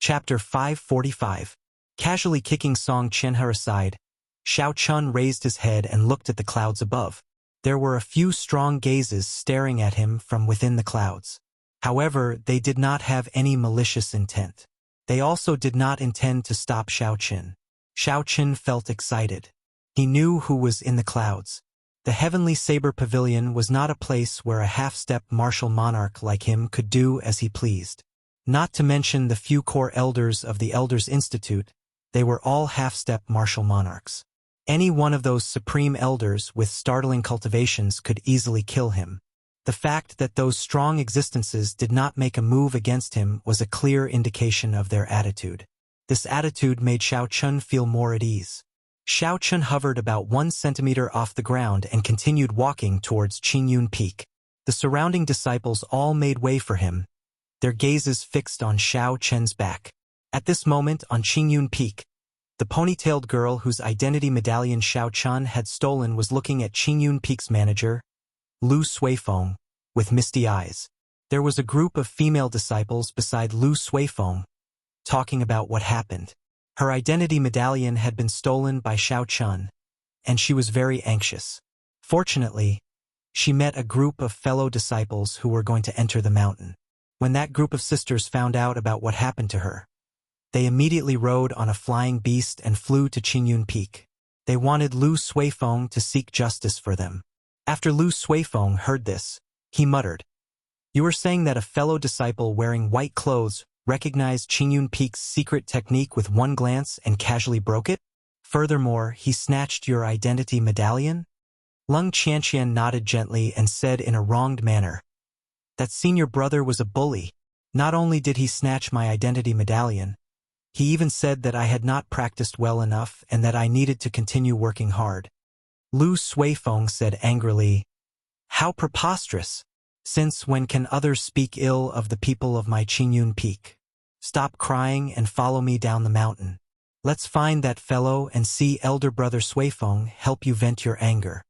Chapter 545. Casually kicking Song Qianhe aside, Xiao Chun raised his head and looked at the clouds above. There were a few strong gazes staring at him from within the clouds. However, they did not have any malicious intent. They also did not intend to stop Xiao Qin. Xiao Qin felt excited. He knew who was in the clouds. The Heavenly Saber Pavilion was not a place where a half-step martial monarch like him could do as he pleased. Not to mention the few core elders of the Elders Institute, they were all half-step martial monarchs. Any one of those supreme elders with startling cultivations could easily kill him. The fact that those strong existences did not make a move against him was a clear indication of their attitude. This attitude made Xiao Chun feel more at ease. Xiao Chun hovered about 1 centimeter off the ground and continued walking towards Qingyun Peak. The surrounding disciples all made way for him, their gazes fixed on Xiao Chen's back. At this moment on Qingyun Peak, the ponytailed girl whose identity medallion Xiao Chun had stolen was looking at Qingyun Peak's manager, Lu Suifeng, with misty eyes. There was a group of female disciples beside Lu Suifeng, talking about what happened. Her identity medallion had been stolen by Xiao Chun, and she was very anxious. Fortunately, she met a group of fellow disciples who were going to enter the mountain. When that group of sisters found out about what happened to her, they immediately rode on a flying beast and flew to Qingyun Peak. They wanted Lu Suifeng to seek justice for them. After Lu Suifeng heard this, he muttered, "You are saying that a fellow disciple wearing white clothes recognized Qingyun Peak's secret technique with one glance and casually broke it? Furthermore, he snatched your identity medallion?" Lung Qianqian nodded gently and said in a wronged manner, "That senior brother was a bully. Not only did he snatch my identity medallion, he even said that I had not practiced well enough and that I needed to continue working hard." Lu Suifeng said angrily, "How preposterous! Since when can others speak ill of the people of my Qingyun Peak? Stop crying and follow me down the mountain. Let's find that fellow and see elder brother Suifeng help you vent your anger."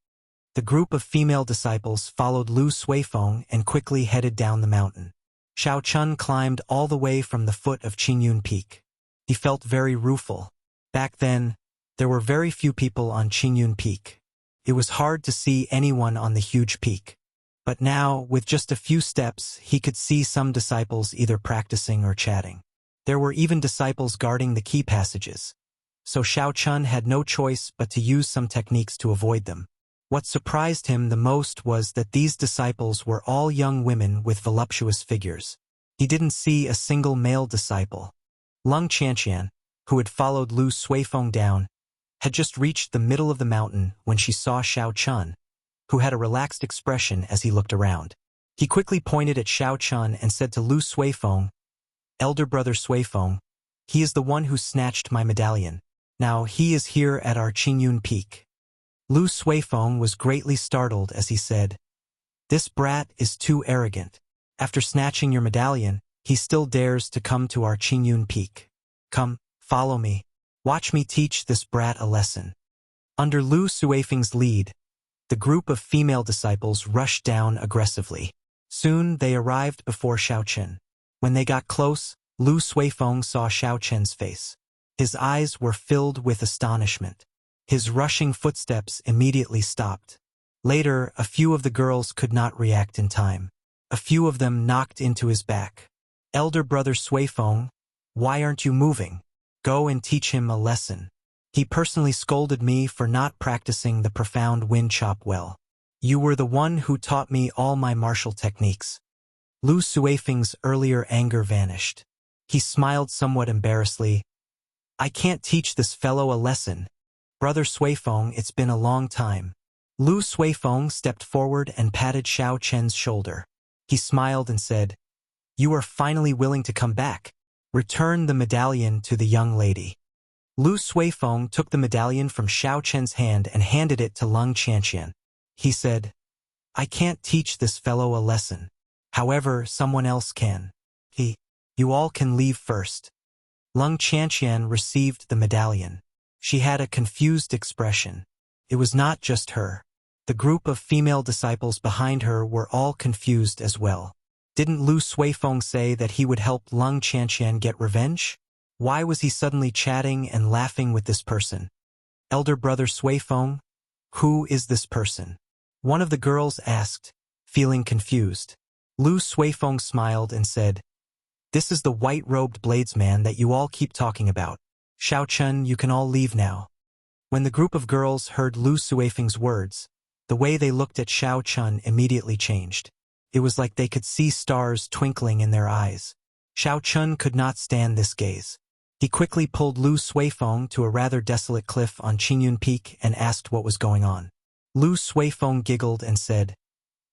The group of female disciples followed Lu Suifeng and quickly headed down the mountain. Xiao Chun climbed all the way from the foot of Qingyun Peak. He felt very rueful. Back then, there were very few people on Qingyun Peak. It was hard to see anyone on the huge peak. But now, with just a few steps, he could see some disciples either practicing or chatting. There were even disciples guarding the key passages. So Xiao Chun had no choice but to use some techniques to avoid them. What surprised him the most was that these disciples were all young women with voluptuous figures. He didn't see a single male disciple. Lung Qianqian, who had followed Lu Suifeng down, had just reached the middle of the mountain when she saw Xiao Chun, who had a relaxed expression as he looked around. He quickly pointed at Xiao Chun and said to Lu Suifeng, "Elder brother Suifeng, he is the one who snatched my medallion. Now he is here at our Qingyun Peak." Lu Suifeng was greatly startled as he said, "This brat is too arrogant. After snatching your medallion, he still dares to come to our Qingyun Peak. Come, follow me. Watch me teach this brat a lesson." Under Lu Suifeng's lead, the group of female disciples rushed down aggressively. Soon they arrived before Xiao Chen. When they got close, Lu Suifeng saw Xiao Chen's face. His eyes were filled with astonishment. His rushing footsteps immediately stopped. Later, a few of the girls could not react in time. A few of them knocked into his back. "Elder brother Suifeng, why aren't you moving? Go and teach him a lesson. He personally scolded me for not practicing the profound wind chop well. You were the one who taught me all my martial techniques." Lu Suifeng's earlier anger vanished. He smiled somewhat embarrassedly. "I can't teach this fellow a lesson. Brother Suifeng, it's been a long time." Lu Suifeng stepped forward and patted Xiao Chen's shoulder. He smiled and said, "You are finally willing to come back. Return the medallion to the young lady." Lu Suifeng took the medallion from Xiao Chen's hand and handed it to Lung Qianqian. He said, "I can't teach this fellow a lesson. However, someone else can. You all can leave first." Lung Qianqian received the medallion. She had a confused expression. It was not just her. The group of female disciples behind her were all confused as well. Didn't Lu Suifeng say that he would help Lung Qianqian get revenge? Why was he suddenly chatting and laughing with this person? Elder brother Suifeng? Who is this person? One of the girls asked, feeling confused. Lu Suifeng smiled and said, "This is the white-robed bladesman that you all keep talking about. Xiao Chun, you can all leave now." When the group of girls heard Lu Suifeng's words, the way they looked at Xiao Chun immediately changed. It was like they could see stars twinkling in their eyes. Xiao Chun could not stand this gaze. He quickly pulled Lu Suifeng to a rather desolate cliff on Qingyun Peak and asked what was going on. Lu Suifeng giggled and said,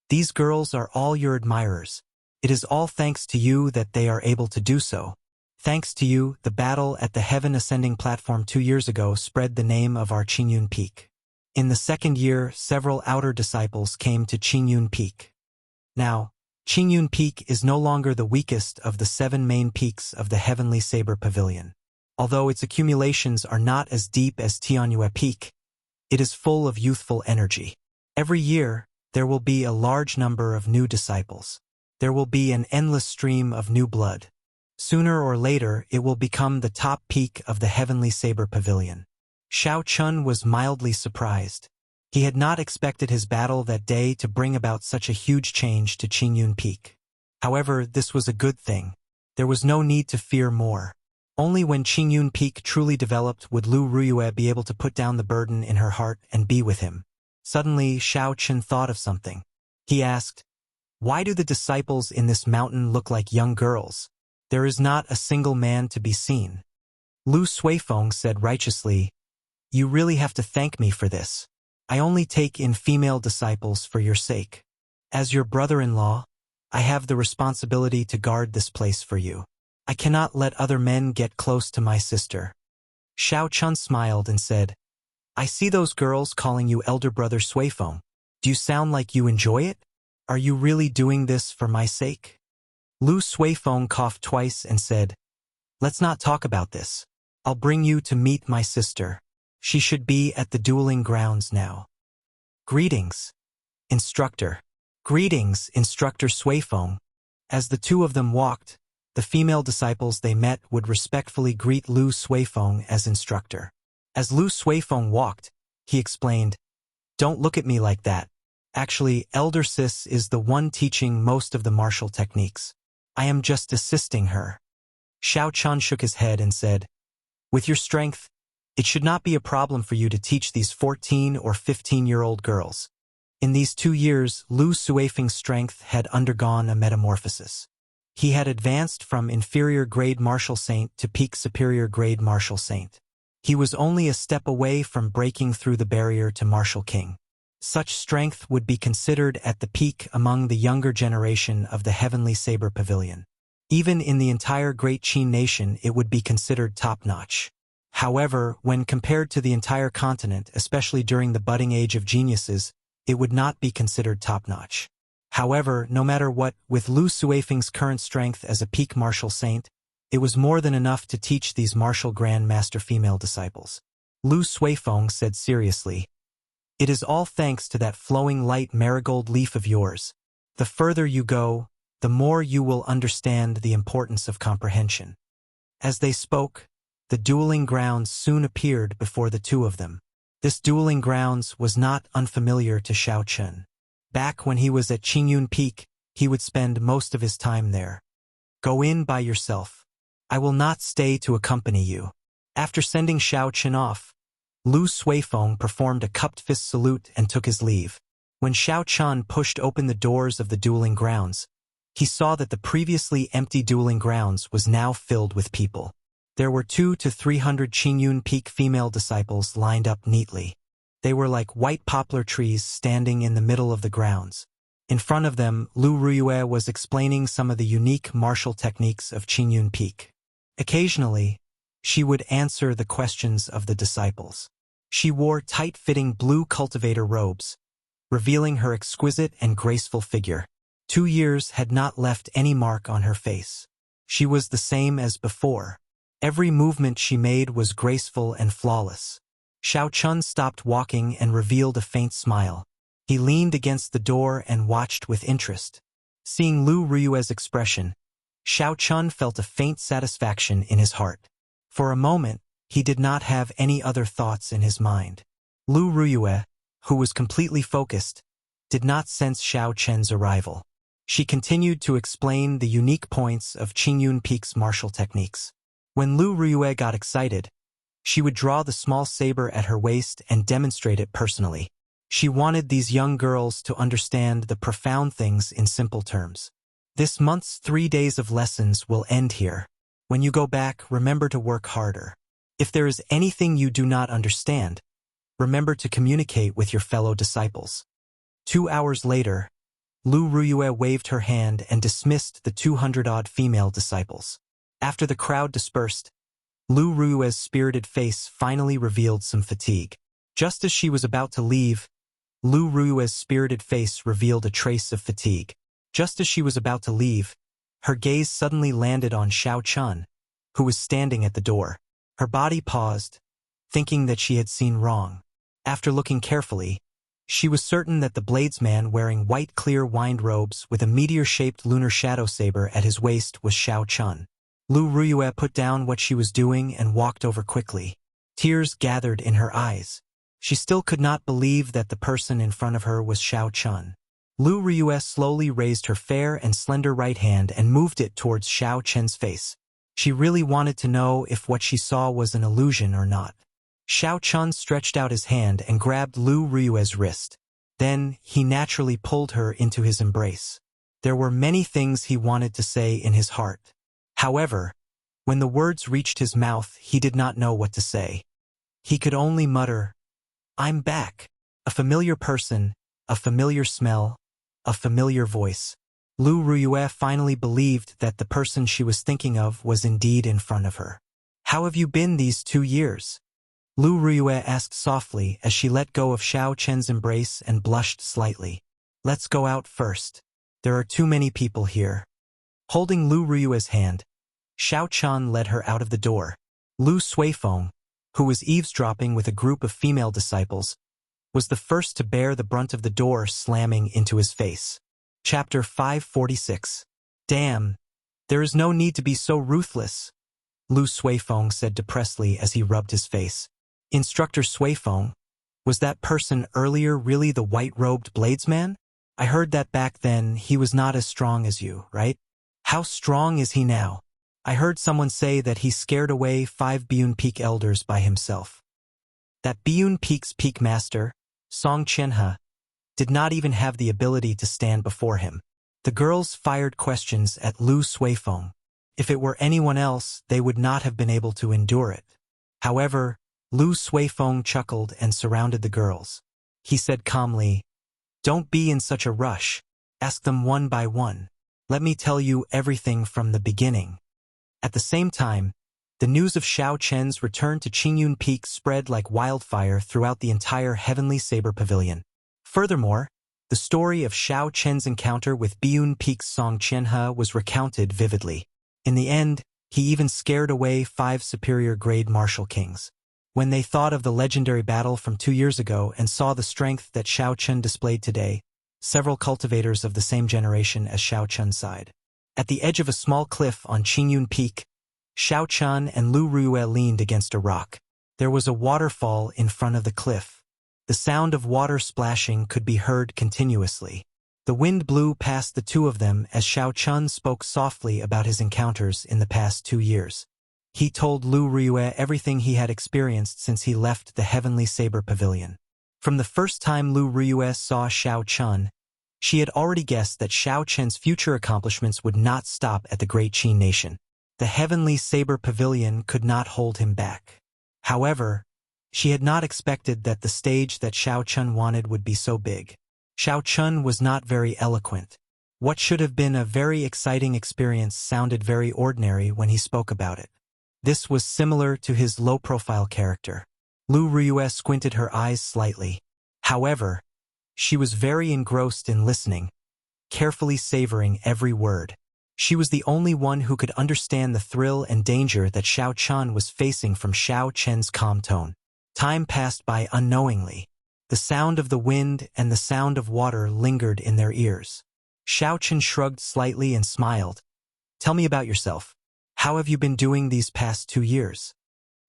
"These girls are all your admirers. It is all thanks to you that they are able to do so. Thanks to you, the battle at the Heaven Ascending platform 2 years ago spread the name of our Qingyun Peak. In the second year, several outer disciples came to Qingyun Peak. Now, Qingyun Peak is no longer the weakest of the 7 main peaks of the Heavenly Saber Pavilion. Although its accumulations are not as deep as Tianyue Peak, it is full of youthful energy. Every year, there will be a large number of new disciples. There will be an endless stream of new blood. Sooner or later, it will become the top peak of the Heavenly Saber Pavilion." Xiao Chun was mildly surprised. He had not expected his battle that day to bring about such a huge change to Qingyun Peak. However, this was a good thing. There was no need to fear more. Only when Qingyun Peak truly developed would Lu Ruyue be able to put down the burden in her heart and be with him. Suddenly, Xiao Chun thought of something. He asked, "Why do the disciples in this mountain look like young girls? There is not a single man to be seen." Lu Suifeng said righteously, "You really have to thank me for this. I only take in female disciples for your sake. As your brother-in-law, I have the responsibility to guard this place for you. I cannot let other men get close to my sister." Xiao Chun smiled and said, "I see those girls calling you elder brother Suifeng. Do you sound like you enjoy it? Are you really doing this for my sake?" Lu Suifeng coughed twice and said, "Let's not talk about this. I'll bring you to meet my sister. She should be at the dueling grounds now." "Greetings, instructor." "Greetings, instructor Suifeng." As the two of them walked, the female disciples they met would respectfully greet Lu Suifeng as instructor. As Lu Suifeng walked, he explained, "Don't look at me like that. Actually, Elder Sis is the one teaching most of the martial techniques. I am just assisting her." Xiao Chun shook his head and said, "With your strength, it should not be a problem for you to teach these 14 or 15-year-old girls." In these 2 years, Lu Suifeng's strength had undergone a metamorphosis. He had advanced from inferior grade martial saint to peak superior grade martial saint. He was only a step away from breaking through the barrier to martial king. Such strength would be considered at the peak among the younger generation of the Heavenly Saber Pavilion. Even in the entire Great Qin nation, it would be considered top-notch. However, when compared to the entire continent, especially during the budding age of geniuses, it would not be considered top-notch. However, no matter what, with Lu Suifeng's current strength as a peak martial saint, it was more than enough to teach these martial Grand Master female disciples. Lu Suifeng said seriously, "It is all thanks to that flowing light marigold leaf of yours. The further you go, the more you will understand the importance of comprehension." As they spoke, the dueling grounds soon appeared before the two of them. This dueling grounds was not unfamiliar to Xiao Chun. Back when he was at Qingyun Peak, he would spend most of his time there. "Go in by yourself. I will not stay to accompany you." After sending Xiao Chun off, Lu Suifeng performed a cupped fist salute and took his leave. When Xiao Chun pushed open the doors of the dueling grounds, he saw that the previously empty dueling grounds was now filled with people. There were 200 to 300 Qingyun Peak female disciples lined up neatly. They were like white poplar trees standing in the middle of the grounds. In front of them, Lu Ruyue was explaining some of the unique martial techniques of Qingyun Peak. Occasionally, she would answer the questions of the disciples. She wore tight-fitting blue cultivator robes, revealing her exquisite and graceful figure. 2 years had not left any mark on her face. She was the same as before. Every movement she made was graceful and flawless. Xiao Chun stopped walking and revealed a faint smile. He leaned against the door and watched with interest. Seeing Lu Ruyue's expression, Xiao Chun felt a faint satisfaction in his heart. For a moment, he did not have any other thoughts in his mind. Lu Ruyue, who was completely focused, did not sense Xiao Chen's arrival. She continued to explain the unique points of Qingyun Peak's martial techniques. When Lu Ruyue got excited, she would draw the small saber at her waist and demonstrate it personally. She wanted these young girls to understand the profound things in simple terms. This month's 3 days of lessons will end here. When you go back, remember to work harder. If there is anything you do not understand, remember to communicate with your fellow disciples. 2 hours later, Lu Ruyue waved her hand and dismissed the 200-odd female disciples. After the crowd dispersed, Lu Ruyue's spirited face finally revealed some fatigue. Just as she was about to leave, Lu Ruyue's spirited face revealed a trace of fatigue. Just as she was about to leave, her gaze suddenly landed on Xiao Chun, who was standing at the door. Her body paused, thinking that she had seen wrong. After looking carefully, she was certain that the bladesman wearing white clear wined robes with a meteor-shaped lunar shadow saber at his waist was Xiao Chun. Lu Ruyue put down what she was doing and walked over quickly. Tears gathered in her eyes. She still could not believe that the person in front of her was Xiao Chun. Lu Ruyue slowly raised her fair and slender right hand and moved it towards Xiao Chen's face. She really wanted to know if what she saw was an illusion or not. Xiao Chun stretched out his hand and grabbed Lu Ruyue's wrist. Then, he naturally pulled her into his embrace. There were many things he wanted to say in his heart. However, when the words reached his mouth, he did not know what to say. He could only mutter, "I'm back." A familiar person, a familiar smell, a familiar voice. Lu Ruyue finally believed that the person she was thinking of was indeed in front of her. "How have you been these 2 years?" Lu Ruyue asked softly as she let go of Xiao Chen's embrace and blushed slightly. "Let's go out first. There are too many people here." Holding Lu Ruyue's hand, Xiao Chun led her out of the door. Lu Suifeng, who was eavesdropping with a group of female disciples, was the first to bear the brunt of the door slamming into his face. Chapter 546. "Damn, there is no need to be so ruthless," Lu Suifeng said depressedly as he rubbed his face. "Instructor Suifeng, was that person earlier really the white-robed bladesman? I heard that back then he was not as strong as you, right? How strong is he now? I heard someone say that he scared away 5 Biyun Peak elders by himself. That Biyun Peak's peak master, Song Qianhe, did not even have the ability to stand before him." The girls fired questions at Lu Suifeng. If it were anyone else, they would not have been able to endure it. However, Lu Suifeng chuckled and surrounded the girls. He said calmly, "Don't be in such a rush. Ask them one by one. Let me tell you everything from the beginning." At the same time, the news of Xiao Chen's return to Qingyun Peak spread like wildfire throughout the entire Heavenly Saber Pavilion. Furthermore, the story of Xiao Chen's encounter with Biyun Peak's Song Qianhe was recounted vividly. In the end, he even scared away 5 superior-grade martial kings. When they thought of the legendary battle from 2 years ago and saw the strength that Xiao Chen displayed today, several cultivators of the same generation as Xiao Chen sighed. At the edge of a small cliff on Qingyun Peak, Xiao Chen and Lu Ruyue leaned against a rock. There was a waterfall in front of the cliff. The sound of water splashing could be heard continuously. The wind blew past the two of them as Xiao Chen spoke softly about his encounters in the past 2 years. He told Lu Ruyue everything he had experienced since he left the Heavenly Saber Pavilion. From the first time Lu Ruyue saw Xiao Chen, she had already guessed that Xiao Chen's future accomplishments would not stop at the Great Qin Nation. The Heavenly Saber Pavilion could not hold him back. However, she had not expected that the stage that Xiao Chen wanted would be so big. Xiao Chen was not very eloquent. What should have been a very exciting experience sounded very ordinary when he spoke about it. This was similar to his low-profile character. Lu Ruyue squinted her eyes slightly. However, she was very engrossed in listening, carefully savoring every word. She was the only one who could understand the thrill and danger that Xiao Chen was facing from Xiao Chen's calm tone. Time passed by unknowingly. The sound of the wind and the sound of water lingered in their ears. Xiao Chen shrugged slightly and smiled. "Tell me about yourself. How have you been doing these past 2 years?"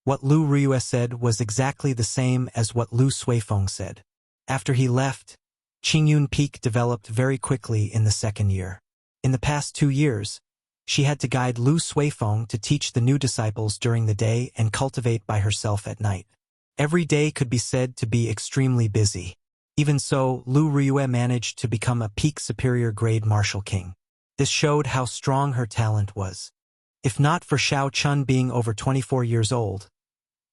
What Lu Riyue said was exactly the same as what Lu Suifeng said. After he left, Qingyun Peak developed very quickly in the second year. In the past 2 years, she had to guide Lu Suifeng to teach the new disciples during the day and cultivate by herself at night. Every day could be said to be extremely busy. Even so, Lu Riyue managed to become a peak superior grade martial king. This showed how strong her talent was. If not for Xiao Chun being over 24 years old,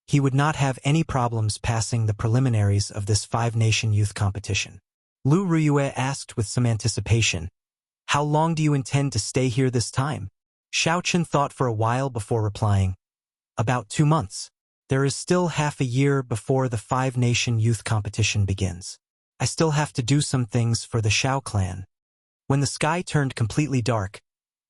he would not have any problems passing the preliminaries of this 5-nation youth competition. Lu Riyue asked with some anticipation, "How long do you intend to stay here this time?" Xiao Chun thought for a while before replying, "About 2 months. There is still half a year before the 5-nation youth competition begins. I still have to do some things for the Xiao clan." When the sky turned completely dark,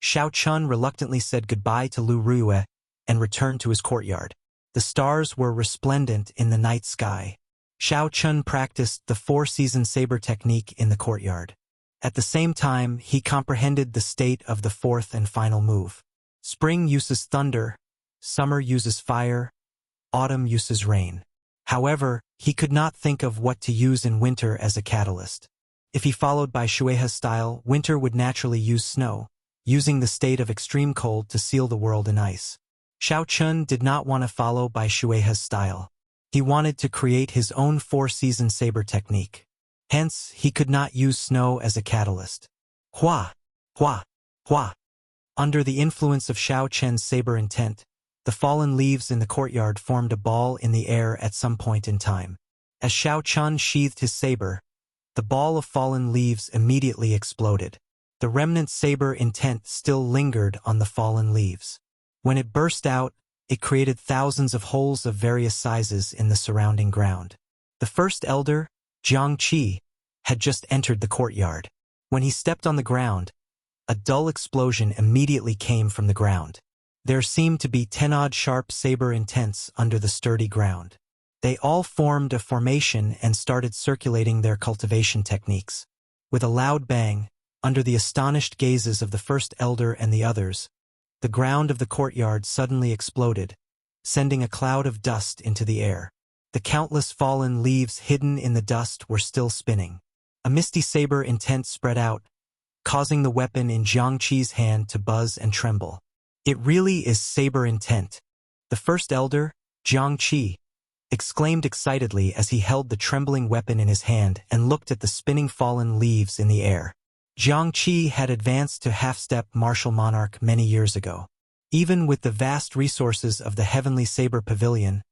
Xiao Chun reluctantly said goodbye to Lu Riyue and returned to his courtyard. The stars were resplendent in the night sky. Xiao Chun practiced the 4-season saber technique in the courtyard. At the same time, he comprehended the state of the 4th and final move. Spring uses thunder, summer uses fire, autumn uses rain. However, he could not think of what to use in winter as a catalyst. If he followed Bai Shuihe's style, winter would naturally use snow, using the state of extreme cold to seal the world in ice. Xiao Chun did not want to follow Bai Shuihe's style. He wanted to create his own 4-season saber technique. Hence, he could not use snow as a catalyst. Hua! Hua! Hua! Under the influence of Xiao Chen's saber intent, the fallen leaves in the courtyard formed a ball in the air at some point in time. As Xiao Chun sheathed his saber, the ball of fallen leaves immediately exploded. The remnant saber intent still lingered on the fallen leaves. When it burst out, it created thousands of holes of various sizes in the surrounding ground. The first elder, Jiang Qi, had just entered the courtyard. When he stepped on the ground, a dull explosion immediately came from the ground. There seemed to be 10-odd sharp saber intents under the sturdy ground. They all formed a formation and started circulating their cultivation techniques. With a loud bang, under the astonished gazes of the first elder and the others, the ground of the courtyard suddenly exploded, sending a cloud of dust into the air. The countless fallen leaves hidden in the dust were still spinning. A misty saber intent spread out, causing the weapon in Jiang Qi's hand to buzz and tremble. "It really is saber intent," the first elder, Jiang Qi, exclaimed excitedly as he held the trembling weapon in his hand and looked at the spinning fallen leaves in the air. Jiang Qi had advanced to half-step martial monarch many years ago. Even with the vast resources of the Heavenly Saber Pavilion,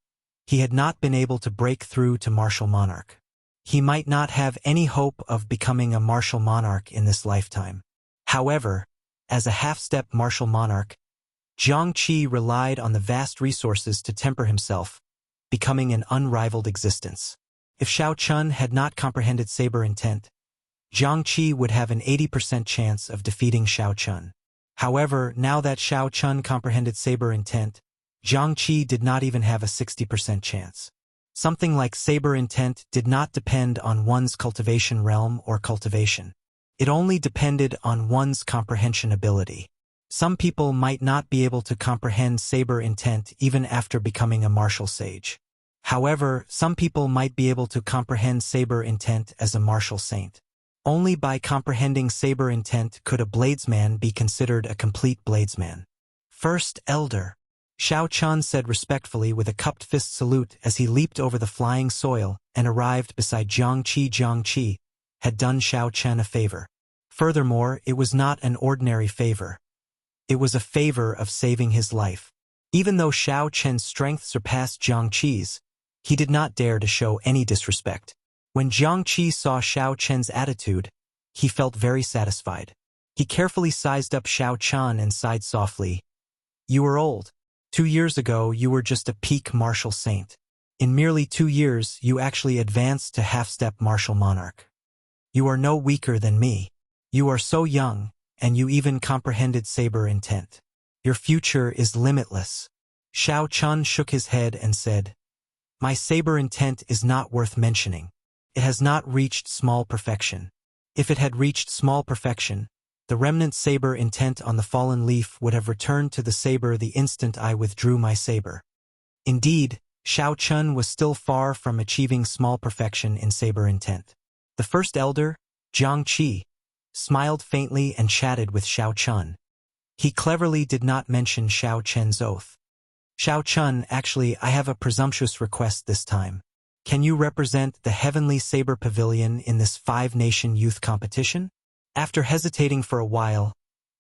he had not been able to break through to martial monarch. He might not have any hope of becoming a martial monarch in this lifetime. However, as a half-step martial monarch, Jiang Qi relied on the vast resources to temper himself, becoming an unrivaled existence. If Xiao Chun had not comprehended saber intent, Jiang Qi would have an 80% chance of defeating Xiao Chun. However, now that Xiao Chun comprehended saber intent, Jiang Qi did not even have a 60% chance. Something like saber intent did not depend on one's cultivation realm or cultivation. It only depended on one's comprehension ability. Some people might not be able to comprehend saber intent even after becoming a martial sage. However, some people might be able to comprehend saber intent as a martial saint. Only by comprehending saber intent could a bladesman be considered a complete bladesman. "First elder," Xiao Chun said respectfully with a cupped fist salute as he leaped over the flying soil and arrived beside Jiang Qi. Jiang Qi had done Xiao Chun a favor. Furthermore, it was not an ordinary favor. It was a favor of saving his life. Even though Xiao Chen's strength surpassed Jiang Qi's, he did not dare to show any disrespect. When Jiang Qi saw Xiao Chen's attitude, he felt very satisfied. He carefully sized up Xiao Chun and sighed softly. "You are old. 2 years ago, you were just a peak martial saint. In merely 2 years, you actually advanced to half-step martial monarch. You are no weaker than me. You are so young, and you even comprehended saber intent. Your future is limitless." Xiao Chun shook his head and said, "My saber intent is not worth mentioning. It has not reached small perfection. If it had reached small perfection, the remnant saber intent on the fallen leaf would have returned to the saber the instant I withdrew my saber." Indeed, Xiao Chun was still far from achieving small perfection in saber intent. The first elder, Jiang Qi, smiled faintly and chatted with Xiao Chun. He cleverly did not mention Xiao Chen's oath. Xiao Chun, actually, I have a presumptuous request this time. Can you represent the Heavenly Saber Pavilion in this 5-nation youth competition? After hesitating for a while,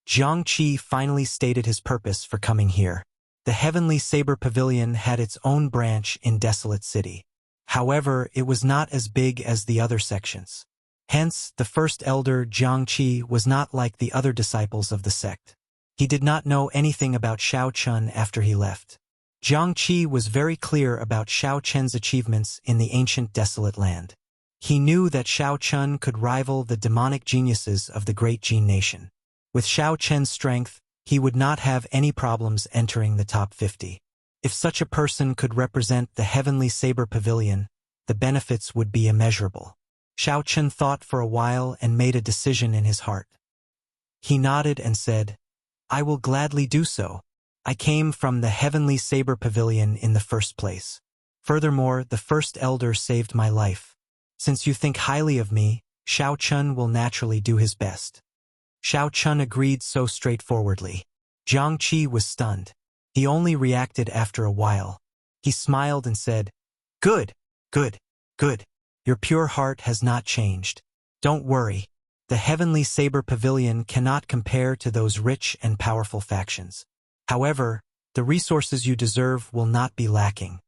Jiang Qi finally stated his purpose for coming here. The Heavenly Saber Pavilion had its own branch in Desolate City. However, it was not as big as the other sections. Hence, the first elder, Jiang Qi, was not like the other disciples of the sect. He did not know anything about Xiao Chun after he left. Jiang Qi was very clear about Xiao Chen's achievements in the ancient desolate land. He knew that Xiao Chun could rival the demonic geniuses of the great Jin nation. With Xiao Chen's strength, he would not have any problems entering the top 50. If such a person could represent the Heavenly Saber Pavilion, the benefits would be immeasurable. Xiao Chun thought for a while and made a decision in his heart. He nodded and said, I will gladly do so. I came from the Heavenly Saber Pavilion in the first place. Furthermore, the first elder saved my life. Since you think highly of me, Xiao Chun will naturally do his best. Xiao Chun agreed so straightforwardly. Jiang Qi was stunned. He only reacted after a while. He smiled and said, Good, good, good. Your pure heart has not changed. Don't worry. The Heavenly Saber Pavilion cannot compare to those rich and powerful factions. However, the resources you deserve will not be lacking.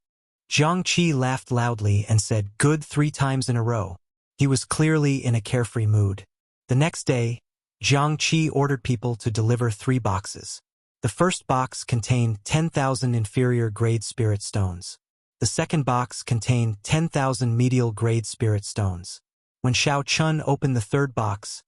Jiang Qi laughed loudly and said good 3 times in a row. He was clearly in a carefree mood. The next day, Jiang Qi ordered people to deliver 3 boxes. The first box contained 10,000 inferior-grade spirit stones. The second box contained 10,000 medial-grade spirit stones. When Xiao Chun opened the third box,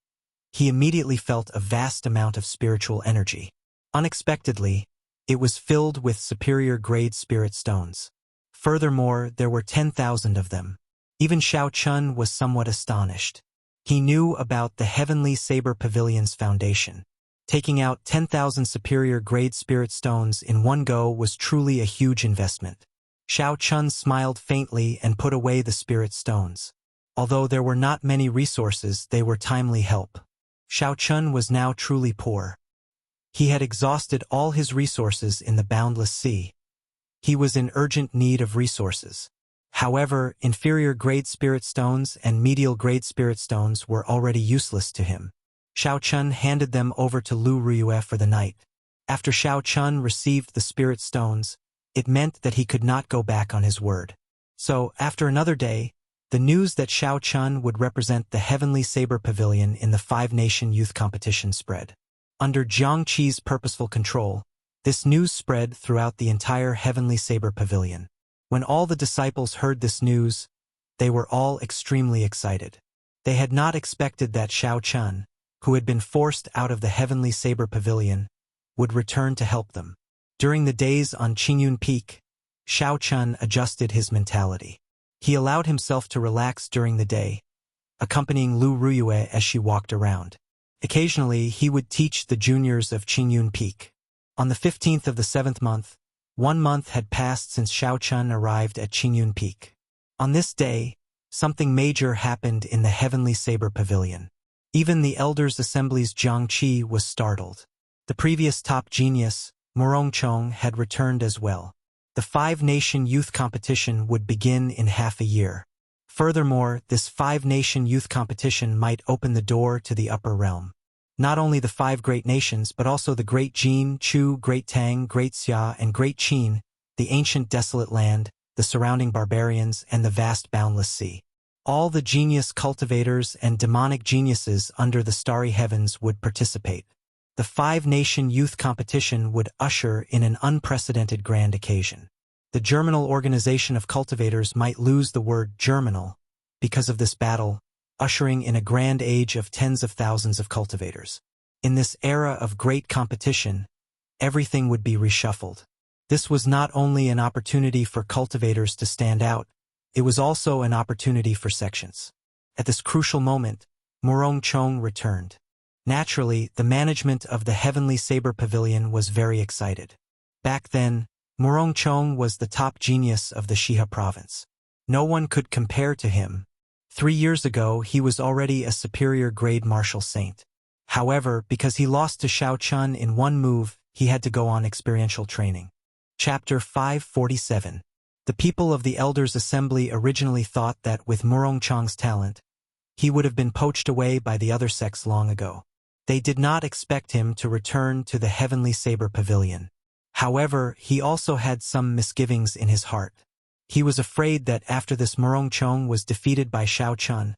he immediately felt a vast amount of spiritual energy. Unexpectedly, it was filled with superior-grade spirit stones. Furthermore, there were 10,000 of them. Even Xiao Chun was somewhat astonished. He knew about the Heavenly Saber Pavilion's foundation. Taking out 10,000 superior-grade spirit stones in one go was truly a huge investment. Xiao Chun smiled faintly and put away the spirit stones. Although there were not many resources, they were timely help. Xiao Chun was now truly poor. He had exhausted all his resources in the Boundless Sea. He was in urgent need of resources. However, inferior-grade spirit stones and medial-grade spirit stones were already useless to him. Xiao Chun handed them over to Lu Riyue for the night. After Xiao Chun received the spirit stones, it meant that he could not go back on his word. So, after another day, the news that Xiao Chun would represent the Heavenly Saber Pavilion in the 5-nation youth competition spread. Under Jiang Qi's purposeful control, this news spread throughout the entire Heavenly Saber Pavilion. When all the disciples heard this news, they were all extremely excited. They had not expected that Xiao Chun, who had been forced out of the Heavenly Saber Pavilion, would return to help them. During the days on Qingyun Peak, Xiao Chun adjusted his mentality. He allowed himself to relax during the day, accompanying Lu Riyue as she walked around. Occasionally, he would teach the juniors of Qingyun Peak. On the 15th of the 7th month, 1 month had passed since Xiao Chun arrived at Qingyun Peak. On this day, something major happened in the Heavenly Saber Pavilion. Even the Elders' Assembly's Jiang Qi was startled. The previous top genius, Morongchong, had returned as well. The 5-nation youth competition would begin in half a year. Furthermore, this 5-nation youth competition might open the door to the upper realm. Not only the 5 great nations, but also the Great Jin, Chu, Great Tang, Great Xia, and Great Qin, the ancient desolate land, the surrounding barbarians, and the vast boundless sea. All the genius cultivators and demonic geniuses under the starry heavens would participate. The 5-nation youth competition would usher in an unprecedented grand occasion. The Germinal Organization of Cultivators might lose the word Germinal because of this battle, ushering in a grand age of tens of thousands of cultivators. In this era of great competition, everything would be reshuffled. This was not only an opportunity for cultivators to stand out, it was also an opportunity for sections. At this crucial moment, Morongchong returned. Naturally, the management of the Heavenly Saber Pavilion was very excited. Back then, Murongchong was the top genius of the Shiha province. No one could compare to him. 3 years ago, he was already a superior-grade martial saint. However, because he lost to Xiao Chun in one move, he had to go on experiential training. Chapter 547. The people of the Elders' Assembly originally thought that with Murongchong's talent, he would have been poached away by the other sects long ago. They did not expect him to return to the Heavenly Saber Pavilion. However, he also had some misgivings in his heart. He was afraid that after this Murongchong was defeated by Xiao Chun,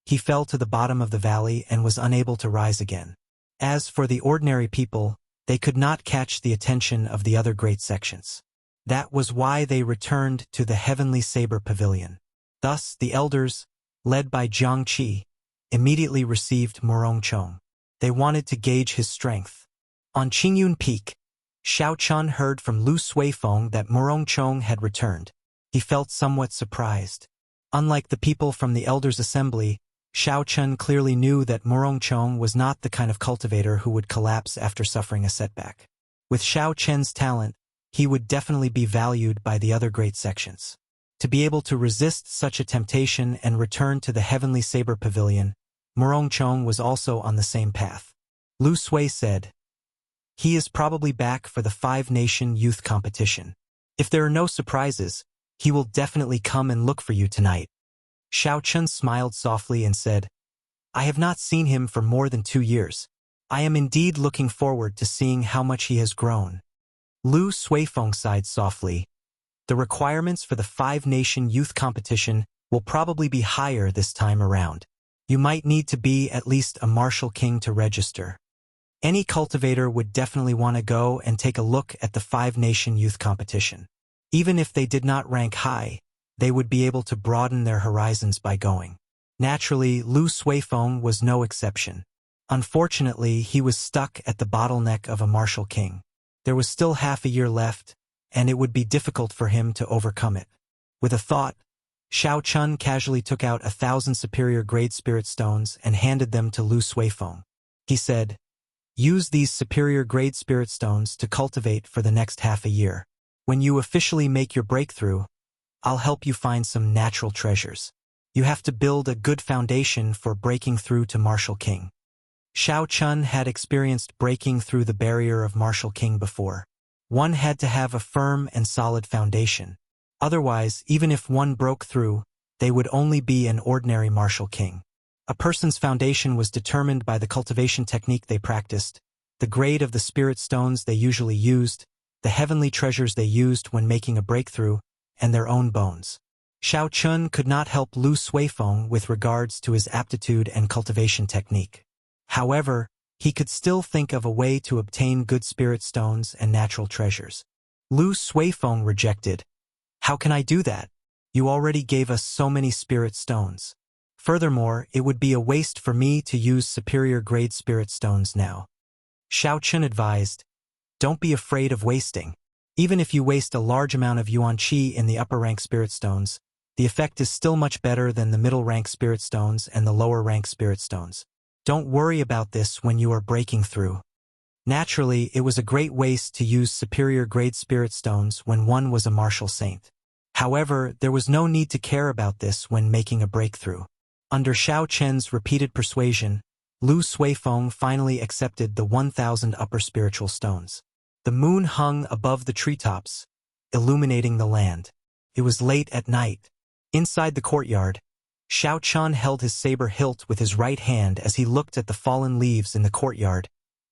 he fell to the bottom of the valley and was unable to rise again. As for the ordinary people, they could not catch the attention of the other great sections. That was why they returned to the Heavenly Saber Pavilion. Thus, the elders, led by Jiang Qi, immediately received Murongchong. They wanted to gauge his strength. On Qingyun Peak, Xiao Chun heard from Lu Suifeng that Murongchong had returned. He felt somewhat surprised. Unlike the people from the Elders' Assembly, Xiao Chun clearly knew that Murongchong was not the kind of cultivator who would collapse after suffering a setback. With Xiao Chen's talent, he would definitely be valued by the other great sections. To be able to resist such a temptation and return to the Heavenly Saber Pavilion, Murongchong was also on the same path. Lu Sui said, "He is probably back for the 5-nation youth competition. If there are no surprises, he will definitely come and look for you tonight." Xiao Chun smiled softly and said, "I have not seen him for more than 2 years. I am indeed looking forward to seeing how much he has grown." Lu Suifeng sighed softly. "The requirements for the 5-nation youth competition will probably be higher this time around. You might need to be at least a martial king to register. Any cultivator would definitely want to go and take a look at the 5-nation youth competition. Even if they did not rank high, they would be able to broaden their horizons by going." Naturally, Lu Suifeng was no exception. Unfortunately, he was stuck at the bottleneck of a martial king. There was still half a year left, and it would be difficult for him to overcome it. With a thought, Xiao Chun casually took out 1,000 superior-grade spirit stones and handed them to Lu Suifeng. He said, "Use these superior-grade spirit stones to cultivate for the next half a year. When you officially make your breakthrough, I'll help you find some natural treasures. You have to build a good foundation for breaking through to Martial King." Xiao Chun had experienced breaking through the barrier of Martial King before. One had to have a firm and solid foundation. Otherwise, even if one broke through, they would only be an ordinary Martial King. A person's foundation was determined by the cultivation technique they practiced, the grade of the spirit stones they usually used, the heavenly treasures they used when making a breakthrough, and their own bones. Xiao Chun could not help Lu Suifeng with regards to his aptitude and cultivation technique. However, he could still think of a way to obtain good spirit stones and natural treasures. Lu Suifeng rejected. "How can I do that? You already gave us so many spirit stones. Furthermore, it would be a waste for me to use superior-grade spirit stones now." Xiao Chun advised, "Don't be afraid of wasting. Even if you waste a large amount of yuan qi in the upper-rank spirit stones, the effect is still much better than the middle-rank spirit stones and the lower-rank spirit stones. Don't worry about this when you are breaking through." Naturally, it was a great waste to use superior-grade spirit stones when one was a martial saint. However, there was no need to care about this when making a breakthrough. Under Xiao Chen's repeated persuasion, Lu Suifeng finally accepted the 1,000 upper spiritual stones. The moon hung above the treetops, illuminating the land. It was late at night. Inside the courtyard, Xiao Chun held his saber hilt with his right hand as he looked at the fallen leaves in the courtyard,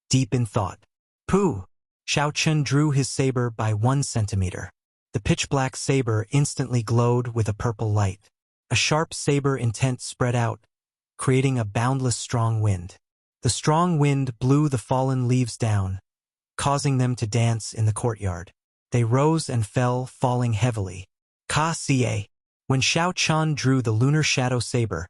deep in thought. "Pooh!" Xiao Chun drew his saber by 1 centimeter. The pitch-black saber instantly glowed with a purple light. A sharp saber intent spread out, creating a boundless strong wind. The strong wind blew the fallen leaves down, causing them to dance in the courtyard. They rose and fell, falling heavily. Ka-ca. When Xiao Chun drew the lunar shadow saber,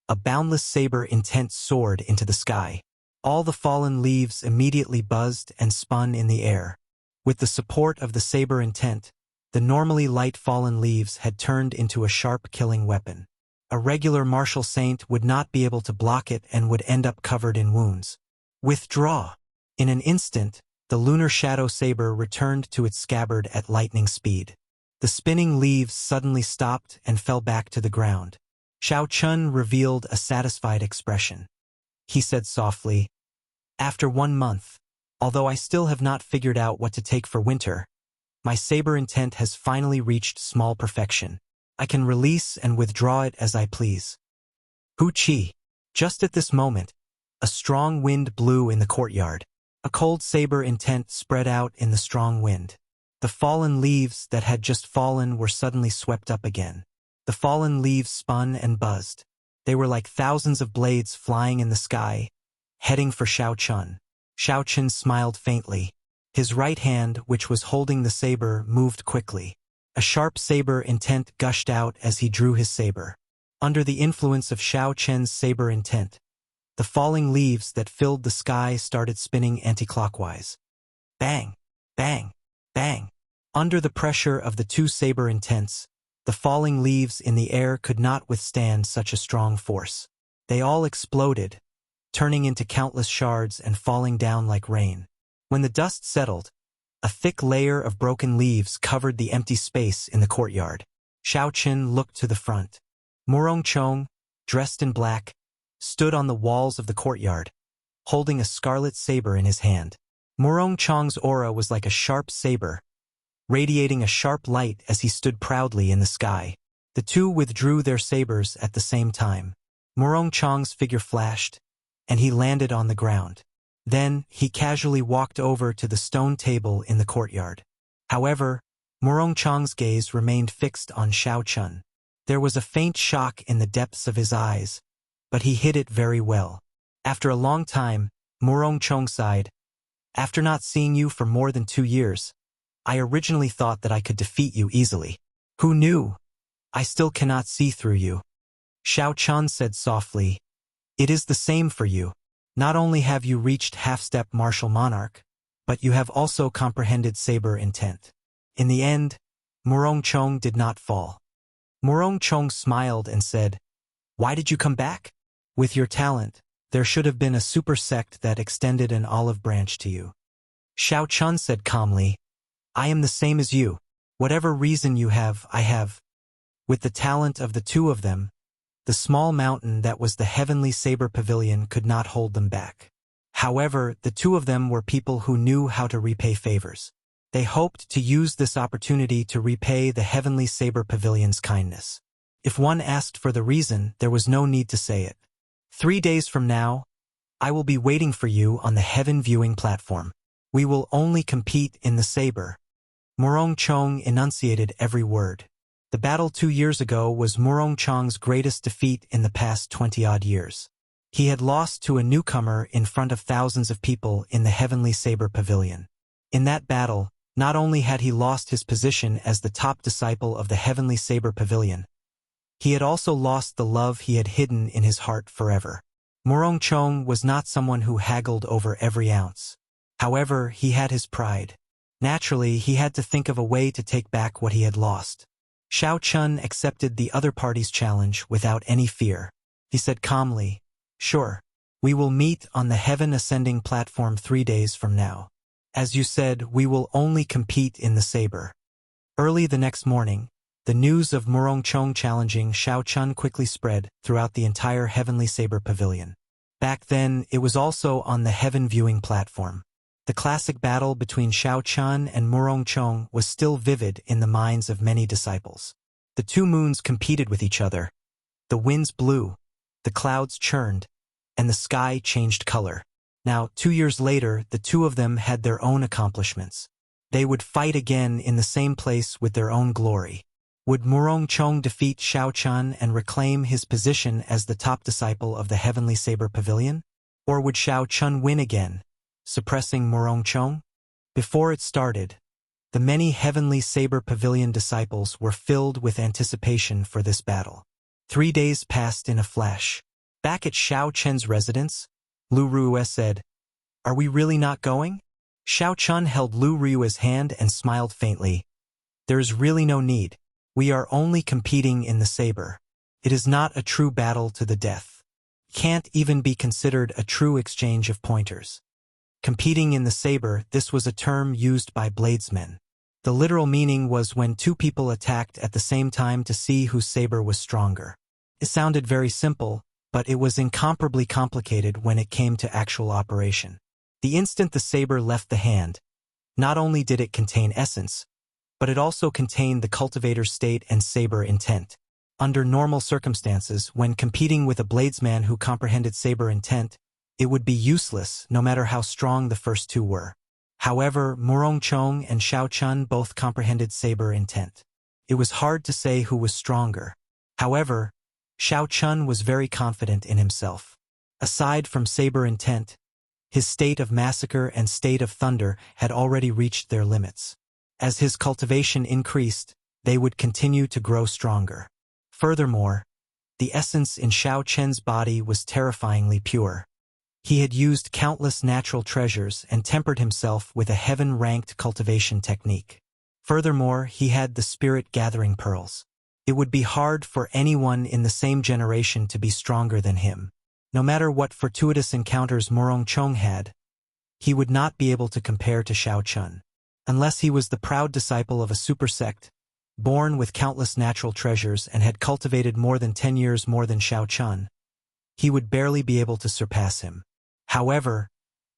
a boundless saber intent soared into the sky. All the fallen leaves immediately buzzed and spun in the air. With the support of the saber intent, the normally light fallen leaves had turned into a sharp killing weapon. A regular martial saint would not be able to block it and would end up covered in wounds. "Withdraw." In an instant, The lunar shadow saber returned to its scabbard at lightning speed. The spinning leaves suddenly stopped and fell back to the ground. Xiao Chun revealed a satisfied expression. He said softly, "After 1 month, although I still have not figured out what to take for winter, my saber intent has finally reached small perfection. I can release and withdraw it as I please." Hu Qi. Just at this moment, a strong wind blew in the courtyard. A cold saber intent spread out in the strong wind. The fallen leaves that had just fallen were suddenly swept up again. The fallen leaves spun and buzzed. They were like thousands of blades flying in the sky, heading for Xiao Chun. Xiao Chun smiled faintly. His right hand, which was holding the saber, moved quickly. A sharp saber intent gushed out as he drew his saber. Under the influence of Xiao Chun's saber intent, the falling leaves that filled the sky started spinning anti-clockwise. Bang! Bang! Bang! Under the pressure of the two saber intents, the falling leaves in the air could not withstand such a strong force. They all exploded, turning into countless shards and falling down like rain. When the dust settled, a thick layer of broken leaves covered the empty space in the courtyard. Xiao Chun looked to the front. Murong Chong, dressed in black, stood on the walls of the courtyard, holding a scarlet saber in his hand. Murong Chong's aura was like a sharp saber, radiating a sharp light as he stood proudly in the sky. The two withdrew their sabers at the same time. Murong Chong's figure flashed, and he landed on the ground. Then, he casually walked over to the stone table in the courtyard. However, Murong Chong's gaze remained fixed on Xiao Chun. There was a faint shock in the depths of his eyes, but he hid it very well. After a long time, Murong Chong sighed. "After not seeing you for more than 2 years, I originally thought that I could defeat you easily. Who knew? I still cannot see through you." Xiao Chun said softly, "It is the same for you. Not only have you reached half-step martial monarch, but you have also comprehended saber intent." In the end, Murong Chong did not fall. Murong Chong smiled and said, "Why did you come back? With your talent, there should have been a super sect that extended an olive branch to you." Xiao Chun said calmly, "I am the same as you. Whatever reason you have, I have." With the talent of the two of them, the small mountain that was the heavenly saber pavilion could not hold them back. However, the two of them were people who knew how to repay favors. They hoped to use this opportunity to repay the heavenly saber pavilion's kindness. If one asked for the reason, there was no need to say it. 3 days from now, I will be waiting for you on the heaven viewing platform. We will only compete in the saber." Murong Chong enunciated every word. The battle 2 years ago was Murong Chong's greatest defeat in the past 20-odd years. He had lost to a newcomer in front of thousands of people in the Heavenly Saber Pavilion. In that battle, not only had he lost his position as the top disciple of the Heavenly Saber Pavilion, he had also lost the love he had hidden in his heart forever. Murong Chong was not someone who haggled over every ounce. However, he had his pride. Naturally, he had to think of a way to take back what he had lost. Xiao Chun accepted the other party's challenge without any fear. He said calmly, "Sure, we will meet on the heaven ascending platform 3 days from now. As you said, we will only compete in the saber." Early the next morning, the news of Murong Chong challenging Xiao Chun quickly spread throughout the entire Heavenly Saber Pavilion. Back then, it was also on the heaven viewing platform. The classic battle between Xiao Chun and Murong Chong was still vivid in the minds of many disciples. The two moons competed with each other. The winds blew, the clouds churned, and the sky changed color. Now, 2 years later, the two of them had their own accomplishments. They would fight again in the same place with their own glory. Would Murong Chong defeat Xiao Chun and reclaim his position as the top disciple of the Heavenly Saber Pavilion? Or would Xiao Chun win again, suppressing Murong Chong? Before it started, the many Heavenly Saber Pavilion disciples were filled with anticipation for this battle. 3 days passed in a flash. Back at Xiao Chen's residence, Lu Ruiue said, "Are we really not going?" Xiao Chun held Lu Ruiue's hand and smiled faintly. "There is really no need. We are only competing in the saber. It is not a true battle to the death. Can't even be considered a true exchange of pointers." Competing in the saber, this was a term used by bladesmen. The literal meaning was when two people attacked at the same time to see whose saber was stronger. It sounded very simple, but it was incomparably complicated when it came to actual operation. The instant the saber left the hand, not only did it contain essence, but it also contained the cultivator's state and saber intent. Under normal circumstances, when competing with a bladesman who comprehended saber intent, it would be useless no matter how strong the first two were. However, Morongchong and Xiao Chun both comprehended saber intent. It was hard to say who was stronger. However, Xiao Chun was very confident in himself. Aside from saber intent, his state of massacre and state of thunder had already reached their limits. As his cultivation increased, they would continue to grow stronger. Furthermore, the essence in Xiao Chen's body was terrifyingly pure. He had used countless natural treasures and tempered himself with a heaven-ranked cultivation technique. Furthermore, he had the spirit-gathering pearls. It would be hard for anyone in the same generation to be stronger than him. No matter what fortuitous encounters Morongchong had, he would not be able to compare to Xiao Chun. Unless he was the proud disciple of a super sect, born with countless natural treasures and had cultivated more than 10 years more than Xiao Chun, he would barely be able to surpass him. However,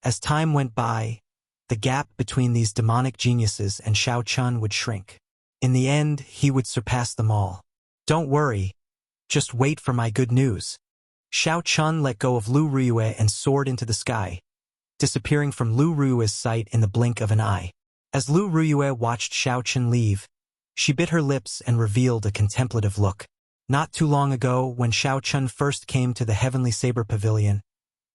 as time went by, the gap between these demonic geniuses and Xiao Chun would shrink. In the end, he would surpass them all. Don't worry, just wait for my good news. Xiao Chun let go of Lu Ruyue and soared into the sky, disappearing from Lu Ruyue's sight in the blink of an eye. As Lu Ruyue watched Xiao Chun leave, she bit her lips and revealed a contemplative look. Not too long ago, when Xiao Chun first came to the Heavenly Saber Pavilion,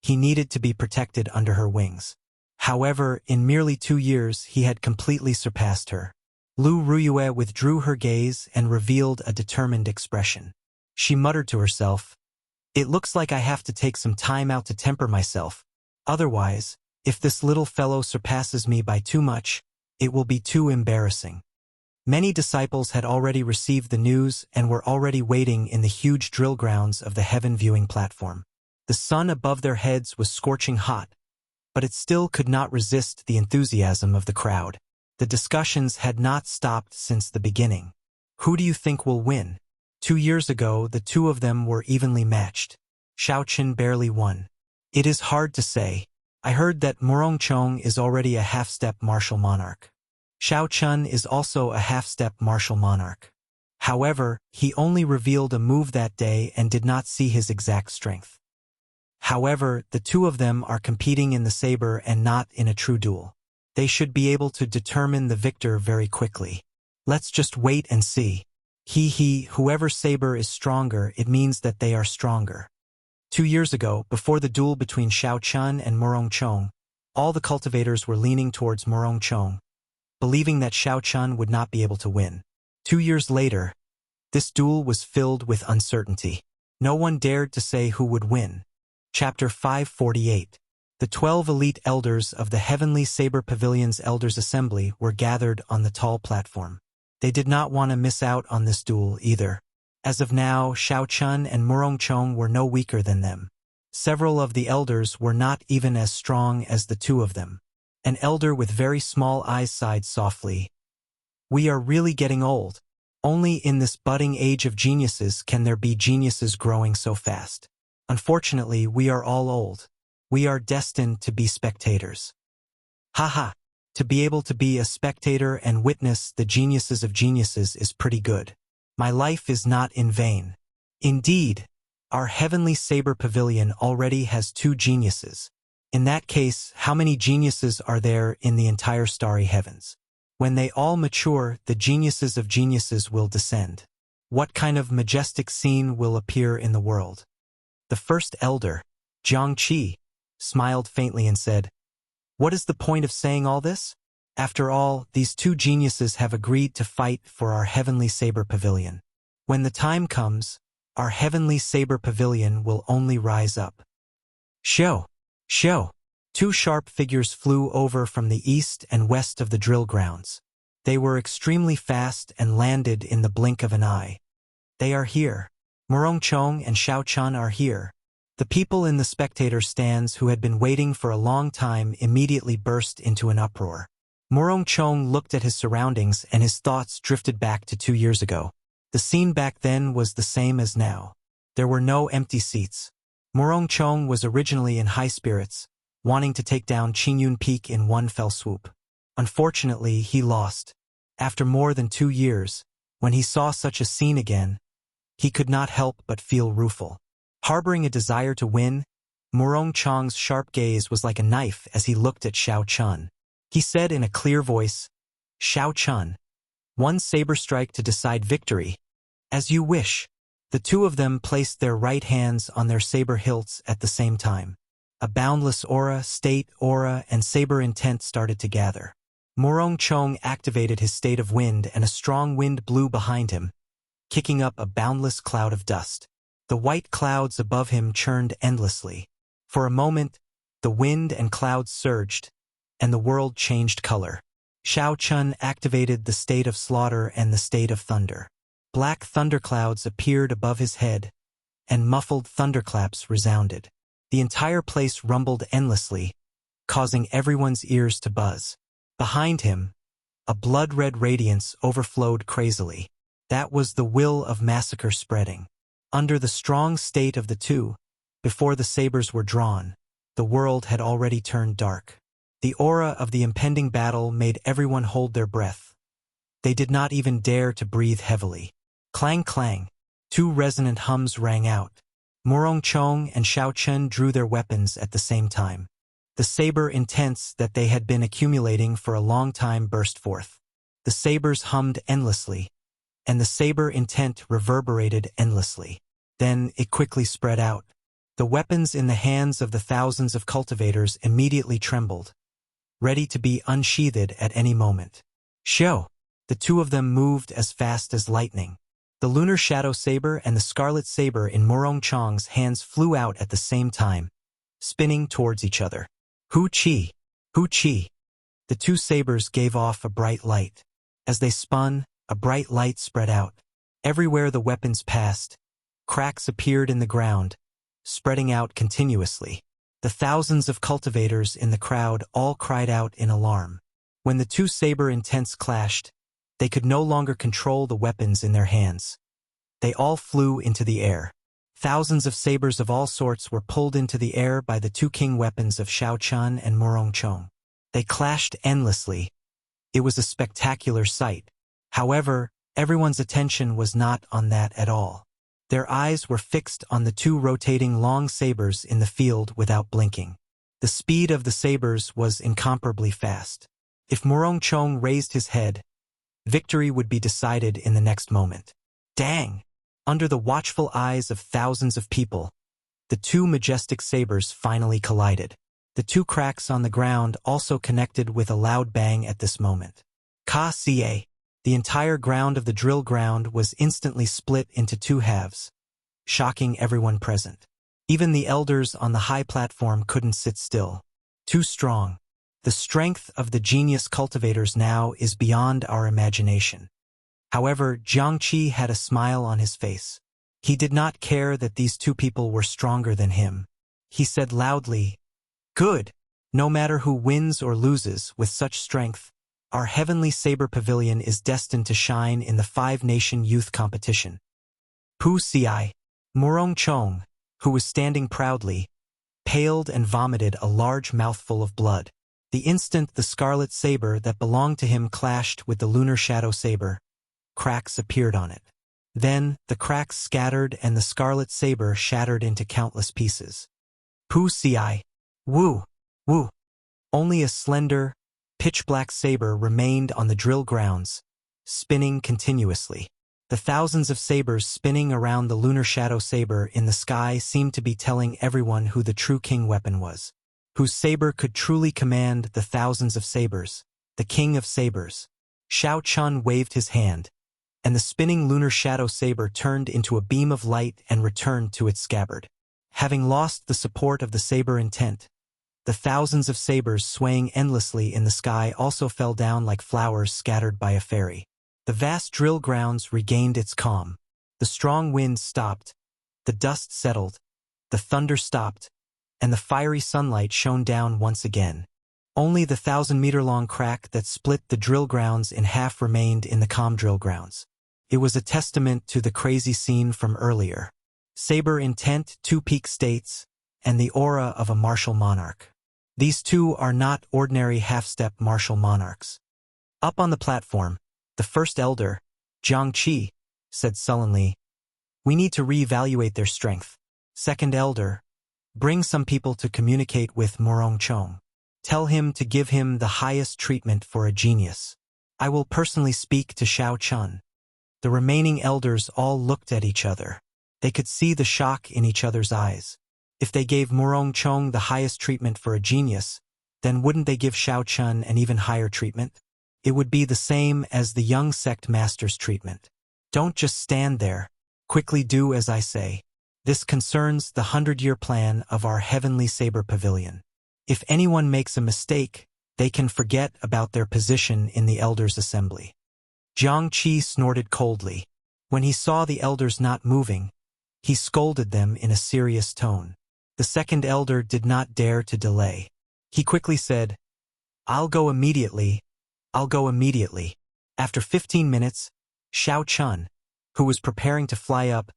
he needed to be protected under her wings. However, in merely 2 years, he had completely surpassed her. Lu Ruyue withdrew her gaze and revealed a determined expression. She muttered to herself, "It looks like I have to take some time out to temper myself. Otherwise, if this little fellow surpasses me by too much, it will be too embarrassing." Many disciples had already received the news and were already waiting in the huge drill grounds of the heaven viewing platform. The sun above their heads was scorching hot, but it still could not resist the enthusiasm of the crowd. The discussions had not stopped since the beginning. Who do you think will win? 2 years ago, the two of them were evenly matched. Xiao Chun barely won. It is hard to say. I heard that Morongchong is already a half-step martial monarch. Xiao Chun is also a half-step martial monarch. However, he only revealed a move that day and did not see his exact strength. However, the two of them are competing in the saber and not in a true duel. They should be able to determine the victor very quickly. Let's just wait and see. Whoever saber is stronger, it means that they are stronger. 2 years ago, before the duel between Xiao Chun and Morongchong, all the cultivators were leaning towards Morongchong, believing that Xiao Chun would not be able to win. 2 years later, this duel was filled with uncertainty. No one dared to say who would win. Chapter 548. The 12 elite elders of the Heavenly Saber Pavilion's Elders Assembly were gathered on the tall platform. They did not want to miss out on this duel either. As of now, Xiao Chun and Morongchong were no weaker than them. Several of the elders were not even as strong as the two of them. An elder with very small eyes sighed softly. "We are really getting old. Only in this budding age of geniuses can there be geniuses growing so fast. Unfortunately, we are all old. We are destined to be spectators." Haha, to be able to be a spectator and witness the geniuses of geniuses is pretty good. My life is not in vain. Indeed, our Heavenly Saber Pavilion already has 2 geniuses. In that case, how many geniuses are there in the entire starry heavens? When they all mature, the geniuses of geniuses will descend. What kind of majestic scene will appear in the world? The first elder, Jiang Qi, smiled faintly and said, "What is the point of saying all this? After all, these 2 geniuses have agreed to fight for our Heavenly Saber Pavilion. When the time comes, our Heavenly Saber Pavilion will only rise up." Shoo! Shoo! 2 sharp figures flew over from the east and west of the drill grounds. They were extremely fast and landed in the blink of an eye. They are here. Morongchong and Xiao Chun are here. The people in the spectator stands who had been waiting for a long time immediately burst into an uproar. Morong Chong looked at his surroundings and his thoughts drifted back to 2 years ago. The scene back then was the same as now. There were no empty seats. Morong Chong was originally in high spirits, wanting to take down Qingyun Peak in one fell swoop. Unfortunately, he lost. After more than 2 years, when he saw such a scene again, he could not help but feel rueful. Harboring a desire to win, Morong Chong's sharp gaze was like a knife as he looked at Xiao Chun. He said in a clear voice, "Xiao Chun, one saber strike to decide victory. As you wish." The two of them placed their right hands on their saber hilts at the same time. A boundless aura, state aura, and saber intent started to gather. Morong Chong activated his state of wind and a strong wind blew behind him, kicking up a boundless cloud of dust. The white clouds above him churned endlessly. For a moment, the wind and clouds surged, and the world changed color. Xiao Chun activated the state of slaughter and the state of thunder. Black thunderclouds appeared above his head, and muffled thunderclaps resounded. The entire place rumbled endlessly, causing everyone's ears to buzz. Behind him, a blood-red radiance overflowed crazily. That was the will of massacre spreading. Under the strong state of the two, before the sabers were drawn, the world had already turned dark. The aura of the impending battle made everyone hold their breath. They did not even dare to breathe heavily. Clang clang, 2 resonant hums rang out. Morong Chong and Xiao Chun drew their weapons at the same time. The saber intents that they had been accumulating for a long time burst forth. The sabers hummed endlessly, and the saber intent reverberated endlessly. Then it quickly spread out. The weapons in the hands of the thousands of cultivators immediately trembled, ready to be unsheathed at any moment. Shoo! The two of them moved as fast as lightning. The lunar shadow saber and the scarlet saber in Morong Chong's hands flew out at the same time, spinning towards each other. Hu Chi! Hu Chi! The two sabers gave off a bright light. As they spun, a bright light spread out. Everywhere the weapons passed, cracks appeared in the ground, spreading out continuously. The thousands of cultivators in the crowd all cried out in alarm. When the two saber intents clashed, they could no longer control the weapons in their hands. They all flew into the air. Thousands of sabers of all sorts were pulled into the air by the two king weapons of Xiao Chun and Morong Chong. They clashed endlessly. It was a spectacular sight. However, everyone's attention was not on that at all. Their eyes were fixed on the two rotating long sabers in the field without blinking. The speed of the sabers was incomparably fast. If Morong Chong raised his head, victory would be decided in the next moment. Dang! Under the watchful eyes of thousands of people, the two majestic sabers finally collided. The two cracks on the ground also connected with a loud bang at this moment. Ka-ca! The entire ground of the drill ground was instantly split into 2 halves, shocking everyone present. Even the elders on the high platform couldn't sit still. Too strong. The strength of the genius cultivators now is beyond our imagination. However, Jiangqi had a smile on his face. He did not care that these two people were stronger than him. He said loudly, "Good! No matter who wins or loses with such strength, our heavenly saber pavilion is destined to shine in the 5-nation youth competition." Pu Ci, Morong Chong, who was standing proudly, paled and vomited a large mouthful of blood. The instant the scarlet saber that belonged to him clashed with the lunar shadow saber, cracks appeared on it. Then, the cracks scattered and the scarlet saber shattered into countless pieces. Pu Ci, woo, woo. Only a slender, pitch-black saber remained on the drill grounds, spinning continuously. The thousands of sabers spinning around the lunar shadow saber in the sky seemed to be telling everyone who the true king weapon was, whose saber could truly command the thousands of sabers, the king of sabers. Xiao Chun waved his hand, and the spinning lunar shadow saber turned into a beam of light and returned to its scabbard. Having lost the support of the saber intent, the thousands of sabers swaying endlessly in the sky also fell down like flowers scattered by a fairy. The vast drill grounds regained its calm. The strong wind stopped, the dust settled, the thunder stopped, and the fiery sunlight shone down once again. Only the 1,000-meter-long crack that split the drill grounds in half remained in the calm drill grounds. It was a testament to the crazy scene from earlier. Saber intent, 2 peak states, and the aura of a martial monarch. These two are not ordinary half-step martial monarchs. Up on the platform, the first elder, Jiang Qi, said sullenly, "We need to re-evaluate their strength. Second elder, bring some people to communicate with Morong Chong. Tell him to give him the highest treatment for a genius. I will personally speak to Xiao Chun." The remaining elders all looked at each other. They could see the shock in each other's eyes. If they gave Morong Chong the highest treatment for a genius, then wouldn't they give Xiao Chun an even higher treatment? It would be the same as the young sect master's treatment. Don't just stand there. Quickly do as I say. This concerns the 100-year plan of our Heavenly Saber Pavilion. If anyone makes a mistake, they can forget about their position in the elders' assembly. Jiang Qi snorted coldly. When he saw the elders not moving, he scolded them in a serious tone. The second elder did not dare to delay. He quickly said, "I'll go immediately. I'll go immediately." After 15 minutes, Xiao Chun, who was preparing to fly up,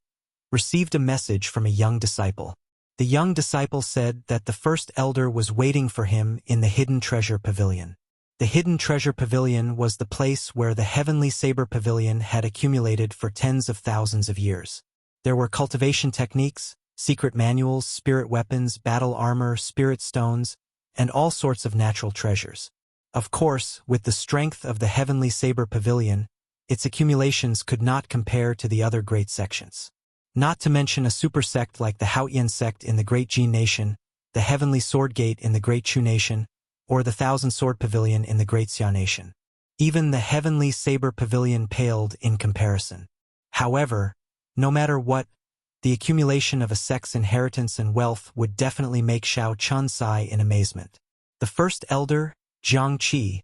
received a message from a young disciple. The young disciple said that the first elder was waiting for him in the Hidden Treasure Pavilion. The Hidden Treasure Pavilion was the place where the Heavenly Saber Pavilion had accumulated for tens of thousands of years. There were cultivation techniques, secret manuals, spirit weapons, battle armor, spirit stones, and all sorts of natural treasures. Of course, with the strength of the Heavenly Saber Pavilion, its accumulations could not compare to the other great sections. Not to mention a super sect like the Haotian sect in the Great Jin Nation, the Heavenly Sword Gate in the Great Chu Nation, or the Thousand Sword Pavilion in the Great Xia Nation. Even the Heavenly Saber Pavilion paled in comparison. However, no matter what, the accumulation of a sect's inheritance and wealth would definitely make Xiao Chun sigh in amazement. The first elder, Jiang Qi,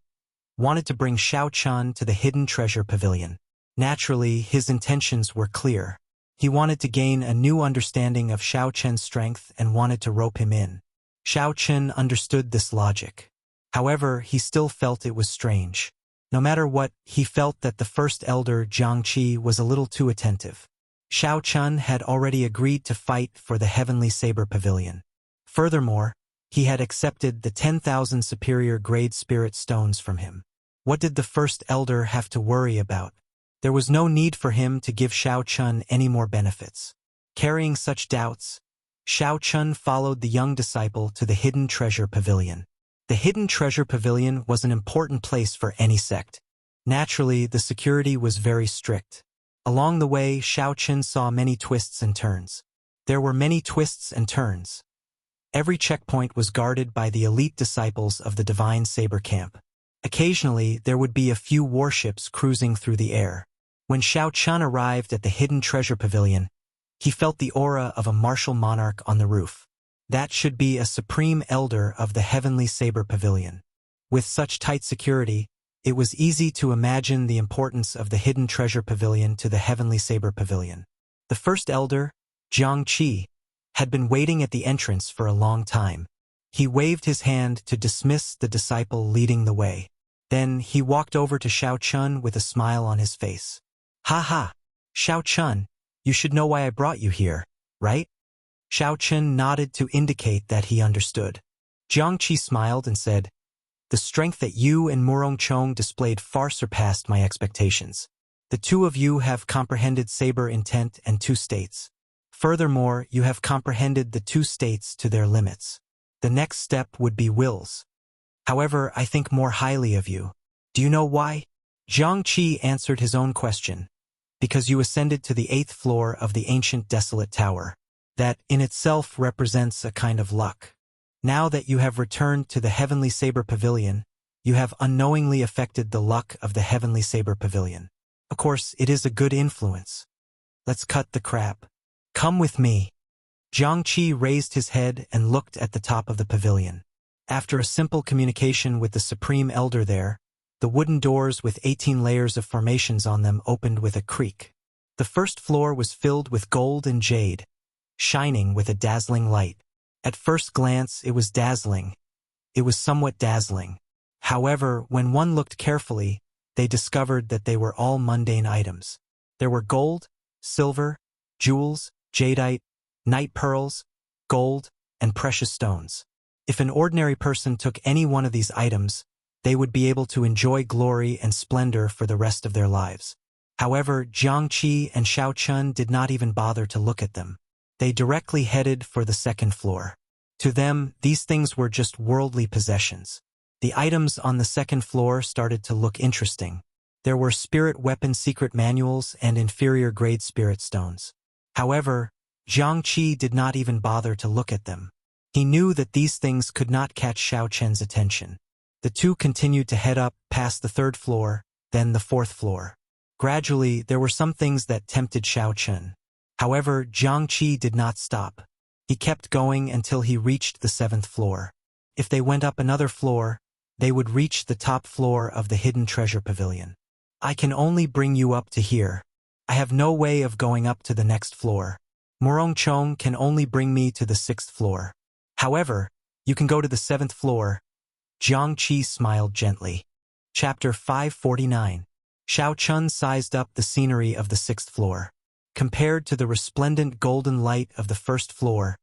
wanted to bring Xiao Chun to the Hidden Treasure Pavilion. Naturally, his intentions were clear. He wanted to gain a new understanding of Xiao Chun's strength and wanted to rope him in. Xiao Chun understood this logic. However, he still felt it was strange. No matter what, he felt that the first elder, Jiang Qi, was a little too attentive. Xiao Chun had already agreed to fight for the Heavenly Saber Pavilion. Furthermore, he had accepted the 10,000 superior grade spirit stones from him. What did the first elder have to worry about? There was no need for him to give Xiao Chun any more benefits. Carrying such doubts, Xiao Chun followed the young disciple to the Hidden Treasure Pavilion. The Hidden Treasure Pavilion was an important place for any sect. Naturally, the security was very strict. Along the way, Xiao Chun saw many twists and turns. There were many twists and turns. Every checkpoint was guarded by the elite disciples of the Divine Saber Camp. Occasionally, there would be a few warships cruising through the air. When Xiao Chun arrived at the Hidden Treasure Pavilion, he felt the aura of a martial monarch on the roof. That should be a supreme elder of the Heavenly Saber Pavilion. With such tight security, it was easy to imagine the importance of the Hidden Treasure Pavilion to the Heavenly Saber Pavilion. The first elder, Jiang Qi, had been waiting at the entrance for a long time. He waved his hand to dismiss the disciple leading the way. Then he walked over to Xiao Chun with a smile on his face. "Ha ha! Xiao Chun, you should know why I brought you here, right?" Xiao Chun nodded to indicate that he understood. Jiang Qi smiled and said, "The strength that you and Morong Chong displayed far surpassed my expectations. The two of you have comprehended saber intent and 2 states. Furthermore, you have comprehended the 2 states to their limits. The next step would be wills. However, I think more highly of you. Do you know why?" Jiang Qi answered his own question. "Because you ascended to the 8th floor of the ancient desolate tower. That in itself represents a kind of luck. Now that you have returned to the Heavenly Saber Pavilion, you have unknowingly affected the luck of the Heavenly Saber Pavilion. Of course, it is a good influence. Let's cut the crap. Come with me." Jiang Qi raised his head and looked at the top of the pavilion. After a simple communication with the Supreme Elder there, the wooden doors with 18 layers of formations on them opened with a creak. The first floor was filled with gold and jade. shining with a dazzling light. At first glance, it was dazzling. It was somewhat dazzling. However, when one looked carefully, they discovered that they were all mundane items. There were gold, silver, jewels, jadeite, night pearls, gold, and precious stones. If an ordinary person took any one of these items, they would be able to enjoy glory and splendor for the rest of their lives. However, Jiang Qi and Xiao Chun did not even bother to look at them. They directly headed for the second floor. To them, these things were just worldly possessions. The items on the second floor started to look interesting. There were spirit weapon secret manuals and inferior-grade spirit stones. However, Jiang Qi did not even bother to look at them. He knew that these things could not catch Xiao Chen's attention. The two continued to head up past the third floor, then the fourth floor. Gradually, there were some things that tempted Xiao Chen. However, Jiang Qi did not stop. He kept going until he reached the seventh floor. If they went up another floor, they would reach the top floor of the hidden treasure pavilion. I can only bring you up to here. I have no way of going up to the next floor. Morong Chong can only bring me to the sixth floor. However, you can go to the seventh floor. Jiang Qi smiled gently. Chapter 549. Xiao Chun sized up the scenery of the sixth floor. Compared to the resplendent golden light of the first floor,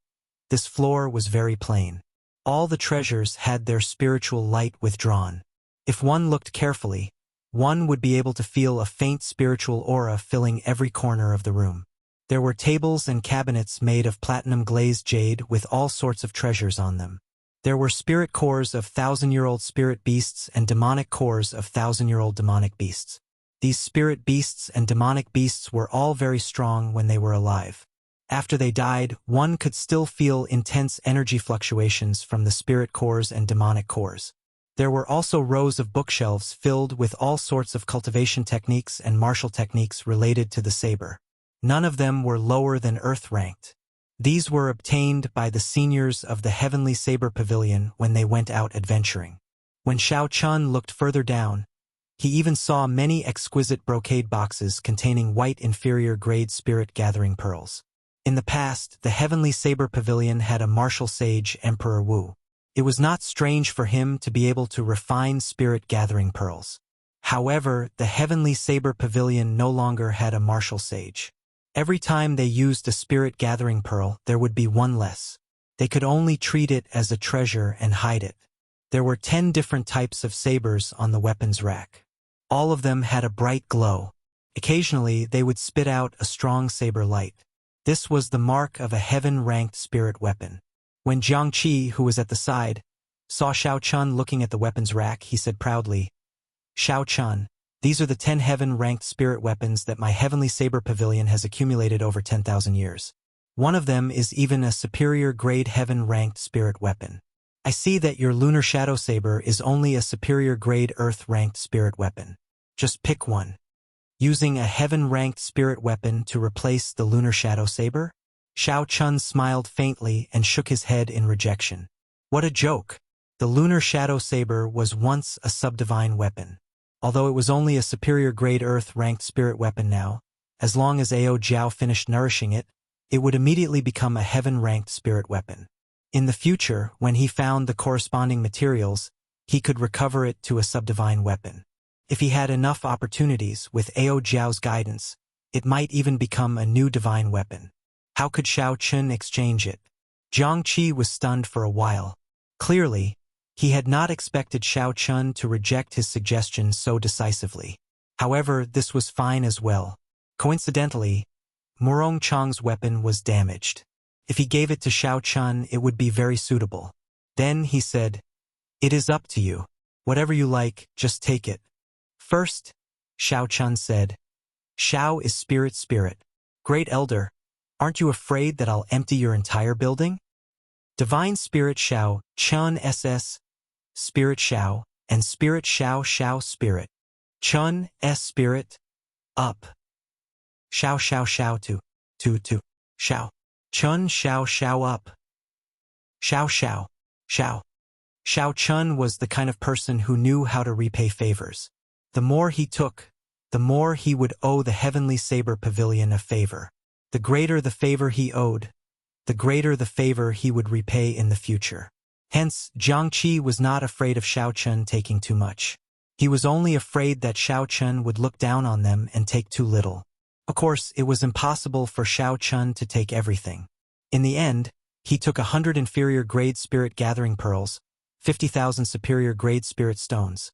this floor was very plain. All the treasures had their spiritual light withdrawn. If one looked carefully, one would be able to feel a faint spiritual aura filling every corner of the room. There were tables and cabinets made of platinum-glazed jade with all sorts of treasures on them. There were spirit cores of thousand-year-old spirit beasts and demonic cores of thousand-year-old demonic beasts. These spirit beasts and demonic beasts were all very strong when they were alive. After they died, one could still feel intense energy fluctuations from the spirit cores and demonic cores. There were also rows of bookshelves filled with all sorts of cultivation techniques and martial techniques related to the saber. None of them were lower than earth-ranked. These were obtained by the seniors of the Heavenly Saber Pavilion when they went out adventuring. When Xiao Chun looked further down, he even saw many exquisite brocade boxes containing white inferior-grade spirit-gathering pearls. In the past, the Heavenly Saber Pavilion had a martial sage, Emperor Wu. It was not strange for him to be able to refine spirit-gathering pearls. However, the Heavenly Saber Pavilion no longer had a martial sage. Every time they used a spirit-gathering pearl, there would be one less. They could only treat it as a treasure and hide it. There were 10 different types of sabers on the weapons rack. All of them had a bright glow. Occasionally, they would spit out a strong saber light. This was the mark of a heaven-ranked spirit weapon. When Jiang Qi, who was at the side, saw Xiao Chun looking at the weapons rack, he said proudly, "Xiao Chun, these are the 10 heaven-ranked spirit weapons that my Heavenly Saber Pavilion has accumulated over 10,000 years. One of them is even a superior-grade heaven-ranked spirit weapon. I see that your Lunar Shadow Saber is only a superior-grade Earth-ranked spirit weapon. Just pick one." Using a heaven-ranked spirit weapon to replace the Lunar Shadow Saber? Xiao Chun smiled faintly and shook his head in rejection. What a joke! The Lunar Shadow Saber was once a subdivine weapon. Although it was only a superior-grade Earth-ranked spirit weapon now, as long as Ao Jiao finished nourishing it, it would immediately become a heaven-ranked spirit weapon. In the future, when he found the corresponding materials, he could recover it to a subdivine weapon. If he had enough opportunities with Ao Jiao's guidance, it might even become a new divine weapon. How could Xiao Chun exchange it? Jiang Qi was stunned for a while. Clearly, he had not expected Xiao Chun to reject his suggestion so decisively. However, this was fine as well. Coincidentally, Morong Chong's weapon was damaged. If he gave it to Xiao Chun, it would be very suitable. Then he said, "It is up to you. Whatever you like, just take it." "First," Xiao Chun said, "Xiao is spirit. Great Elder, aren't you afraid that I'll empty your entire building?" Divine Spirit Xiao, Chun SS, Spirit Xiao, and Spirit Xiao Spirit. Chun S Spirit, up. Xiao to. Xiao. Chun Xiao up. Xiao. Xiao Chun was the kind of person who knew how to repay favors. The more he took, the more he would owe the Heavenly Saber Pavilion a favor. The greater the favor he owed, the greater the favor he would repay in the future. Hence, Jiang Qi was not afraid of Xiao Chun taking too much. He was only afraid that Xiao Chun would look down on them and take too little. Of course, it was impossible for Xiao Chun to take everything. In the end, he took 100 inferior grade spirit gathering pearls, 50,000 superior grade spirit stones,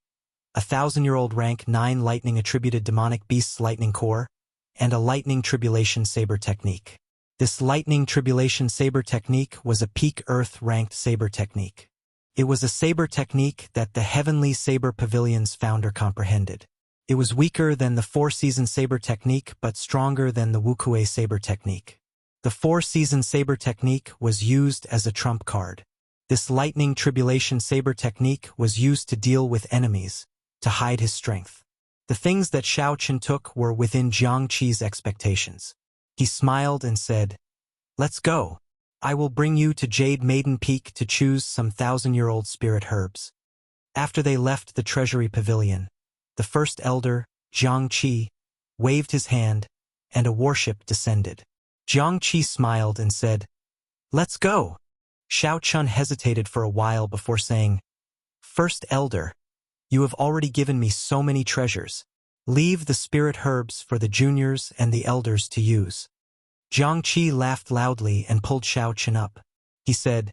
1,000-year-old rank 9 lightning attributed demonic beasts lightning core, and a lightning tribulation saber technique. This lightning tribulation saber technique was a peak earth ranked saber technique. It was a saber technique that the Heavenly Saber Pavilion's founder comprehended. It was weaker than the Four-Season Saber Technique but stronger than the Wuxia Saber Technique. The Four-Season Saber Technique was used as a trump card. This Lightning Tribulation Saber Technique was used to deal with enemies, to hide his strength. The things that Xiao Chun took were within Jiang Qi's expectations. He smiled and said, "Let's go. I will bring you to Jade Maiden Peak to choose some 1,000-year-old spirit herbs." After they left the Treasury Pavilion, the first elder, Jiang Qi, waved his hand, and a warship descended. Jiang Qi smiled and said, "Let's go." Xiao Chun hesitated for a while before saying, "First elder, you have already given me so many treasures. Leave the spirit herbs for the juniors and the elders to use." Jiang Qi laughed loudly and pulled Xiao Chun up. He said,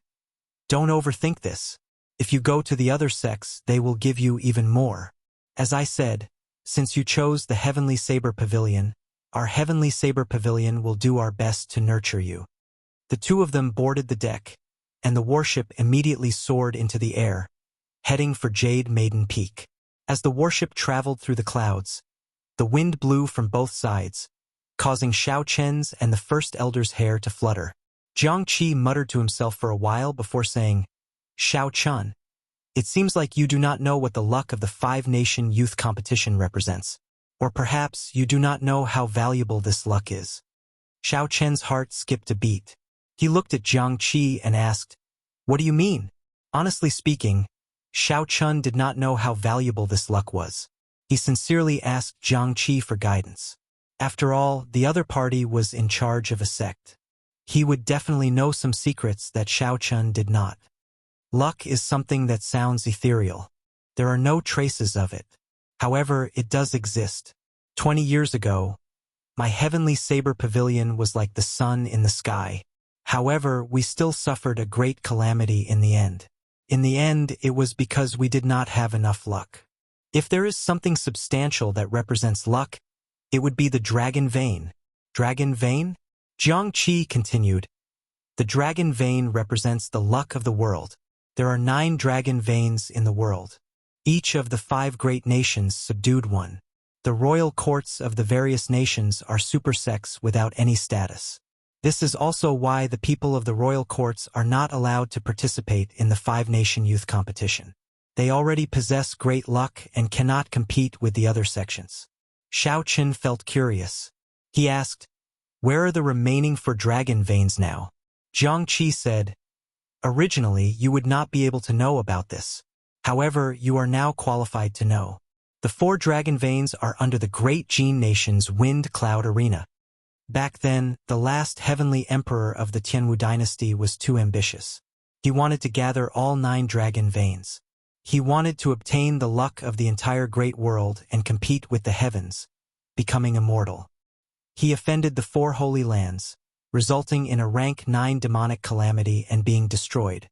"Don't overthink this. If you go to the other sects, they will give you even more. As I said, since you chose the Heavenly Saber Pavilion, our Heavenly Saber Pavilion will do our best to nurture you." The two of them boarded the deck, and the warship immediately soared into the air, heading for Jade Maiden Peak. As the warship traveled through the clouds, the wind blew from both sides, causing Xiao Chen's and the First Elder's hair to flutter. Jiang Qi muttered to himself for a while before saying, "Xiao Chun, it seems like you do not know what the luck of the Five-Nation Youth Competition represents. Or perhaps you do not know how valuable this luck is." Xiao Chen's heart skipped a beat. He looked at Jiang Qi and asked, "What do you mean?" Honestly speaking, Xiao Chun did not know how valuable this luck was. He sincerely asked Jiang Qi for guidance. After all, the other party was in charge of a sect. He would definitely know some secrets that Xiao Chun did not. Luck is something that sounds ethereal. There are no traces of it. However, it does exist. 20 years ago, my Heavenly Saber Pavilion was like the sun in the sky. However, we still suffered a great calamity in the end. In the end, it was because we did not have enough luck. If there is something substantial that represents luck, it would be the dragon vein. Dragon vein? Jiang Qi continued. The dragon vein represents the luck of the world. There are 9 dragon veins in the world. Each of the 5 great nations subdued one. The royal courts of the various nations are super sects without any status. This is also why the people of the royal courts are not allowed to participate in the Five-Nation Youth Competition. They already possess great luck and cannot compete with the other sections. Xiao Chun felt curious. He asked, "Where are the remaining 4 dragon veins now?" Jiang Qi said, "Originally, you would not be able to know about this. However, you are now qualified to know. The 4 dragon veins are under the Great Jin Nation's Wind Cloud Arena. Back then, the last heavenly emperor of the Tianwu dynasty was too ambitious. He wanted to gather all 9 dragon veins. He wanted to obtain the luck of the entire great world and compete with the heavens, becoming immortal. He offended the 4 holy lands, resulting in a rank 9 demonic calamity and being destroyed.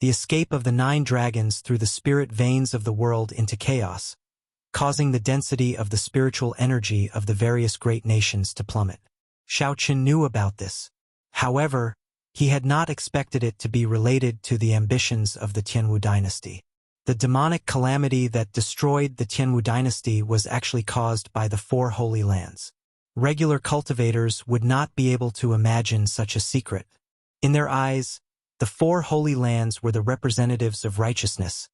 The escape of the 9 dragons through the spirit veins of the world into chaos, causing the density of the spiritual energy of the various great nations to plummet. Xiao Chun knew about this. However, he had not expected it to be related to the ambitions of the Tianwu dynasty. The demonic calamity that destroyed the Tianwu dynasty was actually caused by the 4 holy lands. Regular cultivators would not be able to imagine such a secret. In their eyes, the 4 holy lands were the representatives of righteousness,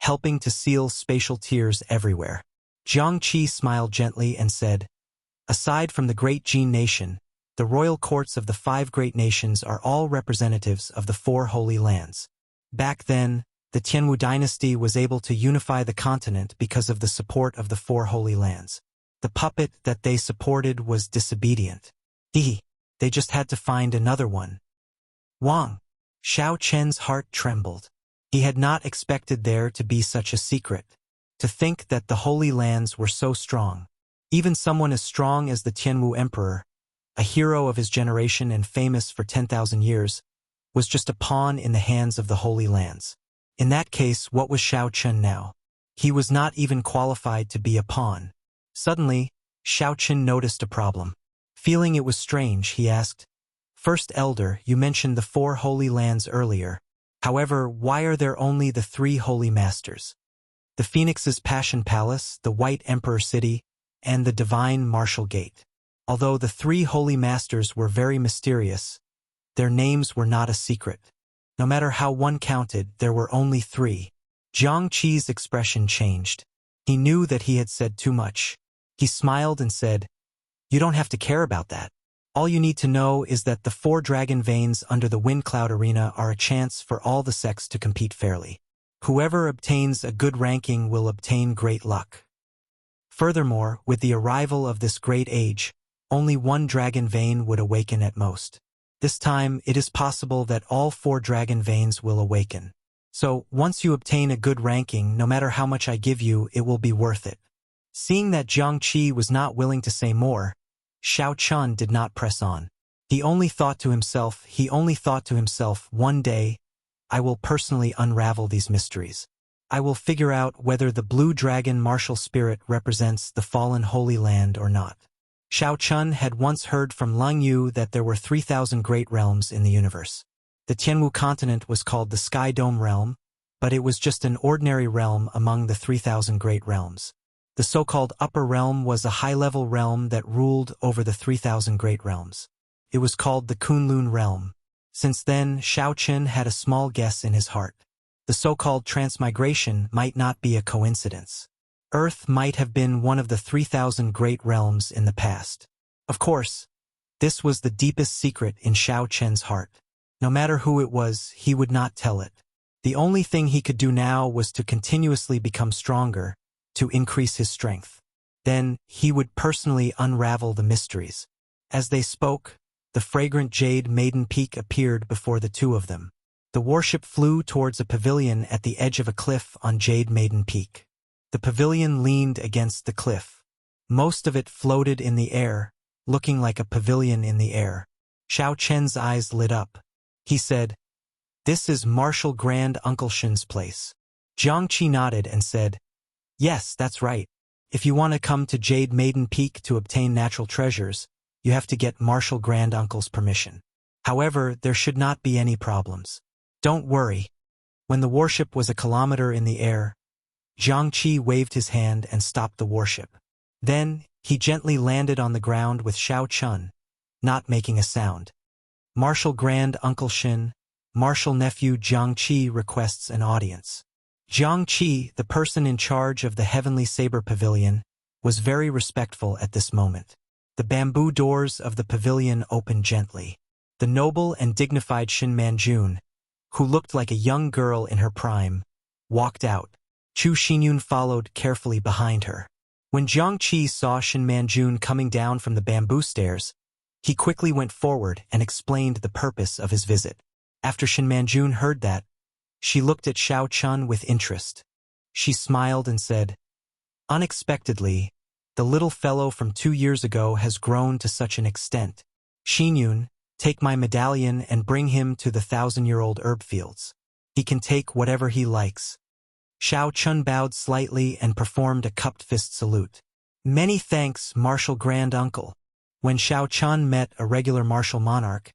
helping to seal spatial tears everywhere. Jiang Qi smiled gently and said, "Aside from the Great Jin Nation, the royal courts of the 5 great nations are all representatives of the 4 holy lands. Back then, the Tianwu dynasty was able to unify the continent because of the support of the 4 holy lands. The puppet that they supported was disobedient. They just had to find another one. Wang. Xiao Chen's heart trembled. He had not expected there to be such a secret. To think that the Holy Lands were so strong. Even someone as strong as the Tianwu Emperor, a hero of his generation and famous for 10,000 years, was just a pawn in the hands of the Holy Lands. In that case, what was Xiao Chen now? He was not even qualified to be a pawn. Suddenly, Xiao Chen noticed a problem. Feeling it was strange, he asked, "First Elder, you mentioned the 4 Holy Lands earlier. However, why are there only the 3 Holy Masters? The Phoenix's Passion Palace, the White Emperor City, and the Divine Martial Gate. Although the 3 Holy Masters were very mysterious, their names were not a secret. No matter how one counted, there were only 3. Jiang Qi's expression changed. He knew that he had said too much. He smiled and said, "You don't have to care about that. All you need to know is that the 4 dragon veins under the Wind Cloud Arena are a chance for all the sects to compete fairly. Whoever obtains a good ranking will obtain great luck. Furthermore, with the arrival of this great age, only 1 dragon vein would awaken at most. This time, it is possible that all 4 dragon veins will awaken. So, once you obtain a good ranking, no matter how much I give you, it will be worth it." Seeing that Jiang Qi was not willing to say more, Xiao Chen did not press on. He only thought to himself, "One day, I will personally unravel these mysteries. I will figure out whether the blue dragon martial spirit represents the fallen Holy Land or not." Xiao Chen had once heard from Leng Yu that there were 3,000 great realms in the universe. The Tianwu continent was called the Sky Dome Realm, but it was just an ordinary realm among the 3,000 great realms. The so-called Upper Realm was a high-level realm that ruled over the 3,000 great realms. It was called the Kunlun Realm. Since then, Xiao Chen had a small guess in his heart. The so-called transmigration might not be a coincidence. Earth might have been one of the 3,000 great realms in the past. Of course, this was the deepest secret in Xiao Chen's heart. No matter who it was, he would not tell it. The only thing he could do now was to continuously become stronger, to increase his strength. Then, he would personally unravel the mysteries. As they spoke, the fragrant Jade Maiden Peak appeared before the 2 of them. The warship flew towards a pavilion at the edge of a cliff on Jade Maiden Peak. The pavilion leaned against the cliff. Most of it floated in the air, looking like a pavilion in the air. Xiao Chen's eyes lit up. He said, "This is Martial Grand Uncle Shin's place." Jiang Qi nodded and said, "Yes, that's right. If you want to come to Jade Maiden Peak to obtain natural treasures, you have to get Martial Grand Uncle's permission. However, there should not be any problems. Don't worry." When the warship was a kilometer in the air, Jiang Qi waved his hand and stopped the warship. Then, he gently landed on the ground with Xiao Chen, not making a sound. "Martial Grand Uncle Shin, Martial Nephew Jiang Qi requests an audience." Jiang Qi, the person in charge of the Heavenly Saber Pavilion, was very respectful at this moment. The bamboo doors of the pavilion opened gently. The noble and dignified Shin Manjun, who looked like a young girl in her prime, walked out. Chu Xinyun followed carefully behind her. When Jiang Qi saw Shin Manjun coming down from the bamboo stairs, he quickly went forward and explained the purpose of his visit. After Shin Manjun heard that, she looked at Xiao Chen with interest. She smiled and said, "Unexpectedly, the little fellow from 2 years ago has grown to such an extent. Xinyun, take my medallion and bring him to the 1,000-year-old herb fields. He can take whatever he likes." Xiao Chen bowed slightly and performed a cupped fist salute. "Many thanks, Martial Grand Uncle." When Xiao Chen met a regular martial monarch,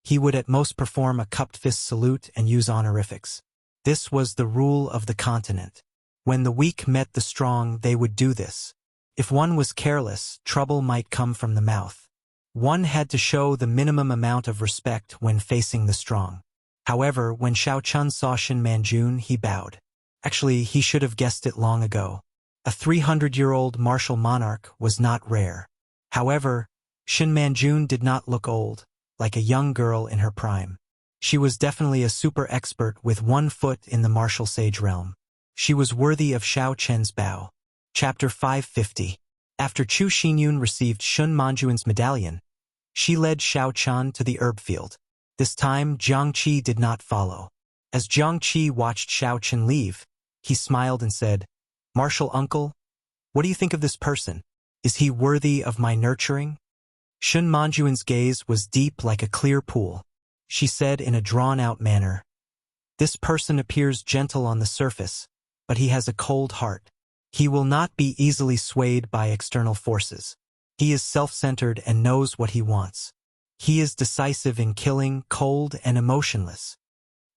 he would at most perform a cupped fist salute and use honorifics. This was the rule of the continent. When the weak met the strong, they would do this. If one was careless, trouble might come from the mouth. One had to show the minimum amount of respect when facing the strong. However, when Xiao Chen saw Shin Manjun, he bowed. Actually, he should have guessed it long ago. A 300-year-old martial monarch was not rare. However, Shin Manjun did not look old, like a young girl in her prime. She was definitely a super expert with 1 foot in the martial sage realm. She was worthy of Xiao Chen's bow. Chapter 550. After Chu Xinyun received Shin Manjun's medallion, she led Xiao Chen to the herb field. This time, Jiang Qi did not follow. As Jiang Qi watched Xiao Chen leave, he smiled and said, "Martial uncle, what do you think of this person? Is he worthy of my nurturing?" Shun Manjuan's gaze was deep like a clear pool. She said in a drawn-out manner, "This person appears gentle on the surface, but he has a cold heart. He will not be easily swayed by external forces. He is self-centered and knows what he wants. He is decisive in killing, cold and emotionless."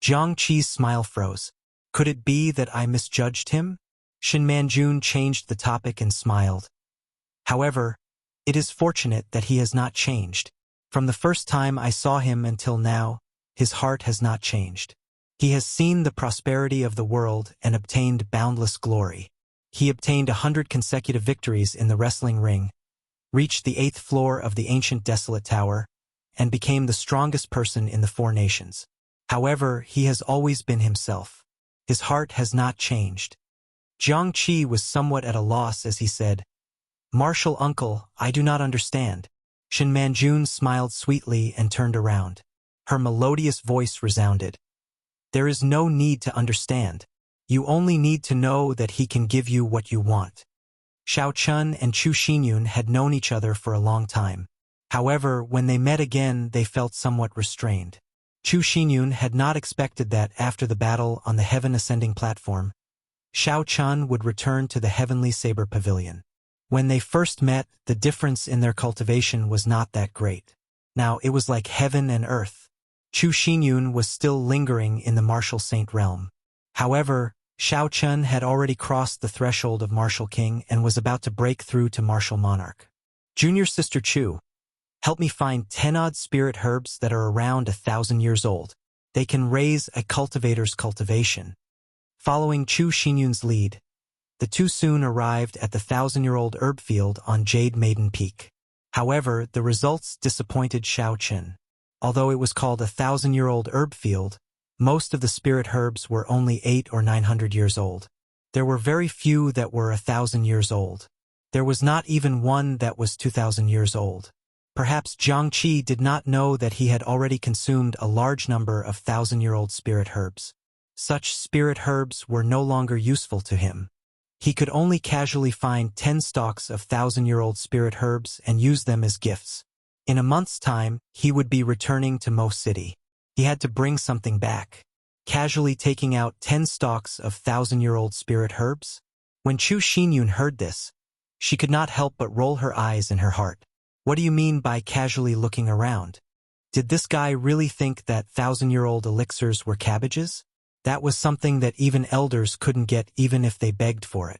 Jiang Qi's smile froze. Could it be that I misjudged him? Shin Manjun changed the topic and smiled. "However, it is fortunate that he has not changed. From the first time I saw him until now, his heart has not changed. He has seen the prosperity of the world and obtained boundless glory. He obtained 100 consecutive victories in the wrestling ring, reached the 8th floor of the ancient desolate tower, and became the strongest person in the 4 nations. However, he has always been himself. His heart has not changed." Jiang Qi was somewhat at a loss as he said, "Martial uncle, I do not understand." Shin Manjun smiled sweetly and turned around. Her melodious voice resounded. "There is no need to understand. You only need to know that he can give you what you want." Xiao Chun and Chu Xinyun had known each other for a long time. However, when they met again, they felt somewhat restrained. Chu Xinyun had not expected that after the battle on the heaven-ascending platform, Xiao Chun would return to the heavenly saber pavilion. When they first met, the difference in their cultivation was not that great. Now it was like heaven and earth. Chu Xinyun was still lingering in the martial saint realm. However, Xiao Chun had already crossed the threshold of martial king and was about to break through to martial monarch. "Junior sister Chu, help me find 10 odd spirit herbs that are around 1,000 years old. They can raise a cultivator's cultivation." Following Chu Xinyun's lead, the two soon arrived at the 1,000-year-old herb field on Jade Maiden Peak. However, the results disappointed Xiao Chen. Although it was called a 1,000-year-old herb field, most of the spirit herbs were only 800 or 900 years old. There were very few that were 1,000 years old. There was not even one that was 2,000 years old. Perhaps Jiang Qi did not know that he had already consumed a large number of 1,000-year-old spirit herbs. Such spirit herbs were no longer useful to him. He could only casually find 10 stalks of 1,000-year-old spirit herbs and use them as gifts. In a month's time, he would be returning to Mo City. He had to bring something back. Casually taking out 10 stalks of 1,000-year-old spirit herbs? When Chu Xinyun heard this, she could not help but roll her eyes in her heart. What do you mean by casually looking around? Did this guy really think that 1,000-year-old elixirs were cabbages? That was something that even elders couldn't get even if they begged for it.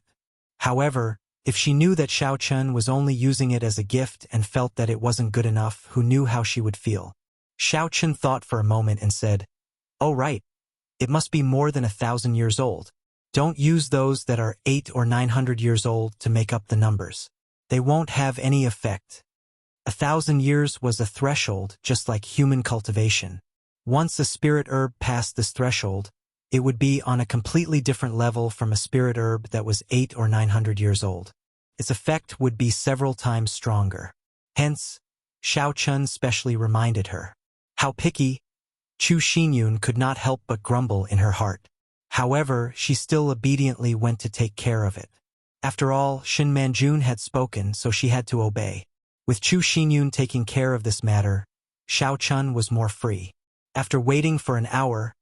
However, if she knew that Xiao Chun was only using it as a gift and felt that it wasn't good enough, who knew how she would feel? Xiao Chun thought for a moment and said, "Oh right, it must be more than 1,000 years old. Don't use those that are 800 or 900 years old to make up the numbers. They won't have any effect. 1,000 years was a threshold, just like human cultivation. Once a spirit herb passed this threshold, it would be on a completely different level from a spirit herb that was 800 or 900 years old. Its effect would be several times stronger." Hence, Xiao Chun specially reminded her. How picky! Chu Xinyun could not help but grumble in her heart. However, she still obediently went to take care of it. After all, Shin Manjun had spoken, so she had to obey. With Chu Xinyun taking care of this matter, Xiao Chun was more free. After waiting for an hour,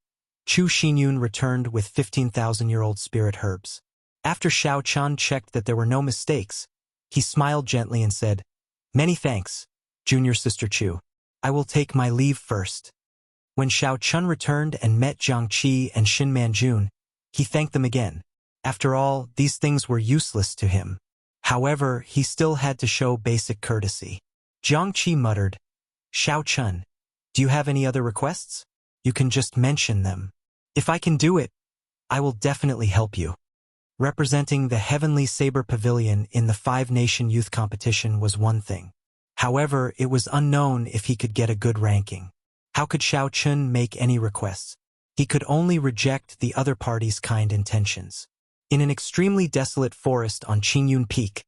Chu Xinyun returned with 15,000-year-old spirit herbs. After Xiao Chun checked that there were no mistakes, he smiled gently and said, "Many thanks, Junior Sister Chu. I will take my leave first." When Xiao Chun returned and met Jiang Qi and Shin Manjun, he thanked them again. After all, these things were useless to him. However, he still had to show basic courtesy. Jiang Qi muttered, "Xiao Chun, do you have any other requests? You can just mention them. If I can do it, I will definitely help you." Representing the Heavenly Saber Pavilion in the 5-nation youth competition was one thing. However, it was unknown if he could get a good ranking. How could Xiao Chun make any requests? He could only reject the other party's kind intentions. In an extremely desolate forest on Qingyun Peak,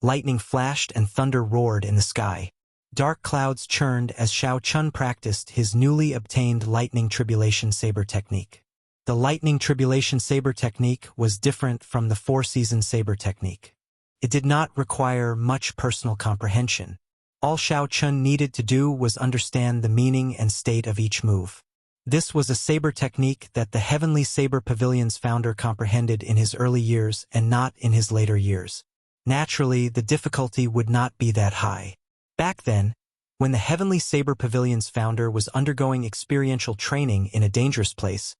lightning flashed and thunder roared in the sky. Dark clouds churned as Xiao Chun practiced his newly obtained Lightning Tribulation Saber technique. The Lightning Tribulation Saber technique was different from the Four-Season Saber technique. It did not require much personal comprehension. All Xiao Chun needed to do was understand the meaning and state of each move. This was a saber technique that the Heavenly Saber Pavilion's founder comprehended in his early years and not in his later years. Naturally, the difficulty would not be that high. Back then, when the Heavenly Saber Pavilion's founder was undergoing experiential training in a dangerous place,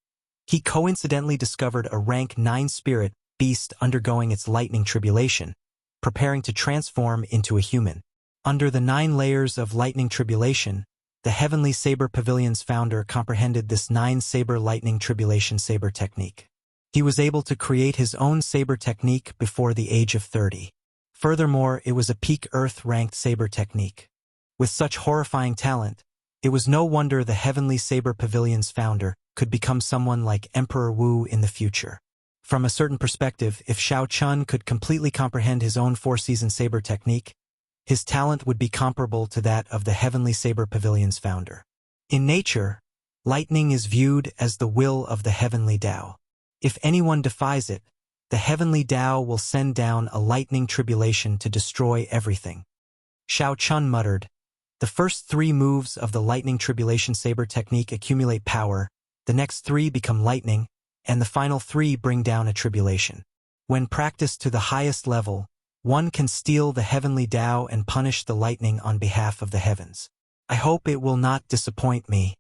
he coincidentally discovered a rank 9 spirit beast undergoing its lightning tribulation, preparing to transform into a human. Under the 9 layers of lightning tribulation, the Heavenly Saber Pavilion's founder comprehended this 9 saber lightning tribulation saber technique. He was able to create his own saber technique before the age of 30. Furthermore, it was a peak Earth-ranked saber technique. With such horrifying talent, it was no wonder the Heavenly Saber Pavilion's founder could become someone like Emperor Wu in the future. From a certain perspective, if Xiao Chun could completely comprehend his own Four-Season Saber technique, his talent would be comparable to that of the Heavenly Saber Pavilion's founder. In nature, lightning is viewed as the will of the Heavenly Tao. If anyone defies it, the Heavenly Tao will send down a lightning tribulation to destroy everything. Xiao Chun muttered, "The first 3 moves of the lightning tribulation saber technique accumulate power, the next 3 become lightning, and the final 3 bring down a tribulation. When practiced to the highest level, one can steal the Heavenly Tao and punish the lightning on behalf of the heavens. I hope it will not disappoint me."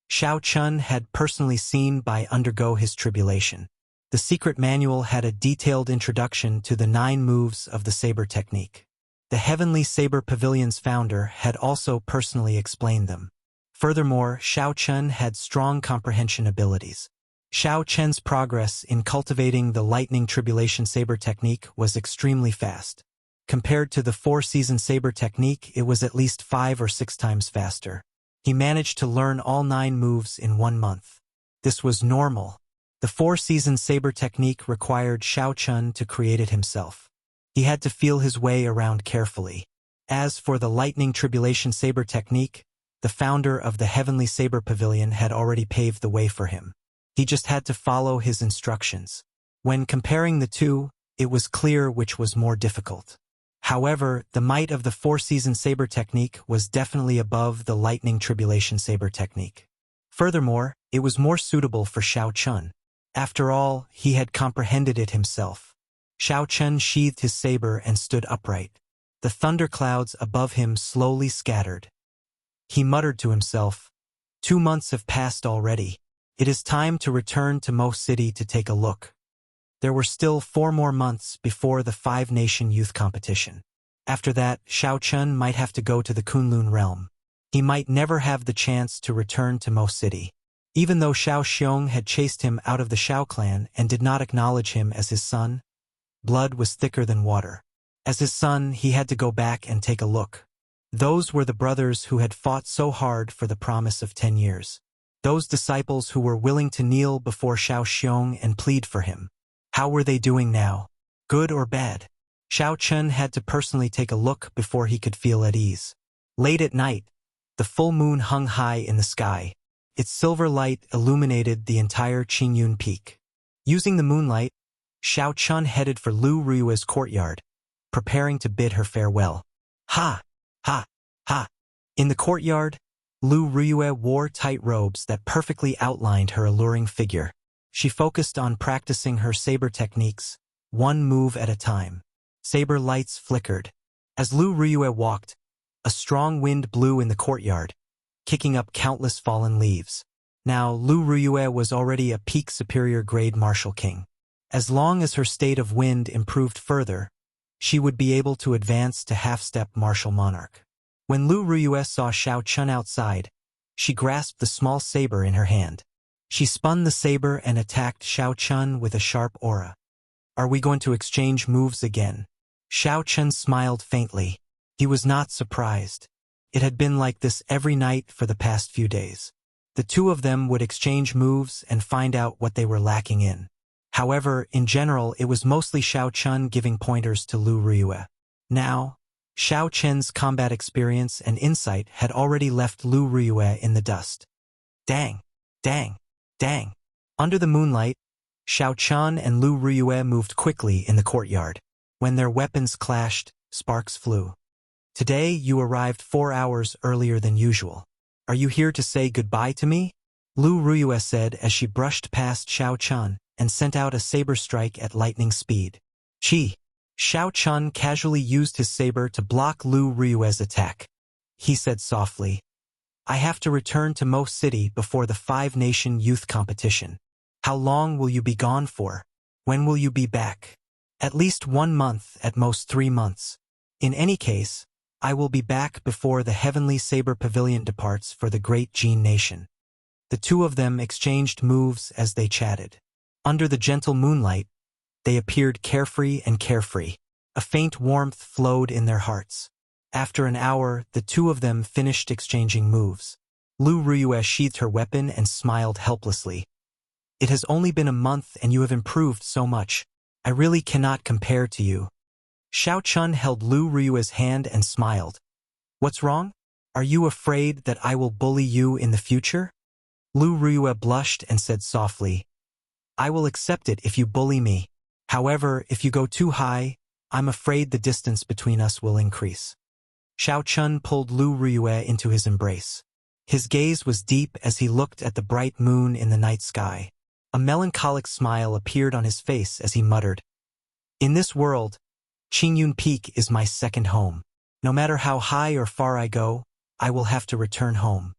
Xiao Chun had personally seen Bai undergo his tribulation. The secret manual had a detailed introduction to the 9 moves of the saber technique. The Heavenly Saber Pavilion's founder had also personally explained them. Furthermore, Xiao Chun had strong comprehension abilities. Xiao Chun's progress in cultivating the Lightning Tribulation Saber technique was extremely fast. Compared to the Four-Season Saber technique, it was at least 5 or 6 times faster. He managed to learn all 9 moves in 1 month. This was normal. The Four-Season Saber technique required Xiao Chun to create it himself. He had to feel his way around carefully. As for the Lightning Tribulation Saber technique, the founder of the Heavenly Saber Pavilion had already paved the way for him. He just had to follow his instructions. When comparing the two, it was clear which was more difficult. However, the might of the Four-Season Saber technique was definitely above the Lightning Tribulation Saber technique. Furthermore, it was more suitable for Xiao Chun. After all, he had comprehended it himself. Xiao Chun sheathed his saber and stood upright. The thunderclouds above him slowly scattered. He muttered to himself, "2 months have passed already. It is time to return to Mo City to take a look." There were still 4 more months before the 5-nation youth competition. After that, Xiao Chun might have to go to the Kunlun realm. He might never have the chance to return to Mo City. Even though Xiao Xiong had chased him out of the Xiao clan and did not acknowledge him as his son, blood was thicker than water. As his son, he had to go back and take a look. Those were the brothers who had fought so hard for the promise of 10 years. Those disciples who were willing to kneel before Xiao Xiong and plead for him. How were they doing now? Good or bad? Xiao Chun had to personally take a look before he could feel at ease. Late at night, the full moon hung high in the sky. Its silver light illuminated the entire Qingyun Peak. Using the moonlight, Xiao Chun headed for Lu Ruyue's courtyard, preparing to bid her farewell. Ha! Ha! Ha! In the courtyard, Lu Ruyue wore tight robes that perfectly outlined her alluring figure. She focused on practicing her saber techniques, 1 move at a time. Saber lights flickered. As Lu Ruyue walked, a strong wind blew in the courtyard, kicking up countless fallen leaves. Now, Lu Ruyue was already a peak superior grade martial king. As long as her state of wind improved further, she would be able to advance to half-step martial monarch. When Lu Ruyue saw Xiao Chun outside, she grasped the small saber in her hand. She spun the saber and attacked Xiao Chun with a sharp aura. "Are we going to exchange moves again?" Xiao Chun smiled faintly. He was not surprised. It had been like this every night for the past few days. The two of them would exchange moves and find out what they were lacking in. However, in general, it was mostly Xiao Chun giving pointers to Lu Ruyue. Now, Xiao Chen's combat experience and insight had already left Lu Ruyue in the dust. Dang! Dang! Dang! Under the moonlight, Xiao Chen and Lu Ruyue moved quickly in the courtyard. When their weapons clashed, sparks flew. Today you arrived 4 hours earlier than usual. Are you here to say goodbye to me? Lu Ruyue said as she brushed past Xiao Chen and sent out a saber strike at lightning speed. Chi! Xiao Chen casually used his saber to block Lu Ruyue's attack. He said softly, I have to return to Mo City before the 5-nation youth competition. How long will you be gone for? When will you be back? At least 1 month, at most 3 months. In any case, I will be back before the Heavenly Saber Pavilion departs for the Great Jin Nation. The two of them exchanged moves as they chatted. Under the gentle moonlight, they appeared carefree and carefree. A faint warmth flowed in their hearts. After an hour, the two of them finished exchanging moves. Lu Ruyue sheathed her weapon and smiled helplessly. It has only been a month and you have improved so much. I really cannot compare to you. Xiao Chen held Lu Ruyue's hand and smiled. What's wrong? Are you afraid that I will bully you in the future? Lu Ruyue blushed and said softly, I will accept it if you bully me. However, if you go too high, I'm afraid the distance between us will increase. Xiao Chen pulled Lu Ruyue into his embrace. His gaze was deep as he looked at the bright moon in the night sky. A melancholic smile appeared on his face as he muttered, In this world, Qingyun Peak is my second home. No matter how high or far I go, I will have to return home.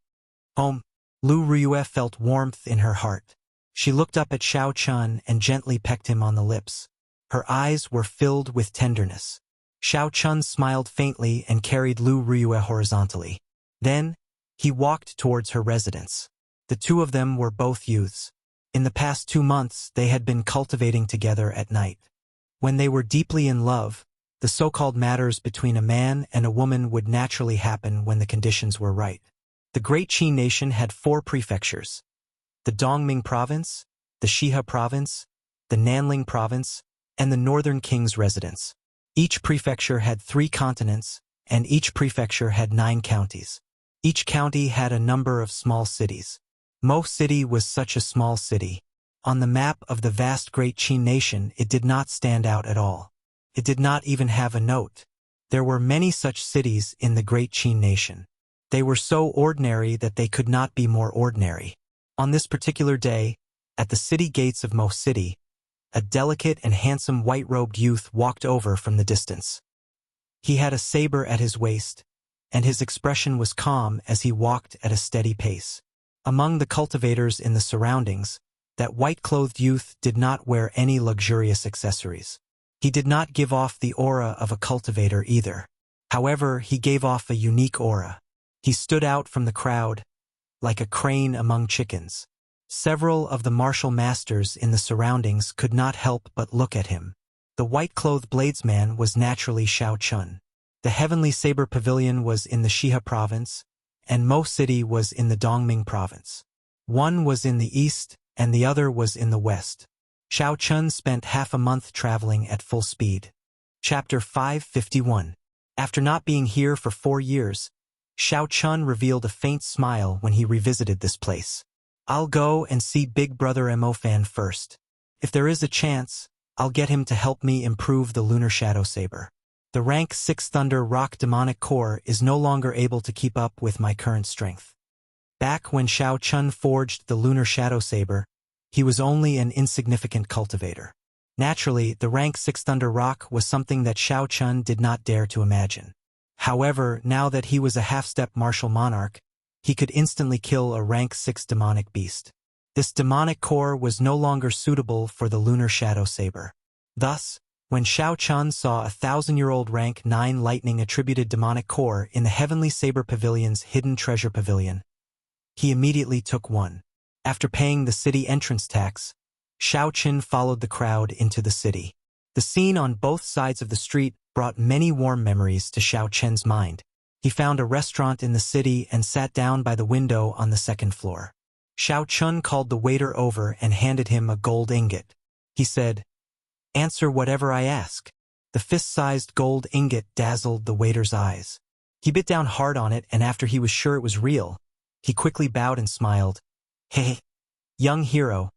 Home. Lu Ruyue felt warmth in her heart. She looked up at Xiao Chen and gently pecked him on the lips. Her eyes were filled with tenderness. Xiao Chen smiled faintly and carried Lu Ruyue horizontally. Then, he walked towards her residence. The two of them were both youths. In the past 2 months, they had been cultivating together at night. When they were deeply in love, the so-called matters between a man and a woman would naturally happen when the conditions were right. The Great Qin Nation had 4 prefectures: the Dongming Province, the Shihe Province, the Nanling Province, and the Northern King's residence. Each prefecture had 3 continents, and each prefecture had 9 counties. Each county had a number of small cities. Mo City was such a small city. On the map of the vast Great Qin Nation, it did not stand out at all. It did not even have a note. There were many such cities in the Great Qin Nation. They were so ordinary that they could not be more ordinary. On this particular day, at the city gates of Mo City, a delicate and handsome white-robed youth walked over from the distance. He had a saber at his waist, and his expression was calm as he walked at a steady pace. Among the cultivators in the surroundings, that white-clothed youth did not wear any luxurious accessories. He did not give off the aura of a cultivator either. However, he gave off a unique aura. He stood out from the crowd, like a crane among chickens. Several of the martial masters in the surroundings could not help but look at him. The white-clothed bladesman was naturally Xiao Chen. The Heavenly Saber Pavilion was in the Shihe Province, and Mo City was in the Dongming Province. One was in the east, and the other was in the west. Xiao Chen spent half a month traveling at full speed. Chapter 551. After not being here for 4 years, Xiao Chen revealed a faint smile when he revisited this place. I'll go and see Big Brother Mo-fan first. If there is a chance, I'll get him to help me improve the Lunar Shadow Saber. The rank 6 Thunder Rock Demonic Core is no longer able to keep up with my current strength. Back when Xiao Chen forged the Lunar Shadow Saber, he was only an insignificant cultivator. Naturally, the rank 6 Thunder Rock was something that Xiao Chen did not dare to imagine. However, now that he was a half-step martial monarch, he could instantly kill a rank 6 demonic beast. This demonic core was no longer suitable for the Lunar Shadow Saber. Thus, when Xiao Chen saw a 1,000-year-old rank 9 lightning-attributed demonic core in the Heavenly Saber Pavilion's hidden treasure pavilion, he immediately took one. After paying the city entrance tax, Xiao Chen followed the crowd into the city. The scene on both sides of the street brought many warm memories to Xiao Chen's mind. He found a restaurant in the city and sat down by the window on the 2nd floor. Xiao Chen called the waiter over and handed him a gold ingot. He said, "Answer whatever I ask." The The fist-sized gold ingot dazzled the waiter's eyes. He bit down hard on it, and after he was sure it was real, he quickly bowed and smiled. Hey, young hero,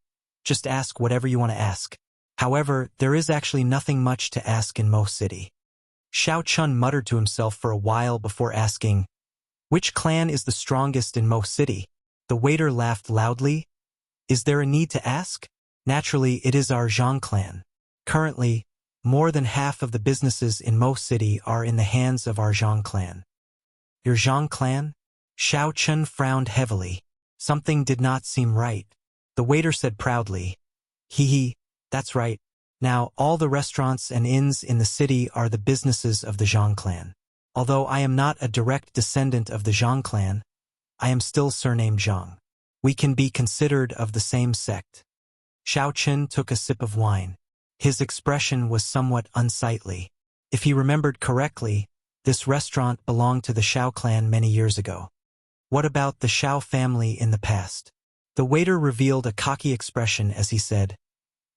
just ask whatever you want to ask. However, there is actually nothing much to ask in Mo City. Xiao Chun muttered to himself for a while before asking, which clan is the strongest in Mo City? The waiter laughed loudly. Is there a need to ask? Naturally, it is our Zhang clan. Currently, more than half of the businesses in Mo City are in the hands of our Zhang clan. Your Zhang clan? Xiao Chun frowned heavily. Something did not seem right. The waiter said proudly, Hee, that's right. Now, all the restaurants and inns in the city are the businesses of the Zhang clan. Although I am not a direct descendant of the Zhang clan, I am still surnamed Zhang. We can be considered of the same sect. Xiao Chun took a sip of wine. His expression was somewhat unsightly. If he remembered correctly, this restaurant belonged to the Xiao clan many years ago. What about the Xiao family in the past? The waiter revealed a cocky expression as he said,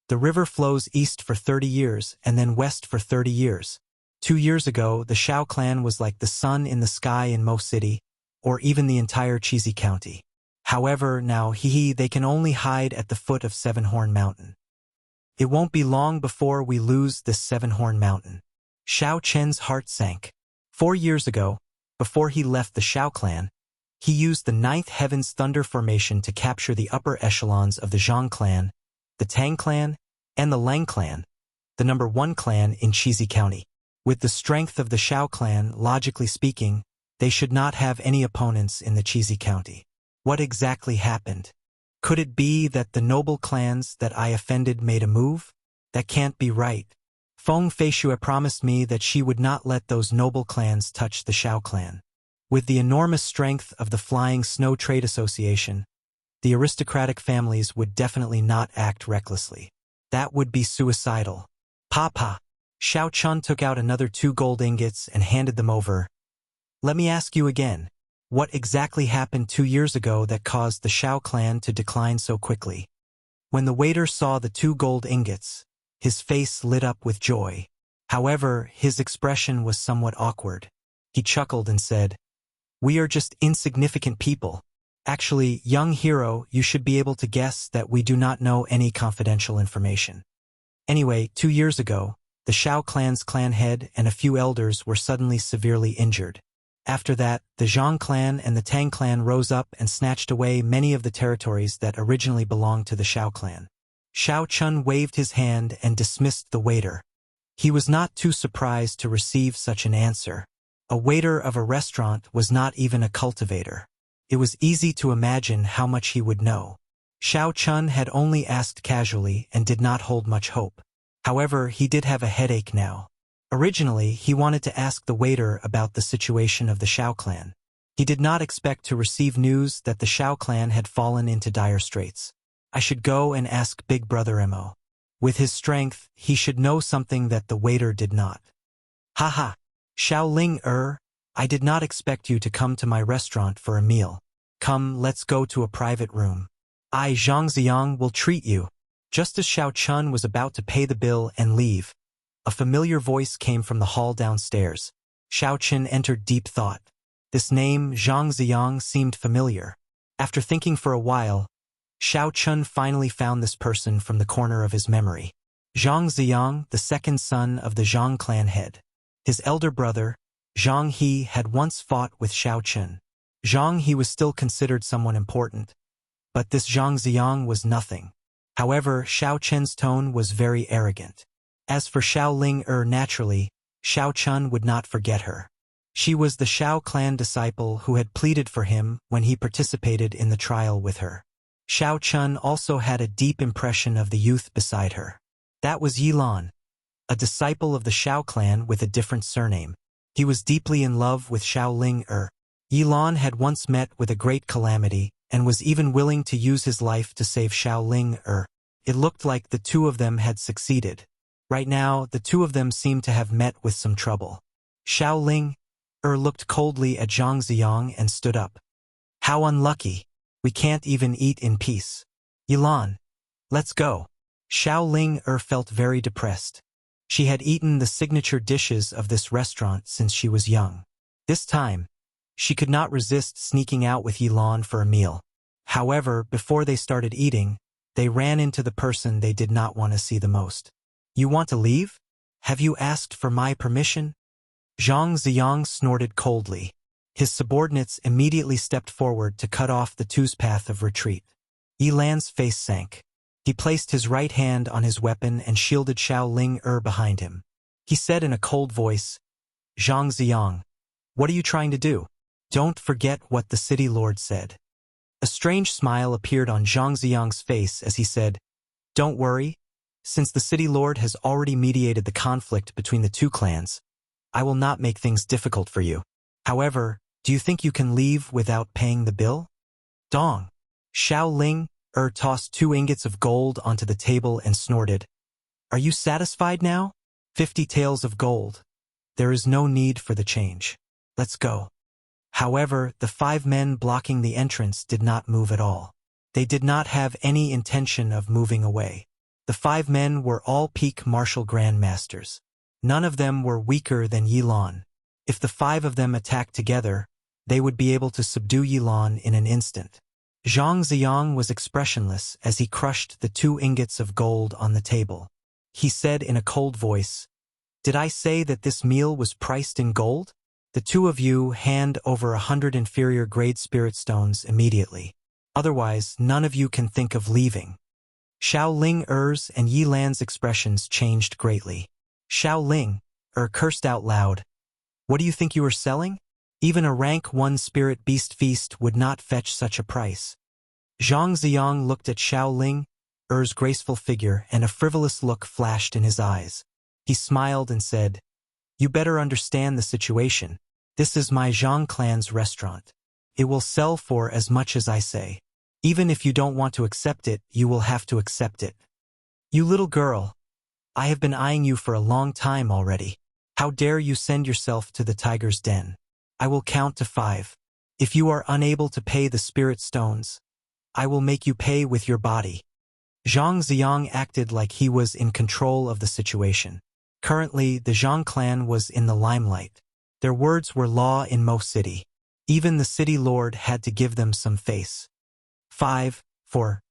the river flows east for 30 years and then west for 30 years. 2 years ago, the Xiao clan was like the sun in the sky in Mo City, or even the entire Cheesy County. However, now they can only hide at the foot of Seven-Horn Mountain. It won't be long before we lose this Seven-Horn Mountain. Xiao Chen's heart sank. 4 years ago, before he left the Xiao clan, he used the Ninth Heaven's Thunder Formation to capture the upper echelons of the Zhang clan, the Tang clan, and the Lang clan, the number 1 clan in Cheesy County. With the strength of the Xiao clan, logically speaking, they should not have any opponents in the Cheesy County. What exactly happened? Could it be that the noble clans that I offended made a move? That can't be right. Feng Feishue promised me that she would not let those noble clans touch the Xiao clan. With the enormous strength of the Flying Snow Trade Association, the aristocratic families would definitely not act recklessly. That would be suicidal. Papa. Xiao Chun took out another 2 gold ingots and handed them over. Let me ask you again. What exactly happened 2 years ago that caused the Xiao clan to decline so quickly? When the waiter saw the 2 gold ingots, his face lit up with joy. However, his expression was somewhat awkward. He chuckled and said, we are just insignificant people. Actually, young hero, you should be able to guess that we do not know any confidential information. Anyway, 2 years ago, the Xiao clan's clan head and a few elders were suddenly severely injured. After that, the Zhang clan and the Tang clan rose up and snatched away many of the territories that originally belonged to the Xiao clan. Xiao Chun waved his hand and dismissed the waiter. He was not too surprised to receive such an answer. A waiter of a restaurant was not even a cultivator. It was easy to imagine how much he would know. Xiao Chun had only asked casually and did not hold much hope. However, he did have a headache now. Originally, he wanted to ask the waiter about the situation of the Xiao clan. He did not expect to receive news that the Xiao clan had fallen into dire straits. I should go and ask Big Brother Mo. With his strength, he should know something that the waiter did not. Haha, Xiao Ling I did not expect you to come to my restaurant for a meal. Come, let's go to a private room. I, Zhang Ziyang, will treat you. Just as Xiao Chun was about to pay the bill and leave, a familiar voice came from the hall downstairs. Xiao Chun entered deep thought. This name, Zhang Ziyang, seemed familiar. After thinking for a while, Xiao Chun finally found this person from the corner of his memory. Zhang Ziyang, the second son of the Zhang clan head. His elder brother, Zhang He, had once fought with Xiao Chun. Zhang He was still considered someone important, but this Zhang Ziyang was nothing. However, Xiao Chen's tone was very arrogant. As for Xiao Ling naturally, Xiao Chun would not forget her. She was the Xiao clan disciple who had pleaded for him when he participated in the trial with her. Xiao Chun also had a deep impression of the youth beside her. That was Yilan, a disciple of the Xiao clan with a different surname. He was deeply in love with Xiao Ling Yilan had once met with a great calamity and was even willing to use his life to save Xiao Ling It looked like the two of them had succeeded. Right now, the two of them seemed to have met with some trouble. Xiao Ling looked coldly at Zhang Ziyang and stood up. How unlucky. We can't even eat in peace. Yilan, let's go. Xiao Ling felt very depressed. She had eaten the signature dishes of this restaurant since she was young. This time, she could not resist sneaking out with Yilan for a meal. However, before they started eating, they ran into the person they did not want to see the most. "You want to leave? Have you asked for my permission?" Zhang Ziyang snorted coldly. His subordinates immediately stepped forward to cut off the two's path of retreat. Yilan's face sank. He placed his right hand on his weapon and shielded Xiao Ling behind him. He said in a cold voice, "Zhang Ziyang, what are you trying to do? Don't forget what the city lord said." A strange smile appeared on Zhang Ziyang's face as he said, "Don't worry. Since the city lord has already mediated the conflict between the two clans, I will not make things difficult for you. However, do you think you can leave without paying the bill?" Dong. Xiao Ling tossed 2 ingots of gold onto the table and snorted, "Are you satisfied now? 50 taels of gold. There is no need for the change. Let's go." However, the 5 men blocking the entrance did not move at all. They did not have any intention of moving away. The 5 men were all peak martial grandmasters. None of them were weaker than Yilan. If the 5 of them attacked together, they would be able to subdue Yilan in an instant. Zhang Ziyang was expressionless as he crushed the 2 ingots of gold on the table. He said in a cold voice, "Did I say that this meal was priced in gold? The 2 of you hand over 100 inferior grade spirit stones immediately. Otherwise, none of you can think of leaving." Xiao Ling and Yilan's expressions changed greatly. Xiao Ling cursed out loud, "What do you think you are selling? Even a rank 1 spirit beast feast would not fetch such a price." Zhang Ziyang looked at Xiao Ling's graceful figure and a frivolous look flashed in his eyes. He smiled and said, "You better understand the situation. This is my Zhang clan's restaurant. It will sell for as much as I say. Even if you don't want to accept it, you will have to accept it. You little girl, I have been eyeing you for a long time already. How dare you send yourself to the tiger's den? I will count to 5. If you are unable to pay the spirit stones, I will make you pay with your body." Zhang Ziyang acted like he was in control of the situation. Currently, the Zhang clan was in the limelight. Their words were law in Mo City. Even the city lord had to give them some face. 5, 4.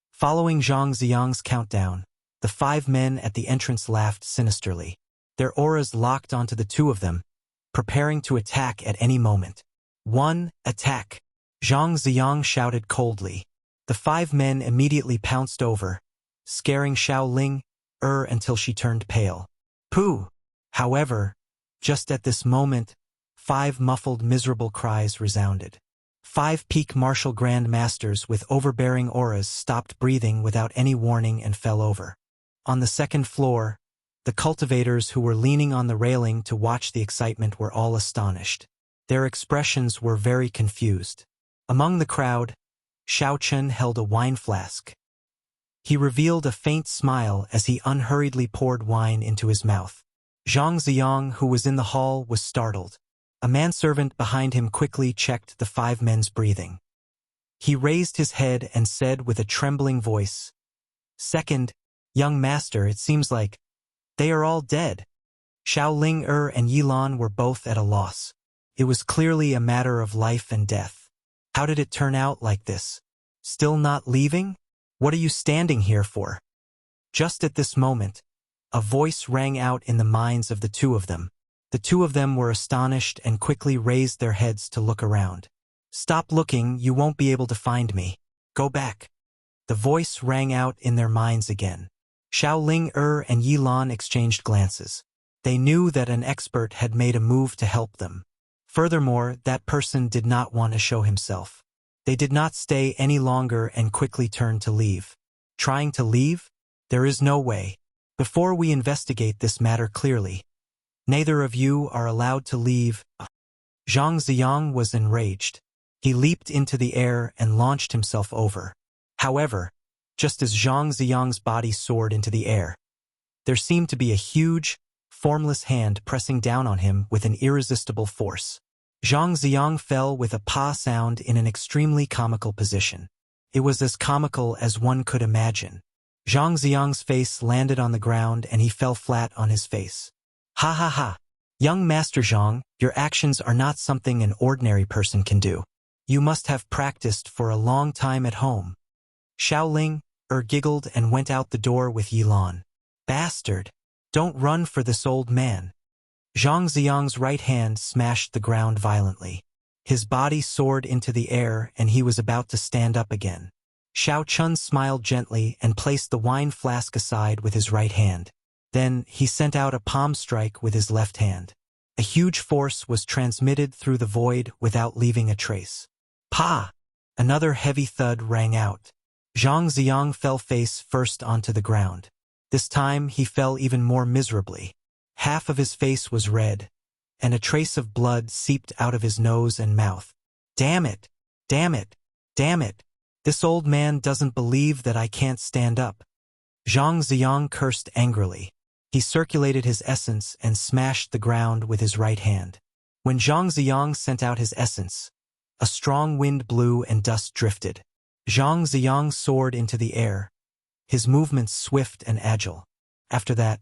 Following Zhang Ziyang's countdown, the 5 men at the entrance laughed sinisterly. Their auras locked onto the 2 of them, preparing to attack at any moment. 1. Attack! Zhang Ziyang shouted coldly. The 5 men immediately pounced over, scaring Xiao Ling until she turned pale. Pooh! However, just at this moment, 5 muffled miserable cries resounded. 5 peak martial grand masters with overbearing auras stopped breathing without any warning and fell over. On the 2nd floor, the cultivators who were leaning on the railing to watch the excitement were all astonished. Their expressions were very confused. Among the crowd, Xiao Chen held a wine flask. He revealed a faint smile as he unhurriedly poured wine into his mouth. Zhang Ziyang, who was in the hall, was startled. A manservant behind him quickly checked the 5 men's breathing. He raised his head and said with a trembling voice, "Second, young master, it seems like they are all dead." Xiao Ling and Yilan were both at a loss. It was clearly a matter of life and death. How did it turn out like this? Still not leaving? What are you standing here for? Just at this moment, a voice rang out in the minds of the 2 of them. The 2 of them were astonished and quickly raised their heads to look around. "Stop looking, you won't be able to find me. Go back." The voice rang out in their minds again. Xiao Ling and Yilan exchanged glances. They knew that an expert had made a move to help them. Furthermore, that person did not want to show himself. They did not stay any longer and quickly turned to leave. Trying to leave? There is no way. Before we investigate this matter clearly, neither of you are allowed to leave. Zhang Ziyang was enraged. He leaped into the air and launched himself over. However, just as Zhang Ziyang's body soared into the air, there seemed to be a huge, formless hand pressing down on him with an irresistible force. Zhang Ziyang fell with a pa sound in an extremely comical position. It was as comical as one could imagine. Zhang Xiang's face landed on the ground and he fell flat on his face. Ha ha ha! Young Master Zhang, your actions are not something an ordinary person can do. You must have practiced for a long time at home. Xiaoling giggled and went out the door with Yilan. Bastard! Don't run for this old man. Zhang Xiang's right hand smashed the ground violently. His body soared into the air and he was about to stand up again. Xiao Chun smiled gently and placed the wine flask aside with his right hand. Then he sent out a palm strike with his left hand. A huge force was transmitted through the void without leaving a trace. Pa! Another heavy thud rang out. Zhang Xiang fell face first onto the ground. This time he fell even more miserably. Half of his face was red, and a trace of blood seeped out of his nose and mouth. Damn it! Damn it! Damn it! This old man doesn't believe that I can't stand up. Zhang Xiang cursed angrily. He circulated his essence and smashed the ground with his right hand. When Zhang Xiang sent out his essence, a strong wind blew and dust drifted. Zhang Xiang soared into the air, his movements swift and agile. After that,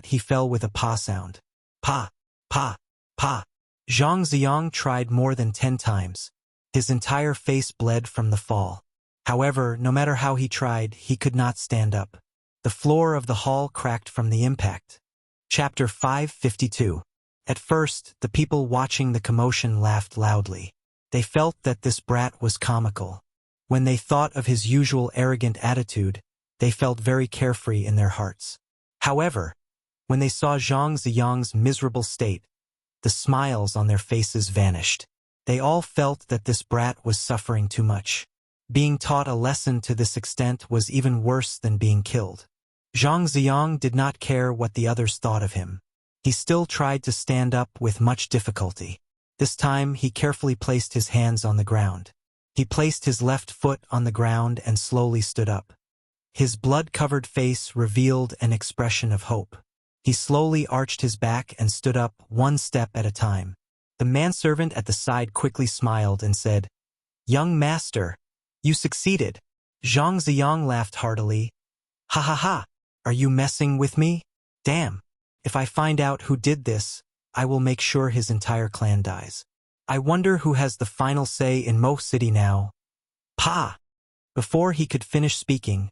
he fell with a pa sound. Pa, pa, pa. Zhang Xiang tried more than 10 times. His entire face bled from the fall. However, no matter how he tried, he could not stand up. The floor of the hall cracked from the impact. Chapter 552. At first, the people watching the commotion laughed loudly. They felt that this brat was comical. When they thought of his usual arrogant attitude, they felt very carefree in their hearts. However, when they saw Zhang Xiang's miserable state, the smiles on their faces vanished. They all felt that this brat was suffering too much. Being taught a lesson to this extent was even worse than being killed. Zhang Xiang did not care what the others thought of him. He still tried to stand up with much difficulty. This time he carefully placed his hands on the ground. He placed his left foot on the ground and slowly stood up. His blood-covered face revealed an expression of hope. He slowly arched his back and stood up one step at a time. The manservant at the side quickly smiled and said, "Young master, you succeeded." Zhang Xiang laughed heartily. Ha ha ha, are you messing with me? Damn, if I find out who did this, I will make sure his entire clan dies. I wonder who has the final say in Mo City now. Pa! Before he could finish speaking,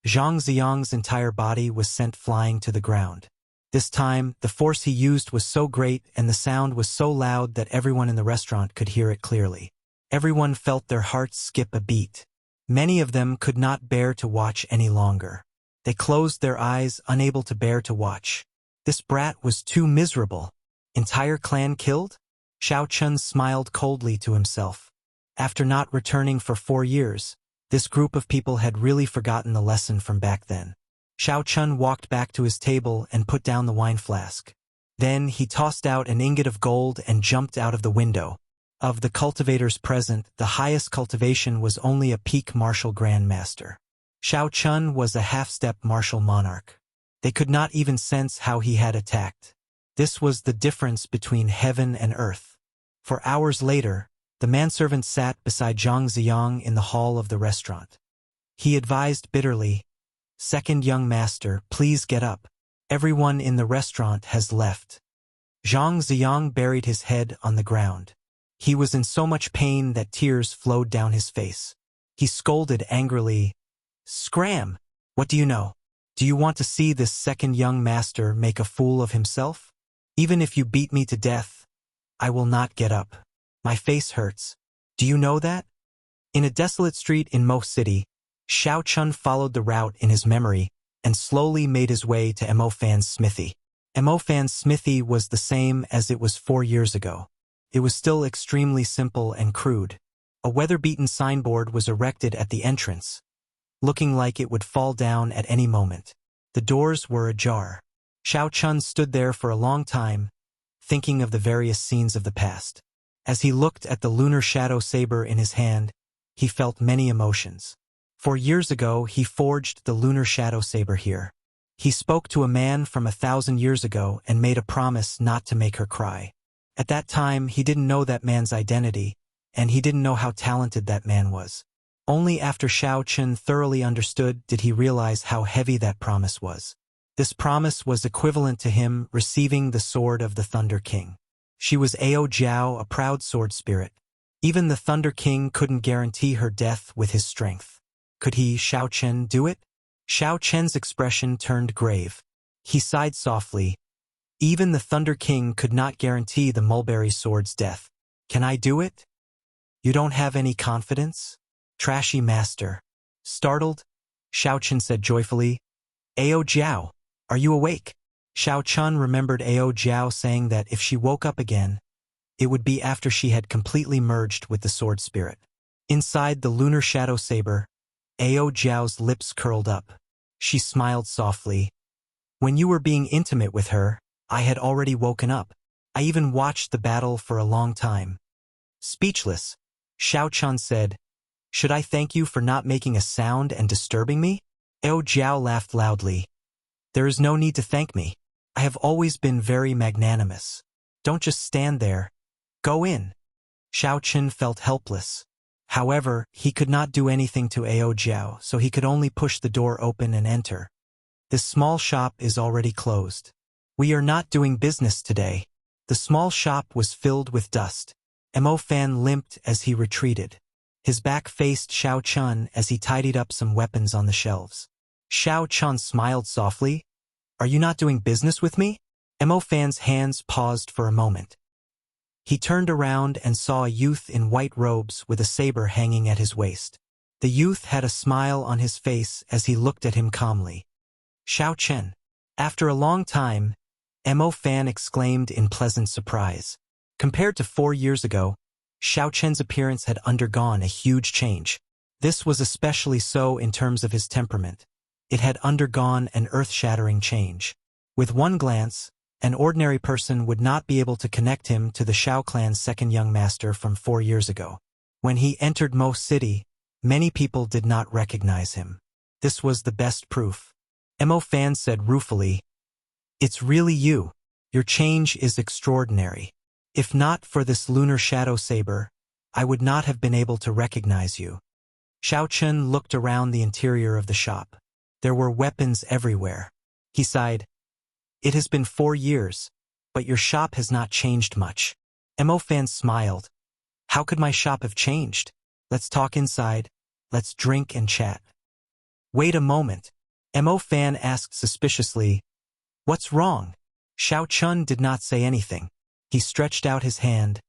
Zhang Xiang's entire body was sent flying to the ground. This time, the force he used was so great and the sound was so loud that everyone in the restaurant could hear it clearly. Everyone felt their hearts skip a beat. Many of them could not bear to watch any longer. They closed their eyes, unable to bear to watch. This brat was too miserable. Entire clan killed? Xiao Chun smiled coldly to himself. After not returning for 4 years, this group of people had really forgotten the lesson from back then. Xiao Chun walked back to his table and put down the wine flask. Then he tossed out an ingot of gold and jumped out of the window. Of the cultivators present, the highest cultivation was only a peak martial grandmaster. Xiao Chun was a half-step martial monarch. They could not even sense how he had attacked. This was the difference between heaven and earth. For hours later, the manservant sat beside Zhang Xiang in the hall of the restaurant. He advised bitterly, "Second young master, please get up. Everyone in the restaurant has left." Zhang Xiang buried his head on the ground. He was in so much pain that tears flowed down his face. He scolded angrily, "Scram! What do you know? Do you want to see this second young master make a fool of himself? Even if you beat me to death, I will not get up. My face hurts. Do you know that?" In a desolate street in Mo City, Xiao Chun followed the route in his memory and slowly made his way to Emofan's smithy. Emofan's smithy was the same as it was 4 years ago. It was still extremely simple and crude. A weather-beaten signboard was erected at the entrance, looking like it would fall down at any moment. The doors were ajar. Xiao Chun stood there for a long time, thinking of the various scenes of the past. As he looked at the lunar shadow saber in his hand, he felt many emotions. 4 years ago, he forged the lunar shadow saber here. He spoke to a man from 1,000 years ago and made a promise not to make her cry. At that time, he didn't know that man's identity, and he didn't know how talented that man was. Only after Xiao Chen thoroughly understood did he realize how heavy that promise was. This promise was equivalent to him receiving the sword of the Thunder King. She was Ao Jiao, a proud sword spirit. Even the Thunder King couldn't guarantee her death with his strength. Could he, Xiao Chen, do it? Xiao Chen's expression turned grave. He sighed softly. Even the Thunder King could not guarantee the mulberry sword's death. Can I do it? You don't have any confidence? Trashy master. Startled, Xiao Chen said joyfully, Ao Jiao, are you awake? Xiao Chen remembered Ao Jiao saying that if she woke up again, it would be after she had completely merged with the sword spirit. Inside the lunar shadow saber, Ao Jiao's lips curled up. She smiled softly. When you were being intimate with her, I had already woken up. I even watched the battle for a long time. Speechless, Xiao Chen said, should I thank you for not making a sound and disturbing me? Ao Jiao laughed loudly. There is no need to thank me. I have always been very magnanimous. Don't just stand there. Go in. Xiao Chen felt helpless. However, he could not do anything to Ao Jiao, so he could only push the door open and enter. This small shop is already closed. We are not doing business today. The small shop was filled with dust. Mo Fan limped as he retreated. His back faced Xiao Chen as he tidied up some weapons on the shelves. Xiao Chen smiled softly. Are you not doing business with me? Mo Fan's hands paused for a moment. He turned around and saw a youth in white robes with a saber hanging at his waist. The youth had a smile on his face as he looked at him calmly. Xiao Chen. After a long time, Mo Fan exclaimed in pleasant surprise. Compared to 4 years ago, Xiao Chen's appearance had undergone a huge change. This was especially so in terms of his temperament. It had undergone an earth-shattering change. With one glance, an ordinary person would not be able to connect him to the Xiao clan's second young master from 4 years ago. When he entered Mo City, many people did not recognize him. This was the best proof. Mo Fan said ruefully, It's really you. Your change is extraordinary. If not for this lunar shadow saber, I would not have been able to recognize you. Xiao Chen looked around the interior of the shop. There were weapons everywhere. He sighed. It has been 4 years, but your shop has not changed much. Mo Fan smiled. How could my shop have changed? Let's talk inside. Let's drink and chat. Wait a moment. Mo Fan asked suspiciously. What's wrong? Xiao Chen did not say anything. He stretched out his hand,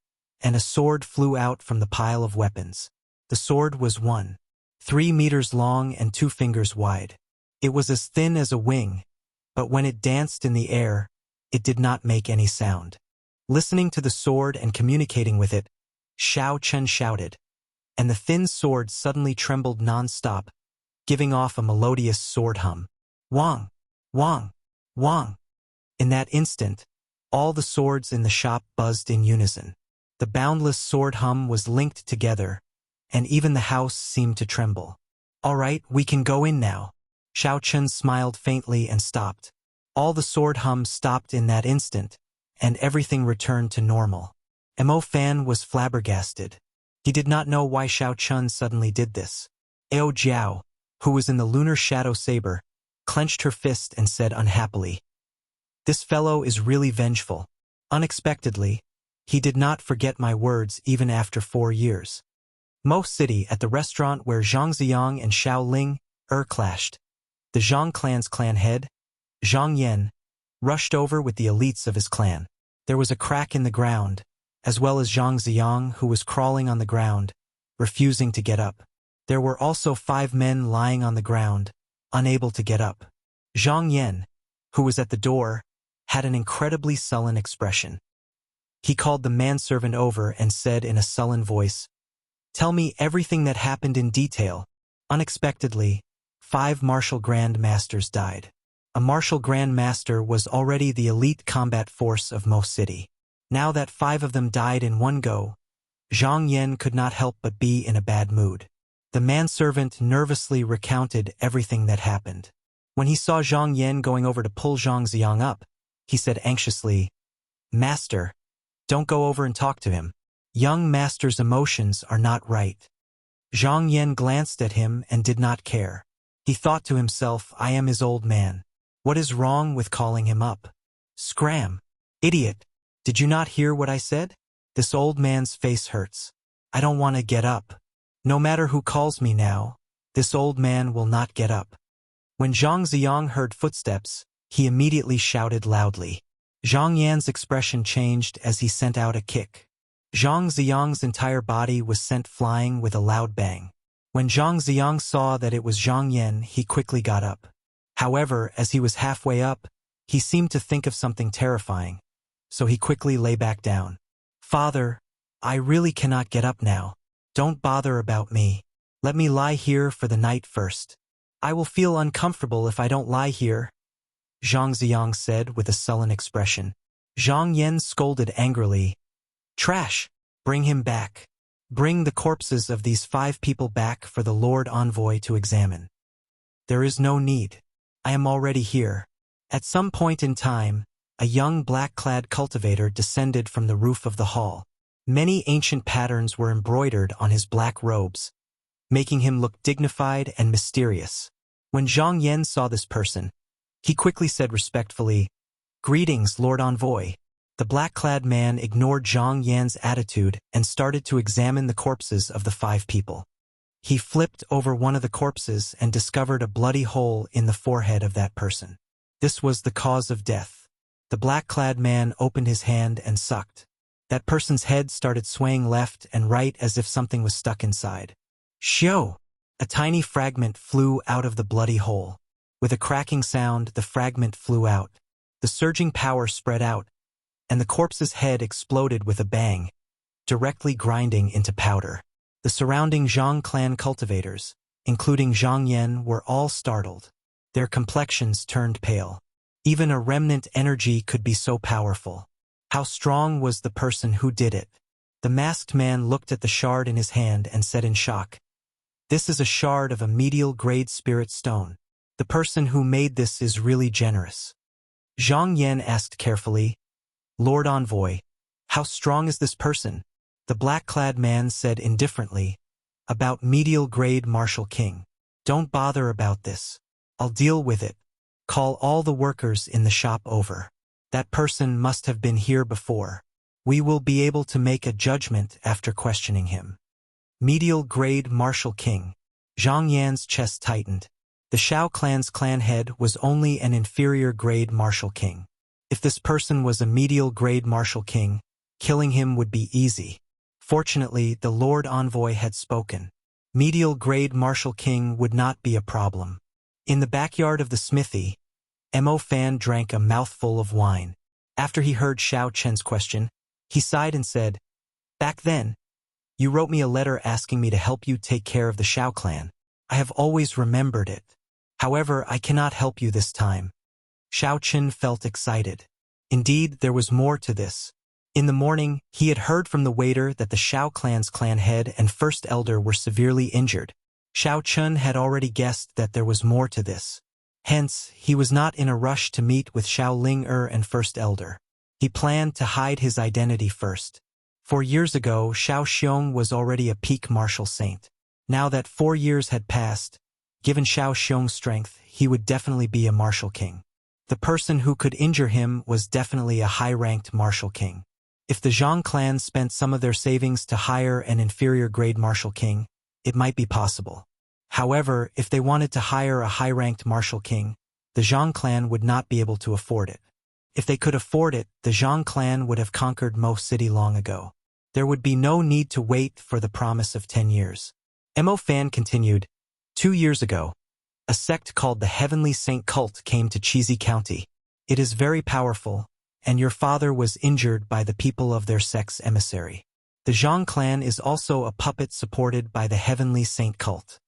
and a sword flew out from the pile of weapons. The sword was 3 meters long and 2 fingers wide. It was as thin as a wing, but when it danced in the air, it did not make any sound. Listening to the sword and communicating with it, Xiao Chen shouted, and the thin sword suddenly trembled non-stop, giving off a melodious sword hum. Wang! Wang! Wang! In that instant, all the swords in the shop buzzed in unison. The boundless sword hum was linked together, and even the house seemed to tremble. All right, we can go in now. Xiao Chen smiled faintly and stopped. All the sword hum stopped in that instant, and everything returned to normal. Mo Fan was flabbergasted. He did not know why Xiao Chen suddenly did this. Ao Jiao, who was in the lunar shadow saber, clenched her fist and said unhappily, This fellow is really vengeful. Unexpectedly, he did not forget my words even after 4 years. Mo City, at the restaurant where Zhang Ziyang and Xiao Ling clashed. The Zhang clan's clan head, Zhang Yan, rushed over with the elites of his clan. There was a crack in the ground, as well as Zhang Ziyang, who was crawling on the ground, refusing to get up. There were also 5 men lying on the ground, unable to get up. Zhang Yan, who was at the door, had an incredibly sullen expression. He called the manservant over and said in a sullen voice, Tell me everything that happened in detail. Unexpectedly, 5 martial grand masters died. A martial grand master was already the elite combat force of Mo City. Now that 5 of them died in one go, Zhang Yan could not help but be in a bad mood. The manservant nervously recounted everything that happened. When he saw Zhang Yan going over to pull Zhang Ziyang up, he said anxiously, Master, don't go over and talk to him. Young master's emotions are not right. Zhang Yan glanced at him and did not care. He thought to himself, I am his old man. What is wrong with calling him up? Scram! Idiot! Did you not hear what I said? This old man's face hurts. I don't want to get up. No matter who calls me now, this old man will not get up. When Zhang Ziyang heard footsteps, he immediately shouted loudly. Zhang Yan's expression changed as he sent out a kick. Zhang Ziyang's entire body was sent flying with a loud bang. When Zhang Ziyang saw that it was Zhang Yan, he quickly got up. However, as he was halfway up, he seemed to think of something terrifying, so he quickly lay back down. Father, I really cannot get up now. Don't bother about me. Let me lie here for the night first. I will feel uncomfortable if I don't lie here, Zhang Ziyang said with a sullen expression. Zhang Yan scolded angrily. Trash! Bring him back. Bring the corpses of these 5 people back for the Lord Envoy to examine. There is no need. I am already here. At some point in time, a young black-clad cultivator descended from the roof of the hall. Many ancient patterns were embroidered on his black robes, making him look dignified and mysterious. When Zhang Yan saw this person, he quickly said respectfully, Greetings, Lord Envoy. The black-clad man ignored Zhang Yan's attitude and started to examine the corpses of the 5 people. He flipped over one of the corpses and discovered a bloody hole in the forehead of that person. This was the cause of death. The black-clad man opened his hand and sucked. That person's head started swaying left and right as if something was stuck inside. Shio! A tiny fragment flew out of the bloody hole. With a cracking sound, the fragment flew out. The surging power spread out, and the corpse's head exploded with a bang, directly grinding into powder. The surrounding Zhang clan cultivators, including Zhang Yan, were all startled. Their complexions turned pale. Even a remnant energy could be so powerful. How strong was the person who did it? The masked man looked at the shard in his hand and said in shock, This is a shard of a medial-grade spirit stone. The person who made this is really generous. Zhang Yan asked carefully, Lord Envoy, how strong is this person? The black-clad man said indifferently, About medial-grade Martial King. Don't bother about this. I'll deal with it. Call all the workers in the shop over. That person must have been here before. We will be able to make a judgment after questioning him. Medial-grade Martial King. Zhang Yan's chest tightened. The Shao clan's clan head was only an inferior-grade Martial King. If this person was a medial-grade Martial King, killing him would be easy. Fortunately, the Lord Envoy had spoken. Medial-grade Martial King would not be a problem. In the backyard of the smithy, Mo Fan drank a mouthful of wine. After he heard Xiao Chen's question, he sighed and said, Back then, you wrote me a letter asking me to help you take care of the Shao clan. I have always remembered it. However, I cannot help you this time. Xiao Chen felt excited. Indeed, there was more to this. In the morning, he had heard from the waiter that the Shao clan's clan head and first elder were severely injured. Xiao Chen had already guessed that there was more to this. Hence, he was not in a rush to meet with Xiao Ling-er and first elder. He planned to hide his identity first. 4 years ago, Xiao Xiong was already a peak martial saint. Now that 4 years had passed, given Xiao Xiong's strength, he would definitely be a martial king. The person who could injure him was definitely a high-ranked martial king. If the Zhang clan spent some of their savings to hire an inferior-grade martial king, it might be possible. However, if they wanted to hire a high-ranked martial king, the Zhang clan would not be able to afford it. If they could afford it, the Zhang clan would have conquered Mo City long ago. There would be no need to wait for the promise of 10 years. Mo Fan continued, 2 years ago, a sect called the Heavenly Saint Cult came to Cheesy County. It is very powerful, and your father was injured by the people of their sect's emissary. The Zhang clan is also a puppet supported by the Heavenly Saint Cult.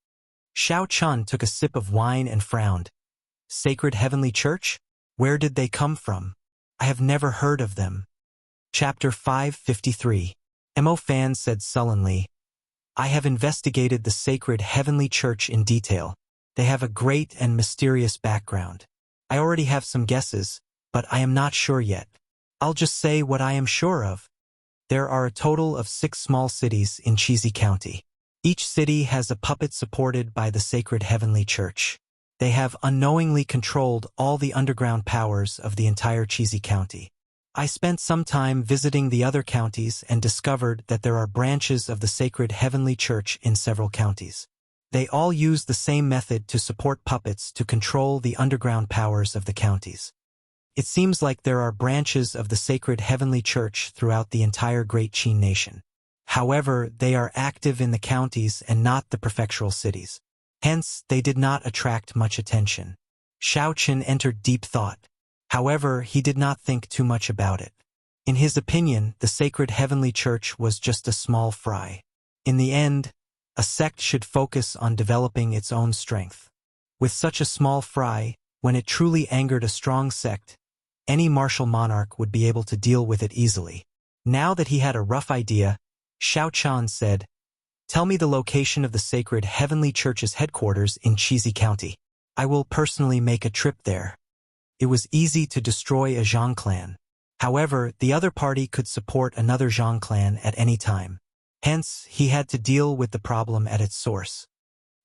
Xiao Chun took a sip of wine and frowned. Sacred Heavenly Church? Where did they come from? I have never heard of them. Chapter 553. Mo Fan said sullenly, I have investigated the Sacred Heavenly Church in detail. They have a great and mysterious background. I already have some guesses, but I am not sure yet. I'll just say what I am sure of. There are a total of 6 small cities in Cheesy County. Each city has a puppet supported by the sacred heavenly church. They have unknowingly controlled all the underground powers of the entire Cheesy County. I spent some time visiting the other counties and discovered that there are branches of the sacred heavenly church in several counties. They all use the same method to support puppets to control the underground powers of the counties. It seems like there are branches of the sacred heavenly church throughout the entire Great Qin nation. However, they are active in the counties and not the prefectural cities. Hence, they did not attract much attention. Xiao Qin entered deep thought. However, he did not think too much about it. In his opinion, the sacred heavenly church was just a small fry. In the end, a sect should focus on developing its own strength. With such a small fry, when it truly angered a strong sect, any martial monarch would be able to deal with it easily. Now that he had a rough idea, Xiao Chan said, "Tell me the location of the sacred heavenly church's headquarters in Cheesy County. I will personally make a trip there." It was easy to destroy a Zhang clan. However, the other party could support another Zhang clan at any time. Hence, he had to deal with the problem at its source.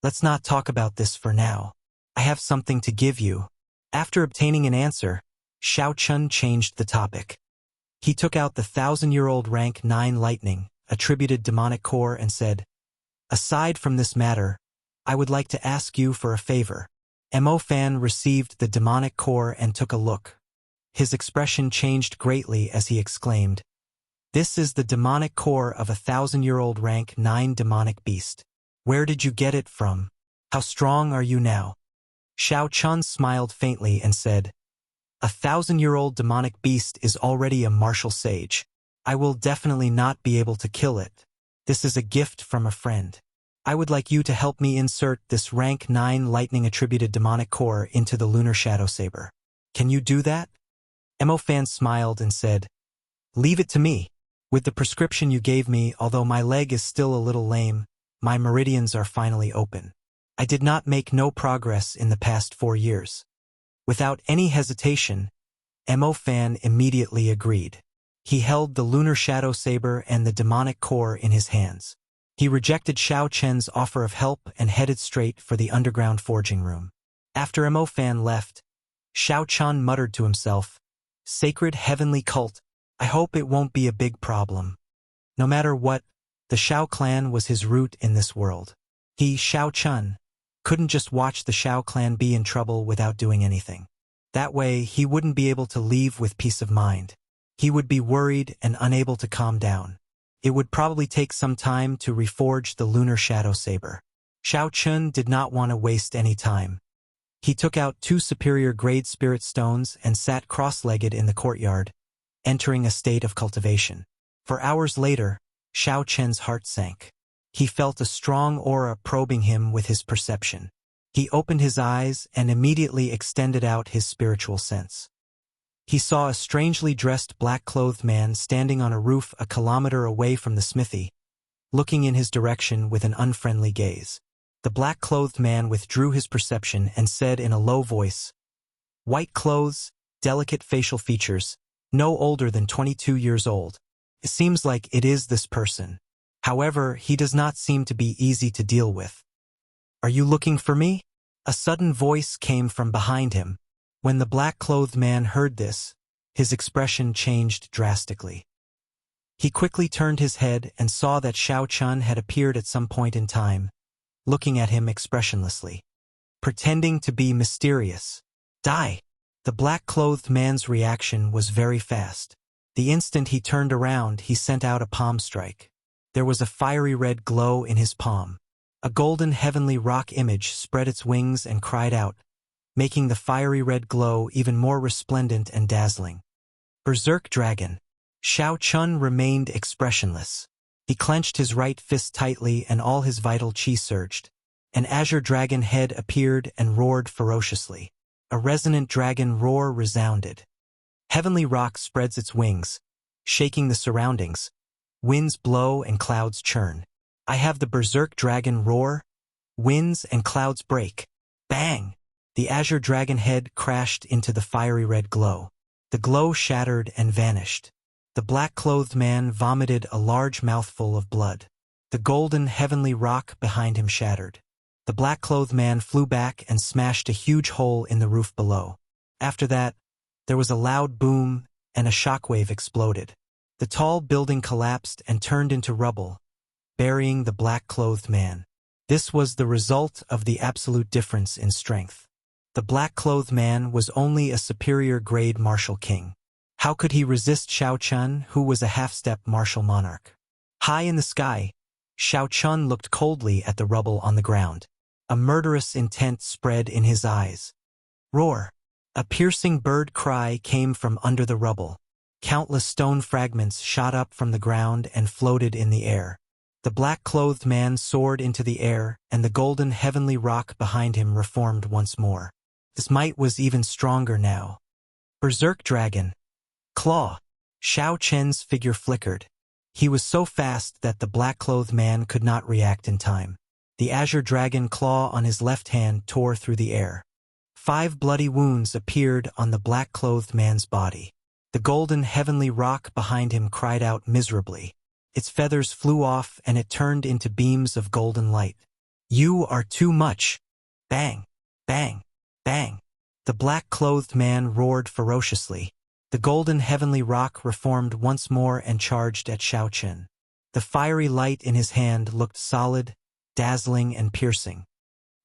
"Let's not talk about this for now. I have something to give you." After obtaining an answer, Xiao Chun changed the topic. He took out the 1,000-year-old rank 9 lightning, attributed demonic core, and said, "Aside from this matter, I would like to ask you for a favor." Mo Fan received the demonic core and took a look. His expression changed greatly as he exclaimed, "This is the demonic core of a 1,000-year-old rank 9 demonic beast. Where did you get it from? How strong are you now?" Xiao Chun smiled faintly and said, "A 1,000-year-old demonic beast is already a martial sage. I will definitely not be able to kill it. This is a gift from a friend. I would like you to help me insert this rank 9 lightning attributed demonic core into the lunar shadow saber. Can you do that?" Mo Fan smiled and said, "Leave it to me. With the prescription you gave me, although my leg is still a little lame, my meridians are finally open. I did not make no progress in the past 4 years." Without any hesitation, Mo Fan immediately agreed. He held the lunar shadow saber and the demonic core in his hands. He rejected Xiao Chen's offer of help and headed straight for the underground forging room. After Mo Fan left, Xiao Chen muttered to himself, "Sacred heavenly cult, I hope it won't be a big problem." No matter what, the Xiao clan was his root in this world. He, Xiao Chen, couldn't just watch the Xiao clan be in trouble without doing anything. That way, he wouldn't be able to leave with peace of mind. He would be worried and unable to calm down. It would probably take some time to reforge the lunar shadow saber. Xiao Chun did not want to waste any time. He took out 2 superior grade spirit stones and sat cross-legged in the courtyard, entering a state of cultivation. For hours later, Xiao Chen's heart sank. He felt a strong aura probing him with his perception. He opened his eyes and immediately extended out his spiritual sense. He saw a strangely dressed black-clothed man standing on a roof a kilometer away from the smithy, looking in his direction with an unfriendly gaze. The black-clothed man withdrew his perception and said in a low voice, "White clothes, delicate facial features, no older than 22 years old. It seems like it is this person. However, he does not seem to be easy to deal with. Are you looking for me?" A sudden voice came from behind him. When the black-clothed man heard this, his expression changed drastically. He quickly turned his head and saw that Xiao Chun had appeared at some point in time, looking at him expressionlessly, pretending to be mysterious. "Die!" The black-clothed man's reaction was very fast. The instant he turned around, he sent out a palm strike. There was a fiery red glow in his palm. A golden heavenly rock image spread its wings and cried out, making the fiery red glow even more resplendent and dazzling. Berserk Dragon. Xiao Chun remained expressionless. He clenched his right fist tightly and all his vital chi surged. An azure dragon head appeared and roared ferociously. A resonant dragon roar resounded. Heavenly rock spreads its wings, shaking the surroundings. Winds blow and clouds churn. I have the Berserk Dragon roar. Winds and clouds break. Bang! The azure dragon head crashed into the fiery red glow. The glow shattered and vanished. The black-clothed man vomited a large mouthful of blood. The golden heavenly rock behind him shattered. The black-clothed man flew back and smashed a huge hole in the roof below. After that, there was a loud boom, and a shockwave exploded. The tall building collapsed and turned into rubble, burying the black-clothed man. This was the result of the absolute difference in strength. The black-clothed man was only a superior-grade martial king. How could he resist Xiao Chun, who was a half-step martial monarch? High in the sky, Xiao Chun looked coldly at the rubble on the ground. A murderous intent spread in his eyes. Roar! A piercing bird cry came from under the rubble. Countless stone fragments shot up from the ground and floated in the air. The black-clothed man soared into the air, and the golden heavenly rock behind him reformed once more. His might was even stronger now. Berserk Dragon. Claw. Xiao Chen's figure flickered. He was so fast that the black-clothed man could not react in time. The azure dragon claw on his left hand tore through the air. 5 bloody wounds appeared on the black-clothed man's body. The golden heavenly rock behind him cried out miserably. Its feathers flew off and it turned into beams of golden light. You are too much. Bang! Bang! Bang! The black-clothed man roared ferociously. The golden heavenly rock reformed once more and charged at Xiao Chen. The fiery light in his hand looked solid, dazzling and piercing.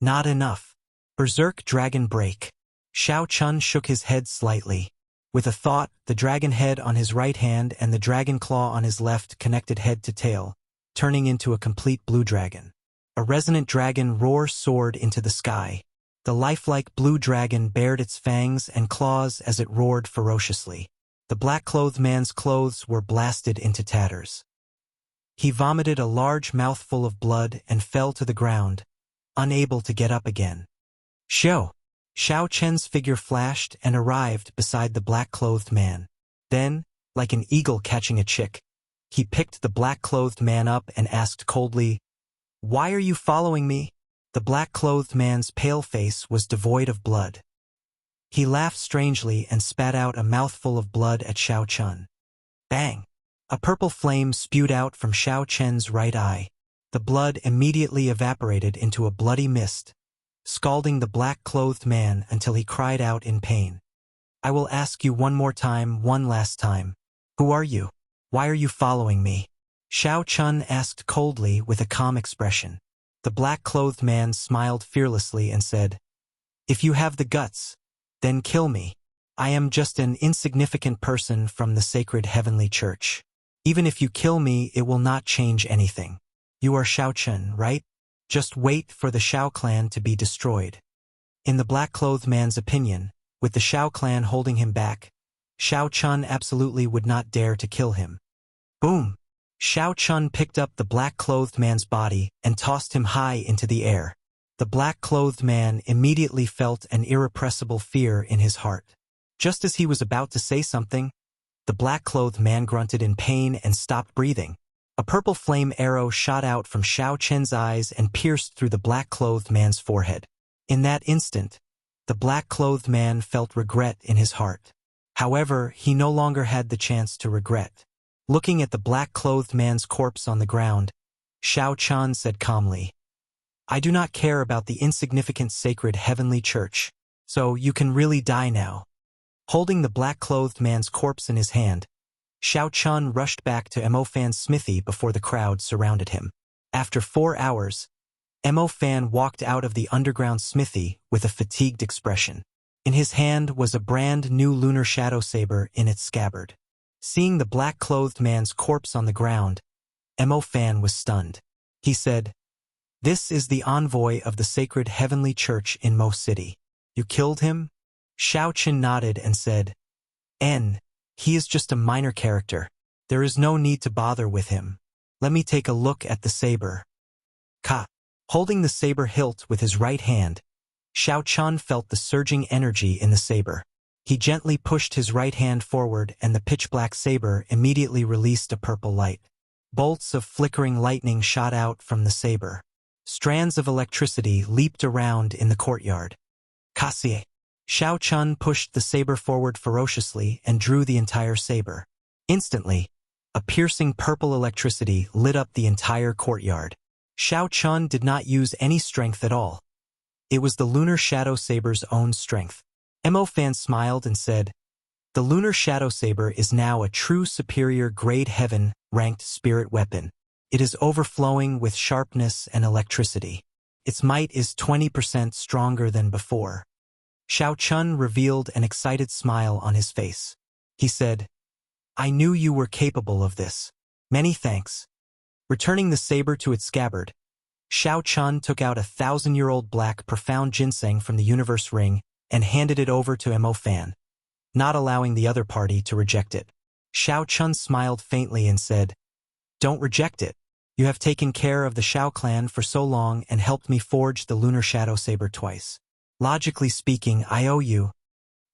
Not enough. Berserk Dragon Break. Xiao Chun shook his head slightly. With a thought, the dragon head on his right hand and the dragon claw on his left connected head to tail, turning into a complete blue dragon. A resonant dragon roar soared into the sky. The lifelike blue dragon bared its fangs and claws as it roared ferociously. The black-clothed man's clothes were blasted into tatters. He vomited a large mouthful of blood and fell to the ground, unable to get up again. Xiao Chen's figure flashed and arrived beside the black-clothed man. Then, like an eagle catching a chick, he picked the black-clothed man up and asked coldly, "Why are you following me?" The black-clothed man's pale face was devoid of blood. He laughed strangely and spat out a mouthful of blood at Xiao Chun. Bang! A purple flame spewed out from Xiao Chen's right eye. The blood immediately evaporated into a bloody mist, scalding the black-clothed man until he cried out in pain. "I will ask you one last time. Who are you? Why are you following me?" Xiao Chun asked coldly with a calm expression. The black-clothed man smiled fearlessly and said, "If you have the guts, then kill me. I am just an insignificant person from the sacred heavenly church. Even if you kill me, it will not change anything. You are Xiao Chun, right? Just wait for the Xiao clan to be destroyed." In the black-clothed man's opinion, with the Xiao clan holding him back, Xiao Chun absolutely would not dare to kill him. Boom! Xiao Chun picked up the black-clothed man's body and tossed him high into the air. The black-clothed man immediately felt an irrepressible fear in his heart. Just as he was about to say something, the black-clothed man grunted in pain and stopped breathing. A purple flame arrow shot out from Xiao Chen's eyes and pierced through the black-clothed man's forehead. In that instant, the black-clothed man felt regret in his heart. However, he no longer had the chance to regret. Looking at the black-clothed man's corpse on the ground, Xiao Chun said calmly, "I do not care about the insignificant sacred heavenly church, so you can really die now." Holding the black-clothed man's corpse in his hand, Xiao Chun rushed back to Mo Fan's smithy before the crowd surrounded him. After 4 hours, Mo Fan walked out of the underground smithy with a fatigued expression. In his hand was a brand new lunar shadow saber in its scabbard. Seeing the black-clothed man's corpse on the ground, Mo Fan was stunned. He said, "This is the envoy of the sacred heavenly church in Mo City. You killed him?" Xiao Chen nodded and said, He is just a minor character. There is no need to bother with him. Let me take a look at the saber." Ka. Holding the saber hilt with his right hand, Xiao Chun felt the surging energy in the saber. He gently pushed his right hand forward and the pitch-black saber immediately released a purple light. Bolts of flickering lightning shot out from the saber. Strands of electricity leaped around in the courtyard. Kasie. Xiao Chun pushed the saber forward ferociously and drew the entire saber. Instantly, A piercing purple electricity lit up the entire courtyard. Xiao Chun did not use any strength at all. It was the Lunar Shadow Saber's own strength. Mo Fan smiled and said, "The Lunar Shadow Saber is now a true superior grade heaven-ranked spirit weapon. It is overflowing with sharpness and electricity. Its might is 20% stronger than before." Xiao Chun revealed an excited smile on his face. He said, "I knew you were capable of this. Many thanks." Returning the saber to its scabbard, Xiao Chun took out a 1,000-year-old black profound ginseng from the universe ring and handed it over to Mo Fan, not allowing the other party to reject it. Xiao Chun smiled faintly and said, "Don't reject it. You have taken care of the Xiao clan for so long and helped me forge the Lunar Shadow Saber twice. Logically speaking, I owe you."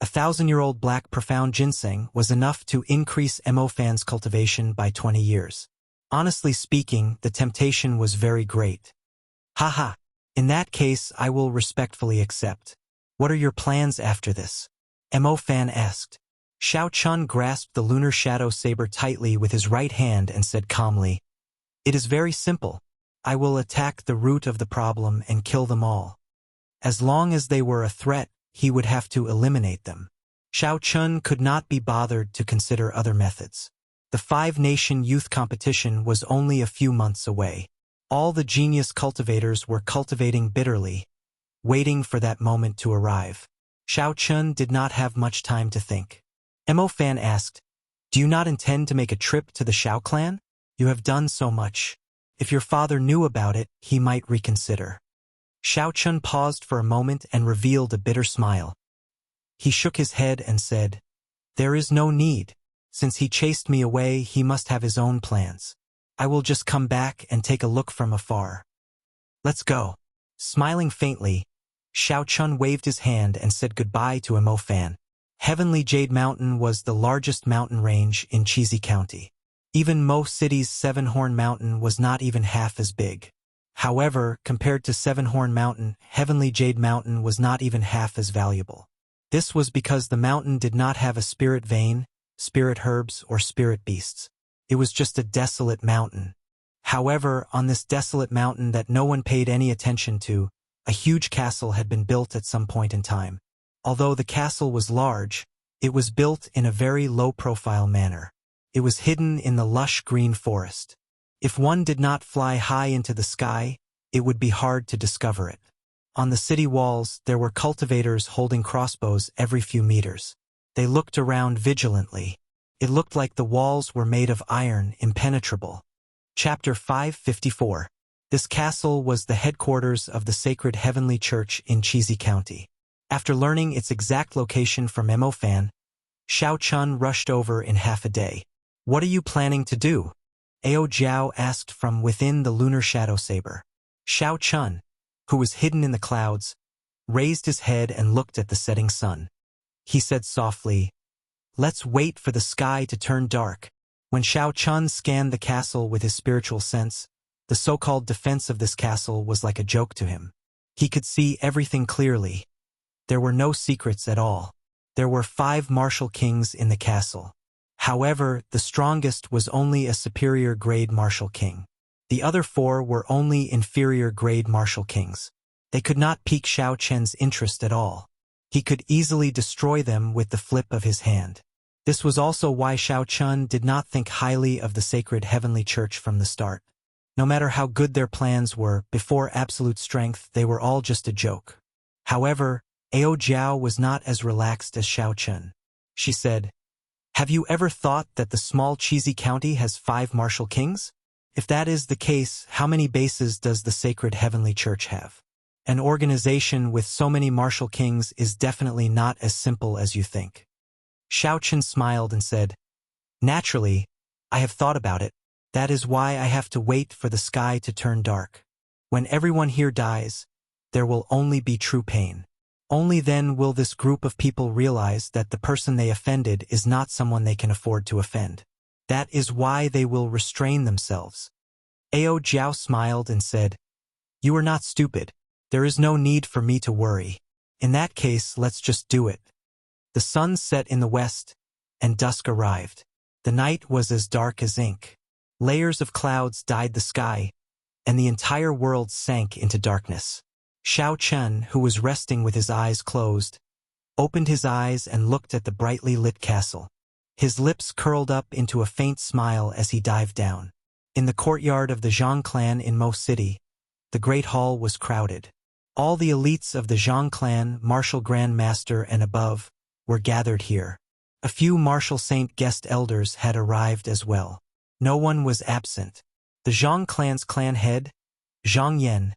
A 1,000-year-old black profound ginseng was enough to increase Mo Fan's cultivation by 20 years. Honestly speaking, the temptation was very great. "Haha. In that case, I will respectfully accept. What are your plans after this?" Mo Fan asked. Xiao Chun grasped the Lunar Shadow Saber tightly with his right hand and said calmly, "It is very simple. I will attack the root of the problem and kill them all. As long as they were a threat, he would have to eliminate them." Xiao Chun could not be bothered to consider other methods. The Five-Nation Youth Competition was only a few months away. All the genius cultivators were cultivating bitterly, waiting for that moment to arrive. Xiao Chun did not have much time to think. Mo Fan asked, "Do you not intend to make a trip to the Xiao clan? You have done so much. If your father knew about it, he might reconsider." Xiao Chun paused for a moment and revealed a bitter smile. He shook his head and said, "There is no need. Since he chased me away, he must have his own plans. I will just come back and take a look from afar. Let's go." Smiling faintly, Xiao Chun waved his hand and said goodbye to Mo Fan. Heavenly Jade Mountain was the largest mountain range in Cheesy County. Even Mo City's Seven-Horn Mountain was not even half as big. However, compared to Seven-Horn Mountain, Heavenly Jade Mountain was not even half as valuable. This was because the mountain did not have a spirit vein, spirit herbs, or spirit beasts. It was just a desolate mountain. However, on this desolate mountain that no one paid any attention to, a huge castle had been built at some point in time. Although the castle was large, it was built in a very low-profile manner. It was hidden in the lush green forest. If one did not fly high into the sky, it would be hard to discover it. On the city walls, there were cultivators holding crossbows every few meters. They looked around vigilantly. It looked like the walls were made of iron, impenetrable. Chapter 554. This castle was the headquarters of the Sacred Heavenly Church in Cheesy County. After learning its exact location from Mo Fan, Xiao Chun rushed over in half a day. "What are you planning to do?" Ao Jiao asked from within the Lunar Shadow Saber. Xiao Chun, who was hidden in the clouds, raised his head and looked at the setting sun. He said softly, "Let's wait for the sky to turn dark." When Xiao Chun scanned the castle with his spiritual sense, the so-called defense of this castle was like a joke to him. He could see everything clearly. There were no secrets at all. There were 5 martial kings in the castle. However, the strongest was only a superior grade martial king. The other 4 were only inferior grade martial kings. They could not pique Xiao Chen's interest at all. He could easily destroy them with the flip of his hand. This was also why Xiao Chun did not think highly of the Sacred Heavenly Church from the start. No matter how good their plans were, before absolute strength, they were all just a joke. However, Ao Jiao was not as relaxed as Xiao Chun. She said, "Have you ever thought that the small Cheesy County has 5 martial kings? If that is the case, how many bases does the Sacred Heavenly Church have? An organization with so many martial kings is definitely not as simple as you think." Xiao Chun smiled and said, "Naturally, I have thought about it. That is why I have to wait for the sky to turn dark. When everyone here dies, there will only be true pain. Only then will this group of people realize that the person they offended is not someone they can afford to offend. That is why they will restrain themselves." Ao Jiao smiled and said, "You are not stupid. There is no need for me to worry. In that case, let's just do it." The sun set in the west, and dusk arrived. The night was as dark as ink. Layers of clouds dyed the sky, and the entire world sank into darkness. Xiao Chun, who was resting with his eyes closed, opened his eyes and looked at the brightly lit castle. His lips curled up into a faint smile as he dived down. In the courtyard of the Zhang clan in Mo City, the Great Hall was crowded. All the elites of the Zhang clan, martial grand master and above, were gathered here. A few martial saint guest elders had arrived as well. No one was absent. The Zhang clan's clan head, Zhang Yan,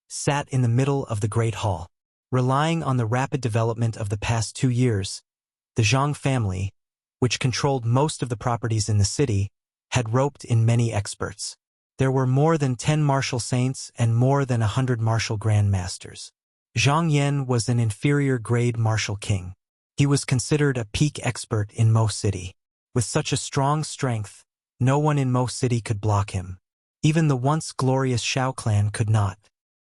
sat in the middle of the Great Hall. Relying on the rapid development of the past 2 years, the Zhang family, which controlled most of the properties in the city, had roped in many experts. There were more than 10 martial saints and more than 100 martial grandmasters. Zhang Yan was an inferior grade martial king. He was considered a peak expert in Mo City. With such a strong strength, no one in Mo City could block him. Even the once glorious Xiao clan could not.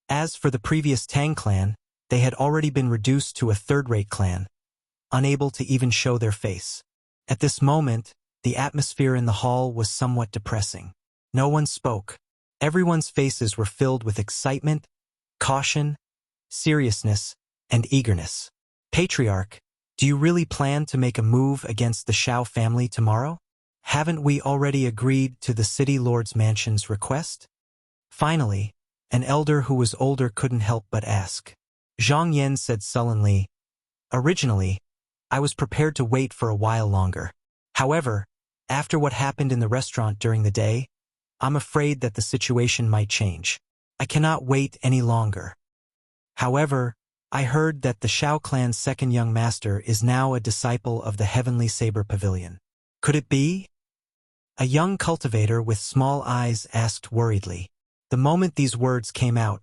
As for the previous Tang clan, they had already been reduced to a third-rate clan, unable to even show their face. At this moment, the atmosphere in the hall was somewhat depressing. No one spoke. Everyone's faces were filled with excitement, caution, seriousness, and eagerness. Patriarch, do you really plan to make a move against the Xiao family tomorrow? Haven't we already agreed to the city lord's mansion's request? Finally, an elder who was older couldn't help but ask. Zhang Yan said sullenly, "Originally, I was prepared to wait for a while longer. However, after what happened in the restaurant during the day, I'm afraid that the situation might change. I cannot wait any longer. However, I heard that the Xiao clan's second young master is now a disciple of the Heavenly Saber Pavilion. Could it be?" A young cultivator with small eyes asked worriedly. The moment these words came out,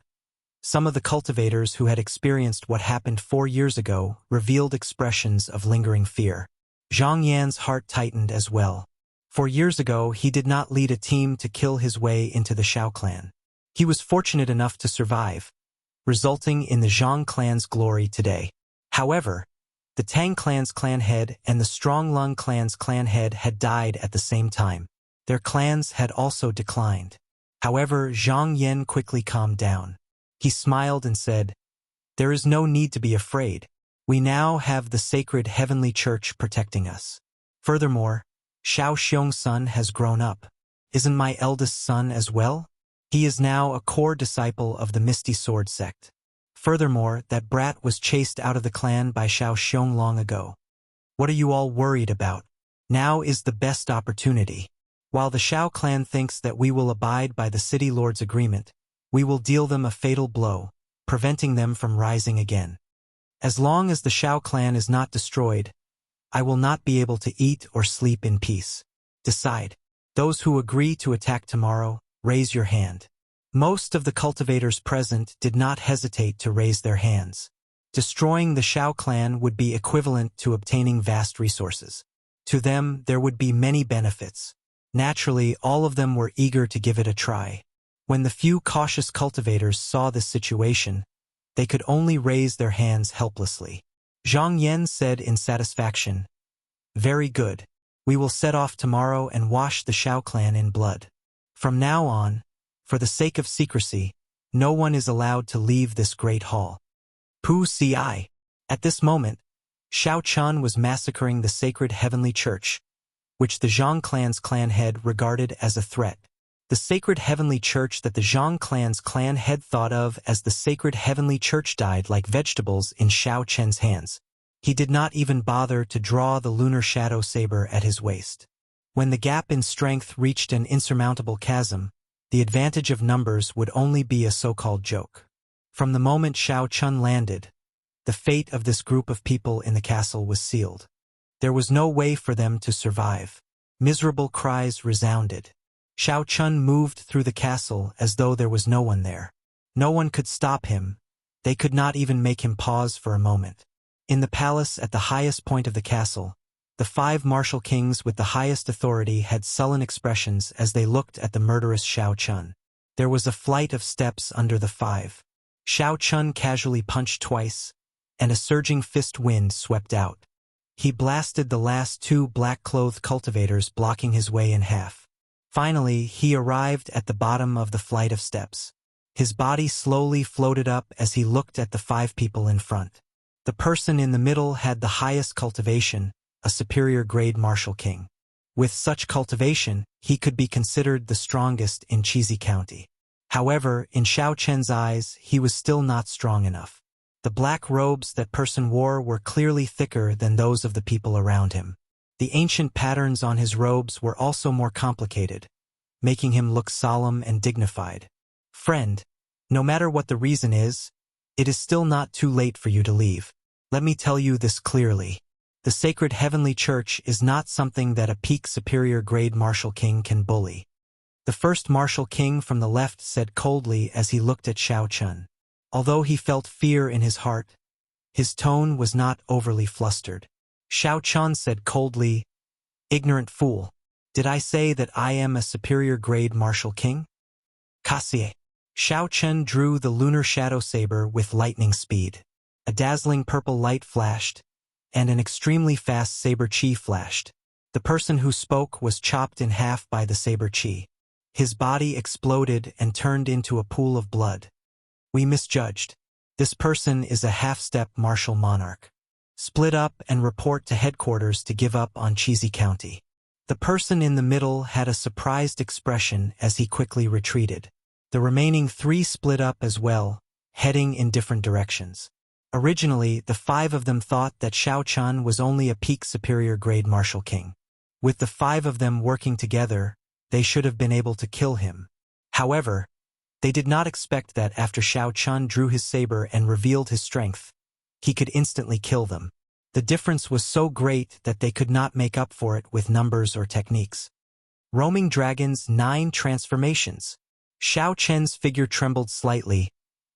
some of the cultivators who had experienced what happened 4 years ago revealed expressions of lingering fear. Zhang Yan's heart tightened as well. 4 years ago, he did not lead a team to kill his way into the Xiao clan. He was fortunate enough to survive, resulting in the Zhang clan's glory today. However, the Tang clan's clan head and the Strong Lung clan's clan head had died at the same time. Their clans had also declined. However, Zhang Yan quickly calmed down. He smiled and said, "There is no need to be afraid. We now have the sacred heavenly church protecting us. Furthermore, Xiao Xiong's son has grown up. Isn't my eldest son as well? He is now a core disciple of the Misty Sword sect. Furthermore, that brat was chased out of the clan by Xiao Xiong long ago. What are you all worried about? Now is the best opportunity. While the Xiao clan thinks that we will abide by the city lord's agreement, we will deal them a fatal blow, preventing them from rising again. As long as the Xiao clan is not destroyed, I will not be able to eat or sleep in peace. Decide. Those who agree to attack tomorrow, raise your hand." Most of the cultivators present did not hesitate to raise their hands. Destroying the Xiao clan would be equivalent to obtaining vast resources. To them, there would be many benefits. Naturally, all of them were eager to give it a try. When the few cautious cultivators saw this situation, they could only raise their hands helplessly. Zhang Yan said in satisfaction, "Very good. We will set off tomorrow and wash the Xiao clan in blood. From now on, for the sake of secrecy, no one is allowed to leave this great hall." Pu Ci. At this moment, Xiao Chun was massacring the sacred heavenly church, which the Zhang clan's clan head regarded as a threat. The sacred heavenly church that the Zhang clan's clan head thought of as the sacred heavenly church died like vegetables in Xiao Chen's hands. He did not even bother to draw the lunar shadow saber at his waist. When the gap in strength reached an insurmountable chasm, the advantage of numbers would only be a so-called joke. From the moment Xiao Chun landed, the fate of this group of people in the castle was sealed. There was no way for them to survive. Miserable cries resounded. Xiao Chun moved through the castle as though there was no one there. No one could stop him. They could not even make him pause for a moment. In the palace at the highest point of the castle, the 5 martial kings with the highest authority had sullen expressions as they looked at the murderous Xiao Chun. There was a flight of steps under the 5. Xiao Chun casually punched twice, and a surging fist wind swept out. He blasted the last two black-clothed cultivators, blocking his way in half. Finally, he arrived at the bottom of the flight of steps. His body slowly floated up as he looked at the 5 people in front. The person in the middle had the highest cultivation, a superior grade martial king. With such cultivation, he could be considered the strongest in Cheesy County. However, in Xiao Chen's eyes, he was still not strong enough. The black robes that person wore were clearly thicker than those of the people around him. The ancient patterns on his robes were also more complicated, making him look solemn and dignified. Friend, no matter what the reason is, it is still not too late for you to leave. Let me tell you this clearly. The sacred heavenly church is not something that a peak superior grade martial king can bully. The first martial king from the left said coldly as he looked at Xiao Chun. Although he felt fear in his heart, his tone was not overly flustered. Xiao Chun said coldly, "Ignorant fool, did I say that I am a superior grade martial king?" Kasie. Xiao Chun drew the lunar shadow saber with lightning speed. A dazzling purple light flashed, and an extremely fast saber chi flashed. The person who spoke was chopped in half by the saber chi. His body exploded and turned into a pool of blood. We misjudged. This person is a half-step martial monarch. Split up and report to headquarters to give up on Cheesy County. The person in the middle had a surprised expression as he quickly retreated. The remaining 3 split up as well, heading in different directions. Originally, the 5 of them thought that Xiao Chun was only a peak superior grade martial king. With the 5 of them working together, they should have been able to kill him. However, they did not expect that after Xiao Chun drew his saber and revealed his strength, he could instantly kill them. The difference was so great that they could not make up for it with numbers or techniques. Roaming Dragon's 9 transformations. Xiao Chen's figure trembled slightly,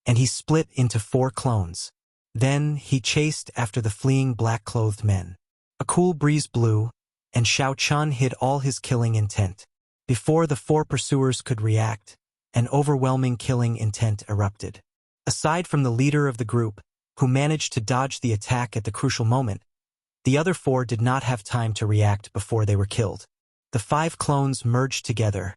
and he split into 4 clones. Then he chased after the fleeing black-clothed men. A cool breeze blew, and Xiao Chun hid all his killing intent. Before the 4 pursuers could react, an overwhelming killing intent erupted. Aside from the leader of the group, who managed to dodge the attack at the crucial moment, the other 4 did not have time to react before they were killed. The 5 clones merged together,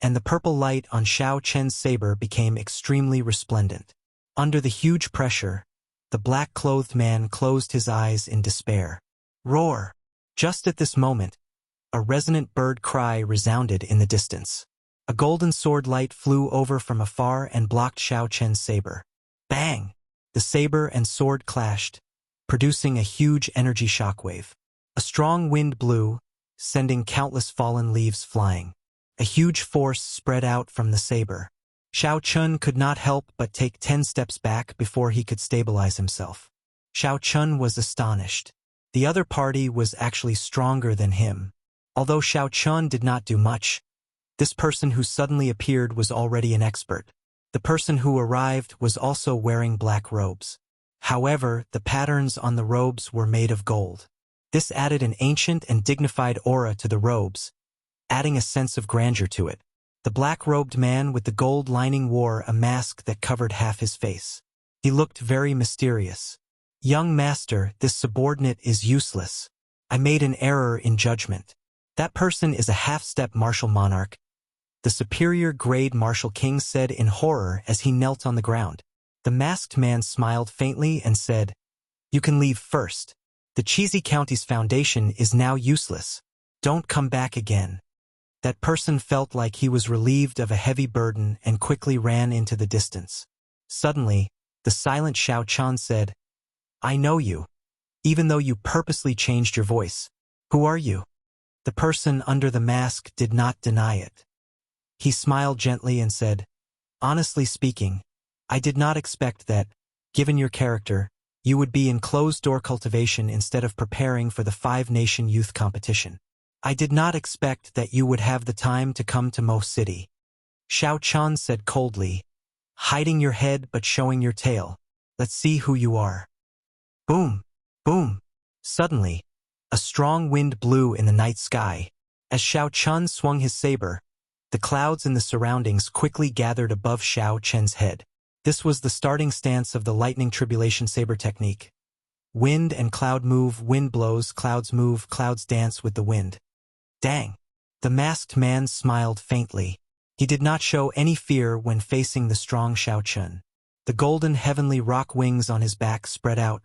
and the purple light on Xiao Chen's saber became extremely resplendent. Under the huge pressure, the black-clothed man closed his eyes in despair. Roar! Just at this moment, a resonant bird cry resounded in the distance. A golden sword light flew over from afar and blocked Xiao Chen's saber. Bang! The saber and sword clashed, producing a huge energy shockwave. A strong wind blew, sending countless fallen leaves flying. A huge force spread out from the saber. Xiao Chun could not help but take 10 steps back before he could stabilize himself. Xiao Chun was astonished. The other party was actually stronger than him. Although Xiao Chun did not do much, this person who suddenly appeared was already an expert. The person who arrived was also wearing black robes. However, the patterns on the robes were made of gold. This added an ancient and dignified aura to the robes, adding a sense of grandeur to it. The black-robed man with the gold lining wore a mask that covered half his face. He looked very mysterious. Young master, this subordinate is useless. I made an error in judgment. That person is a half-step martial monarch, the superior grade martial king said in horror as he knelt on the ground. The masked man smiled faintly and said, "You can leave first. The Cheesy County's foundation is now useless. Don't come back again." That person felt like he was relieved of a heavy burden and quickly ran into the distance. Suddenly, the silent Xiao Chun said, "I know you, even though you purposely changed your voice. Who are you?" The person under the mask did not deny it. He smiled gently and said, "Honestly speaking, I did not expect that, given your character, you would be in closed-door cultivation instead of preparing for the 5-nation youth competition. I did not expect that you would have the time to come to Mo City." Xiao Chun said coldly, "Hiding your head but showing your tail. Let's see who you are." Boom! Boom! Suddenly, a strong wind blew in the night sky. As Xiao Chun swung his saber, the clouds in the surroundings quickly gathered above Xiao Chen's head. This was the starting stance of the lightning tribulation saber technique. Wind and cloud move, wind blows, clouds move, clouds dance with the wind. Dang! The masked man smiled faintly. He did not show any fear when facing the strong Xiao Chun. The golden heavenly rock wings on his back spread out,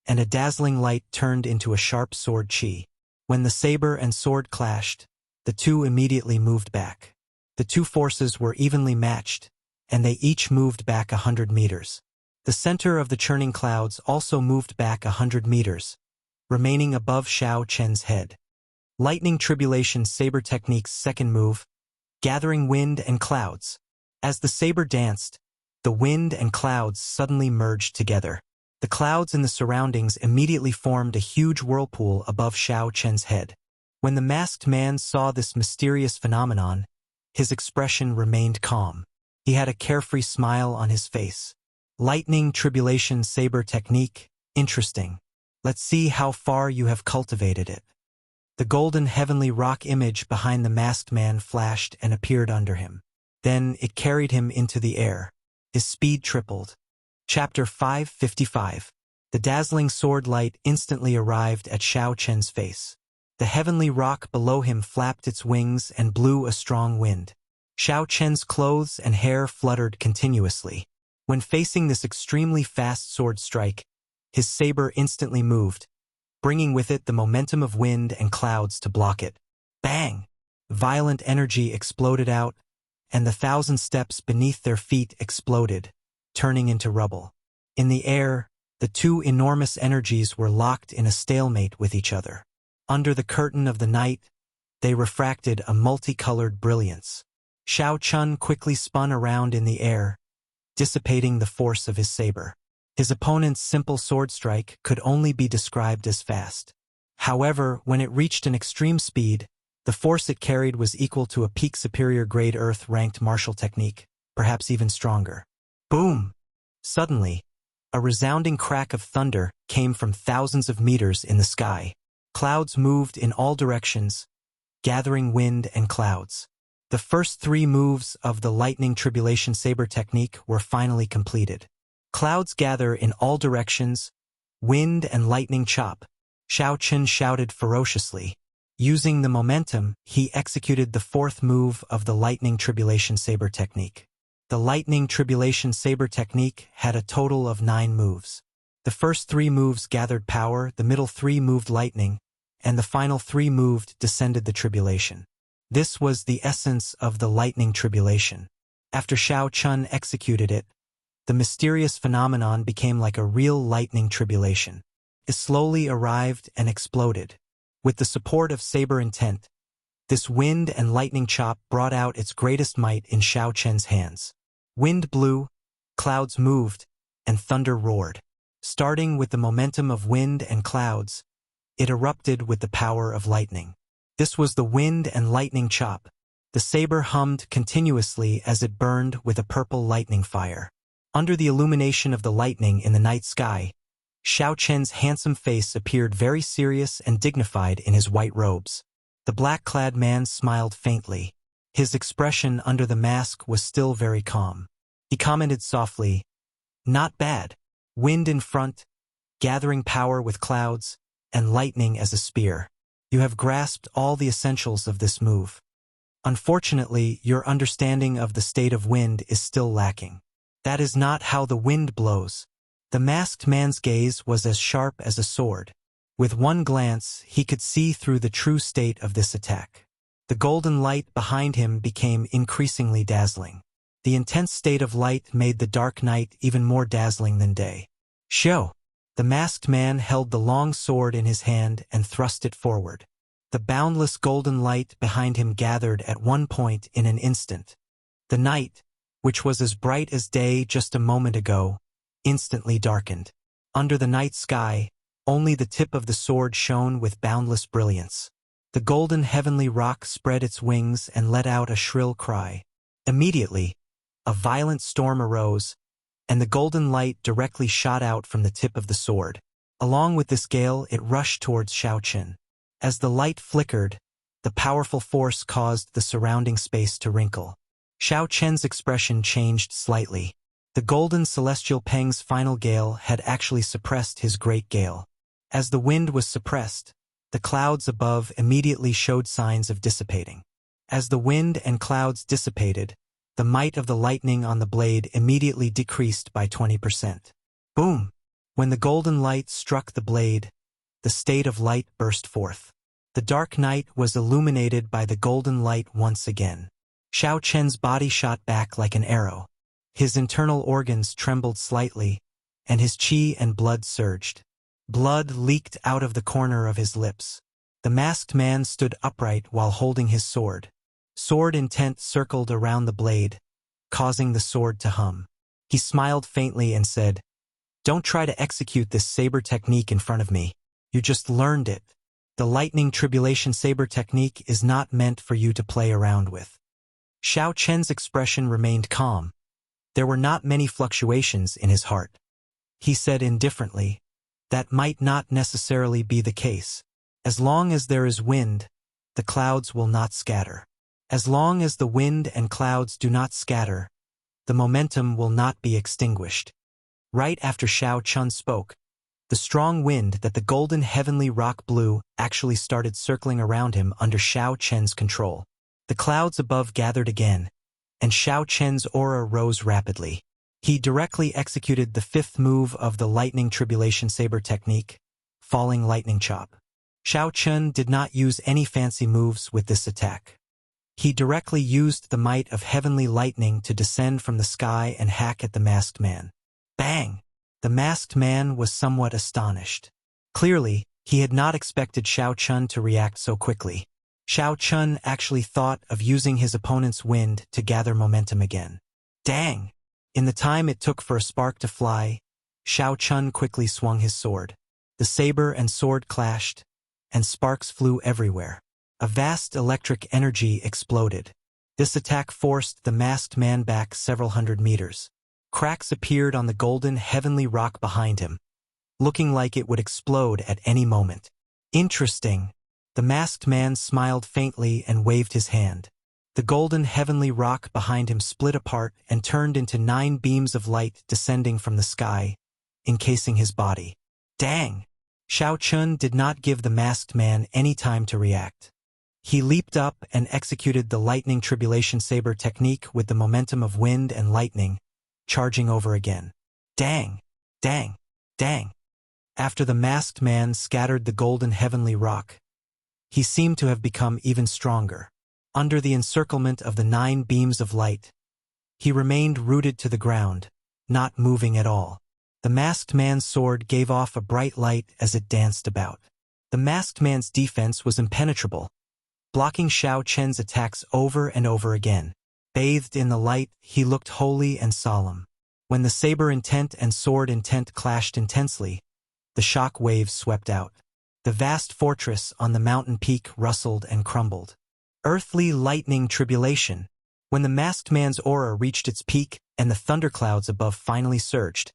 and a dazzling light turned into a sharp sword chi. When the saber and sword clashed, the two immediately moved back. The two forces were evenly matched, and they each moved back 100 meters. The center of the churning clouds also moved back 100 meters, remaining above Xiao Chen's head. Lightning Tribulation Saber Technique's second move, gathering wind and clouds. As the saber danced, the wind and clouds suddenly merged together. The clouds in the surroundings immediately formed a huge whirlpool above Xiao Chen's head. When the masked man saw this mysterious phenomenon, his expression remained calm. He had a carefree smile on his face. Lightning Tribulation Saber Technique, interesting. Let's see how far you have cultivated it. The golden heavenly rock image behind the masked man flashed and appeared under him. Then it carried him into the air. His speed tripled. Chapter 555. The dazzling sword light instantly arrived at Xiao Chen's face. The heavenly rock below him flapped its wings and blew a strong wind. Xiao Chen's clothes and hair fluttered continuously. When facing this extremely fast sword strike, his saber instantly moved, bringing with it the momentum of wind and clouds to block it. Bang! Violent energy exploded out, and the 1,000 steps beneath their feet exploded, turning into rubble. In the air, the two enormous energies were locked in a stalemate with each other. Under the curtain of the night, they refracted a multicolored brilliance. Xiao Chun quickly spun around in the air, dissipating the force of his saber. His opponent's simple sword strike could only be described as fast. However, when it reached an extreme speed, the force it carried was equal to a peak superior grade Earth-ranked martial technique, perhaps even stronger. Boom! Suddenly, a resounding crack of thunder came from thousands of meters in the sky. Clouds moved in all directions, gathering wind and clouds. The first 3 moves of the Lightning Tribulation Saber Technique were finally completed. Clouds gather in all directions, wind and lightning chop. Xiao Chen shouted ferociously. Using the momentum, he executed the 4th move of the Lightning Tribulation Saber Technique. The Lightning Tribulation Saber Technique had a total of 9 moves. The first 3 moves gathered power, the middle 3 moved lightning, and the final 3 moved descended the tribulation. This was the essence of the Lightning Tribulation. After Xiao Chun executed it, the mysterious phenomenon became like a real lightning tribulation. It slowly arrived and exploded. With the support of saber intent, this wind and lightning chop brought out its greatest might in Xiao Chen's hands. Wind blew, clouds moved, and thunder roared. Starting with the momentum of wind and clouds, it erupted with the power of lightning. This was the wind and lightning chop. The saber hummed continuously as it burned with a purple lightning fire. Under the illumination of the lightning in the night sky, Xiao Chen's handsome face appeared very serious and dignified in his white robes. The black-clad man smiled faintly. His expression under the mask was still very calm. He commented softly, "Not bad. Wind in front, gathering power with clouds, and lightning as a spear. You have grasped all the essentials of this move. Unfortunately, your understanding of the state of wind is still lacking. That is not how the wind blows." The masked man's gaze was as sharp as a sword. With one glance, he could see through the true state of this attack. The golden light behind him became increasingly dazzling. The intense state of light made the dark night even more dazzling than day. Show! The masked man held the long sword in his hand and thrust it forward. The boundless golden light behind him gathered at one point in an instant. The night, which was as bright as day just a moment ago, instantly darkened. Under the night sky, only the tip of the sword shone with boundless brilliance. The golden heavenly rock spread its wings and let out a shrill cry. Immediately, a violent storm arose, and the golden light directly shot out from the tip of the sword. Along with this gale, it rushed towards Xiao Chen. As the light flickered, the powerful force caused the surrounding space to wrinkle. Xiao Chen's expression changed slightly. The golden celestial Peng's final gale had actually suppressed his great gale. As the wind was suppressed, the clouds above immediately showed signs of dissipating. As the wind and clouds dissipated, the might of the lightning on the blade immediately decreased by 20%. Boom! When the golden light struck the blade, the state of light burst forth. The dark night was illuminated by the golden light once again. Xiao Chen's body shot back like an arrow. His internal organs trembled slightly, and his qi and blood surged. Blood leaked out of the corner of his lips. The masked man stood upright while holding his sword. Sword intent circled around the blade, causing the sword to hum. He smiled faintly and said, "Don't try to execute this saber technique in front of me. You just learned it. The lightning tribulation saber technique is not meant for you to play around with." Xiao Chen's expression remained calm. There were not many fluctuations in his heart. He said indifferently, "That might not necessarily be the case. As long as there is wind, the clouds will not scatter. As long as the wind and clouds do not scatter, the momentum will not be extinguished." Right after Xiao Chun spoke, the strong wind that the golden heavenly rock blew actually started circling around him under Xiao Chen's control. The clouds above gathered again, and Xiao Chen's aura rose rapidly. He directly executed the fifth move of the lightning tribulation saber technique, falling lightning chop. Xiao Chen did not use any fancy moves with this attack. He directly used the might of heavenly lightning to descend from the sky and hack at the masked man. Bang! The masked man was somewhat astonished. Clearly, he had not expected Xiao Chun to react so quickly. Xiao Chun actually thought of using his opponent's wind to gather momentum again. Dang! In the time it took for a spark to fly, Xiao Chun quickly swung his sword. The saber and sword clashed, and sparks flew everywhere. A vast electric energy exploded. This attack forced the masked man back several hundred meters. Cracks appeared on the golden heavenly rock behind him, looking like it would explode at any moment. Interesting. The masked man smiled faintly and waved his hand. The golden heavenly rock behind him split apart and turned into 9 beams of light descending from the sky, encasing his body. Dang! Xiao Chun did not give the masked man any time to react. He leaped up and executed the lightning tribulation saber technique with the momentum of wind and lightning, charging over again. Dang! Dang! Dang! After the masked man scattered the golden heavenly rock, he seemed to have become even stronger. Under the encirclement of the 9 beams of light, he remained rooted to the ground, not moving at all. The masked man's sword gave off a bright light as it danced about. The masked man's defense was impenetrable, blocking Xiao Chen's attacks over and over again. Bathed in the light, he looked holy and solemn. When the saber intent and sword intent clashed intensely, the shock waves swept out. The vast fortress on the mountain peak rustled and crumbled. Earthly lightning tribulation. When the masked man's aura reached its peak and the thunderclouds above finally surged,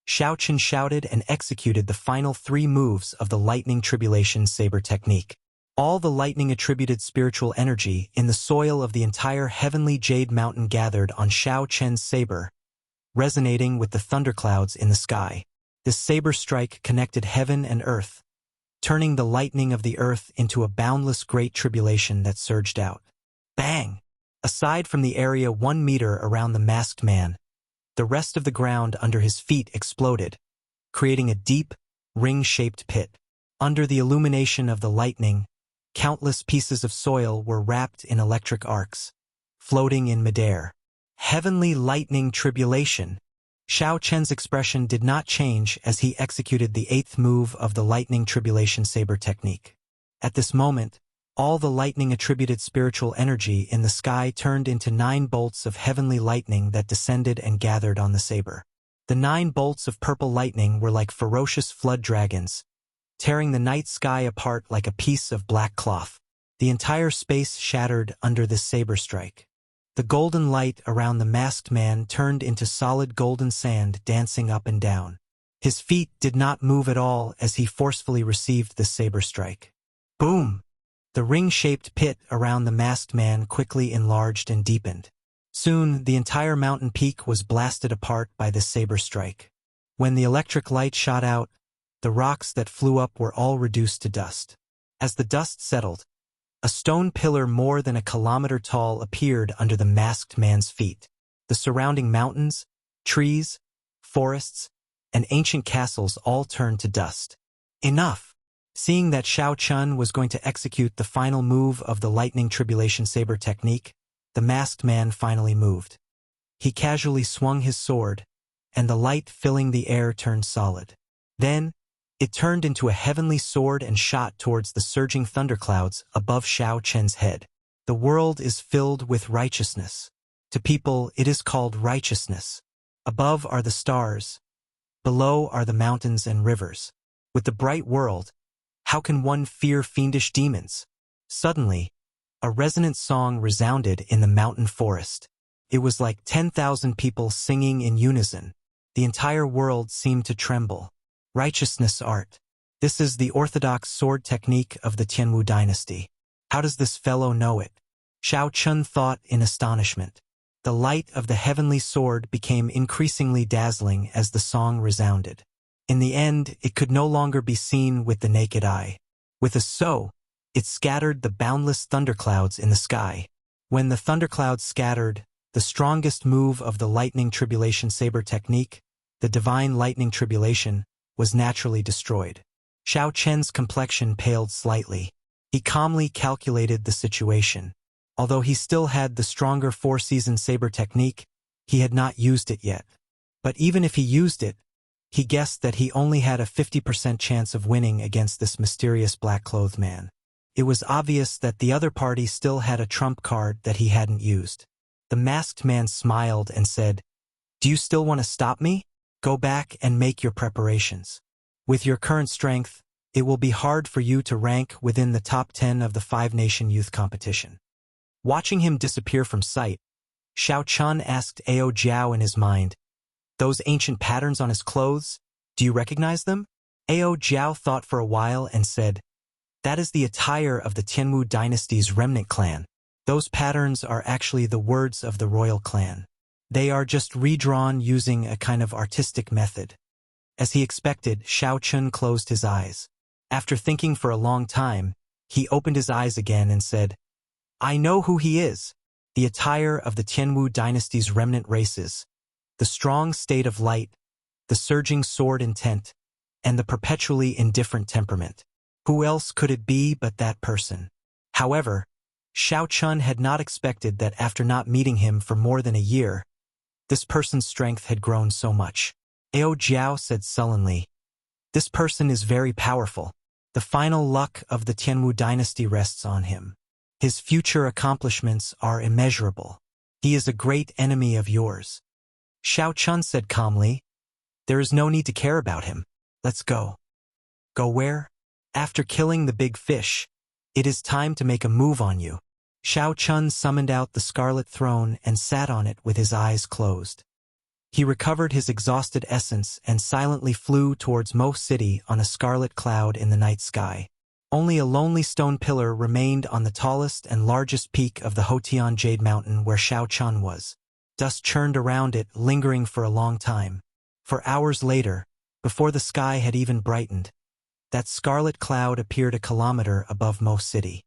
Xiao Chen shouted and executed the final 3 moves of the lightning tribulation saber technique. All the lightning-attributed spiritual energy in the soil of the entire heavenly jade mountain gathered on Xiao Chen's saber, resonating with the thunderclouds in the sky. This saber strike connected heaven and earth, turning the lightning of the earth into a boundless great tribulation that surged out. Bang! Aside from the area 1 meter around the masked man, the rest of the ground under his feet exploded, creating a deep, ring-shaped pit. Under the illumination of the lightning, countless pieces of soil were wrapped in electric arcs, floating in midair. Heavenly lightning tribulation. Xiao Chen's expression did not change as he executed the 8th move of the lightning tribulation saber technique. At this moment, all the lightning-attributed spiritual energy in the sky turned into 9 bolts of heavenly lightning that descended and gathered on the saber. The 9 bolts of purple lightning were like ferocious flood dragons, tearing the night sky apart like a piece of black cloth. The entire space shattered under this saber strike. The golden light around the masked man turned into solid golden sand dancing up and down. His feet did not move at all as he forcefully received the saber strike. Boom! The ring-shaped pit around the masked man quickly enlarged and deepened. Soon, the entire mountain peak was blasted apart by this saber strike. When the electric light shot out, The rocks that flew up were all reduced to dust. As the dust settled, a stone pillar more than a kilometer tall appeared under the masked man's feet. The surrounding mountains, trees, forests, and ancient castles all turned to dust. Enough! Seeing that Xiao Chun was going to execute the final move of the lightning tribulation saber technique, the masked man finally moved. He casually swung his sword, and the light filling the air turned solid. Then, it turned into a heavenly sword and shot towards the surging thunderclouds above Xiao Chen's head. The world is filled with righteousness. To people, it is called righteousness. Above are the stars. Below are the mountains and rivers. With the bright world, how can one fear fiendish demons? Suddenly, a resonant song resounded in the mountain forest. It was like 10,000 people singing in unison. The entire world seemed to tremble. Righteousness art. This is the orthodox sword technique of the Tianwu dynasty. How does this fellow know it? Xiao Chun thought in astonishment. The light of the heavenly sword became increasingly dazzling as the song resounded. In the end, it could no longer be seen with the naked eye. With a so, it scattered the boundless thunderclouds in the sky. When the thunderclouds scattered, the strongest move of the lightning tribulation saber technique, the divine lightning tribulation, was naturally destroyed. Xiao Chen's complexion paled slightly. He calmly calculated the situation. Although he still had the stronger four-season saber technique, he had not used it yet. But even if he used it, he guessed that he only had a 50% chance of winning against this mysterious black-clothed man. It was obvious that the other party still had a trump card that he hadn't used. The masked man smiled and said, "Do you still want to stop me? Go back and make your preparations. With your current strength, it will be hard for you to rank within the top 10 of the five-nation youth competition." Watching him disappear from sight, Xiao Chun asked Ao Jiao in his mind, "Those ancient patterns on his clothes, do you recognize them?" Ao Jiao thought for a while and said, "That is the attire of the Tianwu dynasty's remnant clan. Those patterns are actually the words of the royal clan. They are just redrawn using a kind of artistic method." As he expected, Xiao Chun closed his eyes. After thinking for a long time, he opened his eyes again and said, "I know who he is. The attire of the Tianwu dynasty's remnant races, the strong state of light, the surging sword intent, and the perpetually indifferent temperament. Who else could it be but that person?" However, Xiao Chun had not expected that after not meeting him for more than a year, this person's strength had grown so much. Ao Jiao said sullenly, "This person is very powerful. The final luck of the Tianwu dynasty rests on him. His future accomplishments are immeasurable. He is a great enemy of yours." Xiao Chun said calmly, "There is no need to care about him. Let's go." "Go where?" "After killing the big fish, it is time to make a move on you." Xiao Chun summoned out the scarlet throne and sat on it with his eyes closed. He recovered his exhausted essence and silently flew towards Mo City on a scarlet cloud in the night sky. Only a lonely stone pillar remained on the tallest and largest peak of the Hotian Jade Mountain where Xiao Chun was. Dust churned around it, lingering for a long time. For hours later, before the sky had even brightened, that scarlet cloud appeared a kilometer above Mo City.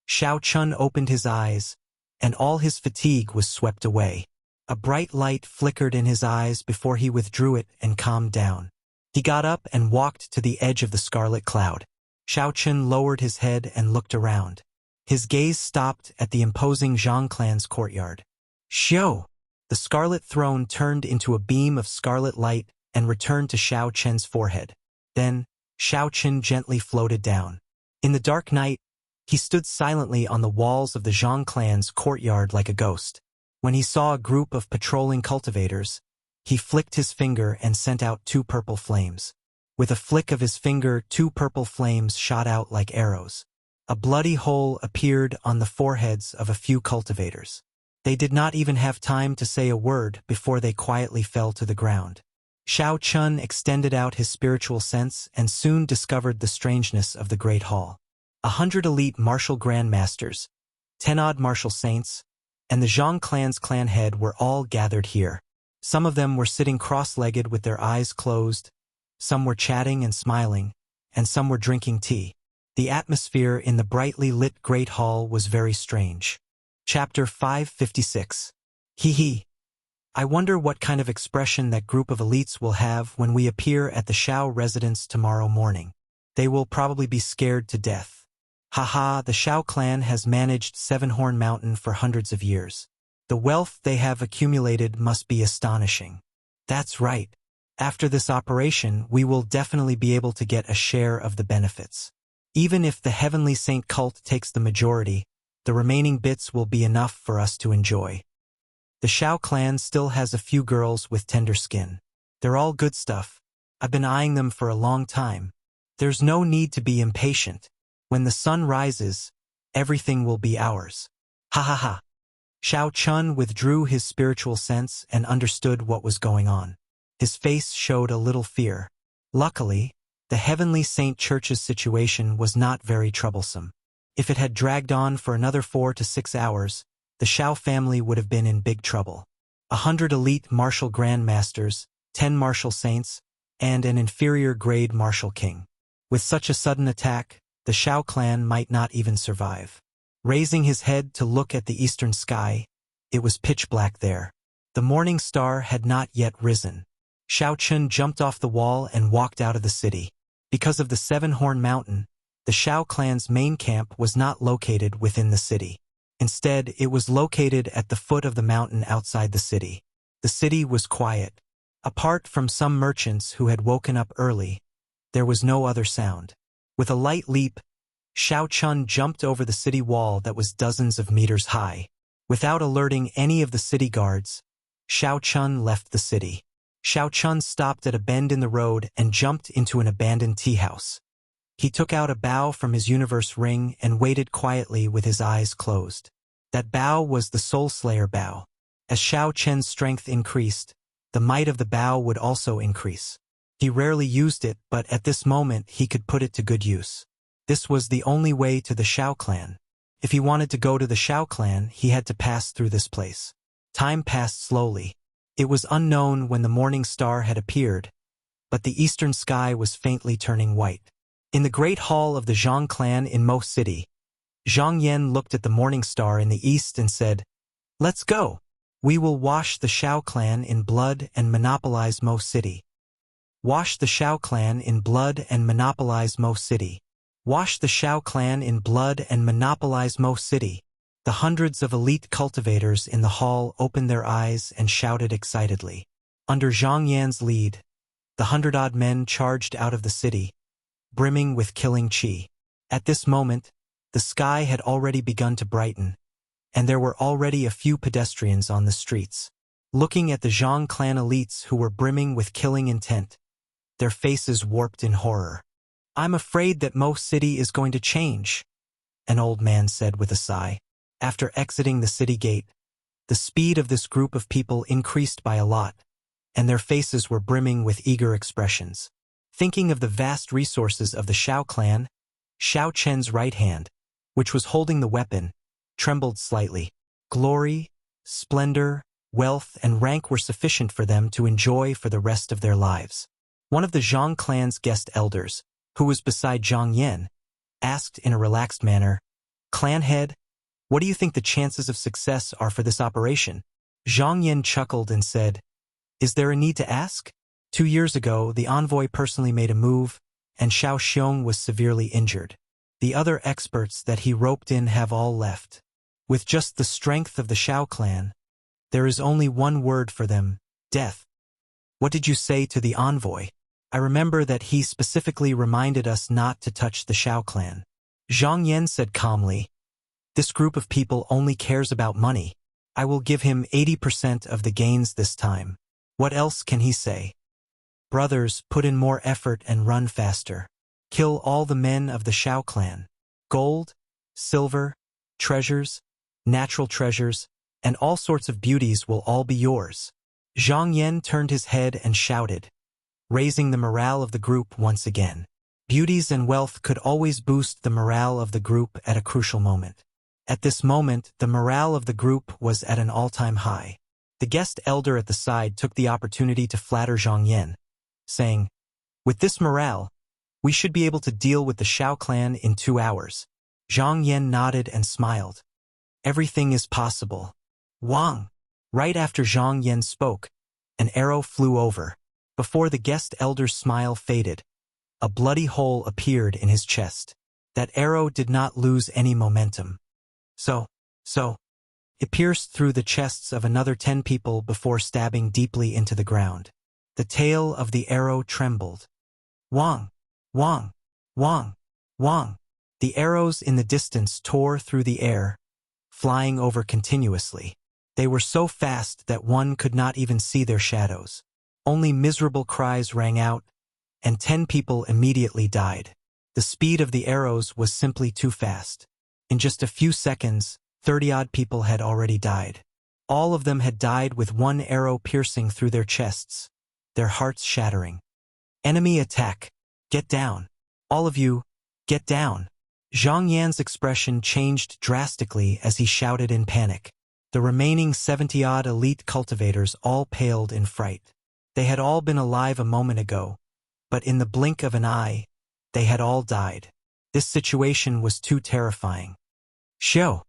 Xiao Chun opened his eyes, and all his fatigue was swept away. A bright light flickered in his eyes before he withdrew it and calmed down. He got up and walked to the edge of the scarlet cloud. Xiao Chun lowered his head and looked around. His gaze stopped at the imposing Zhang clan's courtyard. "Xiao!" The scarlet throne turned into a beam of scarlet light and returned to Xiao Chen's forehead. Then, Xiao Chen gently floated down. In the dark night, he stood silently on the walls of the Zhang clan's courtyard like a ghost. When he saw a group of patrolling cultivators, he flicked his finger and sent out 2 purple flames. With a flick of his finger, 2 purple flames shot out like arrows. A bloody hole appeared on the foreheads of a few cultivators. They did not even have time to say a word before they quietly fell to the ground. Xiao Chun extended out his spiritual sense and soon discovered the strangeness of the Great Hall. 100 elite martial grandmasters, 10 odd martial saints, and the Zhang clan's clan head were all gathered here. Some of them were sitting cross-legged with their eyes closed, Some were chatting and smiling, and some were drinking tea. The atmosphere in the brightly lit great hall was very strange. Chapter 556. Hee hee. I wonder what kind of expression that group of elites will have when we appear at the Shao residence tomorrow morning. They will probably be scared to death. Haha, the Shao clan has managed Seven-Horn Mountain for hundreds of years. The wealth they have accumulated must be astonishing. That's right. After this operation, we will definitely be able to get a share of the benefits. Even if the Heavenly Saint cult takes the majority, the remaining bits will be enough for us to enjoy. The Shao clan still has a few girls with tender skin. They're all good stuff. I've been eyeing them for a long time. There's no need to be impatient. When the sun rises, everything will be ours. Ha ha ha. Shao Chun withdrew his spiritual sense and understood what was going on. His face showed a little fear. Luckily, the Heavenly Saint Church's situation was not very troublesome. If it had dragged on for another 4 to 6 hours, the Shao family would have been in big trouble. 100 elite martial grandmasters, 10 martial saints, and an inferior grade martial king. With such a sudden attack, the Shao clan might not even survive. Raising his head to look at the eastern sky, it was pitch black there. The morning star had not yet risen. Shao Chun jumped off the wall and walked out of the city. Because of the Seven-Horn Mountain, the Shao clan's main camp was not located within the city. Instead, it was located at the foot of the mountain outside the city. The city was quiet. Apart from some merchants who had woken up early, there was no other sound. With a light leap, Shao Chun jumped over the city wall that was dozens of meters high. Without alerting any of the city guards, Shao Chun left the city. Shao Chun stopped at a bend in the road and jumped into an abandoned tea house. He took out a bow from his universe ring and waited quietly with his eyes closed. That bow was the Soul Slayer bow. As Shao Chun's strength increased, the might of the bow would also increase. He rarely used it, but at this moment he could put it to good use. This was the only way to the Shao clan. If he wanted to go to the Shao clan, he had to pass through this place. Time passed slowly. It was unknown when the morning star had appeared, but the eastern sky was faintly turning white. In the great hall of the Zhang clan in Mo City, Zhang Yan looked at the morning star in the east and said, "Let's go. We will wash the Shao clan in blood and monopolize Mo City. Wash the Shao clan in blood and monopolize Mo City. Wash the Shao clan in blood and monopolize Mo City." The hundreds of elite cultivators in the hall opened their eyes and shouted excitedly. Under Zhang Yan's lead, the 100-odd men charged out of the city, brimming with killing chi. At this moment, the sky had already begun to brighten, and there were already a few pedestrians on the streets. Looking at the Zhang clan elites who were brimming with killing intent, their faces warped in horror. "I'm afraid that Mo City is going to change," an old man said with a sigh. After exiting the city gate, the speed of this group of people increased by a lot, and their faces were brimming with eager expressions. Thinking of the vast resources of the Shao clan, Shao Chen's right hand, which was holding the weapon, trembled slightly. Glory, splendor, wealth, and rank were sufficient for them to enjoy for the rest of their lives. One of the Zhang clan's guest elders, who was beside Zhang Yan, asked in a relaxed manner, "Clan head, what do you think the chances of success are for this operation?" Zhang Yan chuckled and said, "Is there a need to ask? 2 years ago, the envoy personally made a move, and Shao Xiong was severely injured. The other experts that he roped in have all left. With just the strength of the Shao clan, there is only one word for them: death." "What did you say to the envoy?" "I remember that he specifically reminded us not to touch the Shao clan." Zhang Yan said calmly, "This group of people only cares about money. I will give him 80% of the gains this time. What else can he say? Brothers, put in more effort and run faster. Kill all the men of the Shao clan. Gold, silver, treasures, natural treasures, and all sorts of beauties will all be yours." Zhang Yan turned his head and shouted, raising the morale of the group once again. Beauties and wealth could always boost the morale of the group at a crucial moment. At this moment, the morale of the group was at an all-time high. The guest elder at the side took the opportunity to flatter Zhang Yan, saying, With this morale, we should be able to deal with the Shao clan in 2 hours. Zhang Yan nodded and smiled. Everything is possible. Wang. Right after Zhang Yan spoke, an arrow flew over. Before the guest elder's smile faded, a bloody hole appeared in his chest. That arrow did not lose any momentum. So, it pierced through the chests of another 10 people before stabbing deeply into the ground. The tail of the arrow trembled. Wang! Wang! Wang! Wang! The arrows in the distance tore through the air, flying over continuously. They were so fast that one could not even see their shadows. Only miserable cries rang out, and 10 people immediately died. The speed of the arrows was simply too fast. In just a few seconds, 30-odd people had already died. All of them had died with one arrow piercing through their chests, their hearts shattering. Enemy attack! Get down! All of you, get down! Zhang Yan's expression changed drastically as he shouted in panic. The remaining 70-odd elite cultivators all paled in fright. They had all been alive a moment ago, but in the blink of an eye, they had all died. This situation was too terrifying. Show!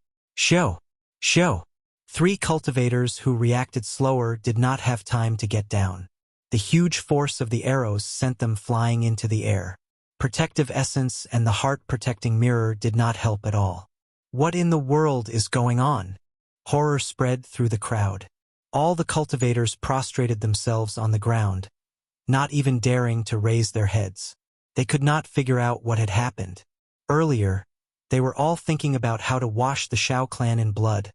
3 cultivators who reacted slower did not have time to get down. The huge force of the arrows sent them flying into the air. Protective essence and the heart-protecting mirror did not help at all. What in the world is going on? Horror spread through the crowd. All the cultivators prostrated themselves on the ground, not even daring to raise their heads. They could not figure out what had happened. Earlier, they were all thinking about how to wash the Shao clan in blood,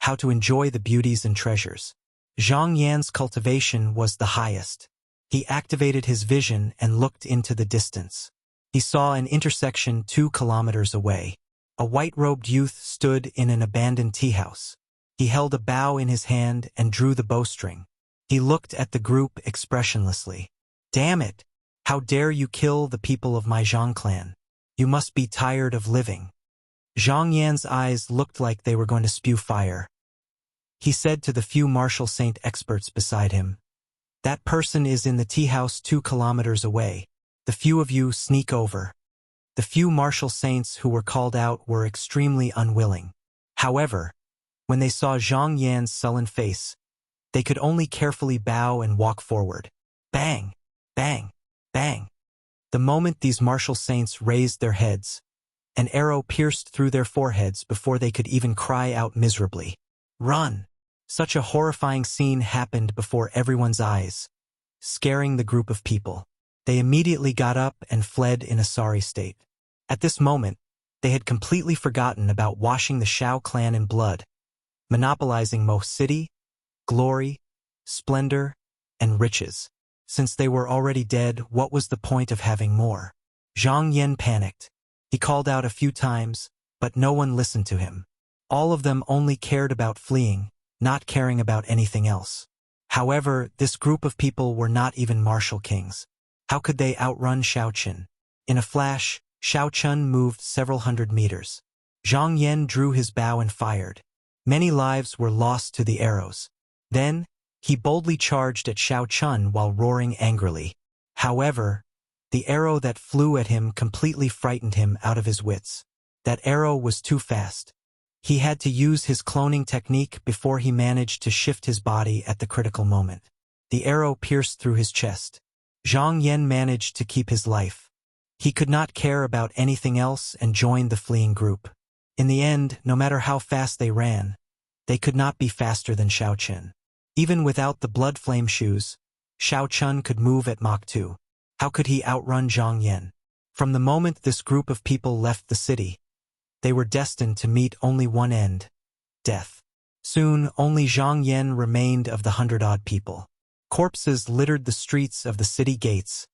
how to enjoy the beauties and treasures. Zhang Yan's cultivation was the highest. He activated his vision and looked into the distance. He saw an intersection 2 kilometers away. A white-robed youth stood in an abandoned tea house. He held a bow in his hand and drew the bowstring. He looked at the group expressionlessly. Damn it! How dare you kill the people of my Zhang clan? You must be tired of living. Zhang Yan's eyes looked like they were going to spew fire. He said to the few martial saint experts beside him, "That person is in the tea house 2 kilometers away. The few of you sneak over." The few martial saints who were called out were extremely unwilling. However, when they saw Zhang Yan's sullen face, they could only carefully bow and walk forward. Bang! Bang! Bang! The moment these martial saints raised their heads, an arrow pierced through their foreheads before they could even cry out miserably. Run! Such a horrifying scene happened before everyone's eyes, scaring the group of people. They immediately got up and fled in a sorry state. At this moment, they had completely forgotten about washing the Shao clan in blood, monopolizing Mo City, glory, splendor, and riches. Since they were already dead, what was the point of having more? Zhang Yan panicked. He called out a few times, but no one listened to him. All of them only cared about fleeing, not caring about anything else. However, this group of people were not even martial kings. How could they outrun Shao Qin? In a flash, Shao Chun moved several hundred meters. Zhang Yan drew his bow and fired. Many lives were lost to the arrows. Then, he boldly charged at Shao Chun while roaring angrily. However, the arrow that flew at him completely frightened him out of his wits. That arrow was too fast. He had to use his cloning technique before he managed to shift his body at the critical moment. The arrow pierced through his chest. Zhang Yan managed to keep his life. He could not care about anything else and joined the fleeing group. In the end, no matter how fast they ran, they could not be faster than Shao Qin. Even without the blood flame shoes, Shao Chun could move at Mach 2. How could he outrun Zhang Yan? From the moment this group of people left the city, they were destined to meet only one end: death. Soon, only Zhang Yan remained of the 100-odd people. Corpses littered the streets of the city gates,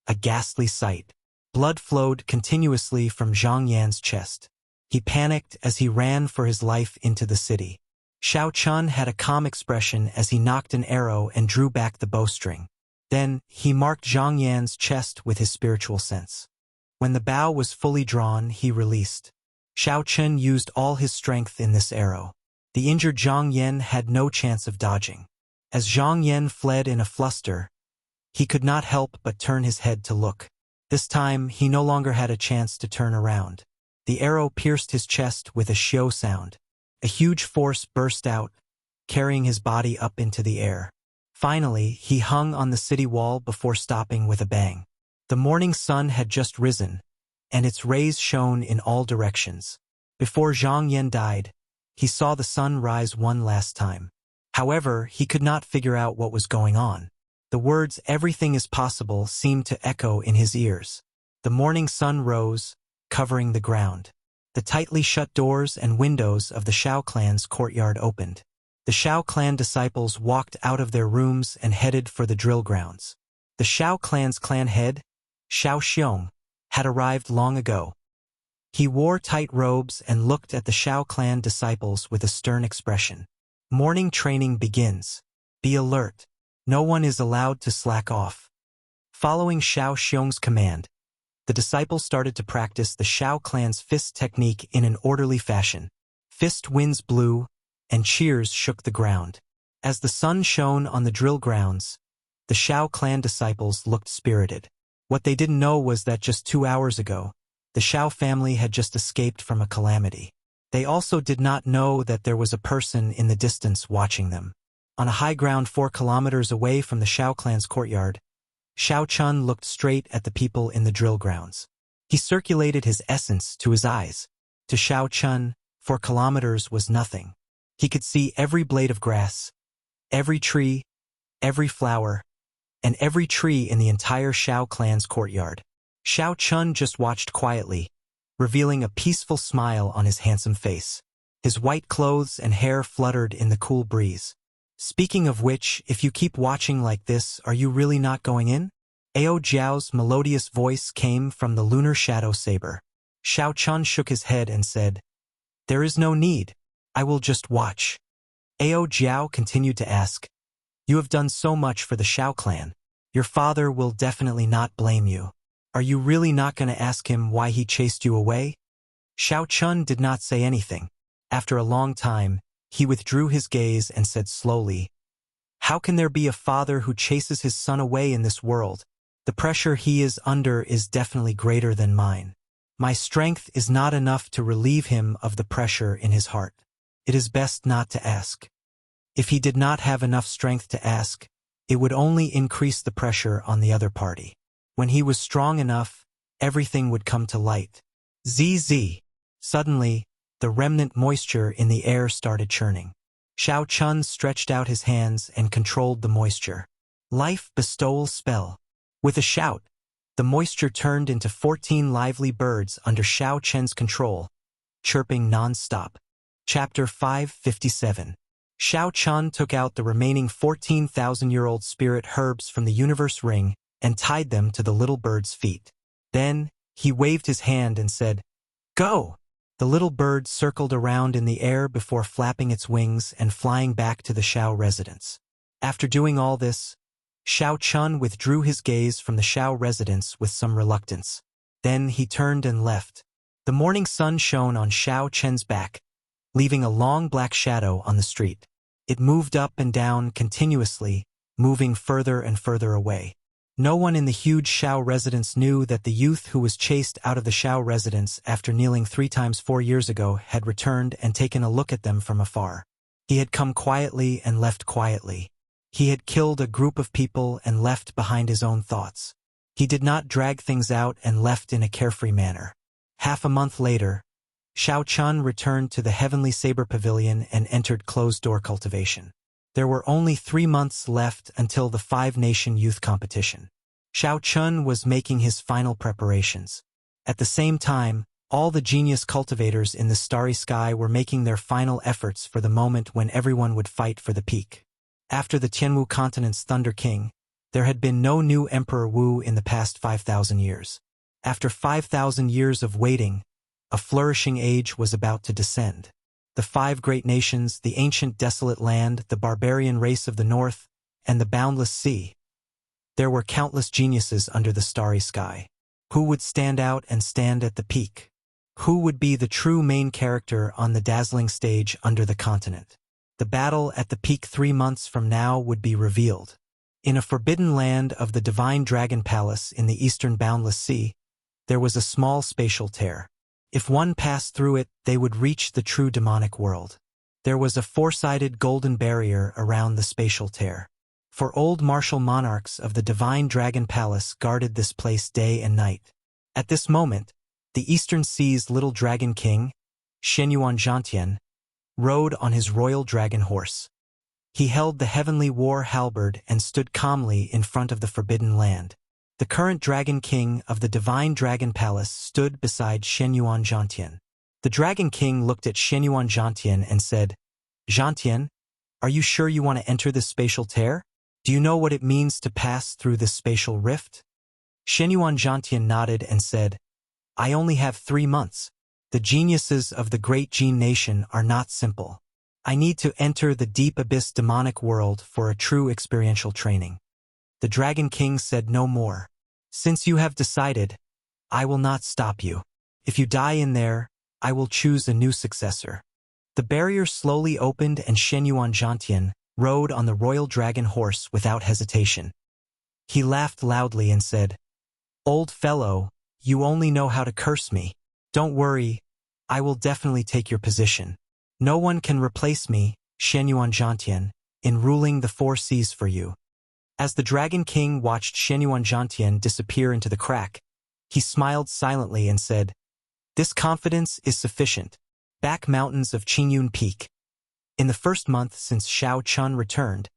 a ghastly sight. Blood flowed continuously from Zhang Yan's chest. He panicked as he ran for his life into the city. Shao Chun had a calm expression as he knocked an arrow and drew back the bowstring. Then, he marked Zhang Yan's chest with his spiritual sense. When the bow was fully drawn, he released. Shao Chun used all his strength in this arrow. The injured Zhang Yan had no chance of dodging. As Zhang Yan fled in a fluster, He could not help but turn his head to look. This time, he no longer had a chance to turn around. The arrow pierced his chest with a shio sound. A huge force burst out, carrying his body up into the air. Finally, he hung on the city wall before stopping with a bang. The morning sun had just risen, and its rays shone in all directions. Before Zhang Yan died, he saw the sun rise one last time. However, he could not figure out what was going on. The words "everything is possible" seemed to echo in his ears. The morning sun rose, covering the ground. The tightly shut doors and windows of the Shao clan's courtyard opened. The Shao clan disciples walked out of their rooms and headed for the drill grounds. The Shao clan's clan head, Shao Xiong, had arrived long ago. He wore tight robes and looked at the Shao clan disciples with a stern expression. Morning training begins. Be alert. No one is allowed to slack off. Following Shao Xiong's command, the disciples started to practice the Shao clan's fist technique in an orderly fashion. Fist winds blew, and cheers shook the ground. As the sun shone on the drill grounds, the Shao clan disciples looked spirited. What they didn't know was that just 2 hours ago, the Shao family had just escaped from a calamity. They also did not know that there was a person in the distance watching them. On a high ground 4 kilometers away from the Shao clan's courtyard, Shao Chun looked straight at the people in the drill grounds. He circulated his essence to his eyes. To Shao Chun, 4 kilometers was nothing. He could see every blade of grass, every tree, every flower, and every tree in the entire Shao clan's courtyard. Shao Chun just watched quietly, revealing a peaceful smile on his handsome face. His white clothes and hair fluttered in the cool breeze. Speaking of which, if you keep watching like this, are you really not going in? Ao Jiao's melodious voice came from the lunar shadow saber. Shao Chun shook his head and said, "There is no need. I will just watch." Ao Jiao continued to ask, "You have done so much for the Shao clan. Your father will definitely not blame you. Are you really not going to ask him why he chased you away?" Shao Chun did not say anything. After a long time, he withdrew his gaze and said slowly, "How can there be a father who chases his son away in this world? The pressure he is under is definitely greater than mine. My strength is not enough to relieve him of the pressure in his heart. It is best not to ask." If he did not have enough strength to ask, it would only increase the pressure on the other party. When he was strong enough, everything would come to light. ZZ. Suddenly, the remnant moisture in the air started churning. Shao Chun stretched out his hands and controlled the moisture. Life bestowal spell. With a shout, the moisture turned into 14 lively birds under Shao Chen's control, chirping non-stop. Chapter 557. Shao Chun took out the remaining 14,000-year-old spirit herbs from the universe ring and tied them to the little bird's feet. Then, he waved his hand and said, "Go!" The little bird circled around in the air before flapping its wings and flying back to the Shao residence. After doing all this, Shao Chun withdrew his gaze from the Shao residence with some reluctance. Then he turned and left. The morning sun shone on Shao Chen's back, leaving a long black shadow on the street. It moved up and down continuously, moving further and further away. No one in the huge Shao residence knew that the youth who was chased out of the Shao residence after kneeling 3 times 4 years ago had returned and taken a look at them from afar. He had come quietly and left quietly. He had killed a group of people and left behind his own thoughts. He did not drag things out and left in a carefree manner. Half a month later, Shao Chun returned to the Heavenly Saber Pavilion and entered closed-door cultivation. There were only 3 months left until the 5-nation youth competition. Shao Chun was making his final preparations. At the same time, all the genius cultivators in the starry sky were making their final efforts for the moment when everyone would fight for the peak. After the Tianwu continent's Thunder King, there had been no new Emperor Wu in the past 5,000 years. After 5,000 years of waiting, a flourishing age was about to descend. The 5 great nations, the ancient desolate land, the barbarian race of the north, and the boundless sea. There were countless geniuses under the starry sky. Who would stand out and stand at the peak? Who would be the true main character on the dazzling stage under the continent? The battle at the peak 3 months from now would be revealed. In a forbidden land of the divine dragon palace in the eastern Boundless Sea, there was a small spatial tear. If one passed through it, they would reach the true demonic world. There was a four-sided golden barrier around the spatial tear. For old martial monarchs of the divine dragon palace guarded this place day and night. At this moment, the Eastern Sea's little dragon king, Shenyuan Zhantian, rode on his royal dragon horse. He held the heavenly war halberd and stood calmly in front of the forbidden land. The current dragon king of the divine dragon palace stood beside Shenyuan Zhantian. The dragon king looked at Shenyuan Zhantian and said, "Zhantian, are you sure you want to enter this spatial tear? Do you know what it means to pass through this spatial rift?" Shenyuan Zhantian nodded and said, "I only have 3 months. The geniuses of the great Jin nation are not simple. I need to enter the deep abyss demonic world for a true experiential training." The Dragon King said no more. "Since you have decided, I will not stop you. If you die in there, I will choose a new successor." The barrier slowly opened and Shenyuan Zhantian rode on the royal dragon horse without hesitation. He laughed loudly and said, "Old fellow, you only know how to curse me. Don't worry, I will definitely take your position. No one can replace me, Shenyuan Zhantian, in ruling the 4 seas for you." As the Dragon King watched Shenyuan Zhantian disappear into the crack, he smiled silently and said, "This confidence is sufficient. Back mountains of Qingyun Peak." In the first month since Xiao Chun returned,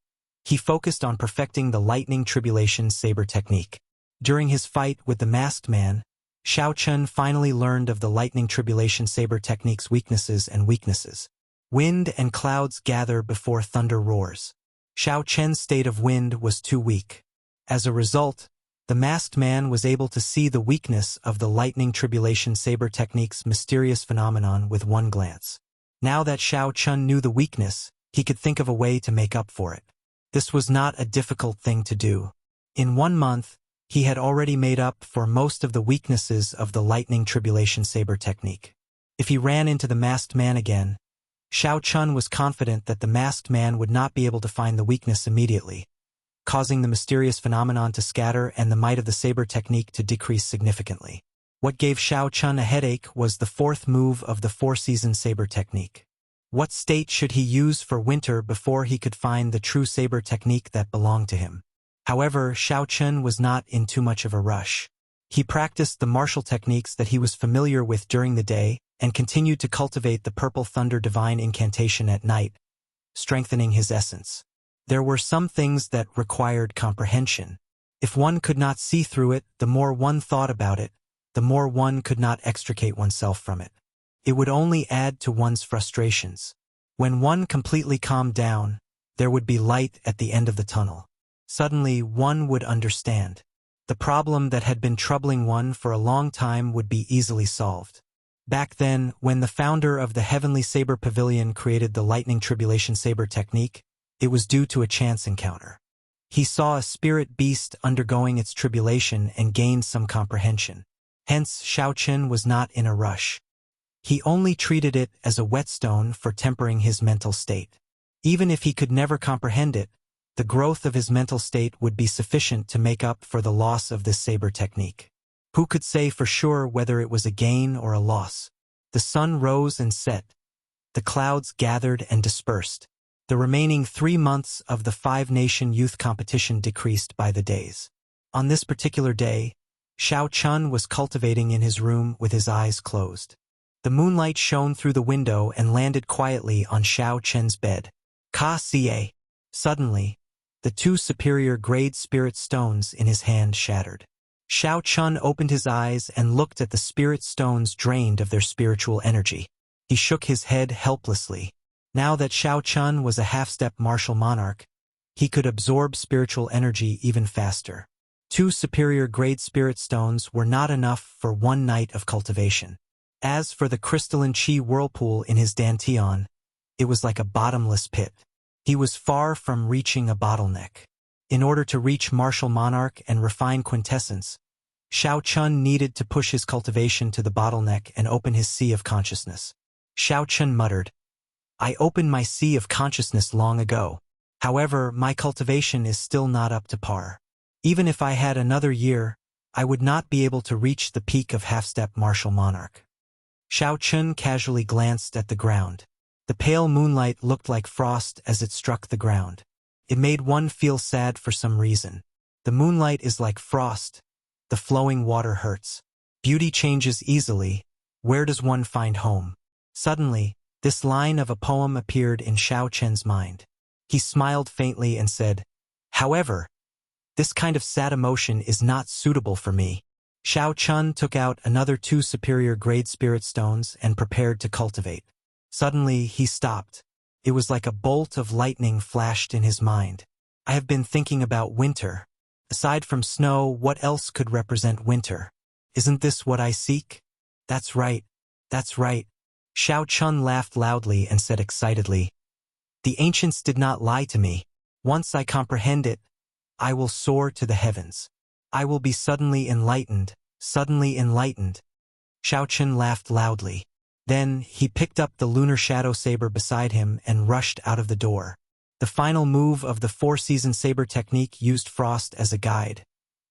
he focused on perfecting the lightning tribulation saber technique. During his fight with the masked man, Xiao Chun finally learned of the lightning tribulation saber technique's weaknesses and weaknesses. Wind and clouds gather before thunder roars. Xiao Chen's state of wind was too weak. As a result, the masked man was able to see the weakness of the lightning tribulation saber technique's mysterious phenomenon with one glance. Now that Xiao Chun knew the weakness, he could think of a way to make up for it. This was not a difficult thing to do. In 1 month, he had already made up for most of the weaknesses of the lightning tribulation saber technique. If he ran into the masked man again, Xiao Chun was confident that the masked man would not be able to find the weakness immediately, causing the mysterious phenomenon to scatter and the might of the saber technique to decrease significantly. What gave Xiao Chun a headache was the 4th move of the 4-season saber technique. What state should he use for winter before he could find the true saber technique that belonged to him? However, Xiao Chun was not in too much of a rush. He practiced the martial techniques that he was familiar with during the day and continued to cultivate the Purple Thunder Divine Incantation at night, strengthening his essence. There were some things that required comprehension. If one could not see through it, the more one thought about it, the more one could not extricate oneself from it. It would only add to one's frustrations. When one completely calmed down, there would be light at the end of the tunnel. Suddenly, one would understand. The problem that had been troubling one for a long time would be easily solved. Back then, when the founder of the Heavenly Saber Pavilion created the Lightning Tribulation Saber technique, it was due to a chance encounter. He saw a spirit beast undergoing its tribulation and gained some comprehension. Hence, Xiao Chun was not in a rush. He only treated it as a whetstone for tempering his mental state. Even if he could never comprehend it, the growth of his mental state would be sufficient to make up for the loss of this saber technique. Who could say for sure whether it was a gain or a loss? The sun rose and set. The clouds gathered and dispersed. The remaining 3 months of the 5-nation youth competition decreased by the days. On this particular day, Xiao Chun was cultivating in his room with his eyes closed. The moonlight shone through the window and landed quietly on Xiao Chen's bed. Ka-ca. Suddenly, the 2 superior grade spirit stones in his hand shattered. Xiao Chun opened his eyes and looked at the spirit stones drained of their spiritual energy. He shook his head helplessly. Now that Xiao Chun was a half-step martial monarch, he could absorb spiritual energy even faster. 2 superior grade spirit stones were not enough for 1 night of cultivation. As for the crystalline chi whirlpool in his dantian, it was like a bottomless pit. He was far from reaching a bottleneck. In order to reach martial monarch and refine quintessence, Xiao Chun needed to push his cultivation to the bottleneck and open his sea of consciousness. Xiao Chun muttered, "I opened my sea of consciousness long ago. However, my cultivation is still not up to par. Even if I had another year, I would not be able to reach the peak of half-step martial monarch. Xiao Chun casually glanced at the ground. The pale moonlight looked like frost as it struck the ground. It made one feel sad for some reason. The moonlight is like frost. The flowing water hurts. Beauty changes easily. Where does one find home? Suddenly, this line of a poem appeared in Xiao Chen's mind. He smiled faintly and said, "However, this kind of sad emotion is not suitable for me." Xiao Chun took out another 2 superior-grade spirit stones and prepared to cultivate. Suddenly, he stopped. It was like a bolt of lightning flashed in his mind. I have been thinking about winter. Aside from snow, what else could represent winter? Isn't this what I seek? That's right. That's right. Xiao Chun laughed loudly and said excitedly, "The ancients did not lie to me. Once I comprehend it, I will soar to the heavens. I will be suddenly enlightened, suddenly enlightened." Xiao Chun laughed loudly. Then, he picked up the lunar shadow saber beside him and rushed out of the door. The final move of the 4-season saber technique used frost as a guide,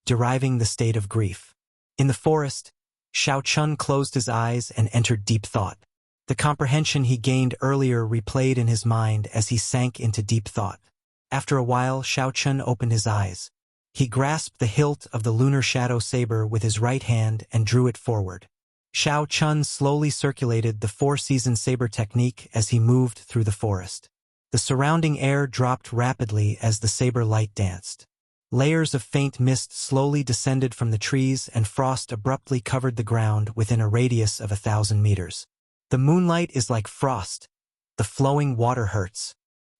deriving the state of grief. In the forest, Xiao Chun closed his eyes and entered deep thought. The comprehension he gained earlier replayed in his mind as he sank into deep thought. After a while, Xiao Chun opened his eyes. He grasped the hilt of the lunar shadow saber with his right hand and drew it forward. Xiao Chun slowly circulated the 4-season saber technique as he moved through the forest. The surrounding air dropped rapidly as the saber light danced. Layers of faint mist slowly descended from the trees and frost abruptly covered the ground within a radius of 1,000 meters. The moonlight is like frost. The flowing water hurts.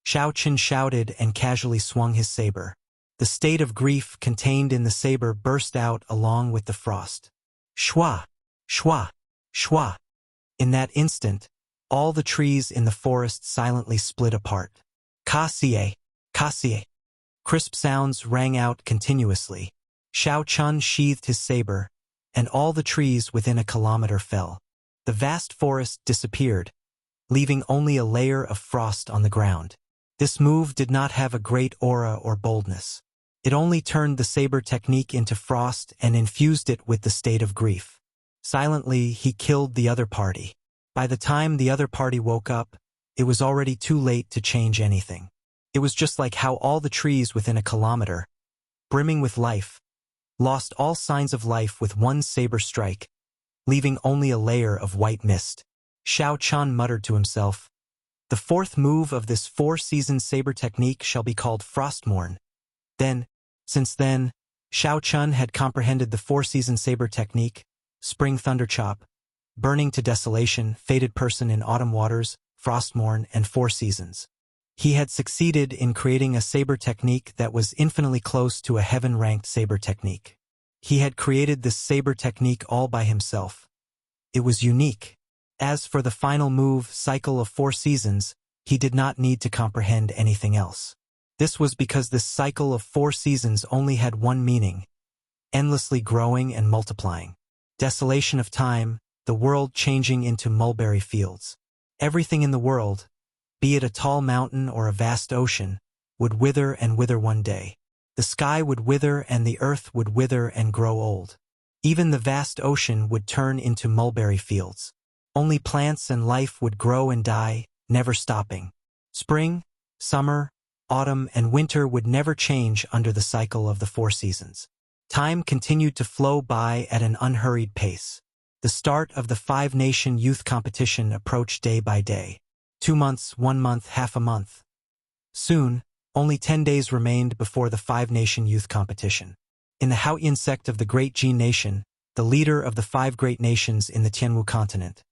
Xiao Chun shouted and casually swung his saber. The state of grief contained in the saber burst out along with the frost. Shwa! Shwa! Shwa! In that instant, all the trees in the forest silently split apart. Ka-sie! Ka-sie! Crisp sounds rang out continuously. Xiao Chun sheathed his saber, and all the trees within a kilometer fell. The vast forest disappeared, leaving only a layer of frost on the ground. This move did not have a great aura or boldness. It only turned the saber technique into frost and infused it with the state of grief. Silently, he killed the other party. By the time the other party woke up, it was already too late to change anything. It was just like how all the trees within a kilometer, brimming with life, lost all signs of life with one saber strike, leaving only a layer of white mist. Xiao Chun muttered to himself, "The 4th move of this 4-season saber technique shall be called Frostmourne." Since then, Xiao Chun had comprehended the 4-season saber technique, Spring Thunderchop, Burning to Desolation, Fated Person in Autumn Waters, Frostmourne, and 4 Seasons. He had succeeded in creating a saber technique that was infinitely close to a heaven-ranked saber technique. He had created this saber technique all by himself. It was unique. As for the final move, Cycle of 4 Seasons, he did not need to comprehend anything else. This was because this cycle of 4 seasons only had one meaning: endlessly growing and multiplying. Desolation of time, the world changing into mulberry fields. Everything in the world, be it a tall mountain or a vast ocean, would wither and wither one day. The sky would wither and the earth would wither and grow old. Even the vast ocean would turn into mulberry fields. Only plants and life would grow and die, never stopping. Spring, summer, autumn, and winter would never change under the cycle of the 4 seasons. Time continued to flow by at an unhurried pace. The start of the 5-nation youth competition approached day by day. 2 months, 1 month, half a month. Soon, only 10 days remained before the 5-nation youth competition. In the Haotian sect of the Great Jin Nation, the leader of the 5 great nations in the Tianwu continent.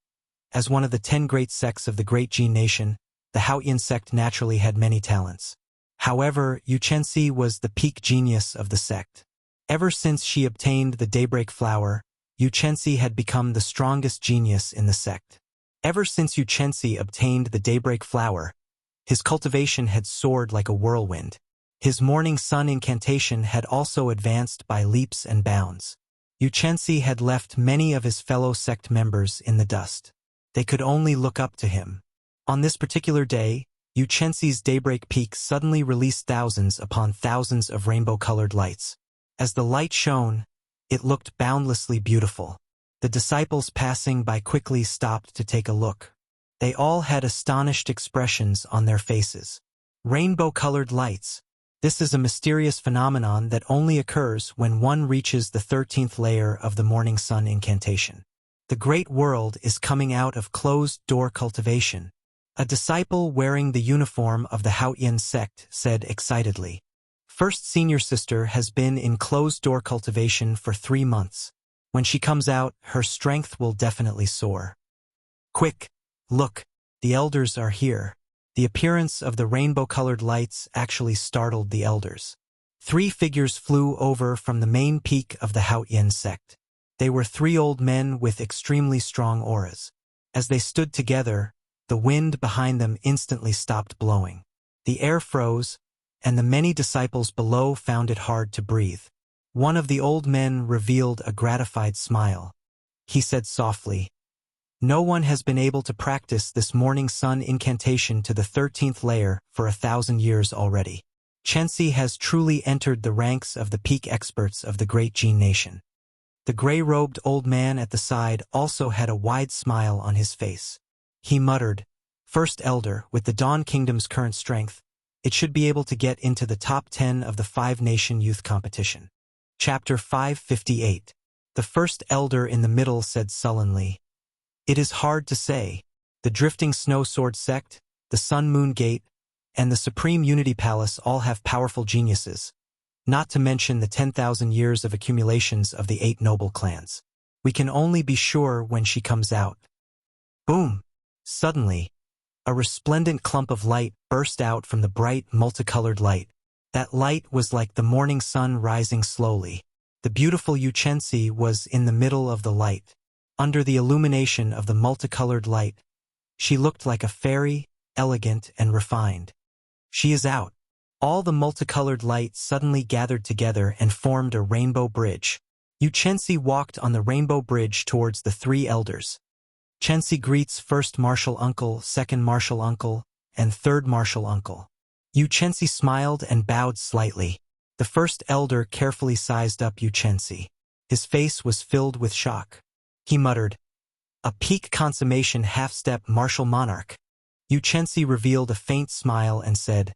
As one of the 10 great sects of the Great Jin Nation, the Haotian sect naturally had many talents. However, Yu Chenxi was the peak genius of the sect. Ever since she obtained the Daybreak Flower, Yu Chenxi had become the strongest genius in the sect. Ever since Yu Chenxi obtained the Daybreak Flower, his cultivation had soared like a whirlwind. His Morning Sun incantation had also advanced by leaps and bounds. Yu Chenxi had left many of his fellow sect members in the dust. They could only look up to him. On this particular day, Yuchensi's daybreak peak suddenly released thousands upon thousands of rainbow-colored lights. As the light shone, it looked boundlessly beautiful. The disciples passing by quickly stopped to take a look. They all had astonished expressions on their faces. Rainbow-colored lights. This is a mysterious phenomenon that only occurs when one reaches the 13th layer of the morning sun incantation. The great world is coming out of closed-door cultivation. A disciple wearing the uniform of the Haotian sect said excitedly. First senior sister has been in closed-door cultivation for 3 months. When she comes out, her strength will definitely soar. Quick, look, the elders are here. The appearance of the rainbow-colored lights actually startled the elders. 3 figures flew over from the main peak of the Haotian sect. They were 3 old men with extremely strong auras. As they stood together, the wind behind them instantly stopped blowing. The air froze, and the many disciples below found it hard to breathe. One of the old men revealed a gratified smile. He said softly, "No one has been able to practice this morning sun incantation to the 13th layer for 1,000 years already. Chensi has truly entered the ranks of the peak experts of the great Jin nation." The gray-robed old man at the side also had a wide smile on his face. He muttered, "First elder, with the Dawn Kingdom's current strength, it should be able to get into the top 10 of the 5-nation youth competition." Chapter 558. The first elder in the middle said sullenly, "It is hard to say. The Drifting Snow Sword Sect, the Sun Moon Gate, and the Supreme Unity Palace all have powerful geniuses, not to mention the 10,000 years of accumulations of the 8 noble clans. We can only be sure when she comes out." Boom! Suddenly, a resplendent clump of light burst out from the bright, multicolored light. That light was like the morning sun rising slowly. The beautiful Yuchensi was in the middle of the light. Under the illumination of the multicolored light, she looked like a fairy, elegant and refined. "She is out." All the multicolored light suddenly gathered together and formed a rainbow bridge. Yuchensi walked on the rainbow bridge towards the 3 elders. Chensi greets first martial uncle, second martial uncle, and third martial uncle. Yuchensi smiled and bowed slightly. The first elder carefully sized up Yuchensi. His face was filled with shock. He muttered, "A peak consummation half-step martial monarch." Yuchensi revealed a faint smile and said,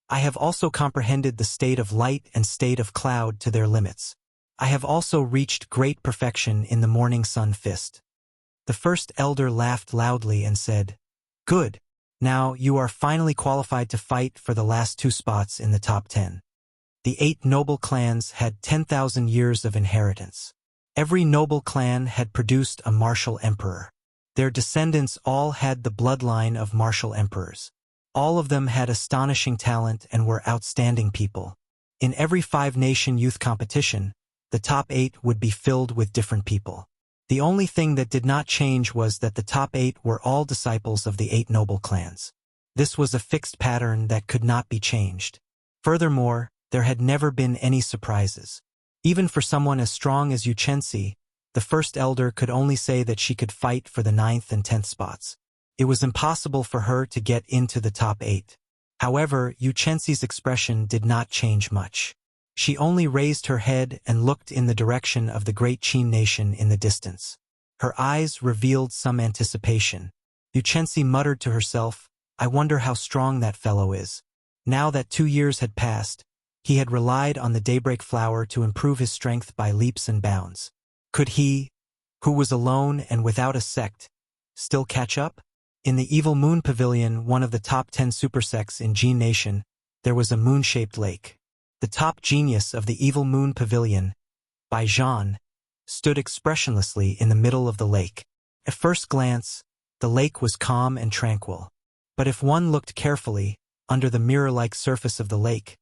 "I have also comprehended the state of light and state of cloud to their limits. I have also reached great perfection in the morning sun fist." The first elder laughed loudly and said, "Good. Now you are finally qualified to fight for the last 2 spots in the top 10. The 8 noble clans had 10,000 years of inheritance. Every noble clan had produced a martial emperor. Their descendants all had the bloodline of martial emperors. All of them had astonishing talent and were outstanding people. In every 5-nation youth competition, the top 8 would be filled with different people. The only thing that did not change was that the top 8 were all disciples of the 8 noble clans. This was a fixed pattern that could not be changed. Furthermore, there had never been any surprises. Even for someone as strong as Yuchensi, the first elder could only say that she could fight for the 9th and 10th spots. It was impossible for her to get into the top 8. However, Yuchensi's expression did not change much. She only raised her head and looked in the direction of the great Qin nation in the distance. Her eyes revealed some anticipation. Yuchensi muttered to herself, "I wonder how strong that fellow is." Now that 2 years had passed, he had relied on the daybreak flower to improve his strength by leaps and bounds. Could he, who was alone and without a sect, still catch up? In the Evil Moon Pavilion, one of the top 10 supersects in Jin Nation, there was a moon-shaped lake. The top genius of the Evil Moon Pavilion, Bai Zhan, stood expressionlessly in the middle of the lake. At first glance, the lake was calm and tranquil. But if one looked carefully, under the mirror-like surface of the lake,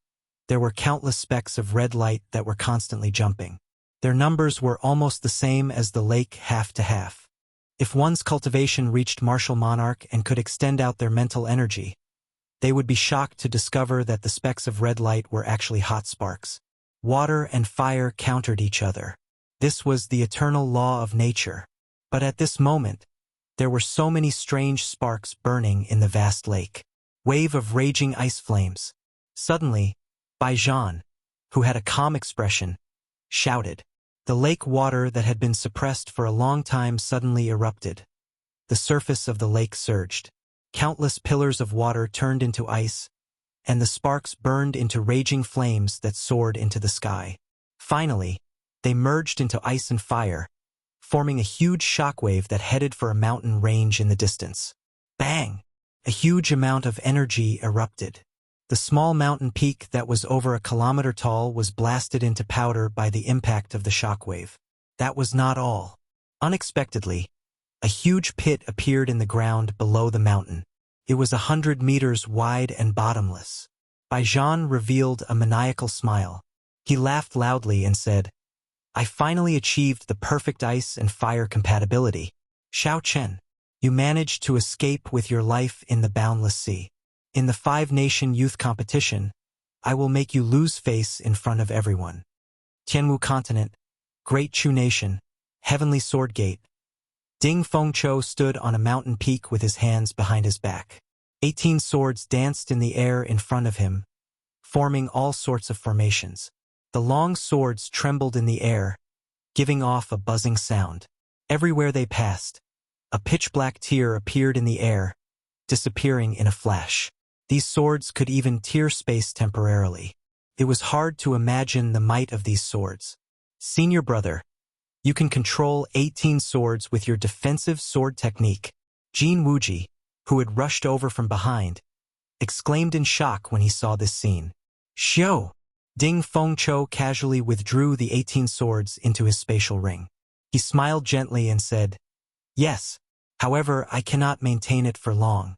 there were countless specks of red light that were constantly jumping. Their numbers were almost the same as the lake half to half. If one's cultivation reached martial monarch and could extend out their mental energy, they would be shocked to discover that the specks of red light were actually hot sparks. Water and fire countered each other. This was the eternal law of nature. But at this moment, there were so many strange sparks burning in the vast lake. wave of raging ice flames. Suddenly, Bai Zhan, who had a calm expression, shouted. The lake water that had been suppressed for a long time suddenly erupted. The surface of the lake surged. Countless pillars of water turned into ice, and the sparks burned into raging flames that soared into the sky. Finally, they merged into ice and fire, forming a huge shockwave that headed for a mountain range in the distance. Bang! A huge amount of energy erupted. The small mountain peak that was over 1 kilometer tall was blasted into powder by the impact of the shockwave. That was not all. Unexpectedly, a huge pit appeared in the ground below the mountain. It was 100 meters wide and bottomless. Bai Zhan revealed a maniacal smile. He laughed loudly and said, I finally achieved the perfect ice and fire compatibility. Xiao Chen, you managed to escape with your life in the Boundless Sea. In the 5-nation youth competition, I will make you lose face in front of everyone. Tianwu Continent, Great Chu Nation, Heavenly Sword Gate. Ding Fengqiu stood on a mountain peak with his hands behind his back. 18 swords danced in the air in front of him, forming all sorts of formations. The long swords trembled in the air, giving off a buzzing sound. Everywhere they passed, a pitch-black tear appeared in the air, disappearing in a flash. These swords could even tear space temporarily. It was hard to imagine the might of these swords. Senior brother, you can control 18 swords with your defensive sword technique. Jin Wuji, who had rushed over from behind, exclaimed in shock when he saw this scene. Xiao! Ding Fengqiu casually withdrew the 18 swords into his spatial ring. He smiled gently and said, Yes, however, I cannot maintain it for long.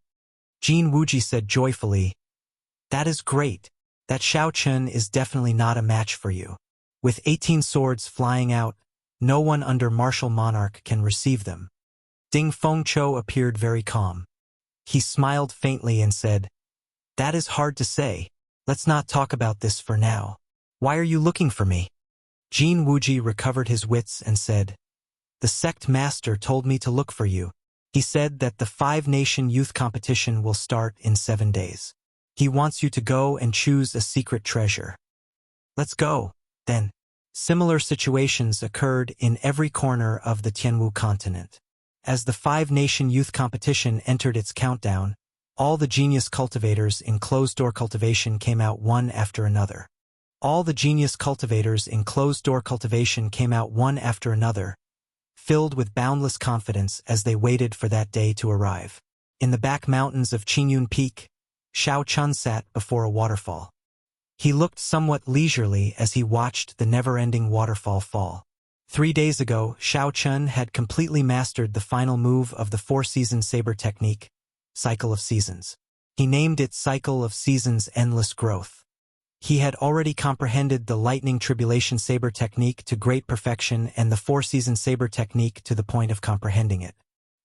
Jin Wuji said joyfully, That is great. That Xiao Chen is definitely not a match for you. With 18 swords flying out, no one under martial monarch can receive them. Ding Fengqiu appeared very calm. He smiled faintly and said, That is hard to say. Let's not talk about this for now. Why are you looking for me? Jin Wuji recovered his wits and said, The sect master told me to look for you. He said that the 5-nation youth competition will start in 7 days. He wants you to go and choose a secret treasure. Let's go, then. Similar situations occurred in every corner of the Tianwu continent. As the 5-nation youth competition entered its countdown, all the genius cultivators in closed-door cultivation came out one after another. All the genius cultivators in closed-door cultivation came out one after another, filled with boundless confidence as they waited for that day to arrive. In the back mountains of Qingyun Peak, Xiao Chun sat before a waterfall. He looked somewhat leisurely as he watched the never-ending waterfall fall. 3 days ago, Xiao Chun had completely mastered the final move of the 4-season saber technique, Cycle of Seasons. He named it Cycle of Seasons Endless Growth. He had already comprehended the Lightning Tribulation Saber technique to great perfection and the 4-season saber technique to the point of comprehending it.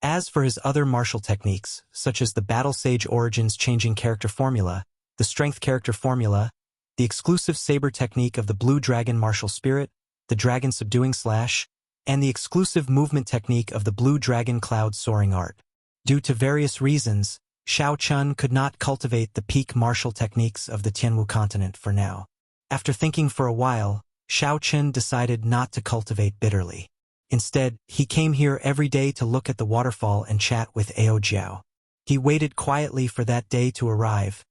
As for his other martial techniques, such as the Battle Sage Origins Changing Character Formula, the Strength Character Formula, the exclusive saber technique of the Blue Dragon Martial Spirit, the Dragon Subduing Slash, and the exclusive movement technique of the Blue Dragon Cloud Soaring Art. Due to various reasons, Xiao Chun could not cultivate the peak martial techniques of the Tianwu continent for now. After thinking for a while, Xiao Chun decided not to cultivate bitterly. Instead, he came here every day to look at the waterfall and chat with Ao Jiao. He waited quietly for that day to arrive,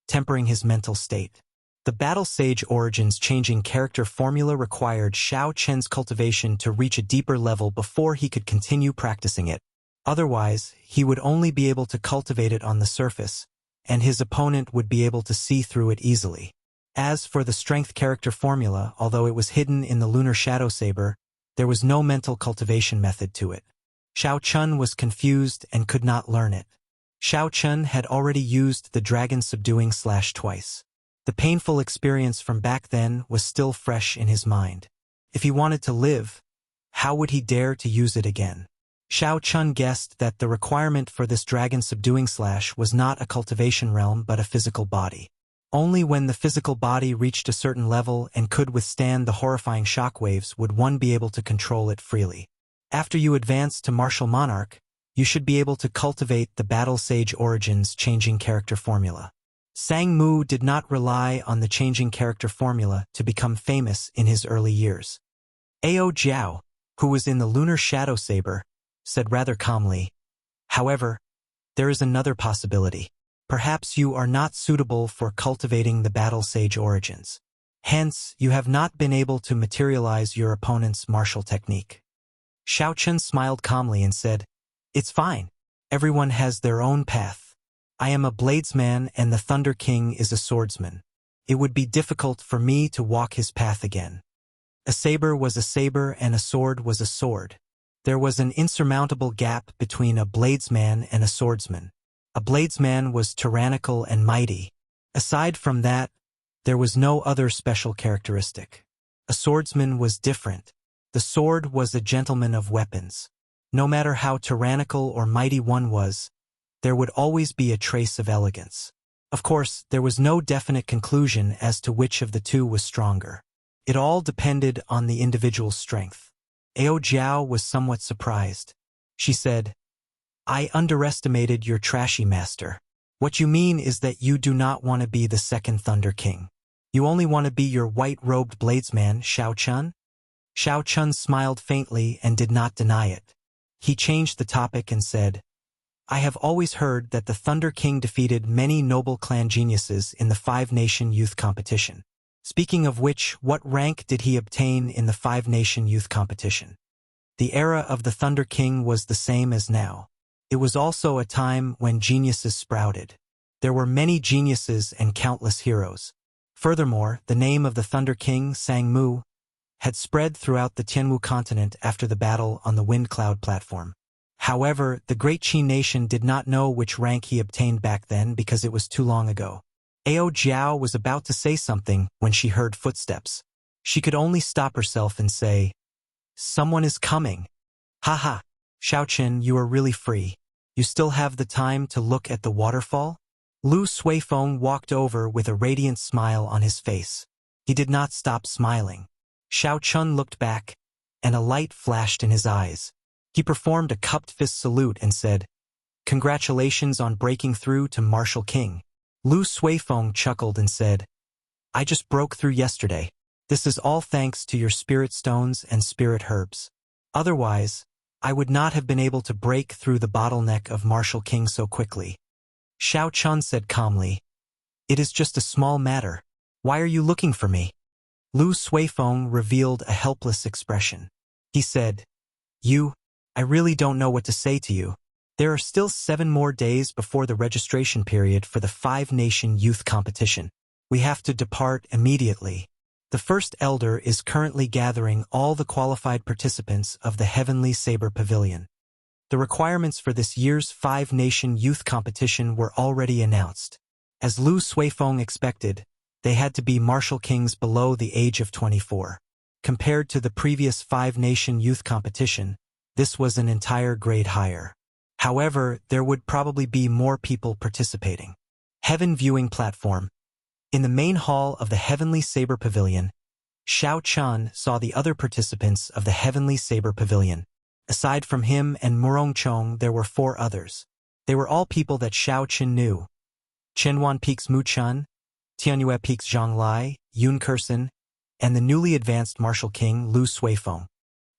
tempering his mental state. The Battle Sage Origins Changing Character Formula required Xiao Chen's cultivation to reach a deeper level before he could continue practicing it. Otherwise, he would only be able to cultivate it on the surface, and his opponent would be able to see through it easily. As for the Strength Character Formula, although it was hidden in the Lunar Shadow Saber, there was no mental cultivation method to it. Xiao Chun was confused and could not learn it. Xiao Chun had already used the Dragon Subduing Slash twice. The painful experience from back then was still fresh in his mind. If he wanted to live, how would he dare to use it again? Xiao Chun guessed that the requirement for this Dragon Subduing Slash was not a cultivation realm but a physical body. Only when the physical body reached a certain level and could withstand the horrifying shockwaves would one be able to control it freely. After you advance to Martial Monarch, You should be able to cultivate the Battle Sage Origins changing character formula. Sang Mu did not rely on the changing character formula to become famous in his early years. Ao Jiao, who was in the Lunar Shadow Saber, said rather calmly, "However, there is another possibility. Perhaps you are not suitable for cultivating the Battle Sage Origins. Hence, you have not been able to materialize your opponent's martial technique." Xiao Chun smiled calmly and said, "It's fine. Everyone has their own path. I am a bladesman and the Thunder King is a swordsman. It would be difficult for me to walk his path again. A saber was a saber and a sword was a sword. There was an insurmountable gap between a bladesman and a swordsman. A bladesman was tyrannical and mighty. Aside from that, there was no other special characteristic. A swordsman was different. The sword was a gentleman of weapons. No matter how tyrannical or mighty one was, there would always be a trace of elegance. Of course, there was no definite conclusion as to which of the two was stronger. It all depended on the individual's strength. Ao Jiao was somewhat surprised. She said, "I underestimated your trashy master. What you mean is that you do not want to be the second Thunder King. You only want to be your white-robed bladesman, Xiao Chun?" Xiao Chun smiled faintly and did not deny it. He changed the topic and said, "I have always heard that the Thunder King defeated many noble clan geniuses in the Five-Nation Youth Competition. Speaking of which, what rank did he obtain in the Five-Nation Youth Competition?" The era of the Thunder King was the same as now. It was also a time when geniuses sprouted. There were many geniuses and countless heroes. Furthermore, the name of the Thunder King, Sang Mu, had spread throughout the Tianwu continent after the battle on the Wind Cloud platform. However, the Great Qi nation did not know which rank he obtained back then because it was too long ago. Ao Jiao was about to say something when she heard footsteps. She could only stop herself and say, "Someone is coming." "Haha, Xiaoqin, you are really free. You still have the time to look at the waterfall?" Lu Suifeng walked over with a radiant smile on his face. He did not stop smiling. Xiao Chun looked back, and a light flashed in his eyes. He performed a cupped fist salute and said, "Congratulations on breaking through to Martial King." Lu Suifeng chuckled and said, "I just broke through yesterday. This is all thanks to your spirit stones and spirit herbs. Otherwise, I would not have been able to break through the bottleneck of Martial King so quickly." Xiao Chun said calmly, "It is just a small matter. Why are you looking for me?" Lu Suifeng revealed a helpless expression. He said, I really don't know what to say to you. There are still 7 more days before the registration period for the Five-Nation Youth Competition. We have to depart immediately. The First Elder is currently gathering all the qualified participants of the Heavenly Saber Pavilion. The requirements for this year's Five-Nation Youth Competition were already announced. As Lu Suifeng expected, they had to be martial kings below the age of 24. Compared to the previous Five-Nation Youth Competition, this was an entire grade higher. However, there would probably be more people participating. Heaven Viewing Platform. In the main hall of the Heavenly Saber Pavilion, Xiao Chun saw the other participants of the Heavenly Saber Pavilion. Aside from him and Murongchong, there were 4 others. They were all people that Xiao Chun knew. Qianwan Peaks Mu Chun, Tianyue Peaks Zhang Lai, Yun Kursen, and the newly advanced Martial King Lu Suifeng.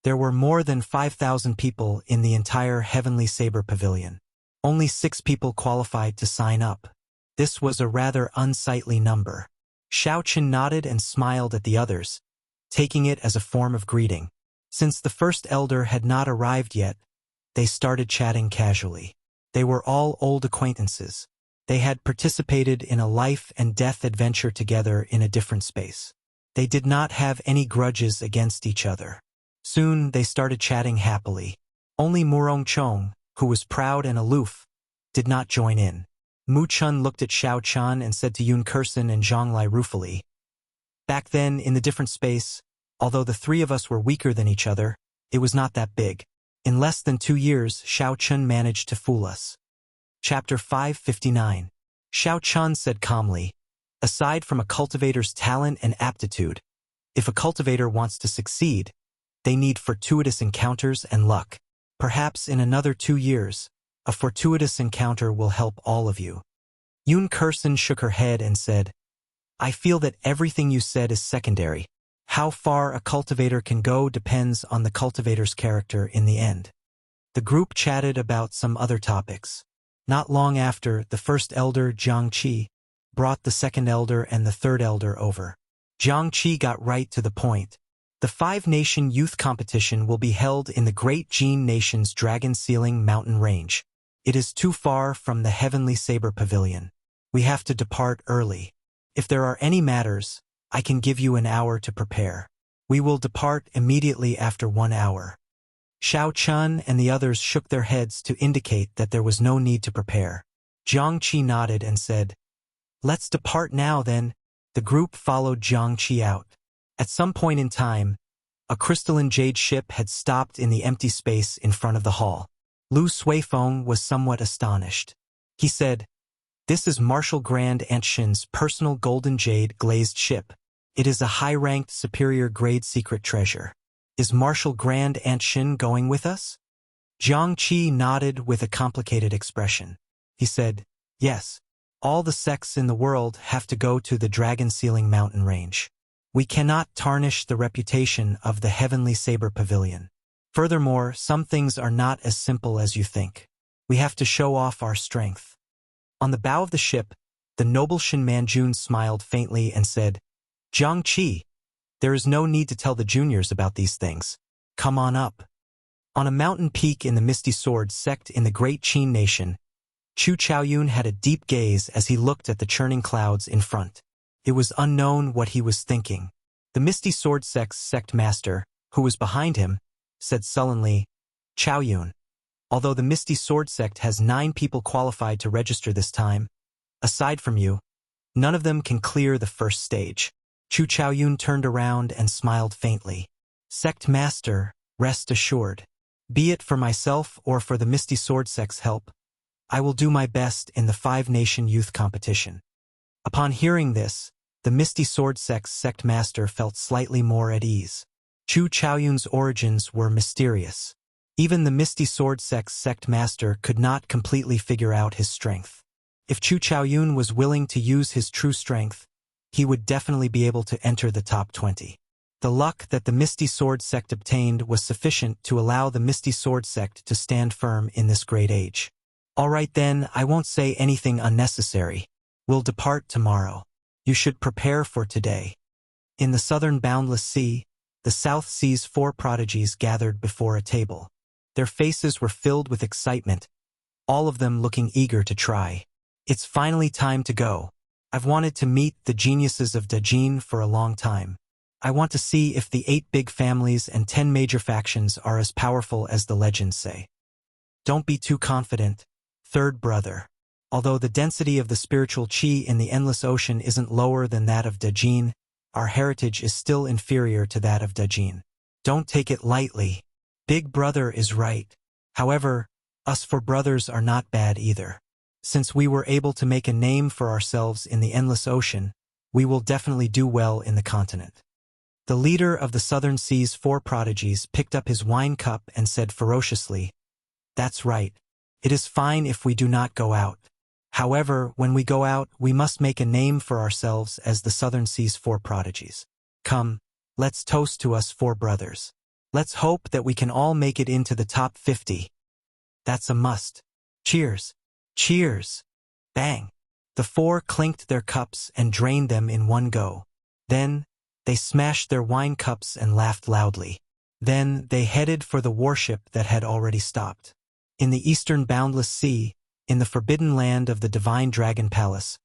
There were more than 5,000 people in the entire Heavenly Saber Pavilion. Only 6 people qualified to sign up. This was a rather unsightly number. Xiao Chun nodded and smiled at the others, taking it as a form of greeting. Since the First Elder had not arrived yet, they started chatting casually. They were all old acquaintances. They had participated in a life and death adventure together in a different space. They did not have any grudges against each other. Soon they started chatting happily. Only Murongchong, who was proud and aloof, did not join in. Mu Chun looked at Xiao Chun and said to Yun Kursen and Zhang Lai ruefully, "Back then, in the different space, although the 3 of us were weaker than each other, it was not that big. In less than 2 years, Xiao Chun managed to fool us." Chapter 559. Xiao Chun said calmly, "Aside from a cultivator's talent and aptitude, if a cultivator wants to succeed, they need fortuitous encounters and luck. Perhaps in another 2 years, a fortuitous encounter will help all of you. Yoon Kersen shook her head and said, I feel that everything you said is secondary. How far a cultivator can go depends on the cultivator's character in the end. The group chatted about some other topics. Not long after, the first elder, Jiang Qi, brought the second elder and the third elder over. Jiang Qi got right to the point. The 5-nation youth competition will be held in the Great Jin Nation's Dragon Ceiling mountain range. It is too far from the Heavenly Saber Pavilion. We have to depart early. If there are any matters, I can give you an hour to prepare. We will depart immediately after 1 hour. Xiao Chun and the others shook their heads to indicate that there was no need to prepare. Jiang Qi nodded and said, Let's depart now then. The group followed Jiang Qi out. At some point in time, a crystalline jade ship had stopped in the empty space in front of the hall. Lu Suifeng was somewhat astonished. He said, This is Marshal Grand Anshin's personal golden jade glazed ship. It is a high-ranked superior grade secret treasure. Is Marshal Grand Anshin going with us? Jiang Qi nodded with a complicated expression. He said, Yes. All the sects in the world have to go to the Dragon Ceiling mountain range. We cannot tarnish the reputation of the Heavenly Saber Pavilion. Furthermore, some things are not as simple as you think. We have to show off our strength. On the bow of the ship, the noble Shin Manjun smiled faintly and said, Jiang Qi, there is no need to tell the juniors about these things. Come on up. On a mountain peak in the Misty Sword sect in the Great Qin Nation, Chu Chaoyun had a deep gaze as he looked at the churning clouds in front. It was unknown what he was thinking. The Misty Sword sect's sect master, who was behind him, said sullenly, Chaoyun, although the Misty Sword sect has 9 people qualified to register this time, aside from you, none of them can clear the first stage. Chu Chaoyun turned around and smiled faintly. Sect master, rest assured. Be it for myself or for the Misty Sword sect's help, I will do my best in the 5-nation youth competition. Upon hearing this, the Misty Sword sect's sect master felt slightly more at ease. Chu Chaoyun's origins were mysterious. Even the Misty Sword sect's sect master could not completely figure out his strength. If Chu Chaoyun was willing to use his true strength, he would definitely be able to enter the top 20. The luck that the Misty Sword sect obtained was sufficient to allow the Misty Sword sect to stand firm in this great age. All right then, I won't say anything unnecessary. We'll depart tomorrow. You should prepare for today. In the southern Boundless Sea, the South Sea's 4 prodigies gathered before a table. Their faces were filled with excitement, all of them looking eager to try. It's finally time to go. I've wanted to meet the geniuses of Dajin for a long time. I want to see if the 8 big families and 10 major factions are as powerful as the legends say. Don't be too confident, third brother. Although the density of the spiritual qi in the endless ocean isn't lower than that of Dajin, our heritage is still inferior to that of Dajin. Don't take it lightly. Big brother is right. However, us 4 brothers are not bad either. Since we were able to make a name for ourselves in the endless ocean, we will definitely do well in the continent. The leader of the Southern Sea's 4 prodigies picked up his wine cup and said ferociously, That's right. It is fine if we do not go out. However, when we go out, we must make a name for ourselves as the Southern Sea's 4 prodigies. Come, let's toast to us 4 brothers. Let's hope that we can all make it into the top 50. That's a must. Cheers. Cheers! Bang! The 4 clinked their cups and drained them in one go. Then, they smashed their wine cups and laughed loudly. Then, they headed for the warship that had already stopped. In the eastern Boundless Sea, in the forbidden land of the Divine Dragon Palace,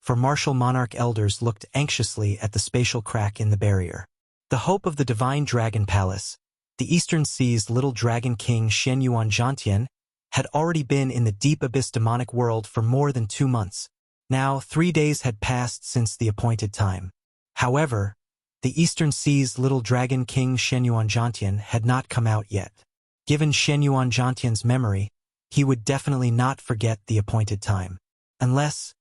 4 martial monarch elders looked anxiously at the spatial crack in the barrier. The hope of the Divine Dragon Palace, the Eastern Sea's little dragon king Shen Yuan Zhantian, had already been in the deep abyss demonic world for more than 2 months. Now 3 days had passed since the appointed time. However, the Eastern Sea's little dragon king Shen Yuan Zhantian had not come out yet. Given Shen Yuan Zhantian's memory, he would definitely not forget the appointed time. Unless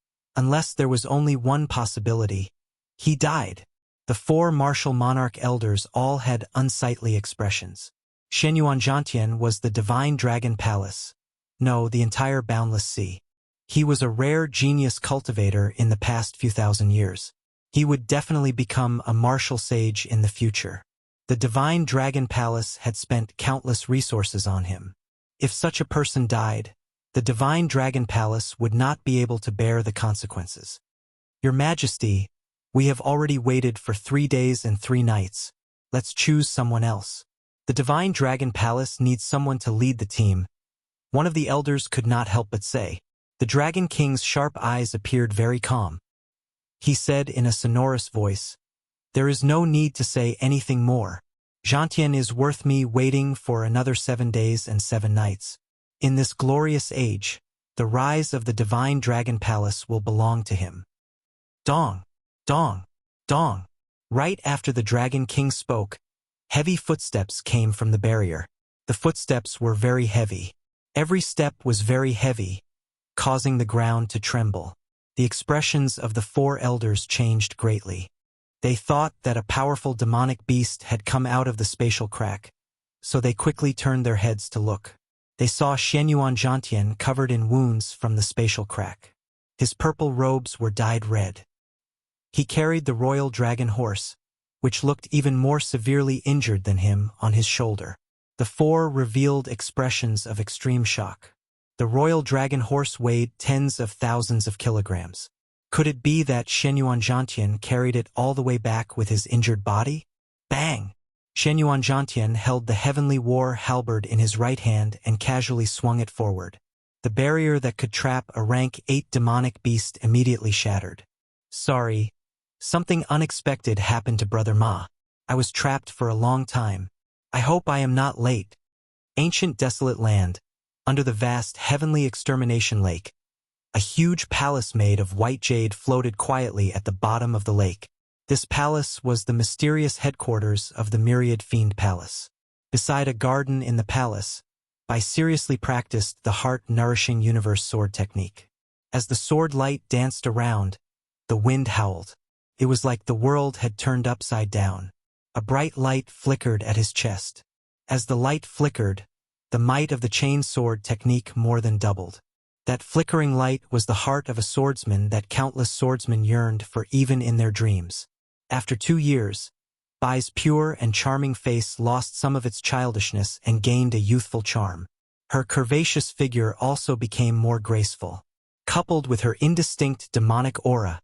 there was only one possibility. He died. The 4 martial monarch elders all had unsightly expressions. Shenyuan Zhantian was the divine dragon palace. No, the entire Boundless Sea. He was a rare genius cultivator in the past few thousand years. He would definitely become a martial sage in the future. The divine dragon palace had spent countless resources on him. If such a person died, the divine dragon palace would not be able to bear the consequences. Your Majesty, we have already waited for 3 days and 3 nights. Let's choose someone else. The divine dragon palace needs someone to lead the team. One of the elders could not help but say. The Dragon King's sharp eyes appeared very calm. He said in a sonorous voice, "There is no need to say anything more. Zhantian is worth me waiting for another 7 days and 7 nights. In this glorious age, the rise of the divine dragon palace will belong to him." Dong, dong, dong. Right after the Dragon King spoke, heavy footsteps came from the barrier. The footsteps were very heavy. Every step was very heavy, causing the ground to tremble. The expressions of the 4 elders changed greatly. They thought that a powerful demonic beast had come out of the spatial crack, so they quickly turned their heads to look. They saw Shenyuan Zhantian covered in wounds from the spatial crack. His purple robes were dyed red. He carried the royal dragon horse, which looked even more severely injured than him, on his shoulder. The 4 revealed expressions of extreme shock. The royal dragon horse weighed tens of thousands of kilograms. Could it be that Shenyuan Zhantian carried it all the way back with his injured body? Bang! Shenyuan Zhantian held the heavenly war halberd in his right hand and casually swung it forward. The barrier that could trap a rank 8 demonic beast immediately shattered. Sorry, something unexpected happened to Brother Ma. I was trapped for a long time. I hope I am not late. Ancient desolate land. Under the vast heavenly extermination lake, a huge palace made of white jade floated quietly at the bottom of the lake. This palace was the mysterious headquarters of the Myriad Fiend Palace. Beside a garden in the palace, Bai seriously practiced the heart-nourishing universe sword technique. As the sword light danced around, the wind howled. It was like the world had turned upside down. A bright light flickered at his chest. As the light flickered, the might of the chain sword technique more than doubled. That flickering light was the heart of a swordsman that countless swordsmen yearned for even in their dreams. After 2 years, Bai's pure and charming face lost some of its childishness and gained a youthful charm. Her curvaceous figure also became more graceful. Coupled with her indistinct demonic aura,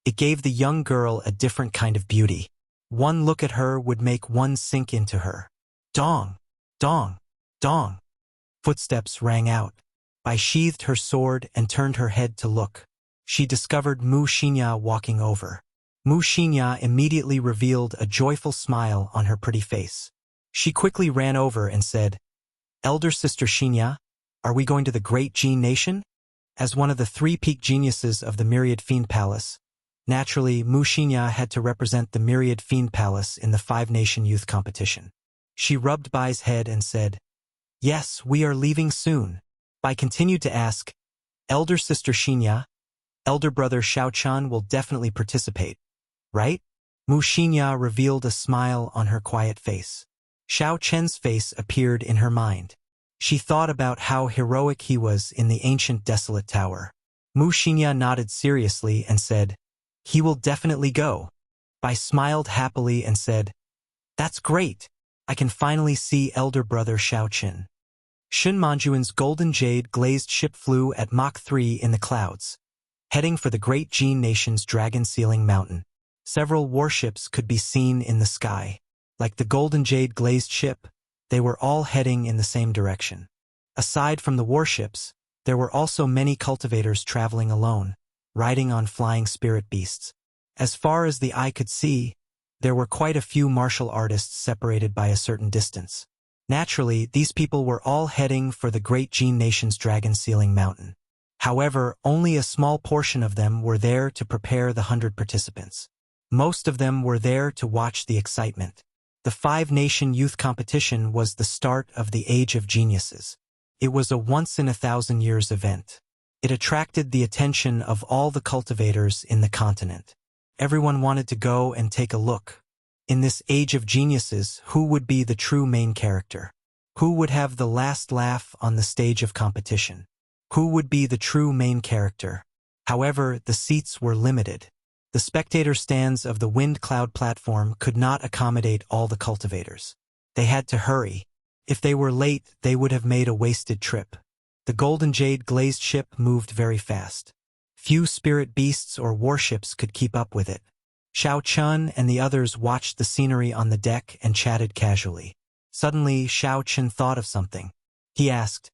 it gave the young girl a different kind of beauty. One look at her would make one sink into her. Dong! Dong! Dong! Footsteps rang out. Bai sheathed her sword and turned her head to look. She discovered Mu Xinya walking over. Mu Xinya immediately revealed a joyful smile on her pretty face. She quickly ran over and said, "Elder Sister Xinya, are we going to the Great Gene Nation?" As one of the 3 peak geniuses of the Myriad Fiend Palace, naturally Mu Xinya had to represent the Myriad Fiend Palace in the 5-nation youth competition. She rubbed Bai's head and said, "Yes, we are leaving soon." Bai continued to ask, "Elder Sister Xinya, Elder Brother Xiaochan will definitely participate, right?" Mu Xinya revealed a smile on her quiet face. Xiao Chen's face appeared in her mind. She thought about how heroic he was in the ancient desolate tower. Mu Xinya nodded seriously and said, "He will definitely go." Bai smiled happily and said, "That's great. I can finally see Elder Brother Xiaochen." Shun Manjuan's golden jade glazed ship flew at Mach 3 in the clouds, heading for the Great Gene Nation's Dragon Sealing Mountain. Several warships could be seen in the sky. Like the golden jade glazed ship, they were all heading in the same direction. Aside from the warships, there were also many cultivators traveling alone, riding on flying spirit beasts. As far as the eye could see, there were quite a few martial artists separated by a certain distance. Naturally, these people were all heading for the Great Gene Nation's Dragon Sealing Mountain. However, only a small portion of them were there to prepare the 100 participants. Most of them were there to watch the excitement. The 5-nation youth competition was the start of the Age of Geniuses. It was a once-in-a-thousand-years event. It attracted the attention of all the cultivators in the continent. Everyone wanted to go and take a look. In this Age of Geniuses, who would be the true main character? Who would have the last laugh on the stage of competition? Who would be the true main character? However, the seats were limited. The spectator stands of the wind cloud platform could not accommodate all the cultivators. They had to hurry. If they were late, they would have made a wasted trip. The golden jade glazed ship moved very fast. Few spirit beasts or warships could keep up with it. Xiao Chun and the others watched the scenery on the deck and chatted casually. Suddenly, Xiao Chun thought of something. He asked,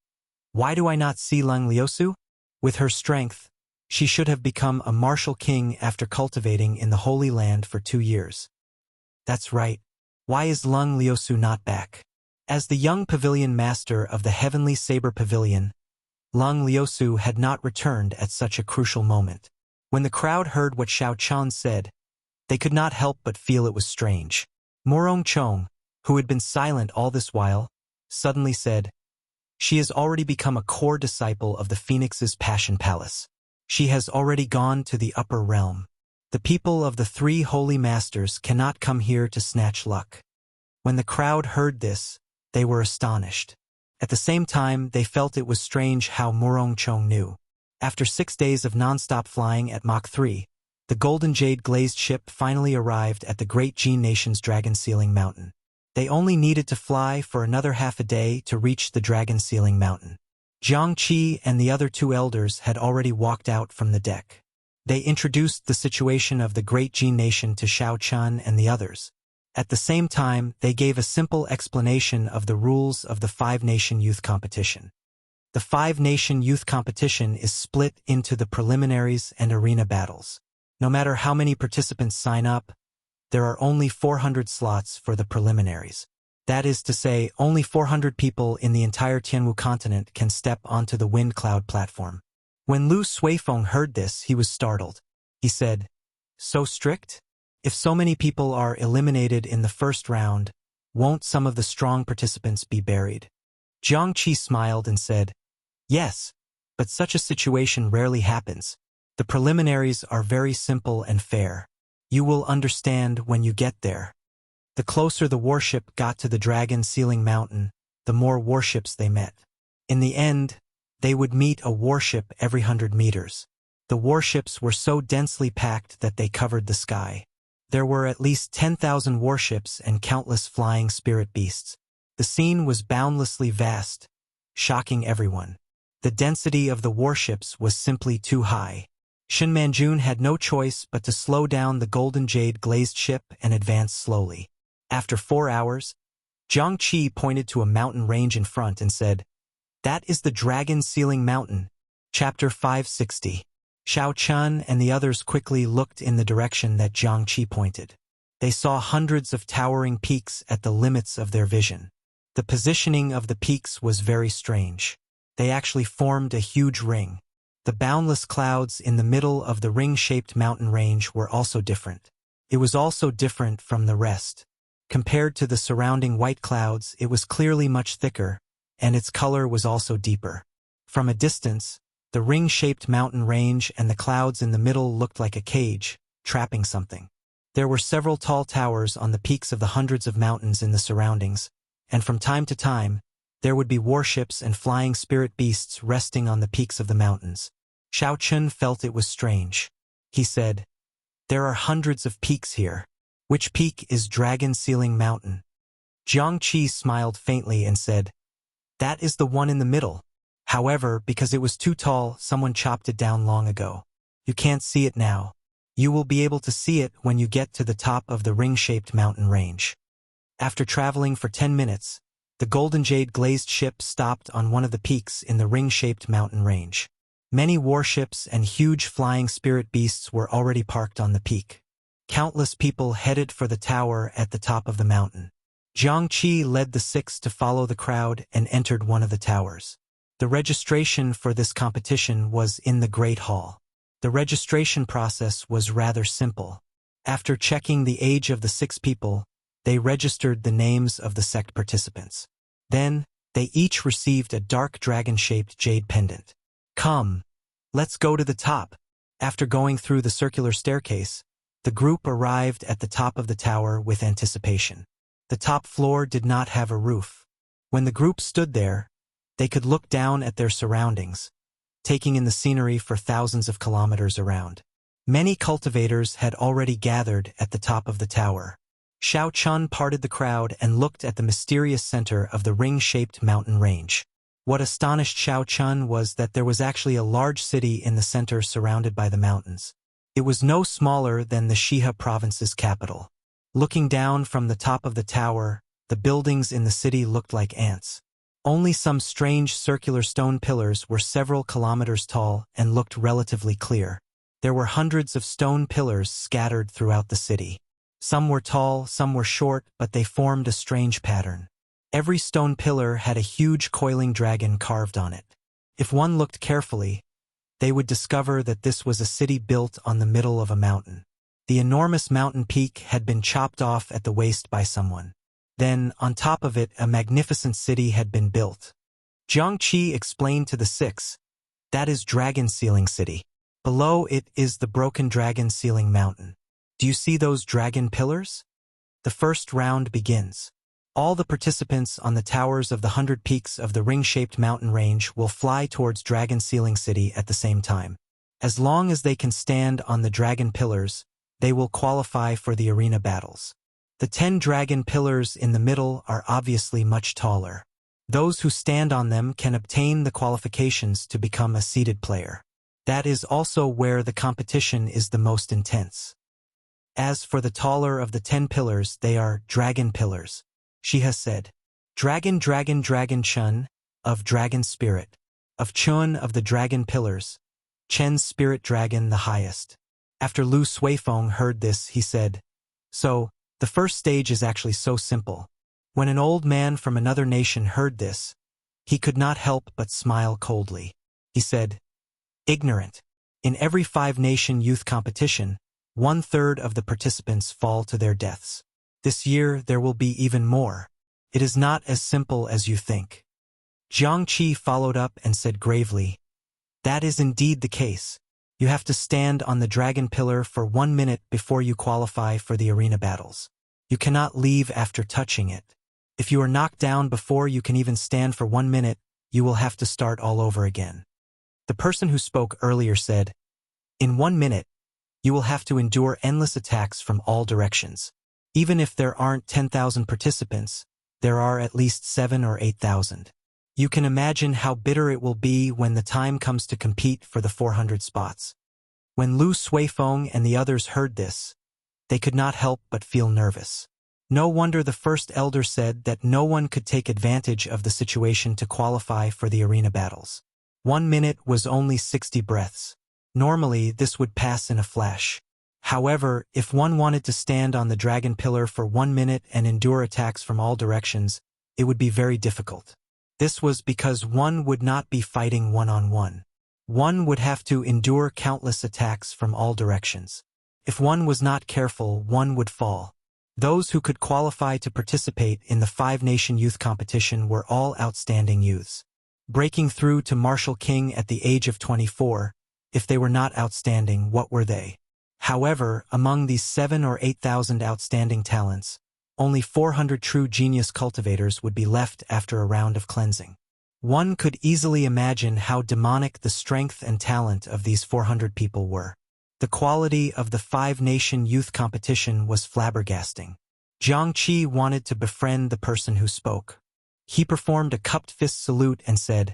"Why do I not see Lung Liusu? With her strength, she should have become a martial king after cultivating in the Holy Land for 2 years. That's right. Why is Lung Liusu not back?" As the young pavilion master of the Heavenly Saber Pavilion, Lung Liusu had not returned at such a crucial moment. When the crowd heard what Xiao Chun said, they could not help but feel it was strange. Morong Chong, who had been silent all this while, suddenly said, "She has already become a core disciple of the Phoenix's Passion Palace. She has already gone to the upper realm. The people of the 3 holy masters cannot come here to snatch luck." When the crowd heard this, they were astonished. At the same time, they felt it was strange how Morong Chong knew. After 6 days of non-stop flying at Mach 3, the golden jade glazed ship finally arrived at the Great Jin Nation's Dragon Sealing Mountain. They only needed to fly for another half a day to reach the Dragon Sealing Mountain. Jiang Qi and the other 2 elders had already walked out from the deck. They introduced the situation of the Great Jin Nation to Xiao Chun and the others. At the same time, they gave a simple explanation of the rules of the 5-nation youth competition. The 5-nation youth competition is split into the preliminaries and arena battles. No matter how many participants sign up, there are only 400 slots for the preliminaries. That is to say, only 400 people in the entire Tianwu continent can step onto the wind cloud platform. When Lu Suifeng heard this, he was startled. He said, "So strict? If so many people are eliminated in the first round, won't some of the strong participants be buried?" Jiang Qi smiled and said, "Yes, but such a situation rarely happens. The preliminaries are very simple and fair. You will understand when you get there." The closer the warship got to the Dragon Sealing Mountain, the more warships they met. In the end, they would meet a warship every 100 meters. The warships were so densely packed that they covered the sky. There were at least 10,000 warships and countless flying spirit beasts. The scene was boundlessly vast, shocking everyone. The density of the warships was simply too high. Shin Manjun had no choice but to slow down the golden jade glazed ship and advance slowly. After 4 hours, Jiang Qi pointed to a mountain range in front and said, "That is the Dragon Sealing Mountain." Chapter 560. Xiao Chun and the others quickly looked in the direction that Jiang Qi pointed. They saw hundreds of towering peaks at the limits of their vision. The positioning of the peaks was very strange. They actually formed a huge ring. The boundless clouds in the middle of the ring-shaped mountain range were also different. It was also different from the rest. Compared to the surrounding white clouds, it was clearly much thicker, and its color was also deeper. From a distance, the ring-shaped mountain range and the clouds in the middle looked like a cage, trapping something. There were several tall towers on the peaks of the hundreds of mountains in the surroundings, and from time to time, there would be warships and flying spirit beasts resting on the peaks of the mountains. Xiao Chun felt it was strange. He said, "There are hundreds of peaks here. Which peak is Dragon Sealing Mountain?" Jiang Qi smiled faintly and said, "That is the one in the middle. However, because it was too tall, someone chopped it down long ago. You can't see it now. You will be able to see it when you get to the top of the ring-shaped mountain range." After traveling for 10 minutes, the golden jade glazed ship stopped on one of the peaks in the ring-shaped mountain range. Many warships and huge flying spirit beasts were already parked on the peak. Countless people headed for the tower at the top of the mountain. Jiang Qi led the 6 to follow the crowd and entered one of the towers. The registration for this competition was in the Great Hall. The registration process was rather simple. After checking the age of the 6 people, they registered the names of the sect participants. Then, they each received a dark dragon-shaped jade pendant. "Come, let's go to the top." After going through the circular staircase, the group arrived at the top of the tower with anticipation. The top floor did not have a roof. When the group stood there, they could look down at their surroundings, taking in the scenery for thousands of kilometers around. Many cultivators had already gathered at the top of the tower. Xiao Chun parted the crowd and looked at the mysterious center of the ring-shaped mountain range. What astonished Xiao Chun was that there was actually a large city in the center surrounded by the mountains. It was no smaller than the Shiha province's capital. Looking down from the top of the tower, the buildings in the city looked like ants. Only some strange circular stone pillars were several kilometers tall and looked relatively clear. There were hundreds of stone pillars scattered throughout the city. Some were tall, some were short, but they formed a strange pattern. Every stone pillar had a huge coiling dragon carved on it. If one looked carefully, they would discover that this was a city built on the middle of a mountain. The enormous mountain peak had been chopped off at the waist by someone. Then, on top of it, a magnificent city had been built. Jiang Qi explained to the six, "That is Dragon Sealing City. Below it is the Broken Dragon Sealing Mountain. Do you see those dragon pillars?" The first round begins. All the participants on the towers of the 100 peaks of the ring-shaped mountain range will fly towards Dragon Sealing City at the same time. As long as they can stand on the dragon pillars, they will qualify for the arena battles. The 10 dragon pillars in the middle are obviously much taller. Those who stand on them can obtain the qualifications to become a seeded player. That is also where the competition is the most intense. As for the taller of the 10 pillars, they are dragon pillars. She has said, "Dragon, dragon, dragon Chun, of dragon spirit, of Chun of the dragon pillars, Chen's spirit dragon the highest." After Lu Suifeng heard this, he said, "So, the first stage is actually so simple." When an old man from another nation heard this, he could not help but smile coldly. He said, "Ignorant. In every 5-nation youth competition, 1/3 of the participants fall to their deaths. This year there will be even more. It is not as simple as you think." Jiang Qi followed up and said gravely, "That is indeed the case. You have to stand on the dragon pillar for 1 minute before you qualify for the arena battles. You cannot leave after touching it. If you are knocked down before you can even stand for 1 minute, you will have to start all over again." The person who spoke earlier said, "In 1 minute, you will have to endure endless attacks from all directions. Even if there aren't 10,000 participants, there are at least 7 or 8,000. You can imagine how bitter it will be when the time comes to compete for the 400 spots." When Lu Suifeng and the others heard this, they could not help but feel nervous. No wonder the first elder said that no one could take advantage of the situation to qualify for the arena battles. 1 minute was only 60 breaths. Normally, this would pass in a flash. However, if one wanted to stand on the dragon pillar for 1 minute and endure attacks from all directions, it would be very difficult. This was because one would not be fighting one-on-one. One would have to endure countless attacks from all directions. If one was not careful, one would fall. Those who could qualify to participate in the 5-nation youth competition were all outstanding youths. Breaking through to Martial King at the age of 24, if they were not outstanding, what were they? However, among these 7 or 8,000 outstanding talents, only 400 true genius cultivators would be left after a round of cleansing. One could easily imagine how demonic the strength and talent of these 400 people were. The quality of the 5-nation youth competition was flabbergasting. Jiang Qi wanted to befriend the person who spoke. He performed a cupped fist salute and said,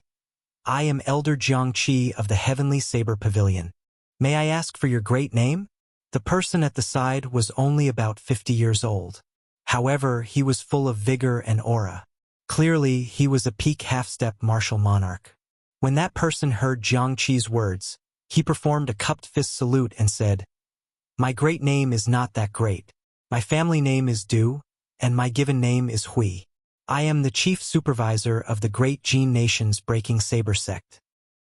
"I am Elder Jiang Qi of the Heavenly Saber Pavilion. May I ask for your great name?" The person at the side was only about 50 years old. However, he was full of vigor and aura. Clearly, he was a peak half-step martial monarch. When that person heard Jiang Qi's words, he performed a cupped fist salute and said, "My great name is not that great. My family name is Du, and my given name is Hui. I am the chief supervisor of the Great Jin Nation's Breaking Saber Sect."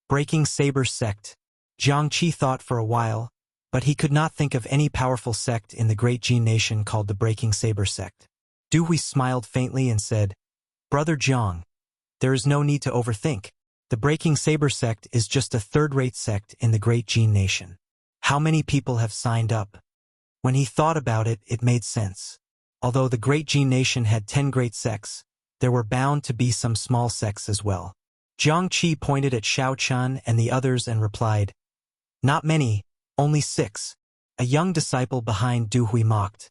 Breaking Saber Sect. Jiang Qi thought for a while, but he could not think of any powerful sect in the Great Jin Nation called the Breaking Saber Sect. Du Hui smiled faintly and said, "Brother Jiang, there is no need to overthink. The Breaking Saber Sect is just a third-rate sect in the Great Jin Nation. How many people have signed up?" When he thought about it, it made sense. Although the Great Jin Nation had 10 great sects, there were bound to be some small sects as well. Jiang Qi pointed at Xiao Chun and the others and replied, "Not many, only 6. A young disciple behind Du Hui mocked.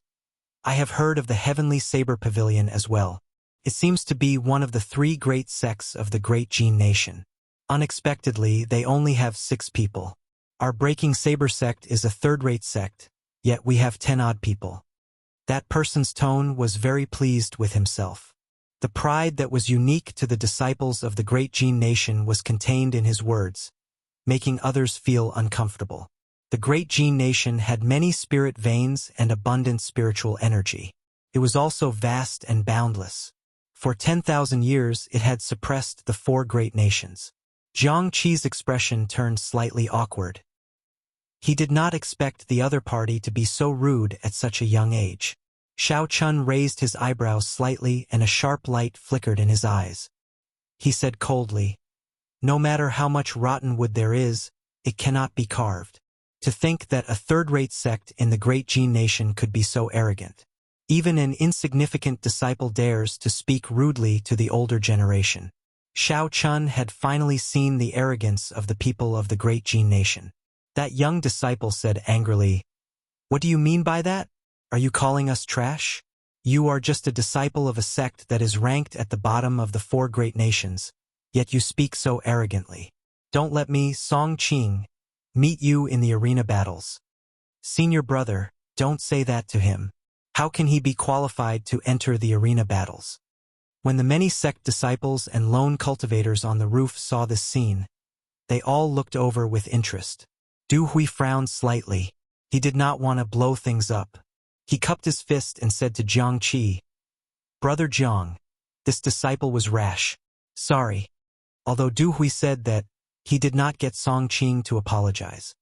"I have heard of the Heavenly Saber Pavilion as well. It seems to be one of the 3 great sects of the Great Jin Nation. Unexpectedly, they only have 6 people. Our Breaking Saber sect is a third-rate sect, yet we have 10-odd people." That person's tone was very pleased with himself. The pride that was unique to the disciples of the Great Jin Nation was contained in his words, making others feel uncomfortable. The Great Jin Nation had many spirit veins and abundant spiritual energy. It was also vast and boundless. For 10,000 years, it had suppressed the 4 great nations. Jiang Qi's expression turned slightly awkward. He did not expect the other party to be so rude at such a young age. Xiao Chun raised his eyebrows slightly and a sharp light flickered in his eyes. He said coldly, "No matter how much rotten wood there is, it cannot be carved. To think that a third-rate sect in the Great Jin Nation could be so arrogant. Even an insignificant disciple dares to speak rudely to the older generation." Xiao Chun had finally seen the arrogance of the people of the Great Jin Nation. That young disciple said angrily, "What do you mean by that? Are you calling us trash? You are just a disciple of a sect that is ranked at the bottom of the 4 great nations, yet you speak so arrogantly. Don't let me, Song Qing, meet you in the arena battles. Senior brother, don't say that to him. How can he be qualified to enter the arena battles?" When the many sect disciples and lone cultivators on the roof saw this scene, they all looked over with interest. Du Hui frowned slightly. He did not want to blow things up. He cupped his fist and said to Jiang Qi, "Brother Jiang, this disciple was rash. Sorry." Although Du Hui said that he did not get Song Qing to apologize.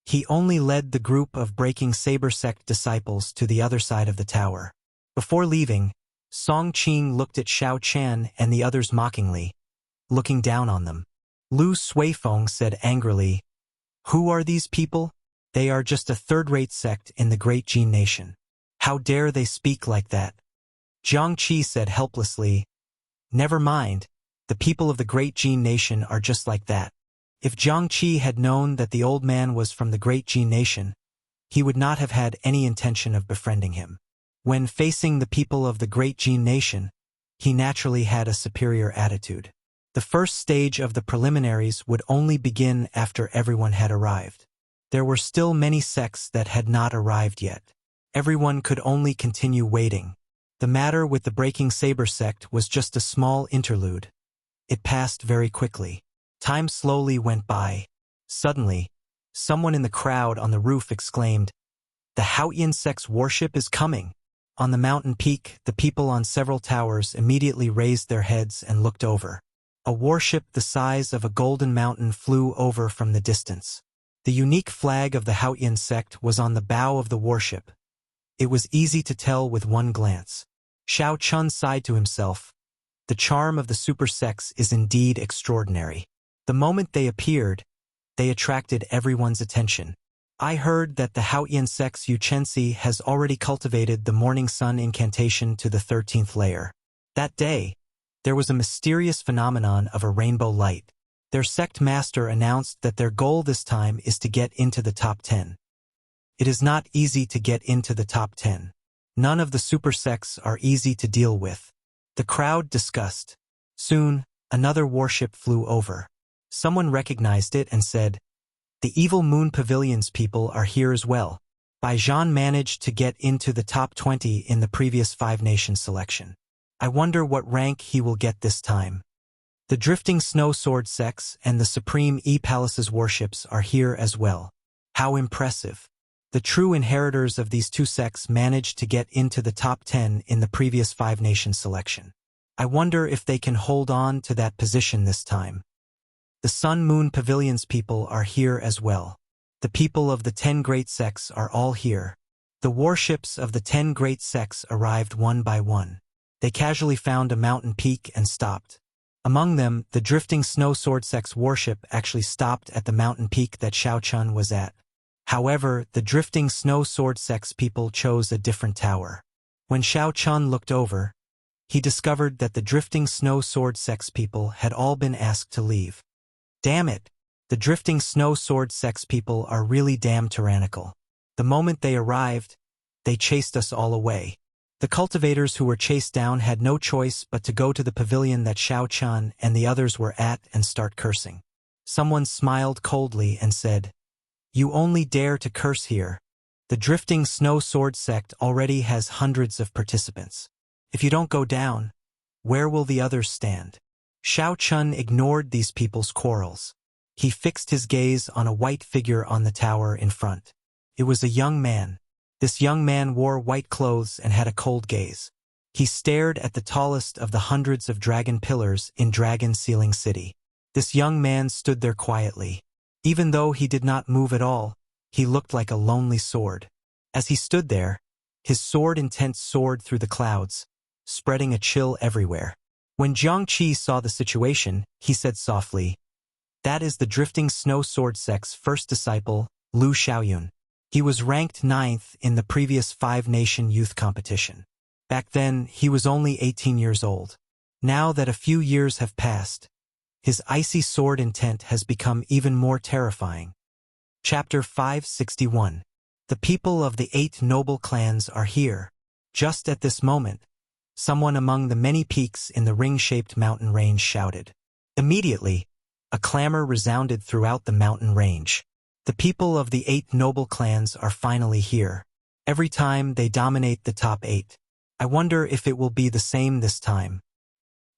He only led the group of Breaking Saber sect disciples to the other side of the tower. Before leaving, Song Qing looked at Xiao Chan and the others mockingly, looking down on them. Lu Suifeng said angrily, "Who are these people? They are just a third-rate sect in the Great Jin Nation. How dare they speak like that?" Jiang Qi said helplessly, "Never mind, the people of the Great Jin Nation are just like that." If Jiang Qi had known that the old man was from the Great Jin Nation, he would not have had any intention of befriending him. When facing the people of the Great Jin Nation, he naturally had a superior attitude. The first stage of the preliminaries would only begin after everyone had arrived. There were still many sects that had not arrived yet. Everyone could only continue waiting. The matter with the Breaking Saber sect was just a small interlude. It passed very quickly. Time slowly went by. Suddenly, someone in the crowd on the roof exclaimed, "The Haotian sect's warship is coming." On the mountain peak, the people on several towers immediately raised their heads and looked over. A warship the size of a golden mountain flew over from the distance. The unique flag of the Haotian sect was on the bow of the warship. It was easy to tell with one glance. Xiao Chun sighed to himself. The charm of the super sects is indeed extraordinary. The moment they appeared, they attracted everyone's attention. I heard that the Haotian sect's Yuchensi has already cultivated the morning sun incantation to the 13th layer. That day, there was a mysterious phenomenon of a rainbow light. Their sect master announced that their goal this time is to get into the top 10. It is not easy to get into the top 10. None of the super sects are easy to deal with. The crowd discussed. Soon, another warship flew over. Someone recognized it and said, "The Evil Moon Pavilion's people are here as well." Baijian managed to get into the top 20 in the previous 5-nation selection. I wonder what rank he will get this time. The Drifting Snow Sword sects and the Supreme E-Palace's warships are here as well. How impressive. The true inheritors of these 2 sects managed to get into the top 10 in the previous 5-nation selection. I wonder if they can hold on to that position this time. The Sun Moon Pavilion's people are here as well. The people of the 10 great sects are all here. The warships of the 10 great sects arrived one by one. They casually found a mountain peak and stopped. Among them, the Drifting Snow Sword sect's warship actually stopped at the mountain peak that Xiao Chun was at. However, the Drifting Snow Sword sect's people chose a different tower. When Xiao Chun looked over, he discovered that the drifting snow sword sex people had all been asked to leave. Damn it! The drifting snow sword sex people are really damn tyrannical. The moment they arrived, they chased us all away. The cultivators who were chased down had no choice but to go to the pavilion that Xiao Chun and the others were at and start cursing. Someone smiled coldly and said, "You only dare to curse here. The drifting snow sword sect already has hundreds of participants. If you don't go down, where will the others stand?" Xiao Chun ignored these people's quarrels. He fixed his gaze on a white figure on the tower in front. It was a young man. This young man wore white clothes and had a cold gaze. He stared at the tallest of the hundreds of dragon pillars in Dragon Ceiling City. This young man stood there quietly. Even though he did not move at all, he looked like a lonely sword. As he stood there, his sword intent soared through the clouds, spreading a chill everywhere. When Jiangqi saw the situation, he said softly, "That is the drifting snow sword sect's first disciple, Lu Xiaoyun. He was ranked 9th in the previous 5-nation youth competition. Back then, he was only 18 years old. Now that a few years have passed, his icy sword intent has become even more terrifying." Chapter 561. The people of the 8 noble clans are here. Just at this moment, someone among the many peaks in the ring-shaped mountain range shouted. Immediately, a clamor resounded throughout the mountain range. The people of the 8 noble clans are finally here. Every time they dominate the top 8. I wonder if it will be the same this time.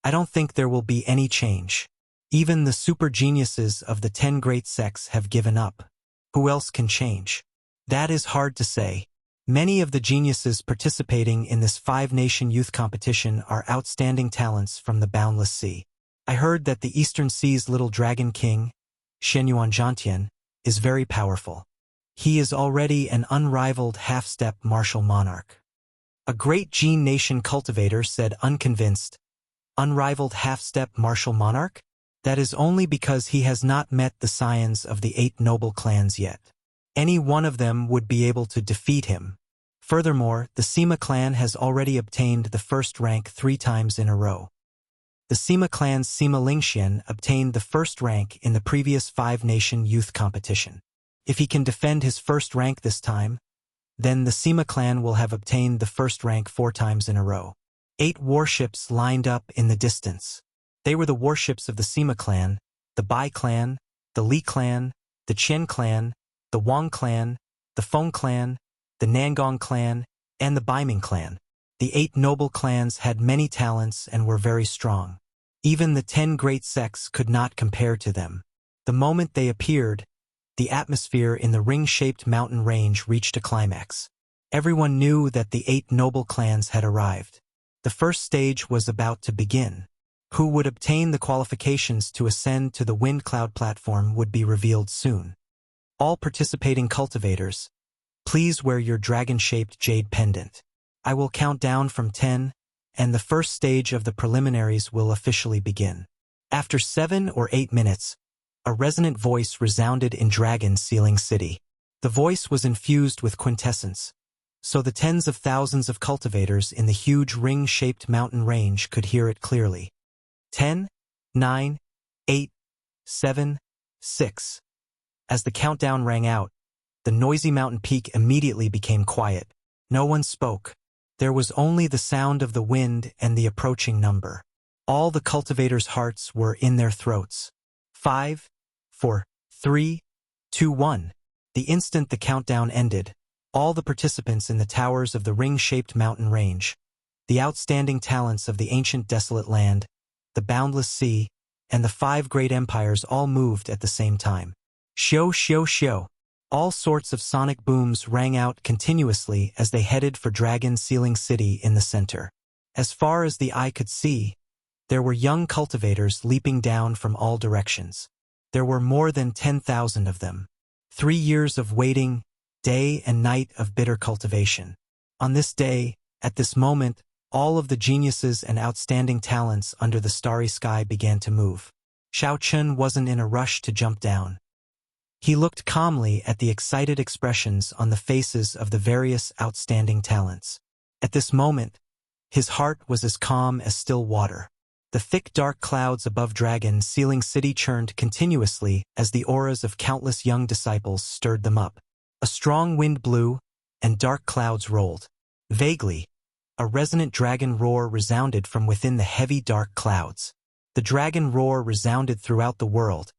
I don't think there will be any change. Even the super geniuses of the 10 great sects have given up. Who else can change? That is hard to say. Many of the geniuses participating in this 5-nation youth competition are outstanding talents from the Boundless Sea. I heard that the Eastern Sea's little dragon king, Shenyuan Zhantian, is very powerful. He is already an unrivaled half-step martial monarch. A great Gene Nation cultivator said unconvinced, "Unrivaled half-step martial monarch? That is only because he has not met the scions of the 8 noble clans yet. Any one of them would be able to defeat him. Furthermore, the Sima clan has already obtained the first rank 3 times in a row. The Sima clan's Sima Lingxian obtained the first rank in the previous 5-nation youth competition. If he can defend his first rank this time, then the Sima clan will have obtained the first rank 4 times in a row." 8 warships lined up in the distance. They were the warships of the Sima clan, the Bai clan, the Li clan, the Qian clan, the Wang clan, the Feng clan, the Nangong clan, and the Baiming clan. The 8 noble clans had many talents and were very strong. Even the 10 great sects could not compare to them. The moment they appeared, the atmosphere in the ring-shaped mountain range reached a climax. Everyone knew that the 8 noble clans had arrived. The first stage was about to begin. Who would obtain the qualifications to ascend to the Wind Cloud platform would be revealed soon. All participating cultivators, please wear your dragon-shaped jade pendant. I will count down from 10, and the first stage of the preliminaries will officially begin. After 7 or 8 minutes, a resonant voice resounded in Dragon Ceiling City. The voice was infused with quintessence, so the tens of thousands of cultivators in the huge ring-shaped mountain range could hear it clearly. 10, 9, 8, 7, 6. As the countdown rang out, the noisy mountain peak immediately became quiet. No one spoke. There was only the sound of the wind and the approaching number. All the cultivators' hearts were in their throats. 5, 4, 3, 2, 1. The instant the countdown ended, all the participants in the towers of the ring-shaped mountain range, the outstanding talents of the ancient desolate land, the boundless sea, and the 5 great empires all moved at the same time. Xiao, xiao, xiao. All sorts of sonic booms rang out continuously as they headed for Dragon Ceiling City in the center. As far as the eye could see, there were young cultivators leaping down from all directions. There were more than 10,000 of them. 3 years of waiting, day and night of bitter cultivation. On this day, at this moment, all of the geniuses and outstanding talents under the starry sky began to move. Xiao Chun wasn't in a rush to jump down. He looked calmly at the excited expressions on the faces of the various outstanding talents. At this moment, His heart was as calm as still water. The thick dark clouds above Dragon Sealing City churned continuously as the auras of countless young disciples stirred them up. A strong wind blew, and dark clouds rolled. Vaguely, a resonant dragon roar resounded from within the heavy dark clouds. The dragon roar resounded throughout the world,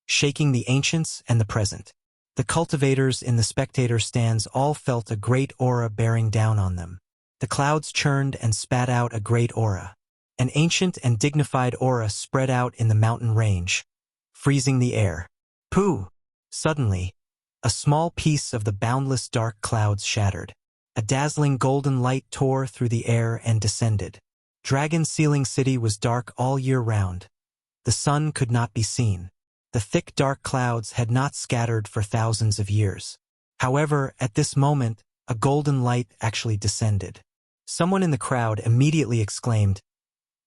shaking the ancients and the present. The cultivators in the spectator stands all felt a great aura bearing down on them. The clouds churned and spat out a great aura. An ancient and dignified aura spread out in the mountain range, freezing the air. Pooh! Suddenly, a small piece of the boundless dark clouds shattered. A dazzling golden light tore through the air and descended. Dragon Sealing City was dark all year round. The sun could not be seen. The thick dark clouds had not scattered for thousands of years. However, at this moment, a golden light actually descended. Someone in the crowd immediately exclaimed,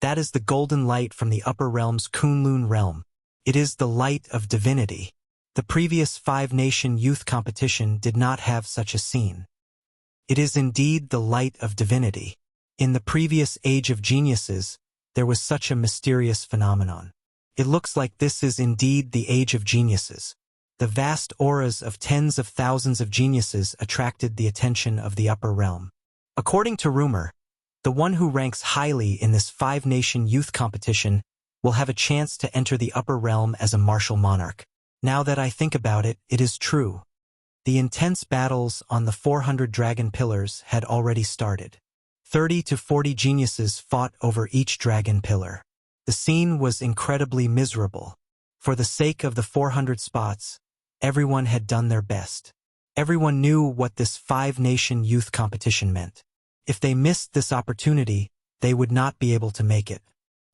"That is the golden light from the upper realm's Kunlun realm. It is the light of divinity." The previous five-nation youth competition did not have such a scene. It is indeed the light of divinity. In the previous Age of Geniuses, there was such a mysterious phenomenon. It looks like this is indeed the Age of Geniuses. The vast auras of tens of thousands of geniuses attracted the attention of the upper realm. According to rumor, the one who ranks highly in this five-nation youth competition will have a chance to enter the upper realm as a martial monarch. Now that I think about it, it is true. The intense battles on the 400 dragon pillars had already started. 30 to 40 geniuses fought over each dragon pillar. The scene was incredibly miserable. For the sake of the 400 spots, everyone had done their best. Everyone knew what this five-nation youth competition meant. If they missed this opportunity, they would not be able to make it.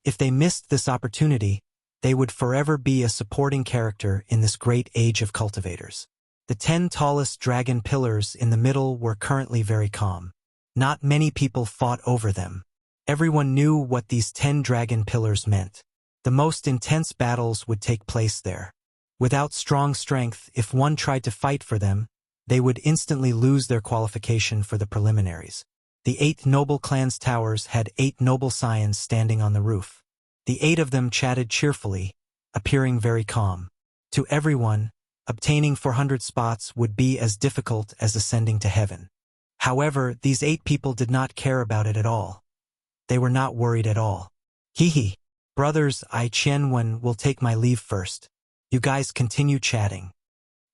If they missed this opportunity, they would forever be a supporting character in this great age of cultivators. The 10 tallest dragon pillars in the middle were currently very calm. Not many people fought over them. Everyone knew what these 10 dragon pillars meant. The most intense battles would take place there. Without strong strength, if one tried to fight for them, they would instantly lose their qualification for the preliminaries. The 8 noble clans' towers had 8 noble scions standing on the roof. The 8 of them chatted cheerfully, appearing very calm. To everyone, obtaining 400 spots would be as difficult as ascending to heaven. However, these 8 people did not care about it at all. They were not worried at all. Hee. Brothers, I Qianwen will take my leave first. You guys continue chatting.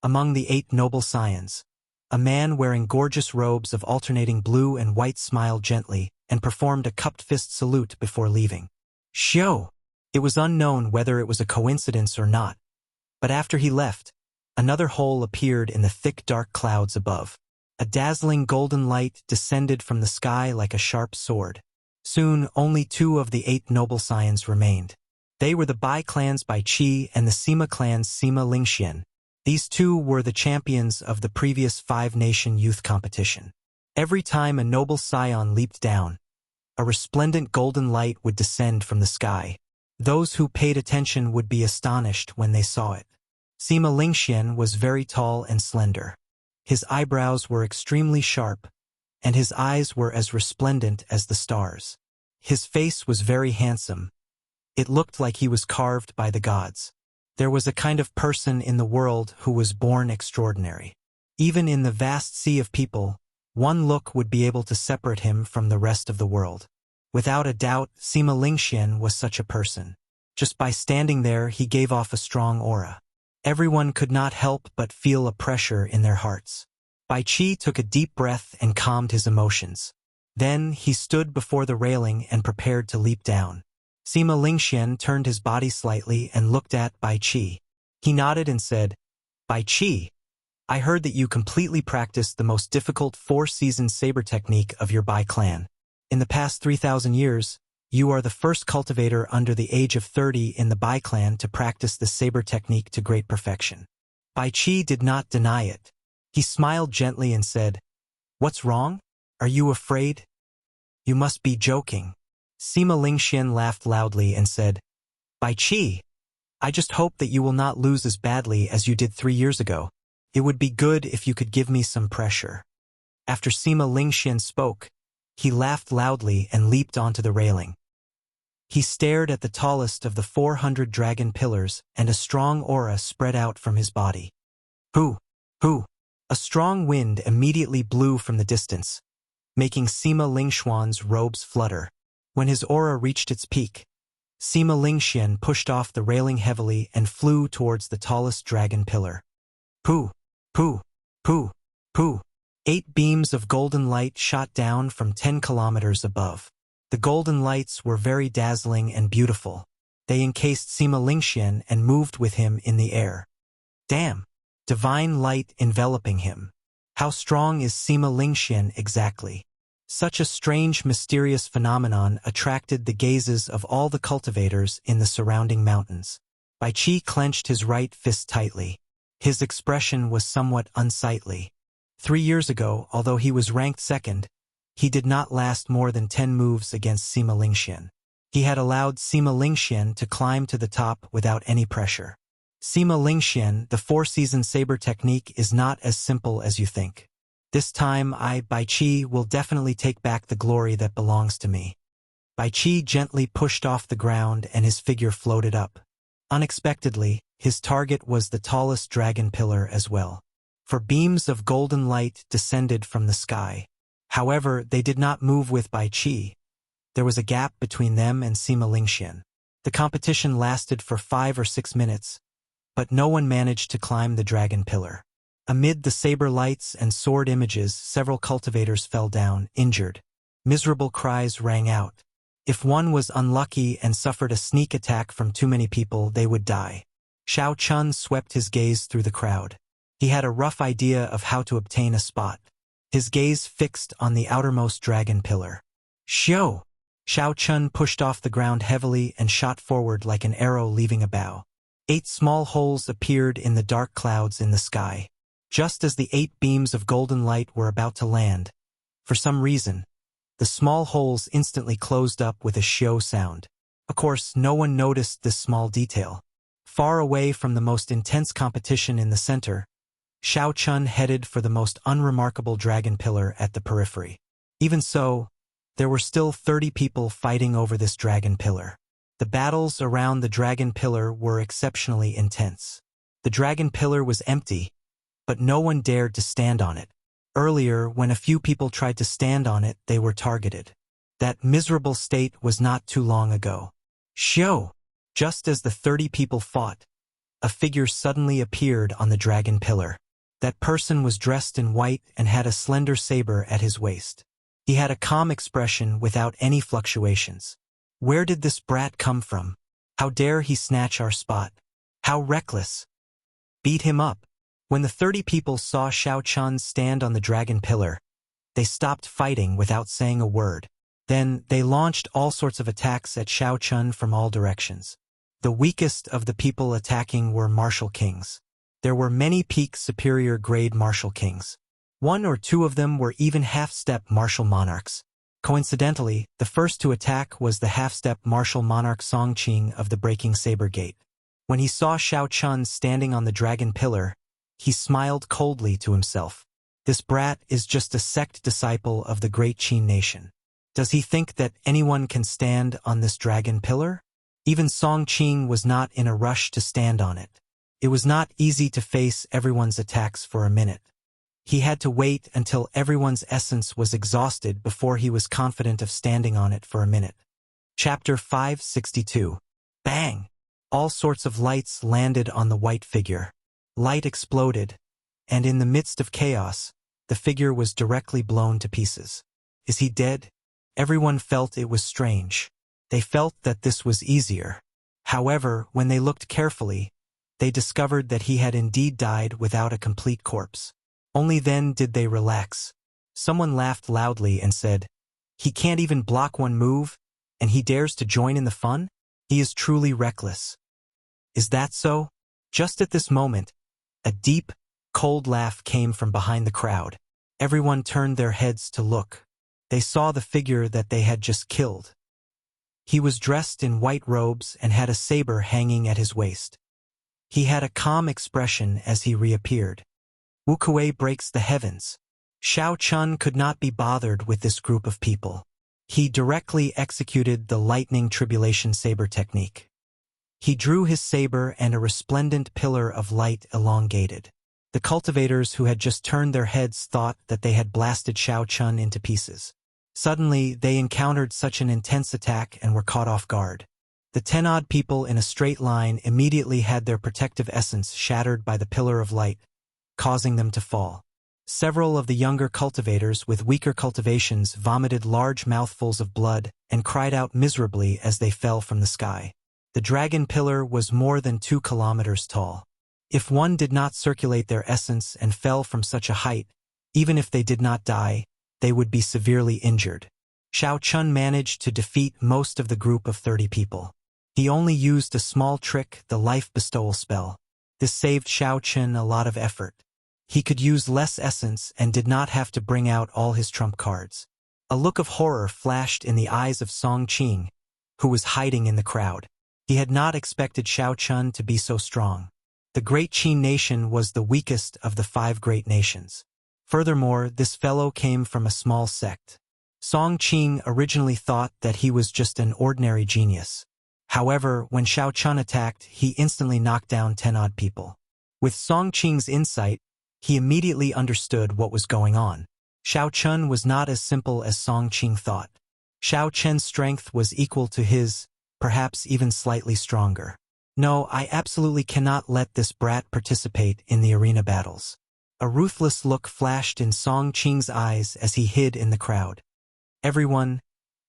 Among the 8 noble scions, a man wearing gorgeous robes of alternating blue and white smiled gently and performed a cupped fist salute before leaving. Xiao! It was unknown whether it was a coincidence or not. But after he left, another hole appeared in the thick dark clouds above. A dazzling golden light descended from the sky like a sharp sword. Soon, only 2 of the 8 noble scions remained. They were the Bai clans Bai Qi and the Sima clans Sima Lingxian. These 2 were the champions of the previous five-nation youth competition. Every time a noble scion leaped down, a resplendent golden light would descend from the sky. Those who paid attention would be astonished when they saw it. Sima Lingxian was very tall and slender. His eyebrows were extremely sharp, and his eyes were as resplendent as the stars. His face was very handsome. It looked like he was carved by the gods. There was a kind of person in the world who was born extraordinary. Even in the vast sea of people, one look would be able to separate him from the rest of the world. Without a doubt, Sima Lingxian was such a person. Just by standing there, he gave off a strong aura. Everyone could not help but feel a pressure in their hearts. Bai Qi took a deep breath and calmed his emotions. Then he stood before the railing and prepared to leap down. Sima Lingxian turned his body slightly and looked at Bai Qi. He nodded and said, "Bai Qi, I heard that you completely practiced the most difficult 4-season saber technique of your Bai clan. In the past 3,000 years, you are the first cultivator under the age of 30 in the Bai clan to practice the saber technique to great perfection." Bai Qi did not deny it. He smiled gently and said, "What's wrong? Are you afraid? You must be joking." Sima Lingxian laughed loudly and said, "Bai Qi, I just hope that you will not lose as badly as you did 3 years ago. It would be good if you could give me some pressure." After Sima Lingxian spoke, He laughed loudly and leaped onto the railing. He stared at the tallest of the 400 dragon pillars, and a strong aura spread out from his body. Hoo! Hoo! A strong wind immediately blew from the distance, making Sima Lingxuan's robes flutter. When his aura reached its peak, Sima Lingxian pushed off the railing heavily and flew towards the tallest dragon pillar. Pooh! Pooh! Pooh! Pooh! 8 beams of golden light shot down from 10 kilometers above. The golden lights were very dazzling and beautiful. They encased Sima Lingxian and moved with him in the air. Damn! Divine light enveloping him. How strong is Sima Lingxian exactly? Such a strange, mysterious phenomenon attracted the gazes of all the cultivators in the surrounding mountains. Bai Qi clenched his right fist tightly. His expression was somewhat unsightly. 3 years ago, although he was ranked second, he did not last more than 10 moves against Sima Lingxian. He had allowed Sima Lingxian to climb to the top without any pressure. Sima Lingxian, the 4-season saber technique is not as simple as you think. This time Bai Qi will definitely take back the glory that belongs to me. Bai Qi gently pushed off the ground and his figure floated up. Unexpectedly, his target was the tallest dragon pillar as well. For beams of golden light descended from the sky. However, they did not move with Bai Qi. There was a gap between them and Sima Lingxian. The competition lasted for 5 or 6 minutes, but no one managed to climb the dragon pillar. Amid the saber lights and sword images, several cultivators fell down, injured. Miserable cries rang out. If one was unlucky and suffered a sneak attack from too many people, they would die. Xiao Chun swept his gaze through the crowd. He had a rough idea of how to obtain a spot. His gaze fixed on the outermost dragon pillar. Xiao! Xiao Chun pushed off the ground heavily and shot forward like an arrow leaving a bow. 8 small holes appeared in the dark clouds in the sky. Just as the 8 beams of golden light were about to land, for some reason, the small holes instantly closed up with a xiao sound. Of course, no one noticed this small detail. Far away from the most intense competition in the center, Xiao Chun headed for the most unremarkable dragon pillar at the periphery. Even so, there were still 30 people fighting over this dragon pillar. The battles around the dragon pillar were exceptionally intense. The dragon pillar was empty, but no one dared to stand on it. Earlier, when a few people tried to stand on it, they were targeted. That miserable state was not too long ago. Xiao! Just as the 30 people fought, a figure suddenly appeared on the dragon pillar. That person was dressed in white and had a slender saber at his waist. He had a calm expression without any fluctuations. Where did this brat come from? How dare he snatch our spot? How reckless! Beat him up. When the 30 people saw Xiao Chun stand on the dragon pillar, they stopped fighting without saying a word. Then they launched all sorts of attacks at Xiao Chun from all directions. The weakest of the people attacking were martial kings. There were many peak superior grade martial kings. 1 or 2 of them were even half-step martial monarchs. Coincidentally, the first to attack was the half-step martial monarch Songqing of the Breaking Saber Gate. When he saw Xiao Chun standing on the dragon pillar, he smiled coldly to himself. This brat is just a sect disciple of the great Qin nation. Does he think that anyone can stand on this dragon pillar? Even Songqing was not in a rush to stand on it. It was not easy to face everyone's attacks for a minute. He had to wait until everyone's essence was exhausted before he was confident of standing on it for a minute. Chapter 562. Bang! All sorts of lights landed on the white figure. Light exploded, and in the midst of chaos, the figure was directly blown to pieces. Is he dead? Everyone felt it was strange. They felt that this was easier. However, when they looked carefully, they discovered that he had indeed died without a complete corpse. Only then did they relax. Someone laughed loudly and said, "He can't even block one move, and he dares to join in the fun? He is truly reckless." Is that so? Just at this moment, a deep, cold laugh came from behind the crowd. Everyone turned their heads to look. They saw the figure that they had just killed. He was dressed in white robes and had a saber hanging at his waist. He had a calm expression as he reappeared. Wuxia breaks the heavens. Xiao Chun could not be bothered with this group of people. He directly executed the lightning tribulation saber technique. He drew his saber and a resplendent pillar of light elongated. The cultivators who had just turned their heads thought that they had blasted Xiao Chun into pieces. Suddenly, they encountered such an intense attack and were caught off guard. The 10-odd people in a straight line immediately had their protective essence shattered by the pillar of light, causing them to fall. Several of the younger cultivators with weaker cultivations vomited large mouthfuls of blood and cried out miserably as they fell from the sky. The dragon pillar was more than 2 kilometers tall. If one did not circulate their essence and fell from such a height, even if they did not die, they would be severely injured. Xiao Chun managed to defeat most of the group of 30 people. He only used a small trick, the life bestowal spell. This saved Xiao Chun a lot of effort. He could use less essence and did not have to bring out all his trump cards. A look of horror flashed in the eyes of Song Qing, who was hiding in the crowd. He had not expected Xiao Chun to be so strong. The Great Qin nation was the weakest of the 5 great nations. Furthermore, this fellow came from a small sect. Song Qing originally thought that he was just an ordinary genius. However, when Xiao Chun attacked, he instantly knocked down 10-odd people. With Song Qing's insight, he immediately understood what was going on. Xiao Chun was not as simple as Song Qing thought. Xiao Chen's strength was equal to his, perhaps even slightly stronger. No, I absolutely cannot let this brat participate in the arena battles. A ruthless look flashed in Song Qing's eyes as he hid in the crowd. Everyone,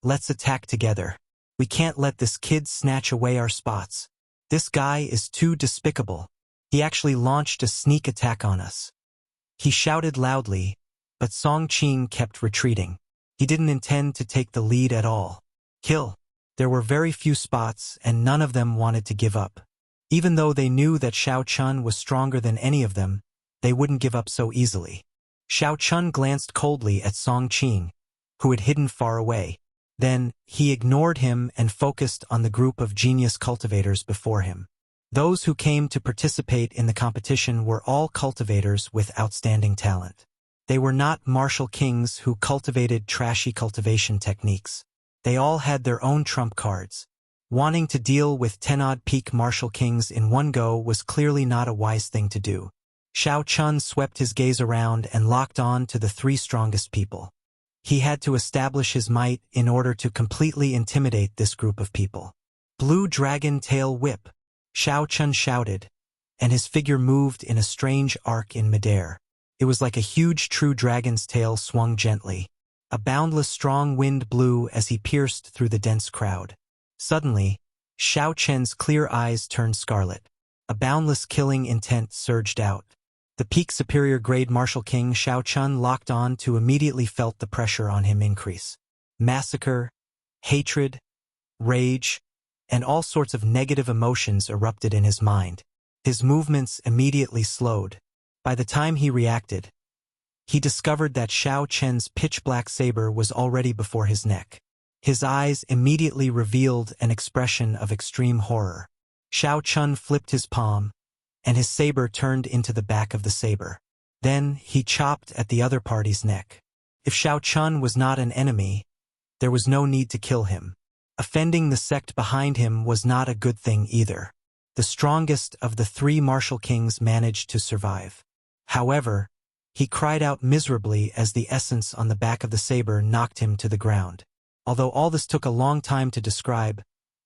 let's attack together. We can't let this kid snatch away our spots. This guy is too despicable. He actually launched a sneak attack on us. He shouted loudly, but Song Qing kept retreating. He didn't intend to take the lead at all. Kill. There were very few spots and none of them wanted to give up. Even though they knew that Xiao Chun was stronger than any of them, they wouldn't give up so easily. Xiao Chun glanced coldly at Song Qing, who had hidden far away. Then, he ignored him and focused on the group of genius cultivators before him. Those who came to participate in the competition were all cultivators with outstanding talent. They were not martial kings who cultivated trashy cultivation techniques. They all had their own trump cards. Wanting to deal with 10-odd peak martial kings in one go was clearly not a wise thing to do. Xiao Chun swept his gaze around and locked on to the 3 strongest people. He had to establish his might in order to completely intimidate this group of people. Blue Dragon Tail Whip, Xiao Chun shouted, and his figure moved in a strange arc in midair. It was like a huge true dragon's tail swung gently. A boundless strong wind blew as he pierced through the dense crowd. Suddenly, Xiao Chen's clear eyes turned scarlet. A boundless killing intent surged out. The peak superior grade martial king Xiao Chun locked on to immediately felt the pressure on him increase. Massacre, hatred, rage, and all sorts of negative emotions erupted in his mind. His movements immediately slowed. By the time he reacted, he discovered that Xiao Chen's pitch-black saber was already before his neck. His eyes immediately revealed an expression of extreme horror. Xiao Chun flipped his palm, and his saber turned into the back of the saber. Then he chopped at the other party's neck. If Xiao Chun was not an enemy, there was no need to kill him. Offending the sect behind him was not a good thing either. The strongest of the 3 martial kings managed to survive. However, he cried out miserably as the essence on the back of the saber knocked him to the ground. Although all this took a long time to describe,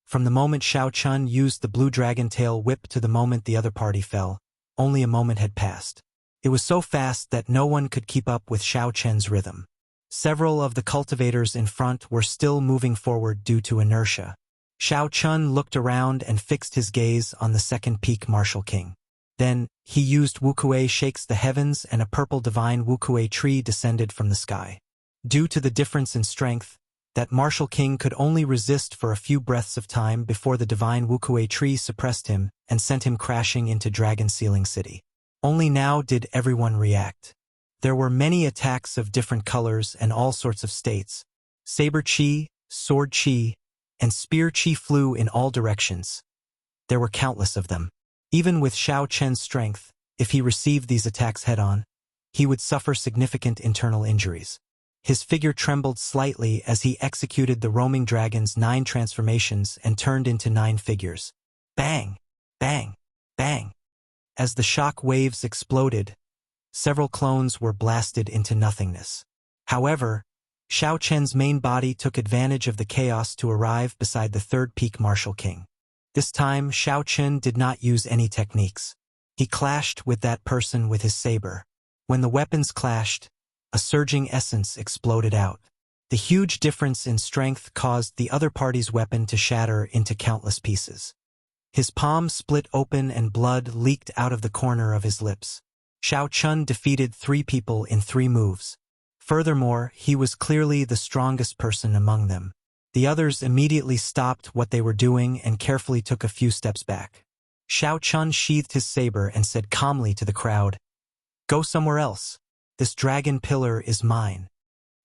from the moment Xiao Chun used the blue dragon tail whip to the moment the other party fell, only a moment had passed. It was so fast that no one could keep up with Xiao Chen's rhythm. Several of the cultivators in front were still moving forward due to inertia. Xiao Chun looked around and fixed his gaze on the second peak martial king. Then, he used Wuxia shakes the heavens and a purple divine Wuxia tree descended from the sky. Due to the difference in strength, that martial king could only resist for a few breaths of time before the divine Wuxia tree suppressed him and sent him crashing into Dragon Sealing City. Only now did everyone react. There were many attacks of different colors and all sorts of states. Saber chi, sword chi, and spear chi flew in all directions. There were countless of them. Even with Xiao Chen's strength, if he received these attacks head-on, he would suffer significant internal injuries. His figure trembled slightly as he executed the roaming dragon's 9 transformations and turned into 9 figures. Bang! Bang! Bang! As the shock waves exploded, several clones were blasted into nothingness. However, Xiao Chen's main body took advantage of the chaos to arrive beside the third peak Martial King. This time, Xiao Chen did not use any techniques. He clashed with that person with his saber. When the weapons clashed, a surging essence exploded out. The huge difference in strength caused the other party's weapon to shatter into countless pieces. His palm split open and blood leaked out of the corner of his lips. Xiao Chun defeated 3 people in 3 moves. Furthermore, he was clearly the strongest person among them. The others immediately stopped what they were doing and carefully took a few steps back. Xiao Chun sheathed his saber and said calmly to the crowd, "Go somewhere else. This dragon pillar is mine."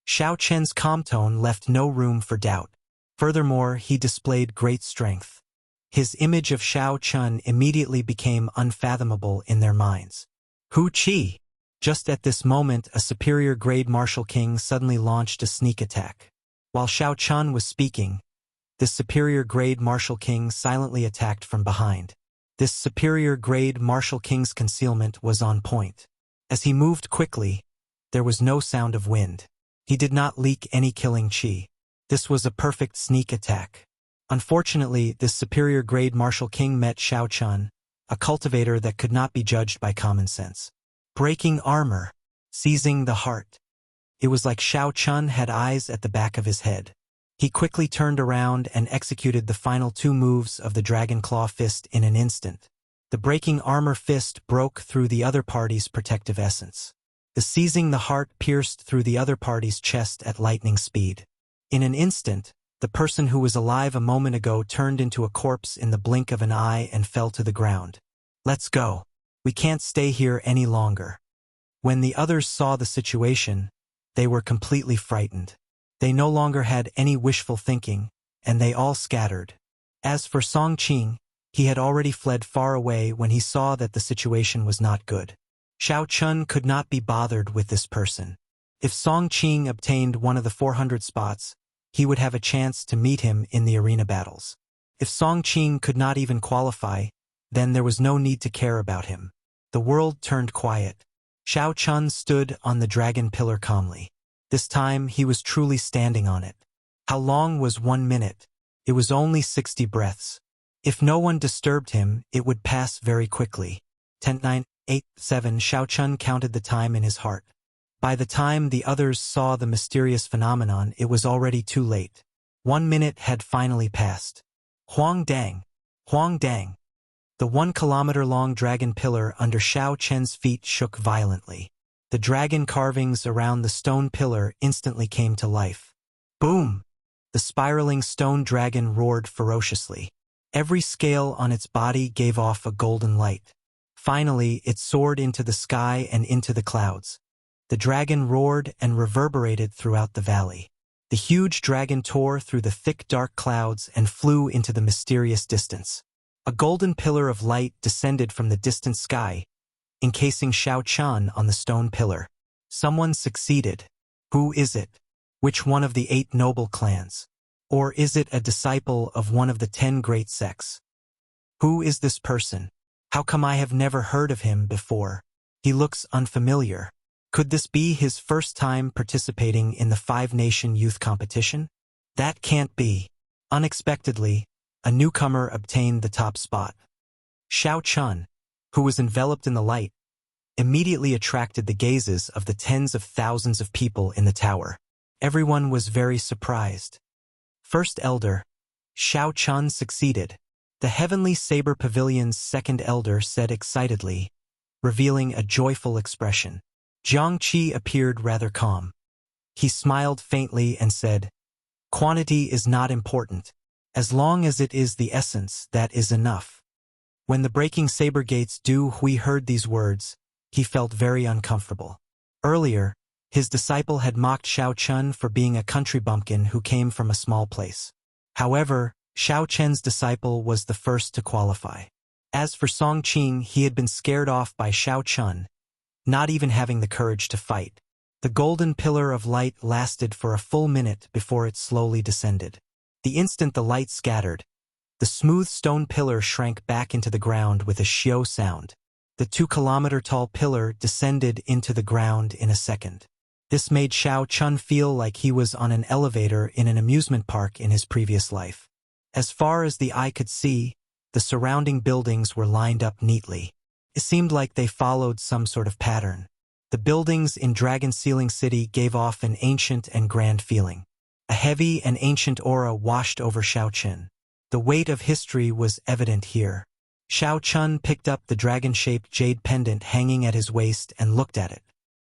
Xiao Chen's calm tone left no room for doubt. Furthermore, he displayed great strength. His image of Xiao Chun immediately became unfathomable in their minds. Hu Qi! Just at this moment, a superior-grade Martial King suddenly launched a sneak attack. While Xiao Chun was speaking, this superior-grade Martial King silently attacked from behind. This superior-grade Martial King's concealment was on point. As he moved quickly, there was no sound of wind. He did not leak any killing chi. This was a perfect sneak attack. Unfortunately, this superior-grade Martial King met Xiao Chun, a cultivator that could not be judged by common sense. Breaking armor, seizing the heart. It was like Xiao Chun had eyes at the back of his head. He quickly turned around and executed the final 2 moves of the Dragon Claw Fist in an instant. The breaking armor fist broke through the other party's protective essence. The seizing the heart pierced through the other party's chest at lightning speed. In an instant, the person who was alive a moment ago turned into a corpse in the blink of an eye and fell to the ground. "Let's go. We can't stay here any longer." When the others saw the situation, they were completely frightened. They no longer had any wishful thinking, and they all scattered. As for Song Qing, he had already fled far away when he saw that the situation was not good. Xiao Chun could not be bothered with this person. If Song Qing obtained one of the 400 spots, he would have a chance to meet him in the arena battles. If Song Qing could not even qualify, then there was no need to care about him. The world turned quiet. Xiao Chun stood on the dragon pillar calmly. This time he was truly standing on it. How long was 1 minute? It was only 60 breaths. If no one disturbed him, it would pass very quickly. 10, 9, 8, 7. Xiao Chun counted the time in his heart. By the time the others saw the mysterious phenomenon, it was already too late. 1 minute had finally passed. Huang Dang! Huang Dang! The 1-kilometer-long dragon pillar under Xiao Chen's feet shook violently. The dragon carvings around the stone pillar instantly came to life. Boom! The spiraling stone dragon roared ferociously. Every scale on its body gave off a golden light. Finally, it soared into the sky and into the clouds. The dragon roared and reverberated throughout the valley. The huge dragon tore through the thick dark clouds and flew into the mysterious distance. A golden pillar of light descended from the distant sky, encasing Xiao Chun on the stone pillar. Someone succeeded. Who is it? Which one of the 8 noble clans? Or is it a disciple of one of the 10 great sects? Who is this person? How come I have never heard of him before? He looks unfamiliar. Could this be his first time participating in the 5-nation youth competition? That can't be. Unexpectedly, a newcomer obtained the top spot. Xiao Chun, who was enveloped in the light, immediately attracted the gazes of the tens of thousands of people in the tower. Everyone was very surprised. First elder, Xiao Chun succeeded. The Heavenly Saber Pavilion's second elder said excitedly, revealing a joyful expression. Jiang Qi appeared rather calm. He smiled faintly and said, "Quantity is not important. As long as it is the essence, that is enough." When the breaking saber gates Du Hui heard these words, he felt very uncomfortable. Earlier, his disciple had mocked Xiao Chun for being a country bumpkin who came from a small place. However, Xiao Chen's disciple was the first to qualify. As for Song Qing, he had been scared off by Xiao Chun, not even having the courage to fight. The golden pillar of light lasted for a full minute before it slowly descended. The instant the light scattered, the smooth stone pillar shrank back into the ground with a shio sound. The 2-kilometer-tall pillar descended into the ground in a second. This made Xiao Chun feel like he was on an elevator in an amusement park in his previous life. As far as the eye could see, the surrounding buildings were lined up neatly. It seemed like they followed some sort of pattern. The buildings in Dragon Ceiling City gave off an ancient and grand feeling. A heavy and ancient aura washed over Xiao Chun. The weight of history was evident here. Xiao Chun picked up the dragon-shaped jade pendant hanging at his waist and looked at it.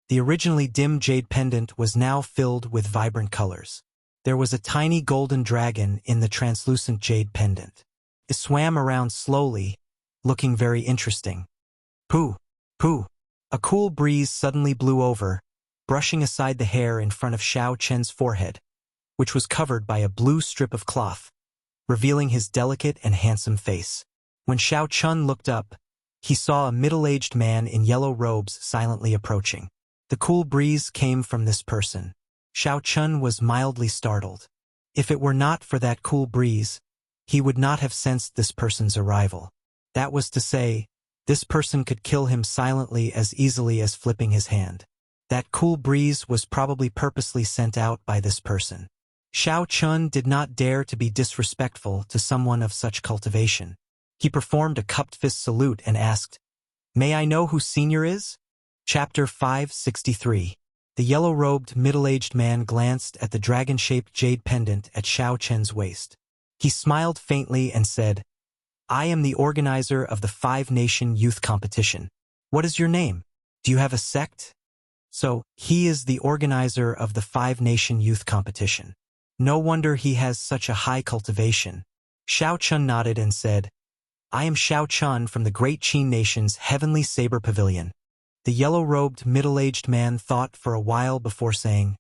The originally dim jade pendant was now filled with vibrant colors. There was a tiny golden dragon in the translucent jade pendant. It swam around slowly, looking very interesting. Pooh! Pooh! A cool breeze suddenly blew over, brushing aside the hair in front of Xiao Chun's forehead, which was covered by a blue strip of cloth, revealing his delicate and handsome face. When Xiao Chun looked up, he saw a middle-aged man in yellow robes silently approaching. The cool breeze came from this person. Xiao Chun was mildly startled. If it were not for that cool breeze, he would not have sensed this person's arrival. That was to say, this person could kill him silently as easily as flipping his hand. That cool breeze was probably purposely sent out by this person. Xiao Chun did not dare to be disrespectful to someone of such cultivation. He performed a cupped fist salute and asked, "May I know who Senior is?" Chapter 563. The yellow-robed, middle-aged man glanced at the dragon-shaped jade pendant at Xiao Chun's waist. He smiled faintly and said, "I am the organizer of the 5-Nation Youth Competition. What is your name? Do you have a sect?" So, he is the organizer of the 5-Nation Youth Competition. No wonder he has such a high cultivation. Xiao Chun nodded and said, "I am Xiao Chun from the Great Qin Nation's Heavenly Saber Pavilion." The yellow-robed, middle-aged man thought for a while before saying,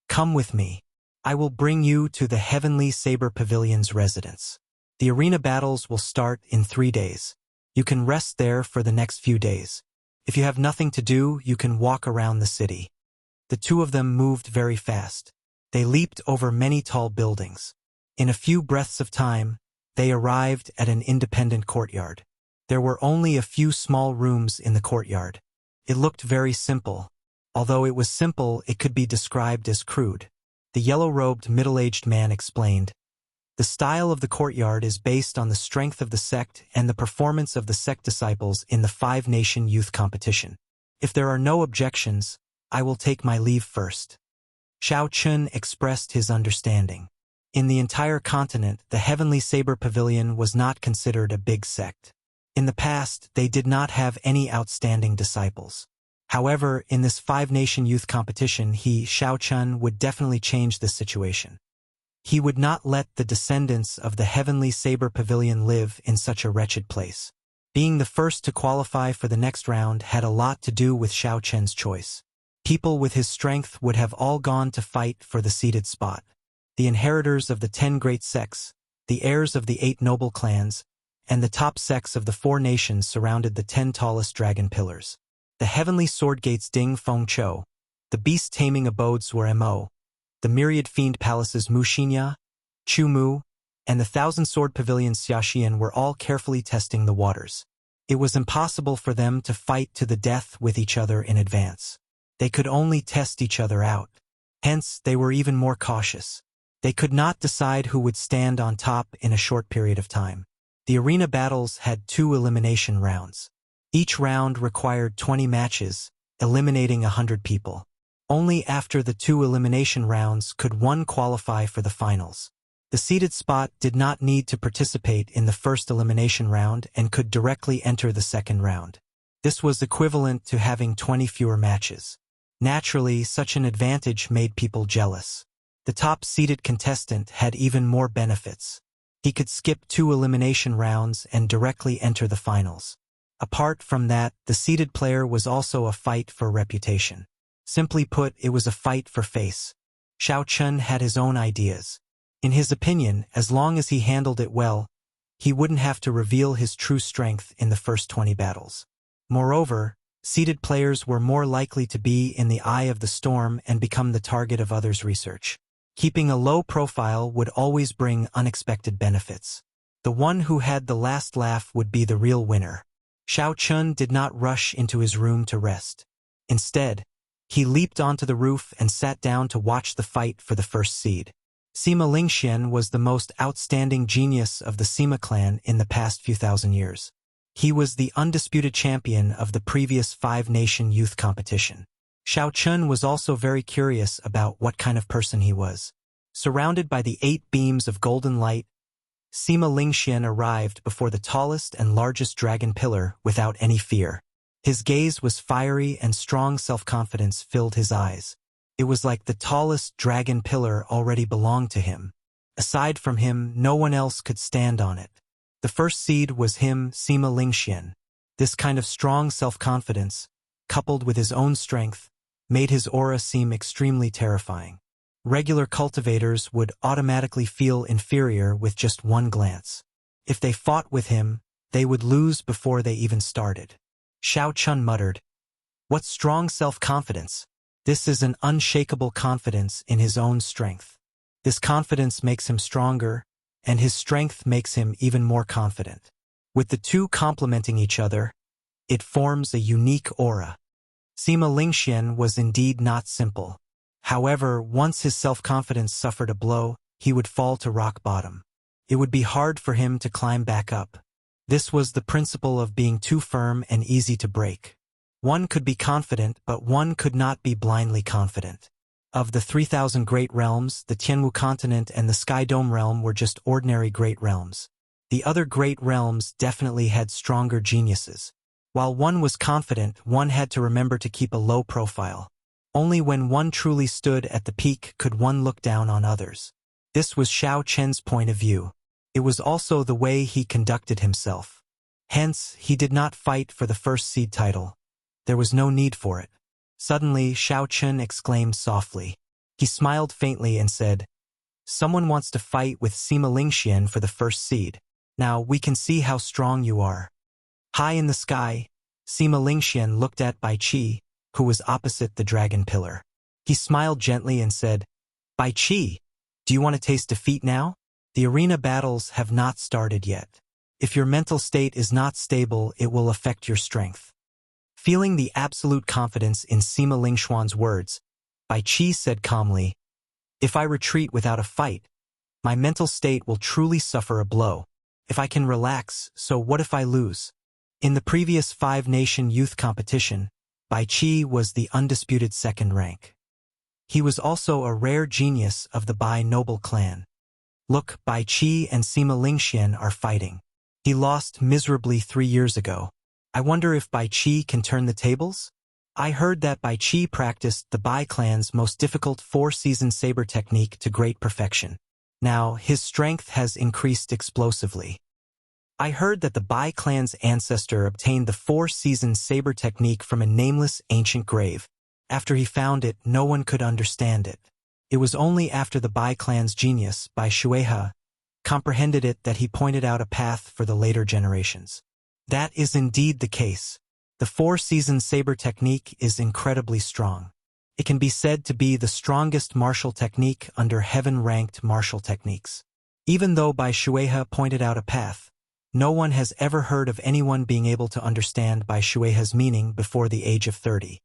"Come with me. I will bring you to the Heavenly Saber Pavilion's residence. The arena battles will start in 3 days. You can rest there for the next few days. If you have nothing to do, you can walk around the city." The two of them moved very fast. They leaped over many tall buildings. In a few breaths of time, they arrived at an independent courtyard. There were only a few small rooms in the courtyard. It looked very simple. Although it was simple, it could be described as crude. The yellow-robed, middle-aged man explained, "The style of the courtyard is based on the strength of the sect and the performance of the sect disciples in the 5-Nation Youth Competition. If there are no objections, I will take my leave first." Xiao Chun expressed his understanding. In the entire continent, the Heavenly Saber Pavilion was not considered a big sect. In the past, they did not have any outstanding disciples. However, in this 5-Nation Youth Competition, Xiao Chun, would definitely change this situation. He would not let the descendants of the Heavenly Saber Pavilion live in such a wretched place. Being the first to qualify for the next round had a lot to do with Xiao Chun's choice. People with his strength would have all gone to fight for the seated spot. The inheritors of the 10 great sects, the heirs of the 8 noble clans, and the top sects of the 4 nations surrounded the 10 tallest dragon pillars. The heavenly sword gates Ding Feng Chou, the beast-taming abodes Mo, the myriad fiend palaces Muxinya, Chu Mu, and the 1,000-sword pavilions Xiaxian were all carefully testing the waters. It was impossible for them to fight to the death with each other in advance. They could only test each other out. Hence, they were even more cautious. They could not decide who would stand on top in a short period of time. The arena battles had 2 elimination rounds. Each round required 20 matches, eliminating 100 people. Only after the 2 elimination rounds could one qualify for the finals. The seeded spot did not need to participate in the first elimination round and could directly enter the second round. This was equivalent to having 20 fewer matches. Naturally, such an advantage made people jealous. The top-seeded contestant had even more benefits. He could skip 2 elimination rounds and directly enter the finals. Apart from that, the seeded player was also a fight for reputation. Simply put, it was a fight for face. Xiao Chun had his own ideas. In his opinion, as long as he handled it well, he wouldn't have to reveal his true strength in the first 20 battles. Moreover, Seeded players were more likely to be in the eye of the storm and become the target of others' research. Keeping a low profile would always bring unexpected benefits. The one who had the last laugh would be the real winner. Xiao Chun did not rush into his room to rest. Instead, he leaped onto the roof and sat down to watch the fight for the first seed. Sima Lingxian was the most outstanding genius of the Sima clan in the past few thousand years. He was the undisputed champion of the previous five-nation youth competition. Xiao Chun was also very curious about what kind of person he was. Surrounded by the 8 beams of golden light, Sima Lingxian arrived before the tallest and largest dragon pillar without any fear. His gaze was fiery and strong self-confidence filled his eyes. It was like the tallest dragon pillar already belonged to him. Aside from him, no one else could stand on it. The first seed was him, Sima Lingxian. This kind of strong self-confidence, coupled with his own strength, made his aura seem extremely terrifying. Regular cultivators would automatically feel inferior with just one glance. If they fought with him, they would lose before they even started. Xiao Chun muttered, "What strong self-confidence! This is an unshakable confidence in his own strength. This confidence makes him stronger, and his strength makes him even more confident. With the two complementing each other, it forms a unique aura." Sima Lingxian was indeed not simple. However, once his self-confidence suffered a blow, he would fall to rock bottom. It would be hard for him to climb back up. This was the principle of being too firm and easy to break. One could be confident, but one could not be blindly confident. Of the 3,000 great realms, the Tianwu continent and the Sky Dome realm were just ordinary great realms. The other great realms definitely had stronger geniuses. While one was confident, one had to remember to keep a low profile. Only when one truly stood at the peak could one look down on others. This was Xiao Chen's point of view. It was also the way he conducted himself. Hence, he did not fight for the first seed title. There was no need for it. Suddenly, Xiao Chen exclaimed softly. He smiled faintly and said, "Someone wants to fight with Sima Lingxian for the first seed. Now we can see how strong you are." High in the sky, Sima Lingxian looked at Bai Qi, who was opposite the dragon pillar. He smiled gently and said, "Bai Qi, do you want to taste defeat now? The arena battles have not started yet. If your mental state is not stable, it will affect your strength." Feeling the absolute confidence in Sima Lingxian's words, Bai Qi said calmly, "If I retreat without a fight, my mental state will truly suffer a blow. If I can relax, so what if I lose?" In the previous five-nation youth competition, Bai Qi was the undisputed second rank. He was also a rare genius of the Bai noble clan. Look, Bai Qi and Sima Lingxian are fighting. He lost miserably 3 years ago. I wonder if Bai Qi can turn the tables? I heard that Bai Qi practiced the Bai clan's most difficult 4-season saber technique to great perfection. Now, his strength has increased explosively. I heard that the Bai clan's ancestor obtained the 4-season saber technique from a nameless ancient grave. After he found it, no one could understand it. It was only after the Bai clan's genius, Bai Shuehe, comprehended it that he pointed out a path for the later generations. That is indeed the case. The 4-season saber technique is incredibly strong. It can be said to be the strongest martial technique under heaven-ranked martial techniques. Even though Bai Shuehe pointed out a path, no one has ever heard of anyone being able to understand Bai Shuehe's meaning before the age of 30.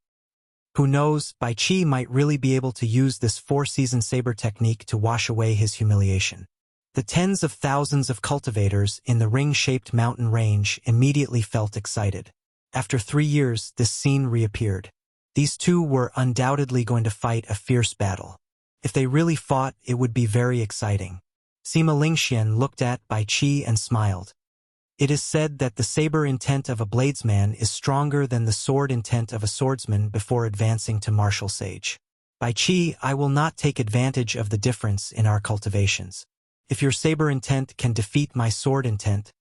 Who knows, Bai Qi might really be able to use this 4-season saber technique to wash away his humiliation. The tens of thousands of cultivators in the ring-shaped mountain range immediately felt excited. After 3 years, this scene reappeared. These two were undoubtedly going to fight a fierce battle. If they really fought, it would be very exciting. Sima Lingxian looked at Bai Qi and smiled. It is said that the saber intent of a bladesman is stronger than the sword intent of a swordsman before advancing to martial sage. Bai Qi, I will not take advantage of the difference in our cultivations. If your saber intent can defeat my sword intent,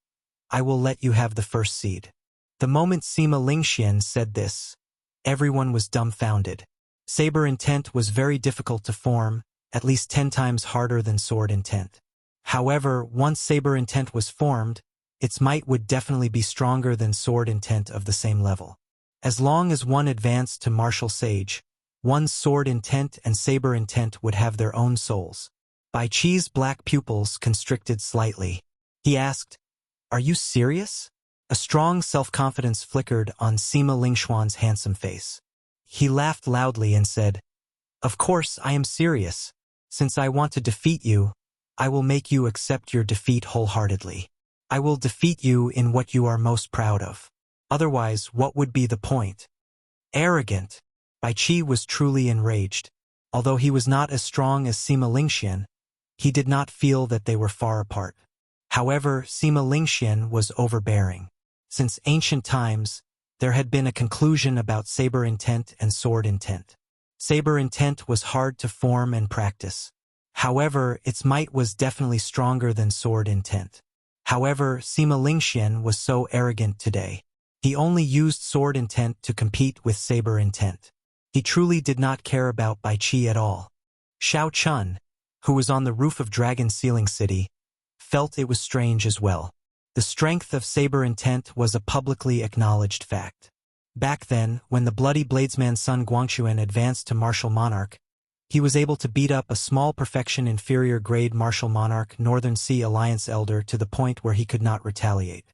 I will let you have the first seed. The moment Sima Lingxian said this, everyone was dumbfounded. Saber intent was very difficult to form, at least 10 times harder than sword intent. However, once saber intent was formed, its might would definitely be stronger than sword intent of the same level. As long as one advanced to martial sage, one's sword intent and saber intent would have their own souls. Bai Qi's black pupils constricted slightly. He asked, "Are you serious?" A strong self-confidence flickered on Sima Lingxuan's handsome face. He laughed loudly and said, "Of course I am serious. Since I want to defeat you, I will make you accept your defeat wholeheartedly. I will defeat you in what you are most proud of. Otherwise, what would be the point?" Arrogant! Bai Qi was truly enraged. Although he was not as strong as Sima Lingxian, he did not feel that they were far apart. However, Sima Lingxian was overbearing. Since ancient times, there had been a conclusion about saber intent and sword intent. Saber intent was hard to form and practice. However, its might was definitely stronger than sword intent. However, Sima Lingxian was so arrogant today. He only used sword intent to compete with saber intent. He truly did not care about Bai Qi at all. Xiao Chun, who was on the roof of Dragon Ceiling City, felt it was strange as well. The strength of saber intent was a publicly acknowledged fact. Back then, when the bloody bladesman Sun Guangquan advanced to martial monarch, he was able to beat up a small perfection inferior grade martial monarch Northern Sea Alliance elder to the point where he could not retaliate.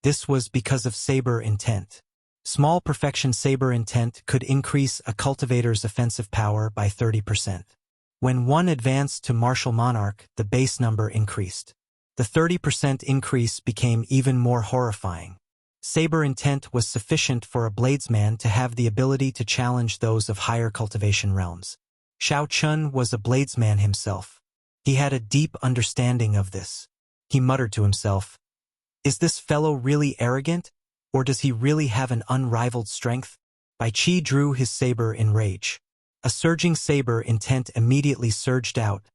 This was because of saber intent. Small perfection saber intent could increase a cultivator's offensive power by 30%. When one advanced to martial monarch, the base number increased. The 30% increase became even more horrifying. Saber intent was sufficient for a bladesman to have the ability to challenge those of higher cultivation realms. Xiao Chun was a bladesman himself. He had a deep understanding of this. He muttered to himself, "Is this fellow really arrogant, or does he really have an unrivaled strength?" Bai Qi drew his saber in rage. A surging saber intent immediately surged out,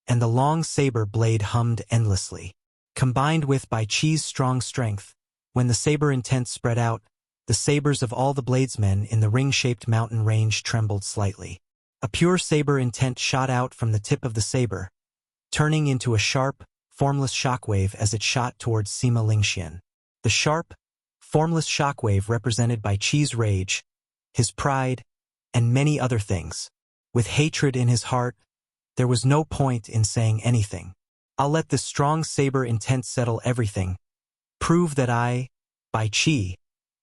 and the long saber blade hummed endlessly. Combined with Bai Qi's strong strength, when the saber intent spread out, the sabers of all the bladesmen in the ring-shaped mountain range trembled slightly. A pure saber intent shot out from the tip of the saber, turning into a sharp, formless shockwave as it shot towards Sima Lingxian. The sharp, formless shockwave represented Bai Qi's rage, his pride, and many other things. With hatred in his heart, there was no point in saying anything. "I'll let this strong saber intent settle everything. Prove that I, Bai Qi,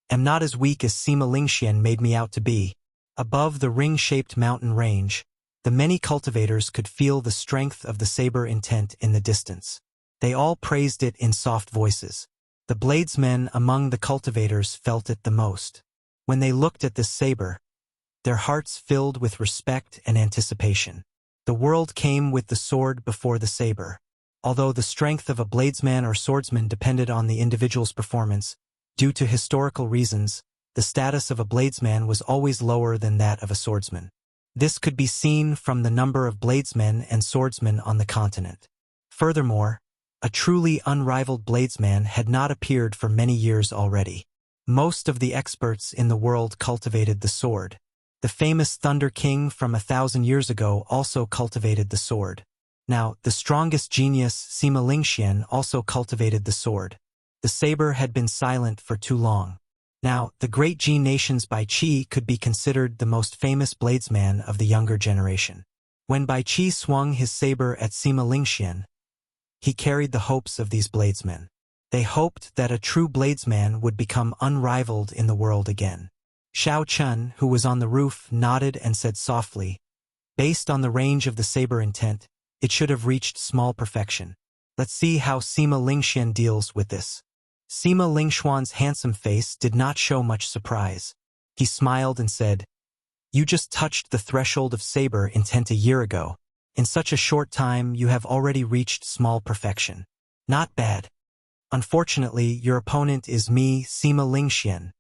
am not as weak as Sima Lingxian made me out to be." Above the ring-shaped mountain range, the many cultivators could feel the strength of the saber intent in the distance. They all praised it in soft voices. The bladesmen among the cultivators felt it the most. When they looked at this saber, their hearts filled with respect and anticipation. The world came with the sword before the saber. Although the strength of a bladesman or swordsman depended on the individual's performance, due to historical reasons, the status of a bladesman was always lower than that of a swordsman. This could be seen from the number of bladesmen and swordsmen on the continent. Furthermore, a truly unrivaled bladesman had not appeared for many years already. Most of the experts in the world cultivated the sword. The famous Thunder King from 1,000 years ago also cultivated the sword. Now, the strongest genius, Sima Lingxian, also cultivated the sword. The saber had been silent for too long. Now, the great Ji nation's Bai Qi could be considered the most famous bladesman of the younger generation. When Bai Qi swung his saber at Sima Lingxian, he carried the hopes of these bladesmen. They hoped that a true bladesman would become unrivaled in the world again. Xiao Chun, who was on the roof, nodded and said softly, "Based on the range of the saber intent, it should have reached small perfection. Let's see how Sima Lingxian deals with this." Sima Lingxuan's handsome face did not show much surprise. He smiled and said, "You just touched the threshold of saber intent a year ago. In such a short time, you have already reached small perfection. Not bad. Unfortunately, your opponent is me, Sima Lingxian."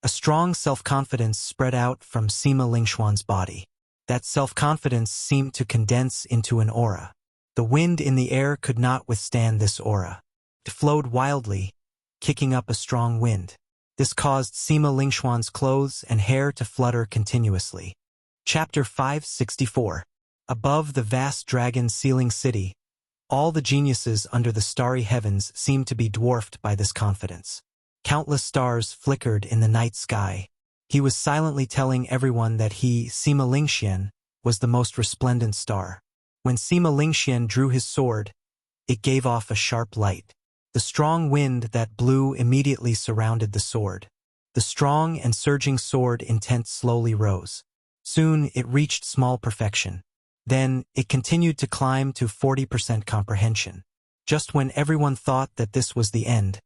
A strong self-confidence spread out from Sima Lingxuan's body. That self-confidence seemed to condense into an aura. The wind in the air could not withstand this aura. It flowed wildly, kicking up a strong wind. This caused Sima Lingxuan's clothes and hair to flutter continuously. Chapter 564. Above the vast dragon ceiling city, all the geniuses under the starry heavens seemed to be dwarfed by this confidence. Countless stars flickered in the night sky. He was silently telling everyone that he, Sima Lingxian, was the most resplendent star. When Sima Lingxian drew his sword, it gave off a sharp light. The strong wind that blew immediately surrounded the sword. The strong and surging sword intent slowly rose. Soon it reached small perfection. Then it continued to climb to 40% comprehension. Just when everyone thought that this was the end,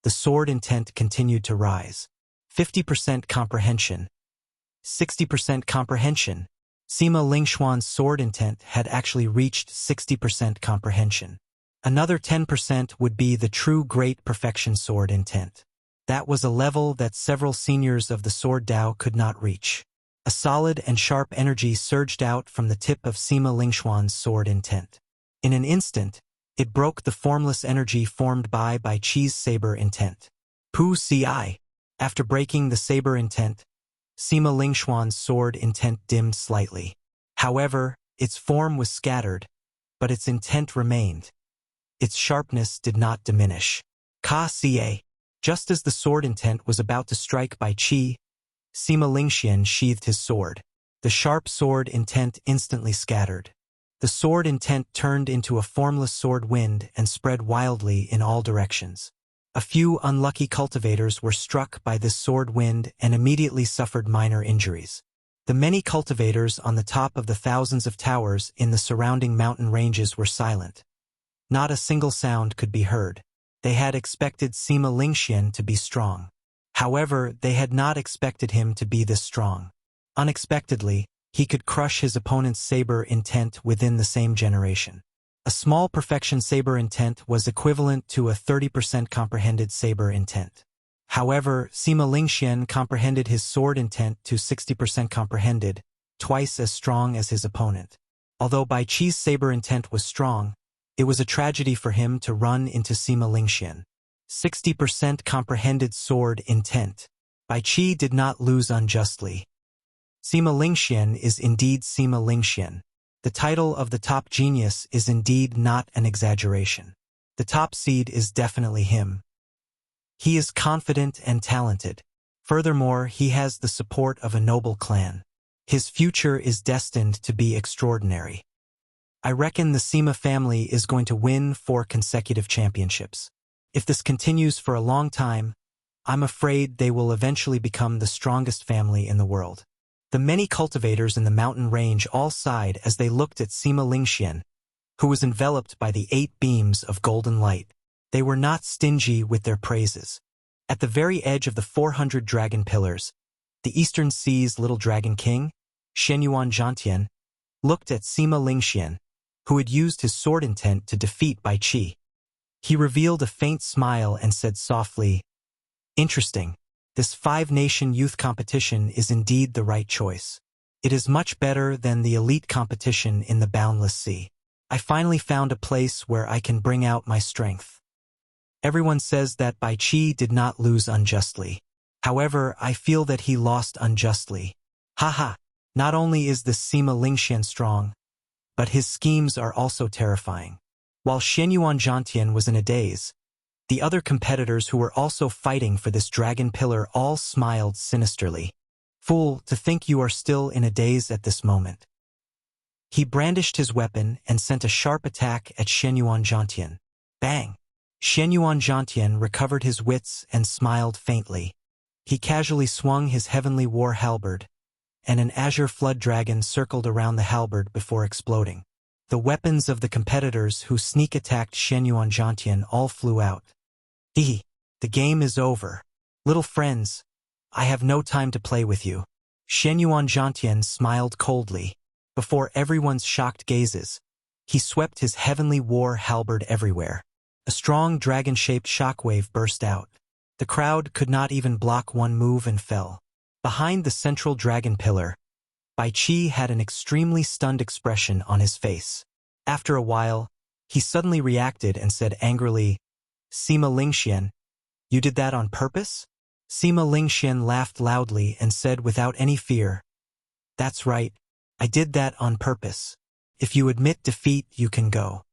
the sword intent continued to rise. 50% comprehension. 60% comprehension. Sima Lingxuan's sword intent had actually reached 60% comprehension. Another 10% would be the true great perfection sword intent. That was a level that several seniors of the sword Dao could not reach. A solid and sharp energy surged out from the tip of Sima Lingxuan's sword intent. In an instant, it broke the formless energy formed by Bai Qi's saber intent. Pu Ci. After breaking the saber intent, Sima Lingxuan's sword intent dimmed slightly. However, its form was scattered, but its intent remained. Its sharpness did not diminish. Ka Ca. Just as the sword intent was about to strike Bai Qi, Sima Lingxian sheathed his sword. The sharp sword intent instantly scattered. The sword intent turned into a formless sword wind and spread wildly in all directions. A few unlucky cultivators were struck by this sword wind and immediately suffered minor injuries. The many cultivators on the top of the thousands of towers in the surrounding mountain ranges were silent. Not a single sound could be heard. They had expected Sima Lingxian to be strong. However, they had not expected him to be this strong. Unexpectedly, he could crush his opponent's saber intent within the same generation. A small perfection saber intent was equivalent to a 30% comprehended saber intent. However, Sima Lingxian comprehended his sword intent to 60% comprehended, twice as strong as his opponent. Although Bai Qi's saber intent was strong, it was a tragedy for him to run into Sima Lingxian. 60% comprehended sword intent. Bai Qi did not lose unjustly. Sima Lingxian is indeed Sima Lingxian. The title of the top genius is indeed not an exaggeration. The top seed is definitely him. He is confident and talented. Furthermore, he has the support of a noble clan. His future is destined to be extraordinary. I reckon the Sima family is going to win 4 consecutive championships. If this continues for a long time, I'm afraid they will eventually become the strongest family in the world. The many cultivators in the mountain range all sighed as they looked at Sima Lingxian, who was enveloped by the 8 beams of golden light. They were not stingy with their praises. At the very edge of the 400 dragon pillars, the Eastern Sea's little dragon king, Shenyuan Zhantian, looked at Sima Lingxian, who had used his sword intent to defeat Bai Qi. He revealed a faint smile and said softly, "Interesting. This 5-nation youth competition is indeed the right choice. It is much better than the elite competition in the Boundless Sea. I finally found a place where I can bring out my strength." Everyone says that Bai Qi did not lose unjustly. However, I feel that he lost unjustly. Haha, not only is this Sima Lingxian strong, but his schemes are also terrifying. While Shenyuan Zhantian was in a daze, the other competitors who were also fighting for this dragon pillar all smiled sinisterly. Fool, to think you are still in a daze at this moment. He brandished his weapon and sent a sharp attack at Shenyuan Zhantian. Bang! Shenyuan Zhantian recovered his wits and smiled faintly. He casually swung his heavenly war halberd, and an azure flood dragon circled around the halberd before exploding. The weapons of the competitors who sneak-attacked Shenyuan Zhantian all flew out. The game is over. Little friends, I have no time to play with you. Shenyuan Zhantian smiled coldly. Before everyone's shocked gazes, he swept his heavenly war halberd everywhere. A strong dragon-shaped shockwave burst out. The crowd could not even block one move and fell. Behind the central dragon pillar, Bai Qi had an extremely stunned expression on his face. After a while, he suddenly reacted and said angrily, "Sima Lingxian, you did that on purpose?" Sima Lingxian laughed loudly and said without any fear, "That's right, I did that on purpose. If you admit defeat, you can go."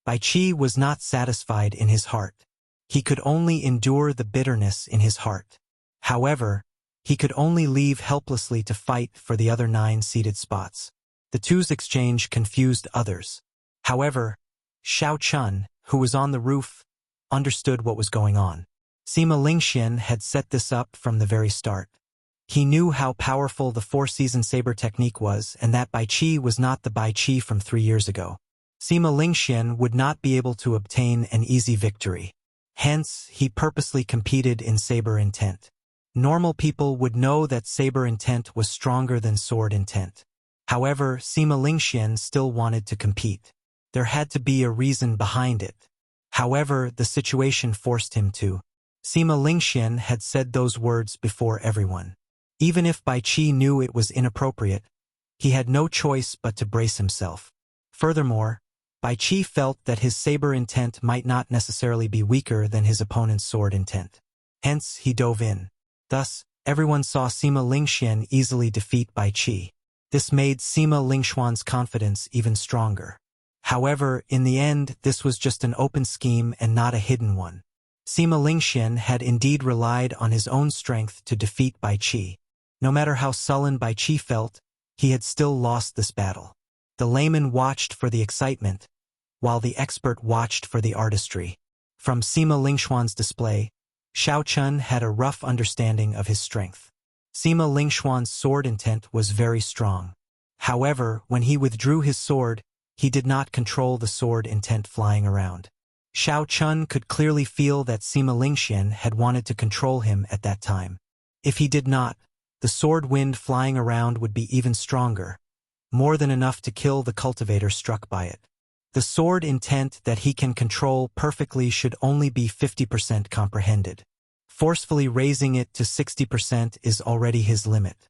Bai Qi was not satisfied in his heart. He could only endure the bitterness in his heart. However, He could only leave helplessly to fight for the other 9 seated spots. The two's exchange confused others. However, Xiao Chun, who was on the roof, understood what was going on. Sima Lingxian had set this up from the very start. He knew how powerful the 4-season saber technique was and that Bai Qi was not the Bai Qi from 3 years ago. Sima Lingxian would not be able to obtain an easy victory. Hence, he purposely competed in saber intent. Normal people would know that saber intent was stronger than sword intent. However, Sima Lingxian still wanted to compete. There had to be a reason behind it. However, the situation forced him to. Sima Lingxian had said those words before everyone. Even if Bai Qi knew it was inappropriate, he had no choice but to brace himself. Furthermore, Bai Qi felt that his saber intent might not necessarily be weaker than his opponent's sword intent. Hence, he dove in. Thus, everyone saw Sima Lingxian easily defeat Bai Qi. This made Sima Lingxuan's confidence even stronger. However, in the end, this was just an open scheme and not a hidden one. Sima Lingxian had indeed relied on his own strength to defeat Bai Qi. No matter how sullen Bai Qi felt, he had still lost this battle. The layman watched for the excitement, while the expert watched for the artistry. From Sima Lingxuan's display, Xiao Chun had a rough understanding of his strength. Sima Lingxuan's sword intent was very strong. However, when he withdrew his sword, he did not control the sword intent flying around. Xiao Chun could clearly feel that Sima Lingxian had wanted to control him at that time. If he did not, the sword wind flying around would be even stronger, more than enough to kill the cultivator struck by it. The sword intent that he can control perfectly should only be 50% comprehended. Forcefully raising it to 60% is already his limit.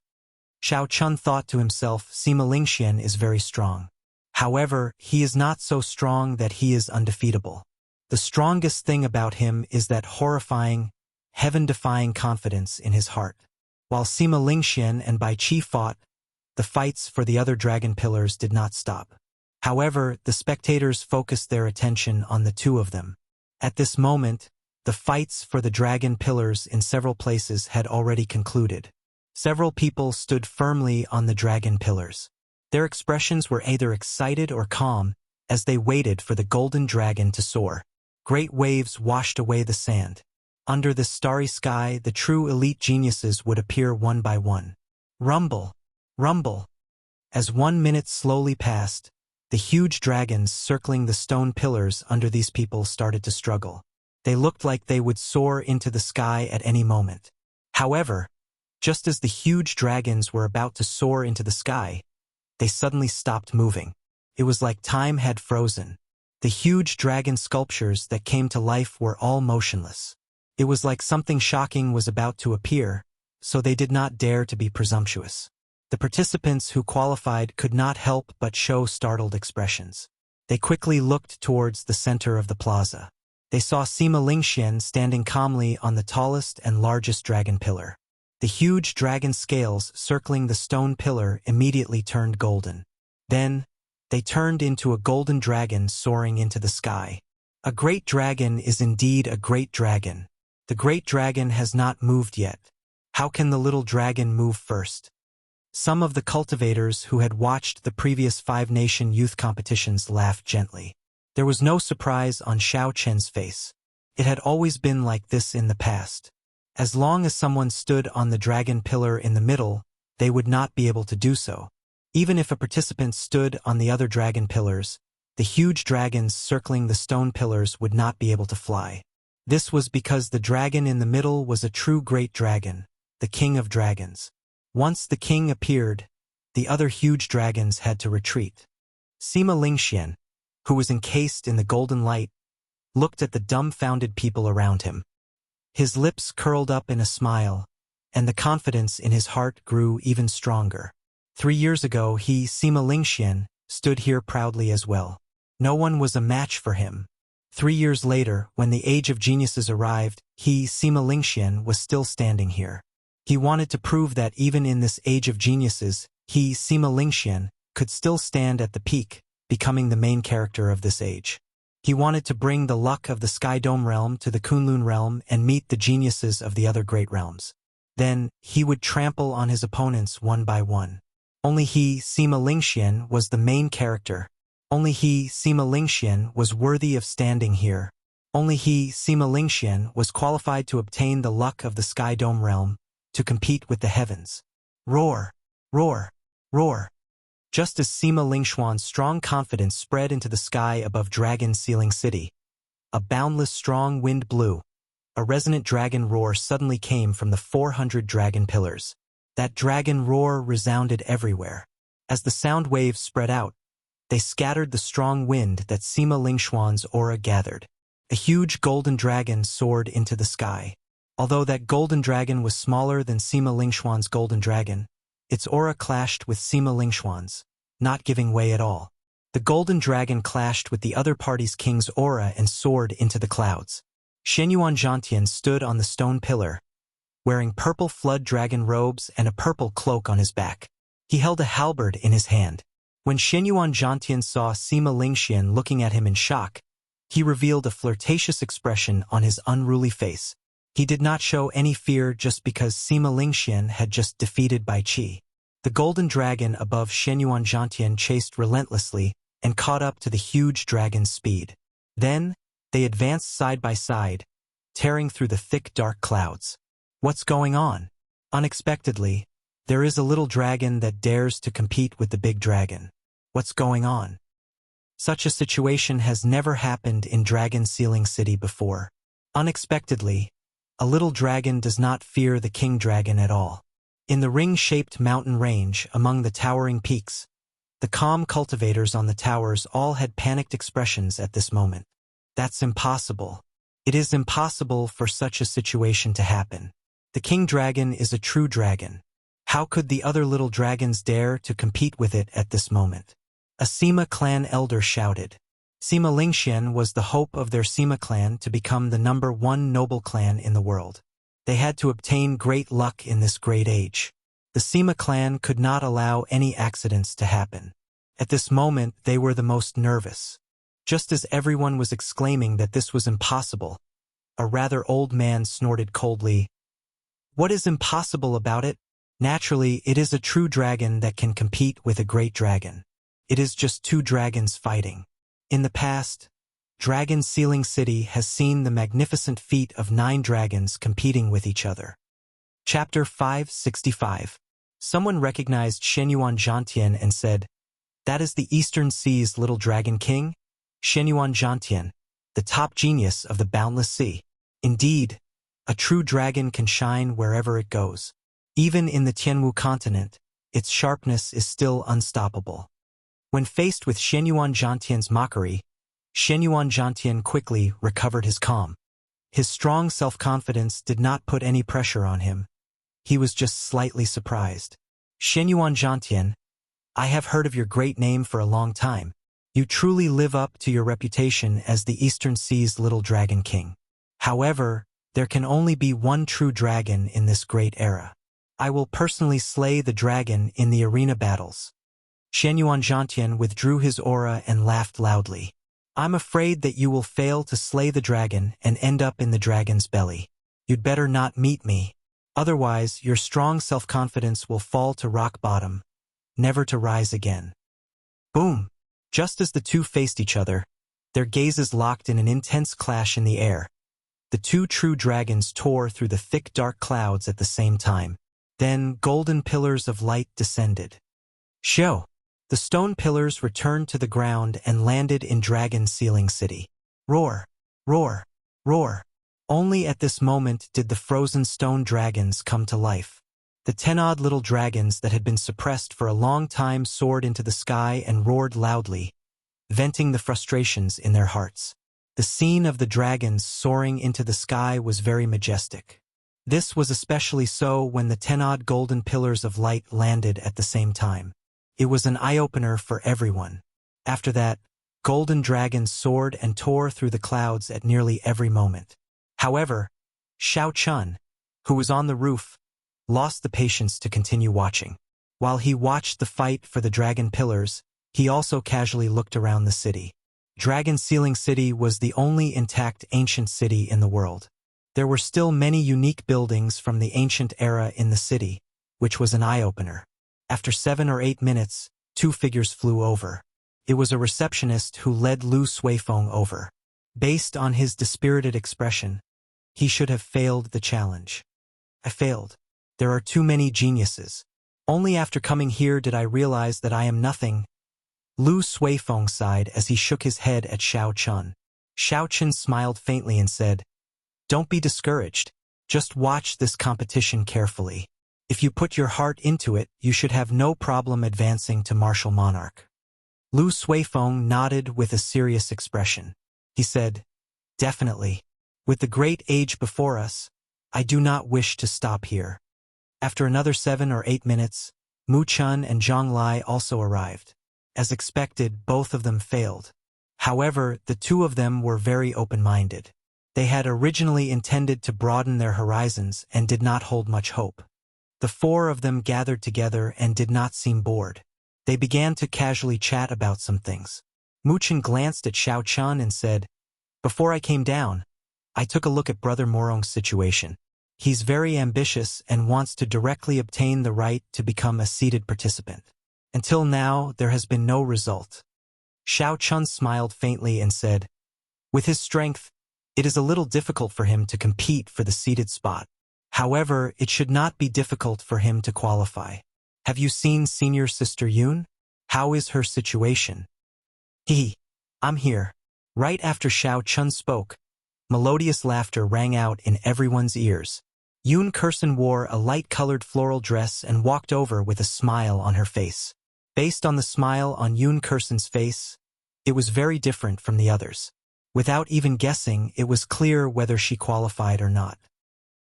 Xiao Chun thought to himself, Sima Lingxian is very strong. However, he is not so strong that he is undefeatable. The strongest thing about him is that horrifying, heaven-defying confidence in his heart. While Sima Lingxian and Bai Qi fought, the fights for the other dragon pillars did not stop. However, the spectators focused their attention on the two of them. At this moment, the fights for the dragon pillars in several places had already concluded. Several people stood firmly on the dragon pillars. Their expressions were either excited or calm as they waited for the golden dragon to soar. Great waves washed away the sand. Under this starry sky, the true elite geniuses would appear one by one. Rumble, rumble. As 1 minute slowly passed, the huge dragons circling the stone pillars under these people started to struggle. They looked like they would soar into the sky at any moment. However, just as the huge dragons were about to soar into the sky, they suddenly stopped moving. It was like time had frozen. The huge dragon sculptures that came to life were all motionless. It was like something shocking was about to appear, so they did not dare to be presumptuous. The participants who qualified could not help but show startled expressions. They quickly looked towards the center of the plaza. They saw Sima Lingxian standing calmly on the tallest and largest dragon pillar. The huge dragon scales circling the stone pillar immediately turned golden. Then, they turned into a golden dragon soaring into the sky. A great dragon is indeed a great dragon. The great dragon has not moved yet. How can the little dragon move first? Some of the cultivators who had watched the previous 5-nation youth competitions laughed gently. There was no surprise on Xiao Chen's face. It had always been like this in the past. As long as someone stood on the dragon pillar in the middle, they would not be able to do so. Even if a participant stood on the other dragon pillars, the huge dragons circling the stone pillars would not be able to fly. This was because the dragon in the middle was a true great dragon, the king of dragons. Once the king appeared, the other huge dragons had to retreat. Sima Lingxian, who was encased in the golden light, looked at the dumbfounded people around him. His lips curled up in a smile, and the confidence in his heart grew even stronger. 3 years ago he, Sima Lingxian, stood here proudly as well. No one was a match for him. 3 years later, when the age of geniuses arrived, he, Sima Lingxian, was still standing here. He wanted to prove that even in this age of geniuses, he, Sima Lingxian, could still stand at the peak, becoming the main character of this age. He wanted to bring the luck of the Sky Dome realm to the Kunlun realm and meet the geniuses of the other great realms. Then, he would trample on his opponents one by one. Only he, Sima Lingxian, was the main character. Only he, Sima Lingxian, was worthy of standing here. Only he, Sima Lingxian, was qualified to obtain the luck of the Sky Dome realm, to compete with the heavens. Roar! Roar! Roar! Just as Sima Lingxuan's strong confidence spread into the sky above Dragon Sealing City, a boundless strong wind blew. A resonant dragon roar suddenly came from the 400 dragon pillars. That dragon roar resounded everywhere. As the sound waves spread out, they scattered the strong wind that Sima Lingxuan's aura gathered. A huge golden dragon soared into the sky. Although that golden dragon was smaller than Sima Lingxuan's golden dragon, its aura clashed with Sima Lingxuan's, not giving way at all. The golden dragon clashed with the other party's king's aura and soared into the clouds. Shenyuan Zhantian stood on the stone pillar, wearing purple flood dragon robes and a purple cloak on his back. He held a halberd in his hand. When Shenyuan Zhantian saw Sima Lingxian looking at him in shock, he revealed a flirtatious expression on his unruly face. He did not show any fear just because Sima Lingxian had just defeated Bai Qi. The golden dragon above Shenyuan Zhantian chased relentlessly and caught up to the huge dragon's speed. Then, they advanced side by side, tearing through the thick dark clouds. What's going on? Unexpectedly, there is a little dragon that dares to compete with the big dragon. What's going on? Such a situation has never happened in Dragon Sealing City before. Unexpectedly, a little dragon does not fear the king dragon at all. In the ring-shaped mountain range among the towering peaks, the calm cultivators on the towers all had panicked expressions at this moment. That's impossible. It is impossible for such a situation to happen. The king dragon is a true dragon. How could the other little dragons dare to compete with it at this moment? A Sima clan elder shouted. Sima Lingxian was the hope of their Sima clan to become the #1 noble clan in the world. They had to obtain great luck in this great age. The Sima clan could not allow any accidents to happen. At this moment, they were the most nervous. Just as everyone was exclaiming that this was impossible, a rather old man snorted coldly. What is impossible about it? Naturally, it is a true dragon that can compete with a great dragon. It is just two dragons fighting. In the past, Dragon Sealing City has seen the magnificent feat of 9 dragons competing with each other. Chapter 565. Someone recognized Shenyuan Zhantian and said, "That is the Eastern Sea's little dragon king? Shenyuan Zhantian, the top genius of the Boundless Sea. Indeed, a true dragon can shine wherever it goes. Even in the Tianwu continent, its sharpness is still unstoppable." When faced with Shenyuan Zhantian's mockery, Shenyuan Zhantian quickly recovered his calm. His strong self-confidence did not put any pressure on him. He was just slightly surprised. Shenyuan Zhantian, I have heard of your great name for a long time. You truly live up to your reputation as the Eastern Sea's little dragon king. However, there can only be one true dragon in this great era. I will personally slay the dragon in the arena battles. Shenyuan Zhantian withdrew his aura and laughed loudly. I'm afraid that you will fail to slay the dragon and end up in the dragon's belly. You'd better not meet me. Otherwise, your strong self-confidence will fall to rock bottom, never to rise again. Boom! Just as the two faced each other, their gazes locked in an intense clash in the air. The two true dragons tore through the thick dark clouds at the same time. Then golden pillars of light descended. Show! The stone pillars returned to the ground and landed in Dragon Sealing City. Roar! Roar! Roar! Only at this moment did the frozen stone dragons come to life. The 10-odd little dragons that had been suppressed for a long time soared into the sky and roared loudly, venting the frustrations in their hearts. The scene of the dragons soaring into the sky was very majestic. This was especially so when the 10-odd golden pillars of light landed at the same time. It was an eye-opener for everyone. After that, golden dragons soared and tore through the clouds at nearly every moment. However, Xiao Chun, who was on the roof, lost the patience to continue watching. While he watched the fight for the dragon pillars, he also casually looked around the city. Dragon Sealing City was the only intact ancient city in the world. There were still many unique buildings from the ancient era in the city, which was an eye-opener. After 7 or 8 minutes, 2 figures flew over. It was a receptionist who led Lu Suifeng over. Based on his dispirited expression, he should have failed the challenge. I failed. There are too many geniuses. Only after coming here did I realize that I am nothing. Lu Suifeng sighed as he shook his head at Xiao Chun. Xiao Chun smiled faintly and said, "Don't be discouraged. Just watch this competition carefully. If you put your heart into it, you should have no problem advancing to martial monarch." Lu Suifeng nodded with a serious expression. He said, "Definitely. With the great age before us, I do not wish to stop here." After another 7 or 8 minutes, Mu Chun and Zhang Lai also arrived. As expected, both of them failed. However, the two of them were very open-minded. They had originally intended to broaden their horizons and did not hold much hope. The 4 of them gathered together and did not seem bored. They began to casually chat about some things. Mu Chun glanced at Xiao Chun and said, "Before I came down, I took a look at Brother Morong's situation. He's very ambitious and wants to directly obtain the right to become a seated participant. Until now, there has been no result." Xiao Chun smiled faintly and said, "With his strength, it is a little difficult for him to compete for the seated spot. However, it should not be difficult for him to qualify. Have you seen Senior Sister Yun? How is her situation?" I'm here." Right after Xiao Chun spoke, melodious laughter rang out in everyone's ears. Yun Kursen wore a light-colored floral dress and walked over with a smile on her face. Based on the smile on Yun Kursen's face, it was very different from the others. Without even guessing, it was clear whether she qualified or not.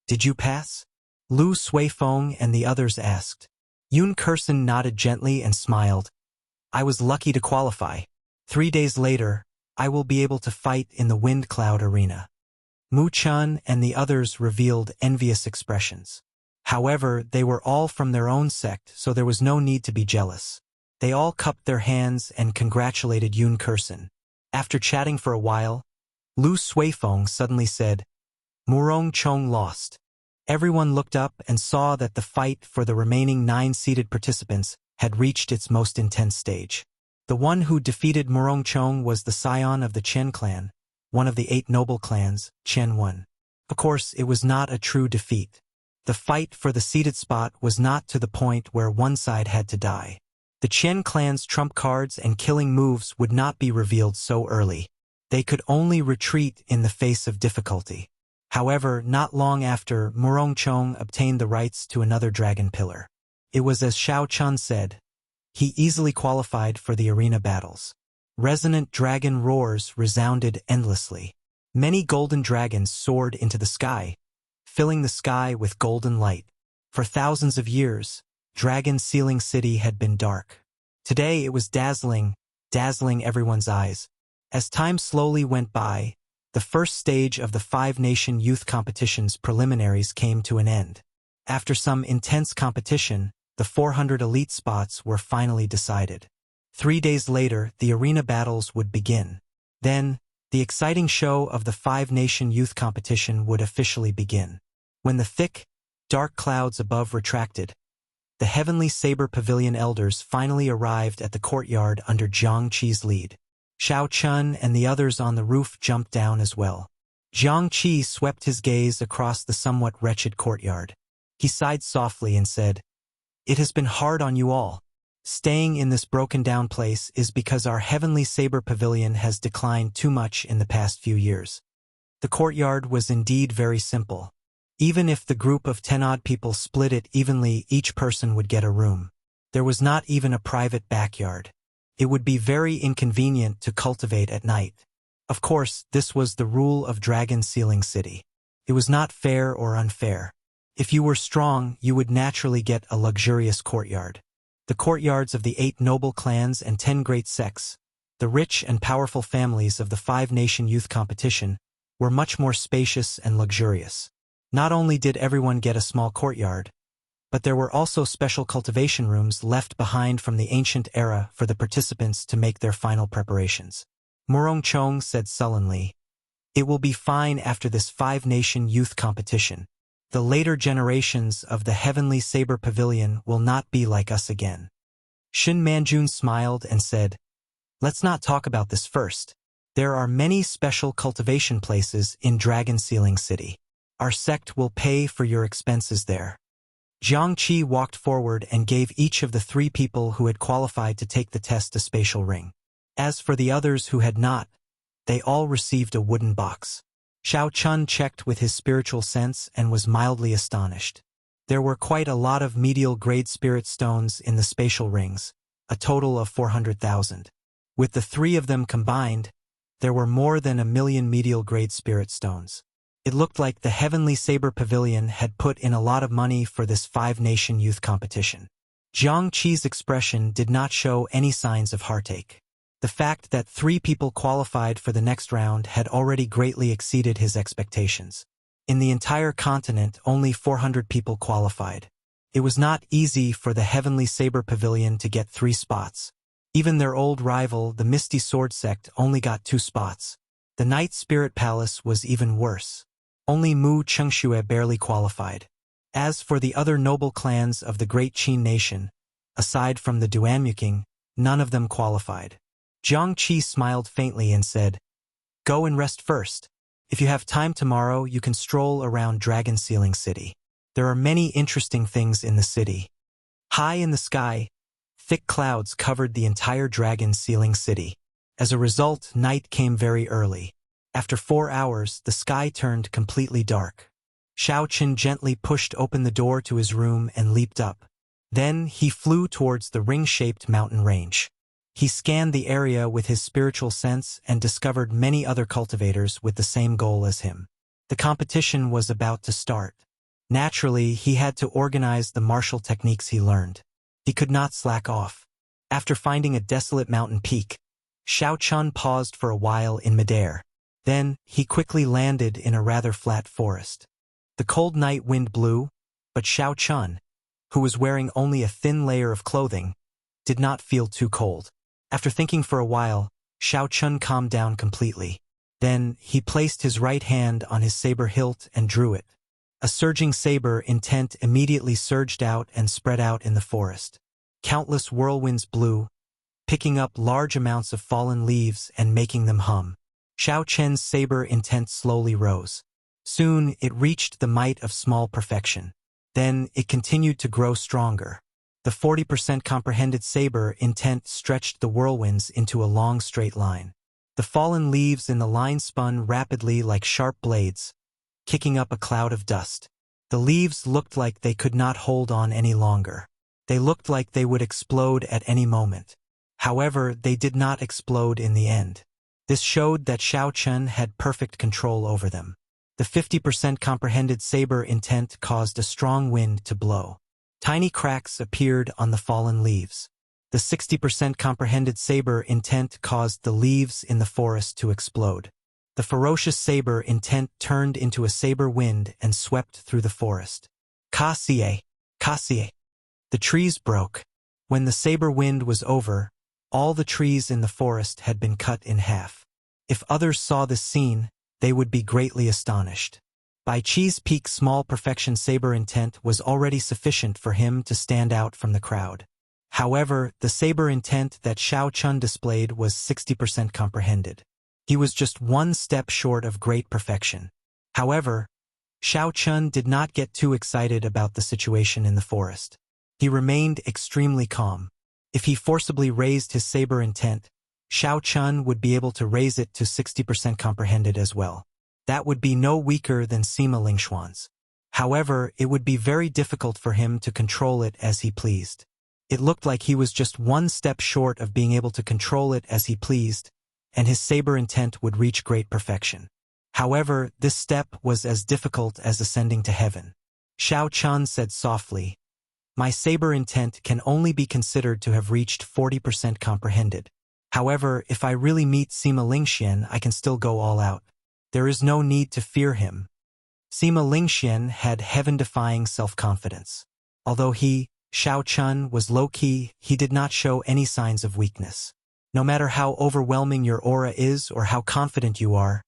"Did you pass?" Lu Suifeng and the others asked. Yun Kursen nodded gently and smiled. "I was lucky to qualify. 3 days later, I will be able to fight in the Wind Cloud Arena." Mu Chun and the others revealed envious expressions. However, they were all from their own sect, so there was no need to be jealous. They all cupped their hands and congratulated Yun Kursen. After chatting for a while, Lu Suifeng suddenly said, "Murong Chong lost." Everyone looked up and saw that the fight for the remaining 9 seated participants had reached its most intense stage. The one who defeated Murong Chong was the scion of the Chen clan, one of the 8 noble clans, Chen won. Of course, it was not a true defeat. The fight for the seated spot was not to the point where one side had to die. The Chen clan's trump cards and killing moves would not be revealed so early. They could only retreat in the face of difficulty. However, not long after, Murong Chong obtained the rights to another dragon pillar. It was as Xiao Chun said. He easily qualified for the arena battles. Resonant dragon roars resounded endlessly. Many golden dragons soared into the sky, filling the sky with golden light. For thousands of years, Dragon Sealing City had been dark. Today it was dazzling everyone's eyes. As time slowly went by, the first stage of the 5-nation youth competition's preliminaries came to an end. After some intense competition, the 400 elite spots were finally decided. 3 days later, the arena battles would begin. Then, the exciting show of the 5-nation youth competition would officially begin. When the thick, dark clouds above retracted, the Heavenly Saber Pavilion elders finally arrived at the courtyard under Jiang Qi's lead. Xiao Chun and the others on the roof jumped down as well. Jiang Qi swept his gaze across the somewhat wretched courtyard. He sighed softly and said, "It has been hard on you all. Staying in this broken-down place is because our Heavenly Saber Pavilion has declined too much in the past few years." The courtyard was indeed very simple. Even if the group of 10-odd people split it evenly, each person would get a room. There was not even a private backyard. It would be very inconvenient to cultivate at night. Of course, this was the rule of Dragon Sealing City. It was not fair or unfair. If you were strong, you would naturally get a luxurious courtyard. The courtyards of the 8 noble clans and 10 great sects, the rich and powerful families of the 5-nation youth competition, were much more spacious and luxurious. Not only did everyone get a small courtyard, but there were also special cultivation rooms left behind from the ancient era for the participants to make their final preparations. Murong Chong said sullenly, It will be fine after this 5-nation youth competition. The later generations of the Heavenly Saber Pavilion will not be like us again. Shin Manjun smiled and said, "Let's not talk about this first. There are many special cultivation places in Dragon Sealing City. Our sect will pay for your expenses there." Jiang Qi walked forward and gave each of the 3 people who had qualified to take the test a spatial ring. As for the others who had not, they all received a wooden box. Xiao Chun checked with his spiritual sense and was mildly astonished. There were quite a lot of medial-grade spirit stones in the spatial rings, a total of 400,000. With the 3 of them combined, there were more than 1,000,000 medial-grade spirit stones. It looked like the Heavenly Saber Pavilion had put in a lot of money for this 5-nation youth competition. Jiang Qi's expression did not show any signs of heartache. The fact that 3 people qualified for the next round had already greatly exceeded his expectations. In the entire continent, only 400 people qualified. It was not easy for the Heavenly Saber Pavilion to get 3 spots. Even their old rival, the Misty Sword Sect, only got 2 spots. The Night Spirit Palace was even worse. Only Mu Chengxue barely qualified. As for the other noble clans of the Great Qin Nation, aside from the Duanmuking, none of them qualified. Jiang Qi smiled faintly and said, "Go and rest first. If you have time tomorrow, you can stroll around Dragon Sealing City. There are many interesting things in the city." High in the sky, thick clouds covered the entire Dragon Sealing City. As a result, night came very early. After 4 hours, the sky turned completely dark. Xiao Qin gently pushed open the door to his room and leaped up. Then he flew towards the ring-shaped mountain range. He scanned the area with his spiritual sense and discovered many other cultivators with the same goal as him. The competition was about to start. Naturally, he had to organize the martial techniques he learned. He could not slack off. After finding a desolate mountain peak, Xiao Chun paused for a while in midair. Then, he quickly landed in a rather flat forest. The cold night wind blew, but Xiao Chun, who was wearing only a thin layer of clothing, did not feel too cold. After thinking for a while, Xiao Chun calmed down completely. Then, he placed his right hand on his saber hilt and drew it. A surging saber intent immediately surged out and spread out in the forest. Countless whirlwinds blew, picking up large amounts of fallen leaves and making them hum. Xiao Chen's saber intent slowly rose. Soon, it reached the might of small perfection. Then, it continued to grow stronger. The 40% comprehended saber intent stretched the whirlwinds into a long straight line. The fallen leaves in the line spun rapidly like sharp blades, kicking up a cloud of dust. The leaves looked like they could not hold on any longer. They looked like they would explode at any moment. However, they did not explode in the end. This showed that Xiao Chen had perfect control over them. The 50% comprehended saber intent caused a strong wind to blow. Tiny cracks appeared on the fallen leaves. The 60% comprehended saber intent caused the leaves in the forest to explode. The ferocious saber intent turned into a saber wind and swept through the forest. Ka-sie, ka-sie. The trees broke. When the saber wind was over, all the trees in the forest had been cut in half. If others saw this scene, they would be greatly astonished. Bai Qi's peak small perfection saber intent was already sufficient for him to stand out from the crowd. However, the saber intent that Xiao Chun displayed was 60% comprehended. He was just one step short of great perfection. However, Xiao Chun did not get too excited about the situation in the forest. He remained extremely calm. If he forcibly raised his saber intent, Xiao Chun would be able to raise it to 60% comprehended as well. That would be no weaker than Sima Lingxuan's. However, it would be very difficult for him to control it as he pleased. It looked like he was just one step short of being able to control it as he pleased, and his saber intent would reach great perfection. However, this step was as difficult as ascending to heaven. Xiao Chun said softly, "My saber intent can only be considered to have reached 40% comprehended. However, if I really meet Sima Lingxian, I can still go all out. There is no need to fear him." Sima Lingxian had heaven-defying self-confidence. Although he, Xiao Chun, was low-key, he did not show any signs of weakness. "No matter how overwhelming your aura is or how confident you are,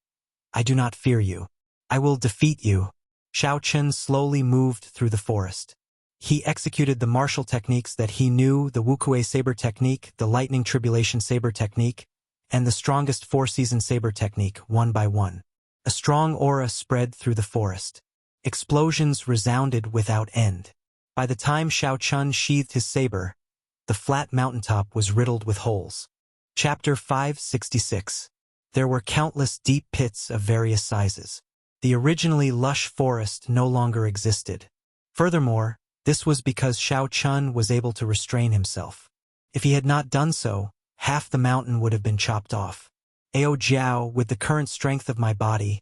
I do not fear you. I will defeat you. Xiao Chen slowly moved through the forest. He executed the martial techniques that he knew, the Wuxia saber technique, the lightning tribulation saber technique, and the strongest four-season saber technique, one by one. A strong aura spread through the forest. Explosions resounded without end. By the time Xiao Chen sheathed his saber, the flat mountaintop was riddled with holes. Chapter 566. There were countless deep pits of various sizes. The originally lush forest no longer existed. Furthermore, this was because Xiao Chen was able to restrain himself. If he had not done so, half the mountain would have been chopped off. Ao Jiao, with the current strength of my body,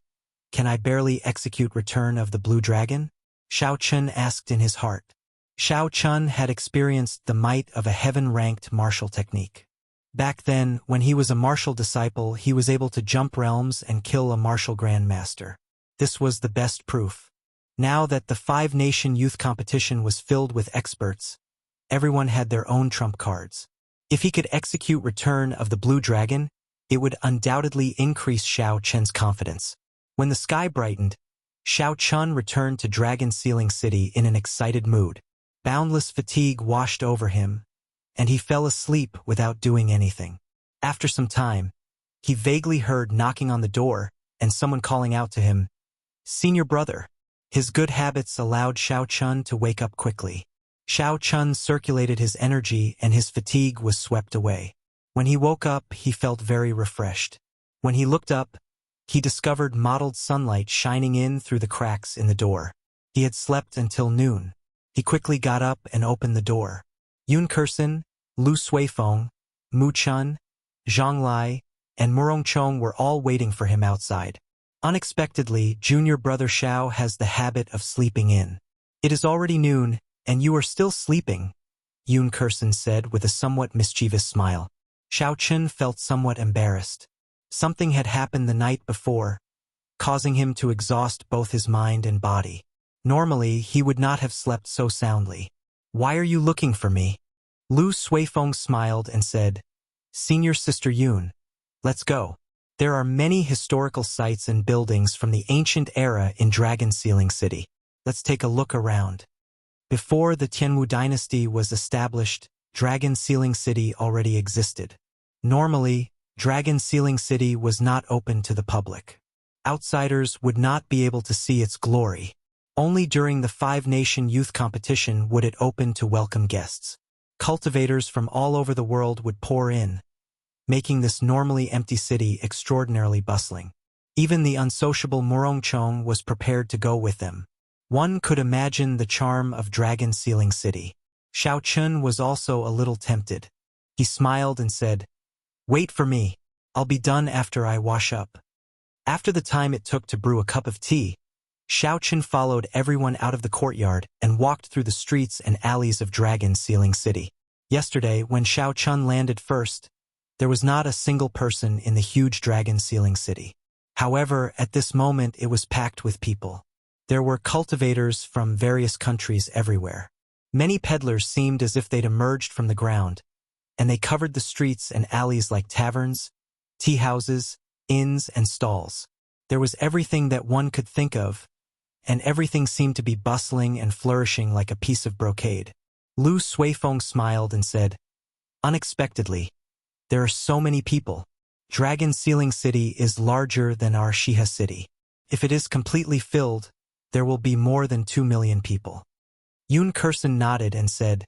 can I barely execute Return of the Blue Dragon? Xiao Chen asked in his heart. Xiao Chen had experienced the might of a heaven-ranked martial technique. Back then, when he was a martial disciple, he was able to jump realms and kill a martial grandmaster. This was the best proof. Now that the five-nation youth competition was filled with experts, everyone had their own trump cards. If he could execute Return of the Blue Dragon, it would undoubtedly increase Xiao Chen's confidence. When the sky brightened, Xiao Chen returned to Dragon Sealing City in an excited mood. Boundless fatigue washed over him, and he fell asleep without doing anything. After some time, he vaguely heard knocking on the door and someone calling out to him, "Senior brother." His good habits allowed Xiao Chen to wake up quickly. Xiao Chen circulated his energy and his fatigue was swept away. When he woke up, he felt very refreshed. When he looked up, he discovered mottled sunlight shining in through the cracks in the door. He had slept until noon. He quickly got up and opened the door. Yun Kersen, Lu Suifeng, Mu Chun, Zhang Lai, and Murong Chong were all waiting for him outside. Unexpectedly, junior brother Xiao has the habit of sleeping in. It is already noon, and you are still sleeping, Yun Kersen said with a somewhat mischievous smile. Xiao Chen felt somewhat embarrassed. Something had happened the night before, causing him to exhaust both his mind and body. Normally, he would not have slept so soundly. Why are you looking for me? Lu Suifeng smiled and said, Senior Sister Yun, let's go. There are many historical sites and buildings from the ancient era in Dragon Sealing City. Let's take a look around. Before the Tianwu dynasty was established, Dragon Sealing City already existed. Normally, Dragon Sealing City was not open to the public. Outsiders would not be able to see its glory. Only during the five-nation youth competition would it open to welcome guests. Cultivators from all over the world would pour in, making this normally empty city extraordinarily bustling. Even the unsociable Murongchong was prepared to go with them. One could imagine the charm of Dragon Sealing City. Xiao Chun was also a little tempted. He smiled and said, Wait for me. I'll be done after I wash up. After the time it took to brew a cup of tea, Xiao Chun followed everyone out of the courtyard and walked through the streets and alleys of Dragon Sealing City. Yesterday, when Xiao Chun landed first, there was not a single person in the huge Dragon Sealing City. However, at this moment it was packed with people. There were cultivators from various countries everywhere. Many peddlers seemed as if they'd emerged from the ground, and they covered the streets and alleys like taverns, tea houses, inns, and stalls. There was everything that one could think of, and everything seemed to be bustling and flourishing like a piece of brocade. Lu Suifeng smiled and said, Unexpectedly, there are so many people. Dragon Sealing City is larger than our Shiha city. If it is completely filled, there will be more than 2 million people. Yun Kersen nodded and said,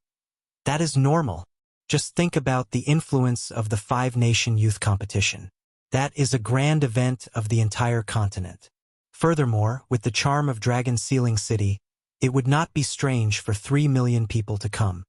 That is normal. Just think about the influence of the five-nation youth competition. That is a grand event of the entire continent. Furthermore, with the charm of Dragon Sealing City, it would not be strange for 3 million people to come.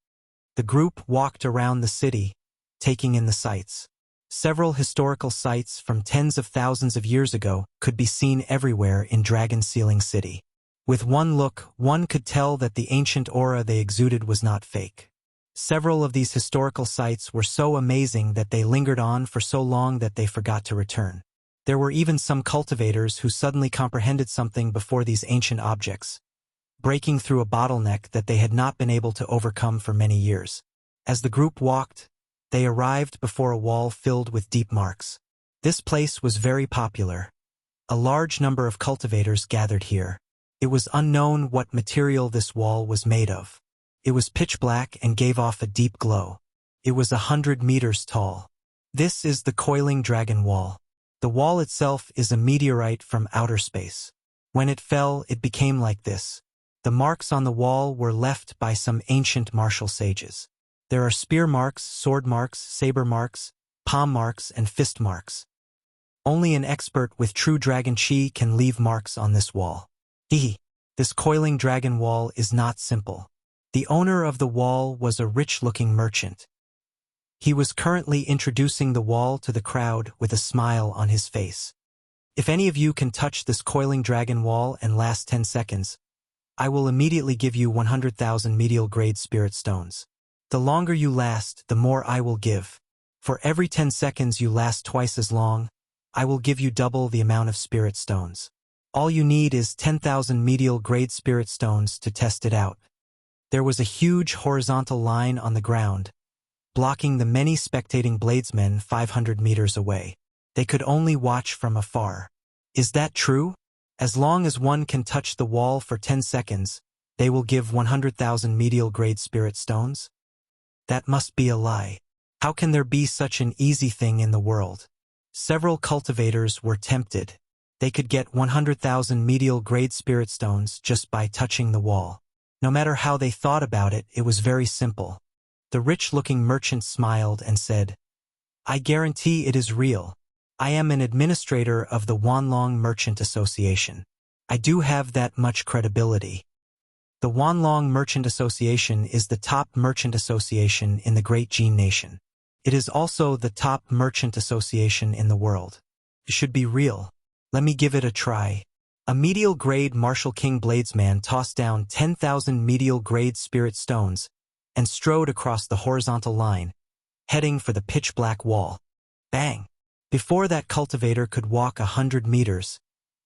The group walked around the city, taking in the sights. Several historical sites from tens of thousands of years ago could be seen everywhere in Dragon Sealing City. With one look, one could tell that the ancient aura they exuded was not fake. Several of these historical sites were so amazing that they lingered on for so long that they forgot to return. There were even some cultivators who suddenly comprehended something before these ancient objects, breaking through a bottleneck that they had not been able to overcome for many years. As the group walked, they arrived before a wall filled with deep marks. This place was very popular, A large number of cultivators gathered here. It was unknown what material this wall was made of. It was pitch black and gave off a deep glow. It was 100 meters tall. This is the Coiling Dragon Wall. The wall itself is a meteorite from outer space. When it fell, it became like this. The marks on the wall were left by some ancient martial sages. There are spear marks, sword marks, saber marks, palm marks, and fist marks. Only an expert with true dragon chi can leave marks on this wall. This Coiling Dragon Wall is not simple. The owner of the wall was a rich-looking merchant. He was currently introducing the wall to the crowd with a smile on his face. If any of you can touch this Coiling Dragon Wall and last 10 seconds, I will immediately give you 100,000 medial grade spirit stones. The longer you last, the more I will give. For every 10 seconds you last twice as long, I will give you double the amount of spirit stones. All you need is 10,000 medial grade spirit stones to test it out. There was a huge horizontal line on the ground, blocking the many spectating bladesmen 500 meters away. They could only watch from afar. Is that true? As long as one can touch the wall for 10 seconds, they will give 100,000 medial grade spirit stones? That must be a lie. How can there be such an easy thing in the world? Several cultivators were tempted. They could get 100,000 medial grade spirit stones just by touching the wall. No matter how they thought about it, it was very simple. The rich-looking merchant smiled and said, I guarantee it is real. I am an administrator of the Wanlong Merchant Association. I do have that much credibility. The Wanlong Merchant Association is the top merchant association in the Great Jin Nation. It is also the top merchant association in the world. It should be real. Let me give it a try. A medial grade Martial King Bladesman tossed down 10,000 medial grade spirit stones and strode across the horizontal line, heading for the pitch black wall. Bang! Before that cultivator could walk 100 meters,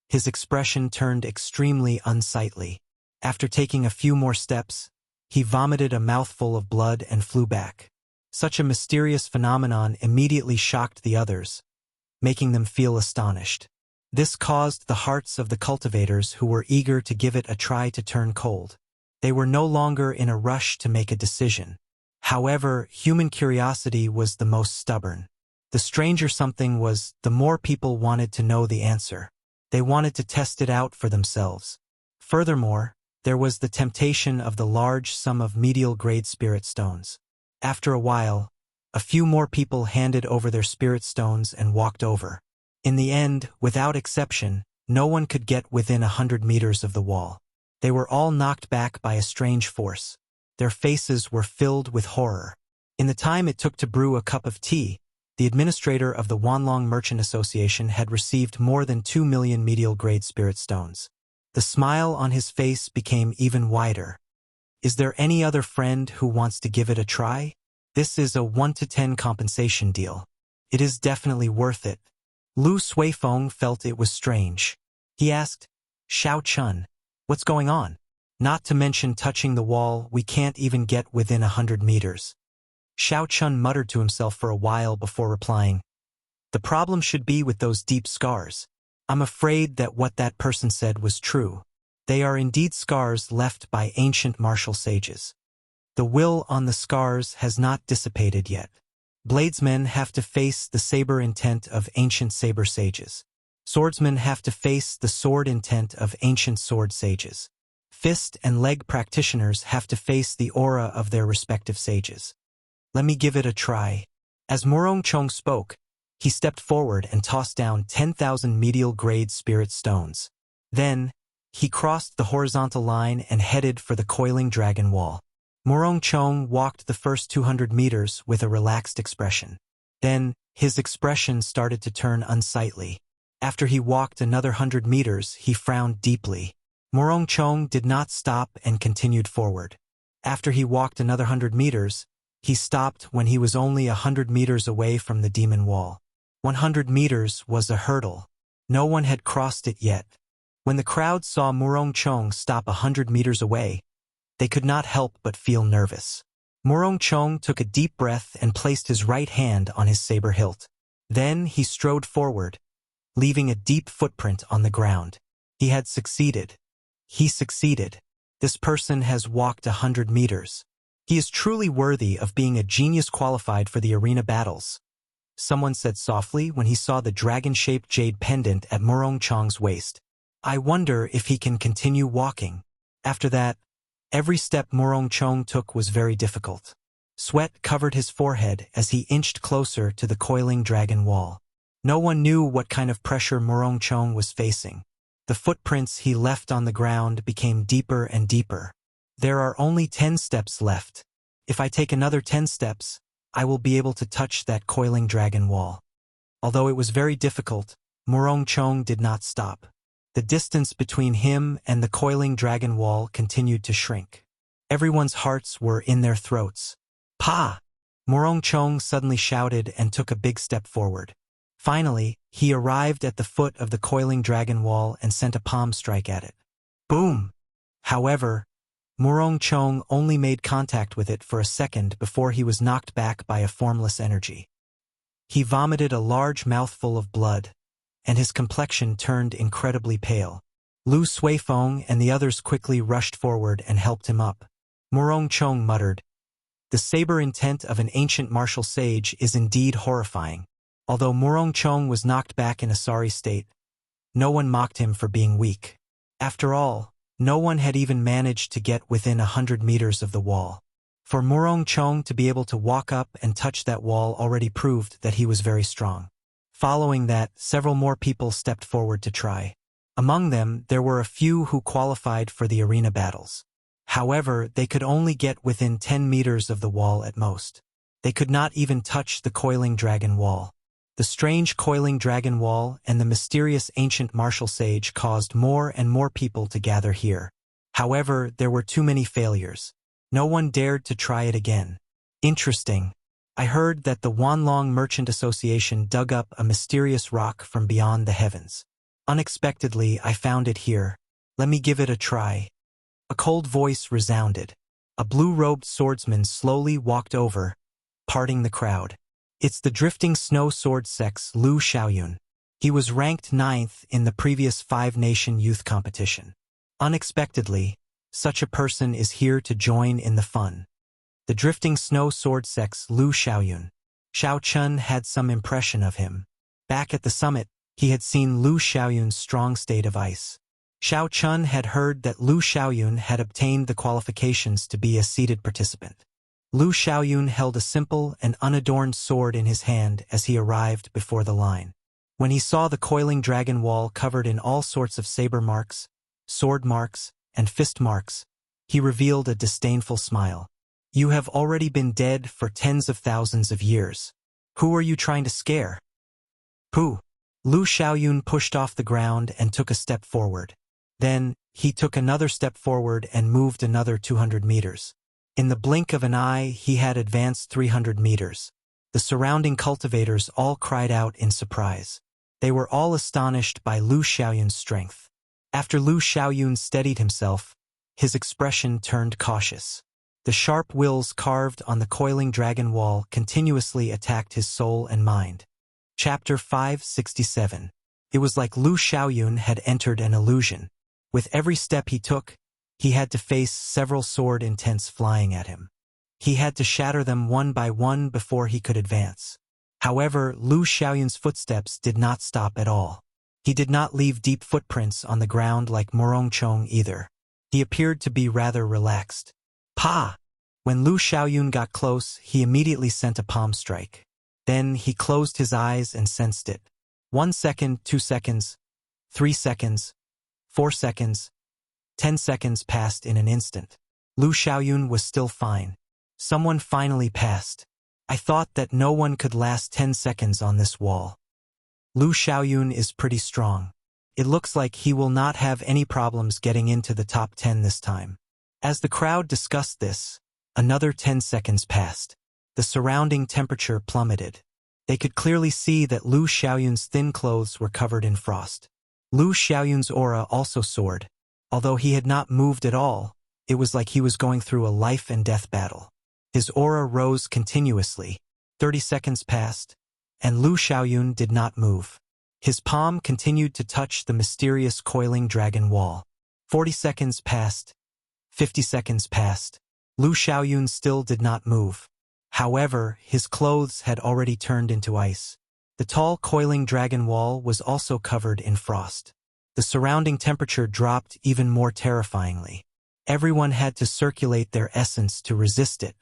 his expression turned extremely unsightly. After taking a few more steps, he vomited a mouthful of blood and flew back. Such a mysterious phenomenon immediately shocked the others, making them feel astonished. This caused the hearts of the cultivators who were eager to give it a try to turn cold. They were no longer in a rush to make a decision. However, human curiosity was the most stubborn. The stranger something was, the more people wanted to know the answer. They wanted to test it out for themselves. Furthermore, there was the temptation of the large sum of medial grade spirit stones. After a while, a few more people handed over their spirit stones and walked over. In the end, without exception, no one could get within 100 meters of the wall. They were all knocked back by a strange force. Their faces were filled with horror. In the time it took to brew a cup of tea, the administrator of the Wanlong Merchant Association had received more than 2 million medial grade spirit stones. The smile on his face became even wider. Is there any other friend who wants to give it a try? This is a 1 to 10 compensation deal. It is definitely worth it. Lu Suifeng felt it was strange. He asked, Xiao Chun, what's going on? Not to mention touching the wall, we can't even get within 100 meters. Xiao Chun muttered to himself for a while before replying, the problem should be with those deep scars. I'm afraid that what that person said was true. They are indeed scars left by ancient martial sages. The will on the scars has not dissipated yet. Bladesmen have to face the saber intent of ancient saber sages. Swordsmen have to face the sword intent of ancient sword sages. Fist and leg practitioners have to face the aura of their respective sages. Let me give it a try. As Murong Chong spoke, he stepped forward and tossed down 10,000 medial grade spirit stones. Then, he crossed the horizontal line and headed for the Coiling Dragon Wall. Murong Chong walked the first 200 meters with a relaxed expression. Then, his expression started to turn unsightly. After he walked another 100 meters, he frowned deeply. Murong Chong did not stop and continued forward. After he walked another 100 meters, he stopped when he was only 100 meters away from the demon wall. 100 meters was a hurdle. No one had crossed it yet. When the crowd saw Murong Chong stop 100 meters away, they could not help but feel nervous. Murong Chong took a deep breath and placed his right hand on his saber hilt. Then he strode forward, leaving a deep footprint on the ground. He had succeeded. He succeeded. This person has walked 100 meters. He is truly worthy of being a genius qualified for the arena battles. Someone said softly when he saw the dragon-shaped jade pendant at Murong Chong's waist. I wonder if he can continue walking. After that, every step Murong Chong took was very difficult. Sweat covered his forehead as he inched closer to the coiling dragon wall. No one knew what kind of pressure Murong Chong was facing. The footprints he left on the ground became deeper and deeper. There are only 10 steps left. If I take another 10 steps, I will be able to touch that coiling dragon wall. Although it was very difficult, Murong Chong did not stop. The distance between him and the coiling dragon wall continued to shrink. Everyone's hearts were in their throats. Pa! Murong Chong suddenly shouted and took a big step forward. Finally, he arrived at the foot of the coiling dragon wall and sent a palm strike at it. Boom! However, Murong Chong only made contact with it for a second before he was knocked back by a formless energy. He vomited a large mouthful of blood, and his complexion turned incredibly pale. Lu Suifeng and the others quickly rushed forward and helped him up. Murong Chong muttered, "The saber intent of an ancient martial sage is indeed horrifying." Although Murong Chong was knocked back in a sorry state, no one mocked him for being weak. After all, no one had even managed to get within 100 meters of the wall. For Murong Chong to be able to walk up and touch that wall already proved that he was very strong. Following that, several more people stepped forward to try. Among them, there were a few who qualified for the arena battles. However, they could only get within 10 meters of the wall at most. They could not even touch the coiling dragon wall. The strange coiling dragon wall and the mysterious ancient martial sage caused more and more people to gather here. However, there were too many failures. No one dared to try it again. Interesting. I heard that the Wanlong Merchant Association dug up a mysterious rock from beyond the heavens. Unexpectedly, I found it here. Let me give it a try. A cold voice resounded. A blue-robed swordsman slowly walked over, parting the crowd. It's the drifting snow sword sex Lu Xiaoyun. He was ranked 9th in the previous 5-nation youth competition. Unexpectedly, such a person is here to join in the fun. The drifting snow sword sex Lu Xiaoyun. Xiao Chun had some impression of him. Back at the summit, he had seen Lu Xiaoyun's strong state of ice. Xiao Chun had heard that Lu Xiaoyun had obtained the qualifications to be a seated participant. Lu Xiaoyun held a simple and unadorned sword in his hand as he arrived before the line. When he saw the coiling dragon wall covered in all sorts of saber marks, sword marks, and fist marks, he revealed a disdainful smile. You have already been dead for tens of thousands of years. Who are you trying to scare? Pooh! Lu Xiaoyun pushed off the ground and took a step forward. Then, he took another step forward and moved another 200 meters. In the blink of an eye, he had advanced 300 meters. The surrounding cultivators all cried out in surprise. They were all astonished by Lu Xiaoyun's strength. After Lu Xiaoyun steadied himself, his expression turned cautious. The sharp wills carved on the coiling dragon wall continuously attacked his soul and mind. Chapter 567. It was like Lu Xiaoyun had entered an illusion. With every step he took, he had to face several sword intents flying at him. He had to shatter them one by one before he could advance. However, Lu Xiaoyun's footsteps did not stop at all. He did not leave deep footprints on the ground like Murong Chong either. He appeared to be rather relaxed. Pa! When Lu Xiaoyun got close, he immediately sent a palm strike. Then he closed his eyes and sensed it. 1 second, 2 seconds, 3 seconds, 4 seconds, 10 seconds passed in an instant. Lu Xiaoyun was still fine. Someone finally passed. I thought that no one could last 10 seconds on this wall. Lu Xiaoyun is pretty strong. It looks like he will not have any problems getting into the top 10 this time. As the crowd discussed this, another 10 seconds passed. The surrounding temperature plummeted. They could clearly see that Lu Xiaoyun's thin clothes were covered in frost. Lu Xiaoyun's aura also soared. Although he had not moved at all, it was like he was going through a life and death battle. His aura rose continuously. 30 seconds passed, and Lu Xiaoyun did not move. His palm continued to touch the mysterious coiling dragon wall. 40 seconds passed. 50 seconds passed. Lu Xiaoyun still did not move. However, his clothes had already turned into ice. The tall coiling dragon wall was also covered in frost. The surrounding temperature dropped even more terrifyingly. Everyone had to circulate their essence to resist it.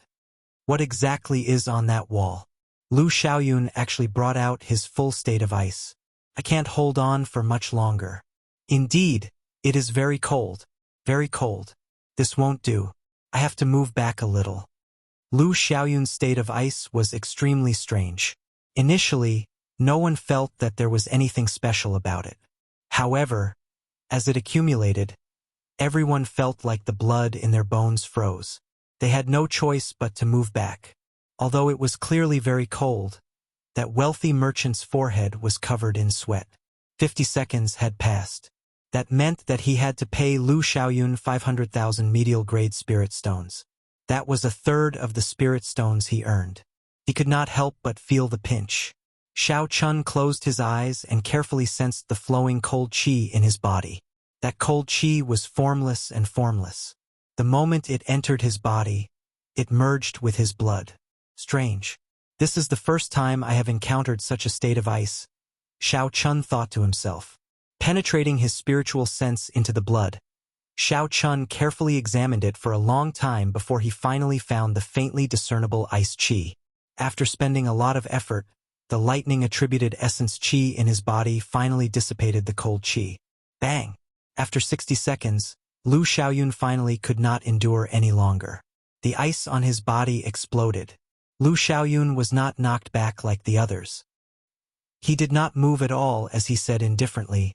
What exactly is on that wall? Lu Xiaoyun actually brought out his full state of ice. I can't hold on for much longer. Indeed, it is very cold. Very cold. This won't do. I have to move back a little. Lu Xiaoyun's state of ice was extremely strange. Initially, no one felt that there was anything special about it. However, as it accumulated, everyone felt like the blood in their bones froze. They had no choice but to move back. Although it was clearly very cold, that wealthy merchant's forehead was covered in sweat. 50 seconds had passed. That meant that he had to pay Lu Xiaoyun 500,000 medial-grade spirit stones. That was a third of the spirit stones he earned. He could not help but feel the pinch. Xiao Chun closed his eyes and carefully sensed the flowing cold qi in his body. That cold qi was formless and formless. The moment it entered his body, it merged with his blood. Strange. This is the first time I have encountered such a state of ice, Xiao Chun thought to himself. Penetrating his spiritual sense into the blood, Xiao Chun carefully examined it for a long time before he finally found the faintly discernible ice qi. After spending a lot of effort, the lightning-attributed essence qi in his body finally dissipated the cold qi. Bang! After 60 seconds, Lu Xiaoyun finally could not endure any longer. The ice on his body exploded. Lu Xiaoyun was not knocked back like the others. He did not move at all as he said indifferently,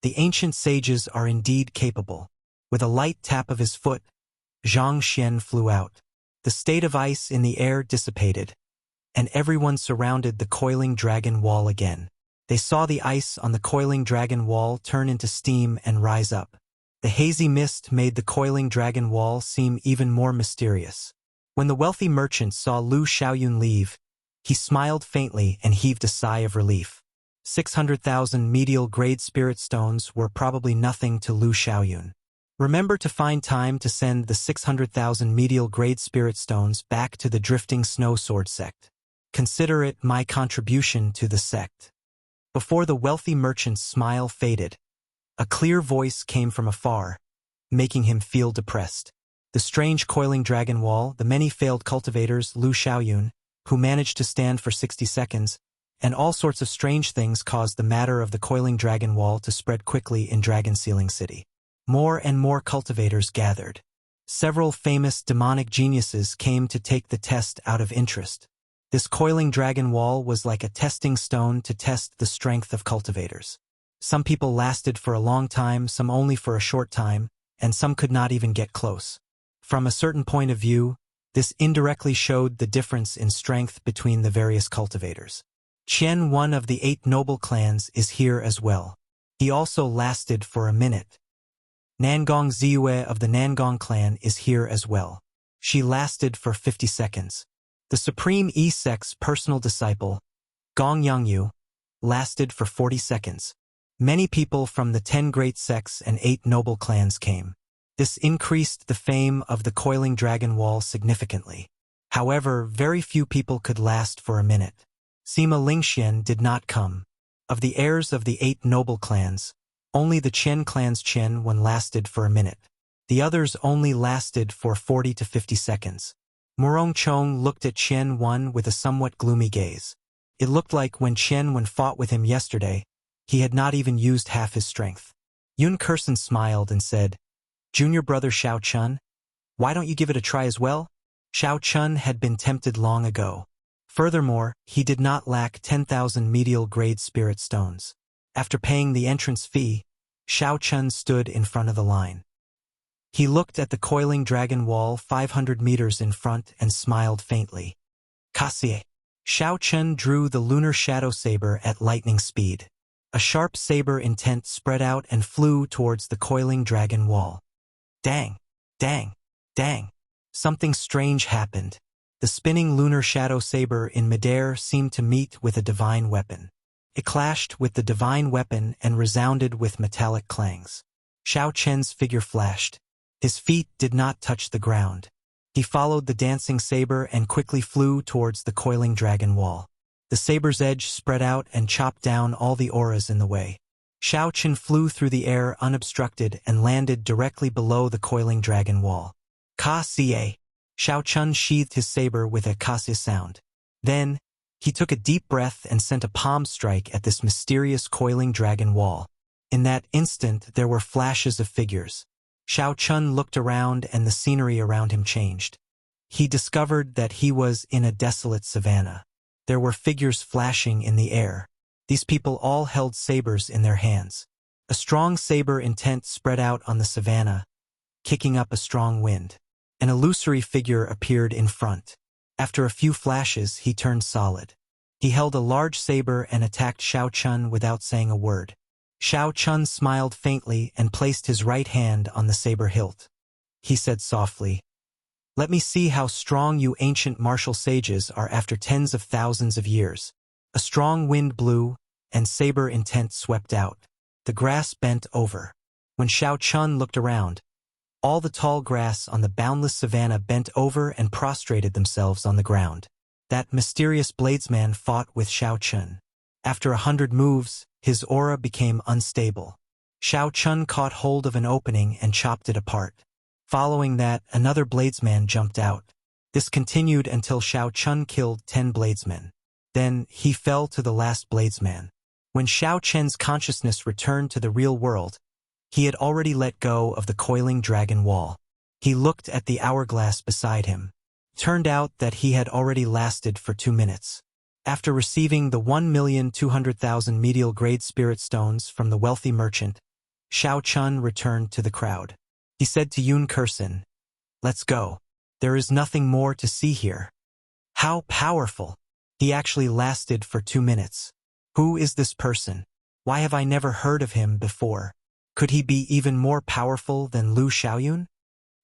"The ancient sages are indeed capable." With a light tap of his foot, Zhang Xian flew out. The state of ice in the air dissipated, and everyone surrounded the coiling dragon wall again. They saw the ice on the coiling dragon wall turn into steam and rise up. The hazy mist made the coiling dragon wall seem even more mysterious. When the wealthy merchant saw Lu Xiaoyun leave, he smiled faintly and heaved a sigh of relief. 600,000 medial-grade spirit stones were probably nothing to Lu Xiaoyun. Remember to find time to send the 600,000 medial-grade spirit stones back to the Drifting Snow Sword sect. Consider it my contribution to the sect. Before the wealthy merchant's smile faded, a clear voice came from afar, making him feel depressed. The strange coiling dragon wall, the many failed cultivators, Lu Xiaoyun, who managed to stand for 60 seconds, and all sorts of strange things caused the matter of the coiling dragon wall to spread quickly in Dragon Sealing City. More and more cultivators gathered. Several famous demonic geniuses came to take the test out of interest. This coiling dragon wall was like a testing stone to test the strength of cultivators. Some people lasted for a long time, some only for a short time, and some could not even get close. From a certain point of view, this indirectly showed the difference in strength between the various cultivators. Qian, one of the 8 noble clans, is here as well. He also lasted for a minute. Nangong Ziyue of the Nangong clan is here as well. She lasted for 50 seconds. The Supreme E-Sect's personal disciple, Gong Yangyu, lasted for 40 seconds. Many people from the 10 great sects and 8 noble clans came. This increased the fame of the coiling dragon wall significantly. However, very few people could last for a minute. Sima Lingxian did not come. Of the heirs of the 8 noble clans, only the Qian clan's Qian one lasted for a minute. The others only lasted for 40 to 50 seconds. Murong Chong looked at Qian one with a somewhat gloomy gaze. It looked like when Qian one fought with him yesterday, he had not even used half his strength. Yun Kursen smiled and said, "Junior brother Xiao Chun, why don't you give it a try as well?" Xiao Chun had been tempted long ago. Furthermore, he did not lack 10,000 medial-grade spirit stones. After paying the entrance fee, Xiao Chun stood in front of the line. He looked at the coiling dragon wall 500 meters in front and smiled faintly. "Kasie." Xiao Chun drew the lunar shadow saber at lightning speed. A sharp saber intent spread out and flew towards the coiling dragon wall. Dang! Dang! Dang! Something strange happened. The spinning lunar shadow saber in midair seemed to meet with a divine weapon. It clashed with the divine weapon and resounded with metallic clangs. Xiao Chen's figure flashed. His feet did not touch the ground. He followed the dancing saber and quickly flew towards the coiling dragon wall. The saber's edge spread out and chopped down all the auras in the way. Xiao Chen flew through the air unobstructed and landed directly below the coiling dragon wall. Ka-ca. Xiao Chen sheathed his saber with a ka-ca sound. Then, he took a deep breath and sent a palm strike at this mysterious coiling dragon wall. In that instant, there were flashes of figures. Xiao Chen looked around and the scenery around him changed. He discovered that he was in a desolate savanna. There were figures flashing in the air. These people all held sabers in their hands. A strong saber intent spread out on the savanna, kicking up a strong wind. An illusory figure appeared in front. After a few flashes, he turned solid. He held a large saber and attacked Xiao Chen without saying a word. Xiao Chen smiled faintly and placed his right hand on the saber hilt. He said softly, "Let me see how strong you ancient martial sages are after tens of thousands of years." A strong wind blew, and saber intent swept out. The grass bent over. When Xiao Chen looked around, all the tall grass on the boundless savanna bent over and prostrated themselves on the ground. That mysterious bladesman fought with Xiao Chen. After 100 moves, his aura became unstable. Xiao Chen caught hold of an opening and chopped it apart. Following that, another bladesman jumped out. This continued until Xiao Chen killed 10 bladesmen. Then, he fell to the last bladesman. When Xiao Chen's consciousness returned to the real world, he had already let go of the coiling dragon wall. He looked at the hourglass beside him. Turned out that he had already lasted for 2 minutes. After receiving the 1,200,000 medial grade spirit stones from the wealthy merchant, Xiao Chen returned to the crowd. He said to Yun Kursin, "Let's go. There is nothing more to see here." How powerful! He actually lasted for 2 minutes. Who is this person? Why have I never heard of him before? Could he be even more powerful than Lu Xiaoyun?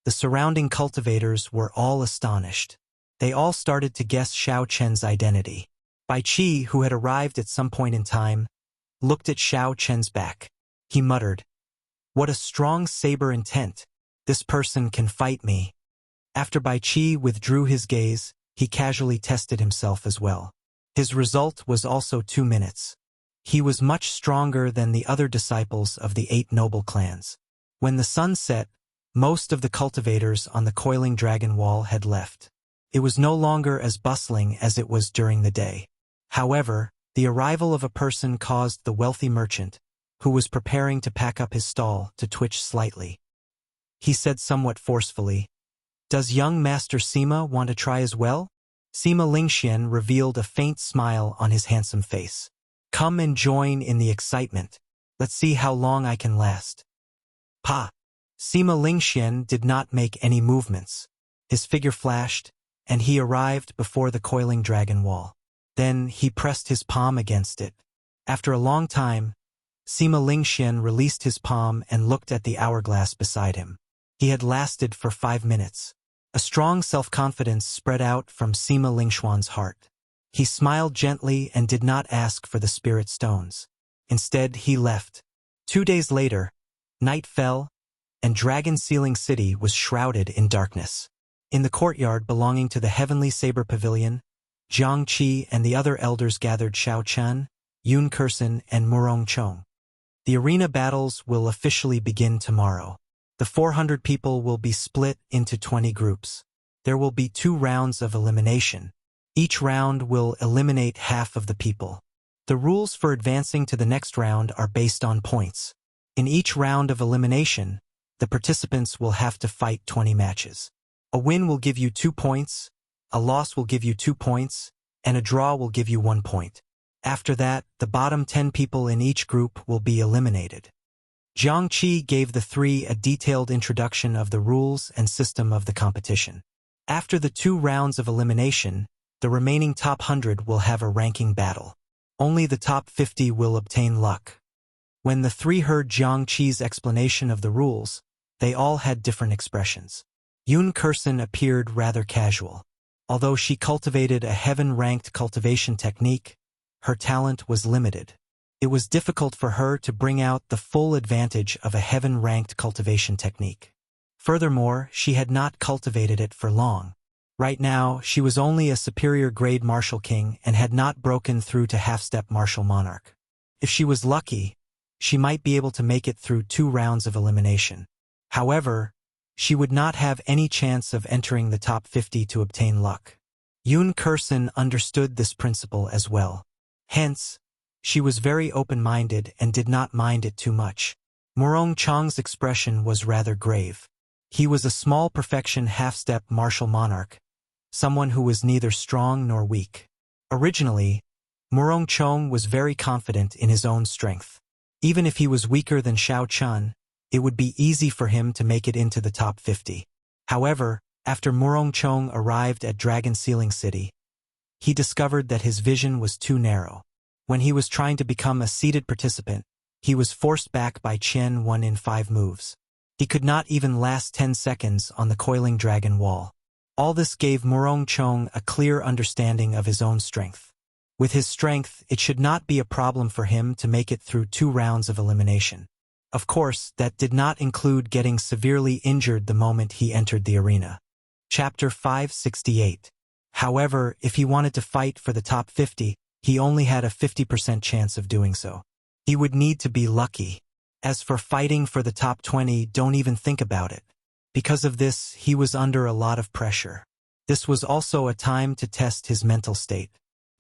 The surrounding cultivators were all astonished. They all started to guess Xiao Chen's identity. Bai Qi, who had arrived at some point in time, looked at Xiao Chen's back. He muttered, "What a strong saber intent. This person can fight me." After Bai Qi withdrew his gaze, he casually tested himself as well. His result was also 2 minutes. He was much stronger than the other disciples of the 8 noble clans. When the sun set, most of the cultivators on the coiling dragon wall had left. It was no longer as bustling as it was during the day. However, the arrival of a person caused the wealthy merchant, who was preparing to pack up his stall, to twitch slightly. He said somewhat forcefully, "Does young Master Sima want to try as well?" Sima Lingxian revealed a faint smile on his handsome face. "Come and join in the excitement. Let's see how long I can last." Pa! Sima Lingxian did not make any movements. His figure flashed, and he arrived before the coiling dragon wall. Then he pressed his palm against it. After a long time, Sima Lingxian released his palm and looked at the hourglass beside him. He had lasted for 5 minutes. A strong self-confidence spread out from Sima Lingxuan's heart. He smiled gently and did not ask for the spirit stones. Instead, he left. 2 days later, night fell, and Dragon Sealing City was shrouded in darkness. In the courtyard belonging to the Heavenly Saber Pavilion, Jiang Qi and the other elders gathered Xiao Chen, Yun Kursin, and Murong Chong. The arena battles will officially begin tomorrow. The 400 people will be split into 20 groups. There will be 2 rounds of elimination. Each round will eliminate half of the people. The rules for advancing to the next round are based on points. In each round of elimination, the participants will have to fight 20 matches. A win will give you 2 points, a loss will give you 2 points, and a draw will give you 1 point. After that, the bottom 10 people in each group will be eliminated. Jiang Qi gave the 3 a detailed introduction of the rules and system of the competition. After the 2 rounds of elimination, the remaining top 100 will have a ranking battle. Only the top 50 will obtain luck. When the 3 heard Jiang Qi's explanation of the rules, they all had different expressions. Yun Kursin appeared rather casual. Although she cultivated a heaven-ranked cultivation technique, Her talent was limited. It was difficult for her to bring out the full advantage of a heaven-ranked cultivation technique. Furthermore, she had not cultivated it for long. Right now, she was only a superior grade martial king and had not broken through to half-step martial monarch. If she was lucky, she might be able to make it through 2 rounds of elimination. However, she would not have any chance of entering the top 50 to obtain luck. Yoon Kersen understood this principle as well. Hence, she was very open-minded and did not mind it too much. Morong Chang's expression was rather grave. He was a small perfection half-step martial monarch, someone who was neither strong nor weak. Originally, Morong Chang was very confident in his own strength. Even if he was weaker than Xiao Chun, it would be easy for him to make it into the top 50. However, after Morong Chang arrived at Dragon Sealing City, he discovered that his vision was too narrow. When he was trying to become a seated participant, he was forced back by Chen 1 in 5 moves. He could not even last 10 seconds on the coiling dragon wall. All this gave Morong Chang a clear understanding of his own strength. With his strength, it should not be a problem for him to make it through 2 rounds of elimination. Of course, that did not include getting severely injured the moment he entered the arena. Chapter 568. However, if he wanted to fight for the top 50, he only had a 50% chance of doing so. He would need to be lucky. As for fighting for the top 20, don't even think about it. Because of this, he was under a lot of pressure. This was also a time to test his mental state.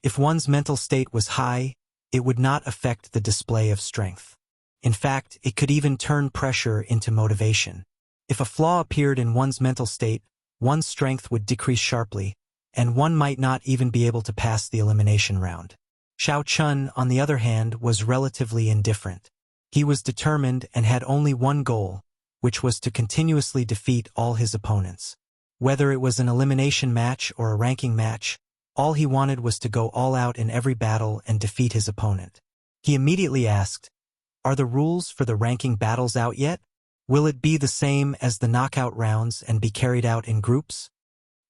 If one's mental state was high, it would not affect the display of strength. In fact, it could even turn pressure into motivation. If a flaw appeared in one's mental state, one's strength would decrease sharply, and one might not even be able to pass the elimination round. Xiao Chun, on the other hand, was relatively indifferent. He was determined and had only one goal, which was to continuously defeat all his opponents. Whether it was an elimination match or a ranking match, all he wanted was to go all out in every battle and defeat his opponent. He immediately asked, "Are the rules for the ranking battles out yet? Will it be the same as the knockout rounds and be carried out in groups?"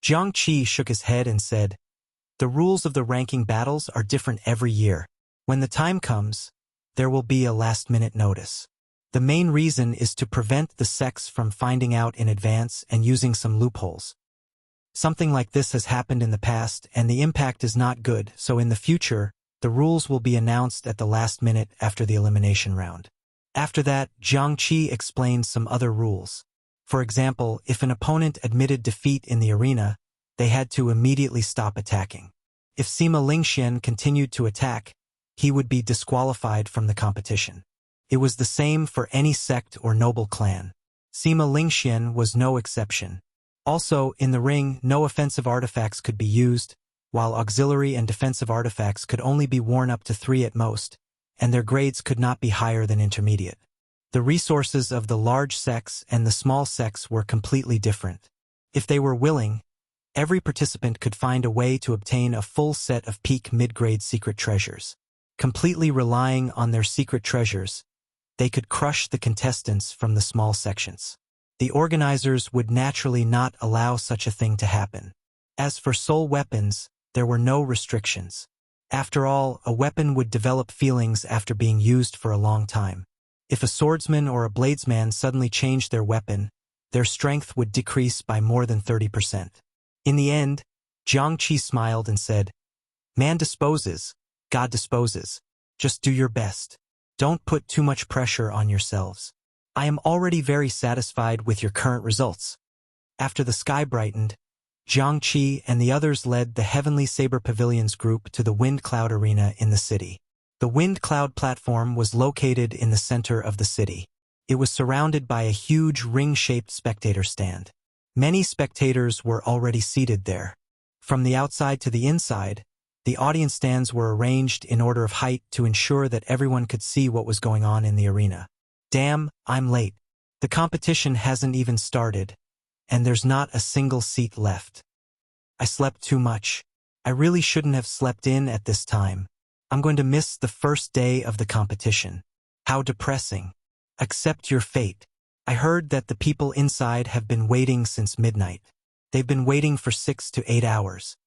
Jiang Qi shook his head and said, "The rules of the ranking battles are different every year. When the time comes, there will be a last-minute notice. The main reason is to prevent the sects from finding out in advance and using some loopholes. Something like this has happened in the past and the impact is not good, so in the future, the rules will be announced at the last minute after the elimination round." After that, Jiang Qi explained some other rules. For example, if an opponent admitted defeat in the arena, they had to immediately stop attacking. If Sima Lingxian continued to attack, he would be disqualified from the competition. It was the same for any sect or noble clan. Sima Lingxian was no exception. Also, in the ring, no offensive artifacts could be used, while auxiliary and defensive artifacts could only be worn up to 3 at most, and their grades could not be higher than intermediate. The resources of the large sects and the small sects were completely different. If they were willing, every participant could find a way to obtain a full set of peak mid-grade secret treasures. Completely relying on their secret treasures, they could crush the contestants from the small sections. The organizers would naturally not allow such a thing to happen. As for soul weapons, there were no restrictions. After all, a weapon would develop feelings after being used for a long time. If a swordsman or a bladesman suddenly changed their weapon, their strength would decrease by more than 30%. In the end, Jiang Qi smiled and said, "Man disposes, God disposes. Just do your best. Don't put too much pressure on yourselves. I am already very satisfied with your current results." After the sky brightened, Jiang Qi and the others led the Heavenly Saber Pavilions group to the Wind Cloud Arena in the city. The Wind Cloud platform was located in the center of the city. It was surrounded by a huge ring-shaped spectator stand. Many spectators were already seated there. From the outside to the inside, the audience stands were arranged in order of height to ensure that everyone could see what was going on in the arena. Damn, I'm late. The competition hasn't even started, and there's not a single seat left. I slept too much. I really shouldn't have slept in at this time. I'm going to miss the first day of the competition. How depressing. Accept your fate. I heard that the people inside have been waiting since midnight. They've been waiting for 6 to 8 hours.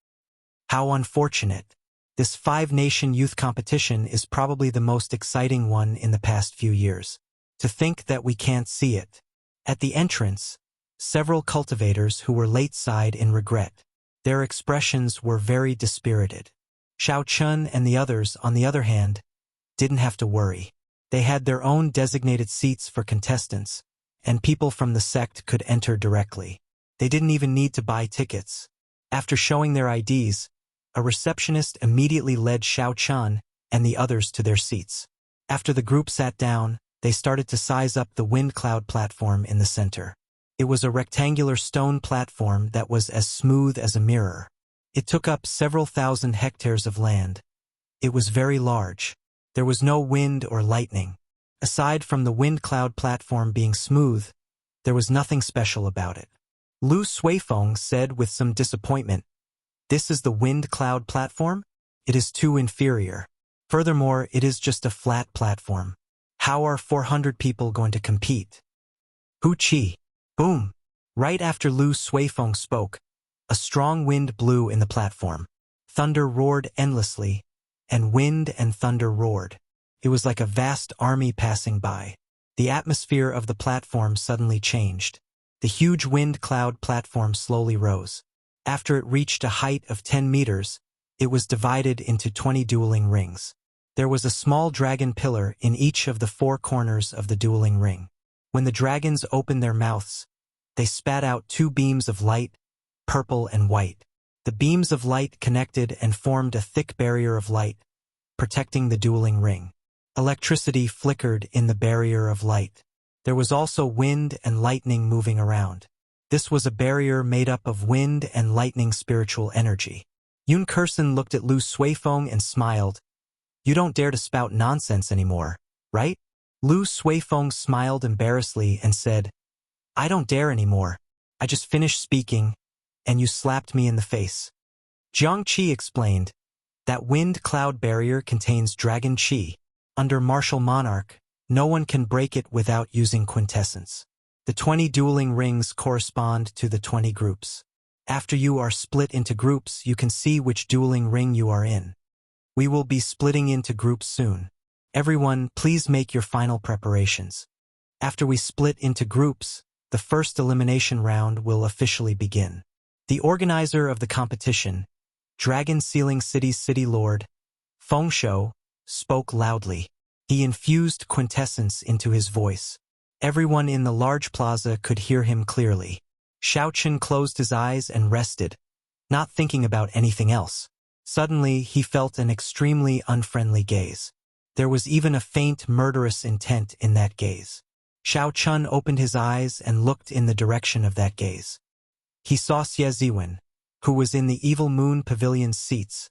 How unfortunate. This five-nation youth competition is probably the most exciting one in the past few years. To think that we can't see it. At the entrance, several cultivators who were late sighed in regret. Their expressions were very dispirited. Xiao Chun and the others, on the other hand, didn't have to worry. They had their own designated seats for contestants, and people from the sect could enter directly. They didn't even need to buy tickets. After showing their IDs, a receptionist immediately led Xiao Chun and the others to their seats. After the group sat down, they started to size up the wind cloud platform in the center. It was a rectangular stone platform that was as smooth as a mirror. It took up several thousand hectares of land. It was very large. There was no wind or lightning. Aside from the wind cloud platform being smooth, there was nothing special about it. Lu Suifeng said with some disappointment, "This is the wind cloud platform? It is too inferior. Furthermore, it is just a flat platform. How are 400 people going to compete?" Hu Qi. Boom! Right after Lu Suifeng spoke, a strong wind blew in the platform. Thunder roared endlessly, and wind and thunder roared. It was like a vast army passing by. The atmosphere of the platform suddenly changed. The huge wind cloud platform slowly rose. After it reached a height of 10 meters, it was divided into 20 dueling rings. There was a small dragon pillar in each of the 4 corners of the dueling ring. When the dragons opened their mouths, they spat out 2 beams of light, purple and white. The beams of light connected and formed a thick barrier of light, protecting the dueling ring. Electricity flickered in the barrier of light. There was also wind and lightning moving around. This was a barrier made up of wind and lightning spiritual energy. Yun Kursen looked at Lu Suifeng and smiled. "You don't dare to spout nonsense anymore, right?" Lu Suifeng smiled embarrassedly and said, "I don't dare anymore. I just finished speaking, and you slapped me in the face." Jiang Qi explained, "That wind cloud barrier contains dragon qi. Under martial monarch, no one can break it without using quintessence. The 20 dueling rings correspond to the 20 groups. After you are split into groups, you can see which dueling ring you are in. We will be splitting into groups soon. Everyone, please make your final preparations. After we split into groups, the first elimination round will officially begin." The organizer of the competition, Dragon Sealing City's city lord, Feng Shou, spoke loudly. He infused quintessence into his voice. Everyone in the large plaza could hear him clearly. Xiao Chun closed his eyes and rested, not thinking about anything else. Suddenly, he felt an extremely unfriendly gaze. There was even a faint murderous intent in that gaze. Xiao Chun opened his eyes and looked in the direction of that gaze. He saw Xie Ziwen, who was in the Evil Moon Pavilion's seats,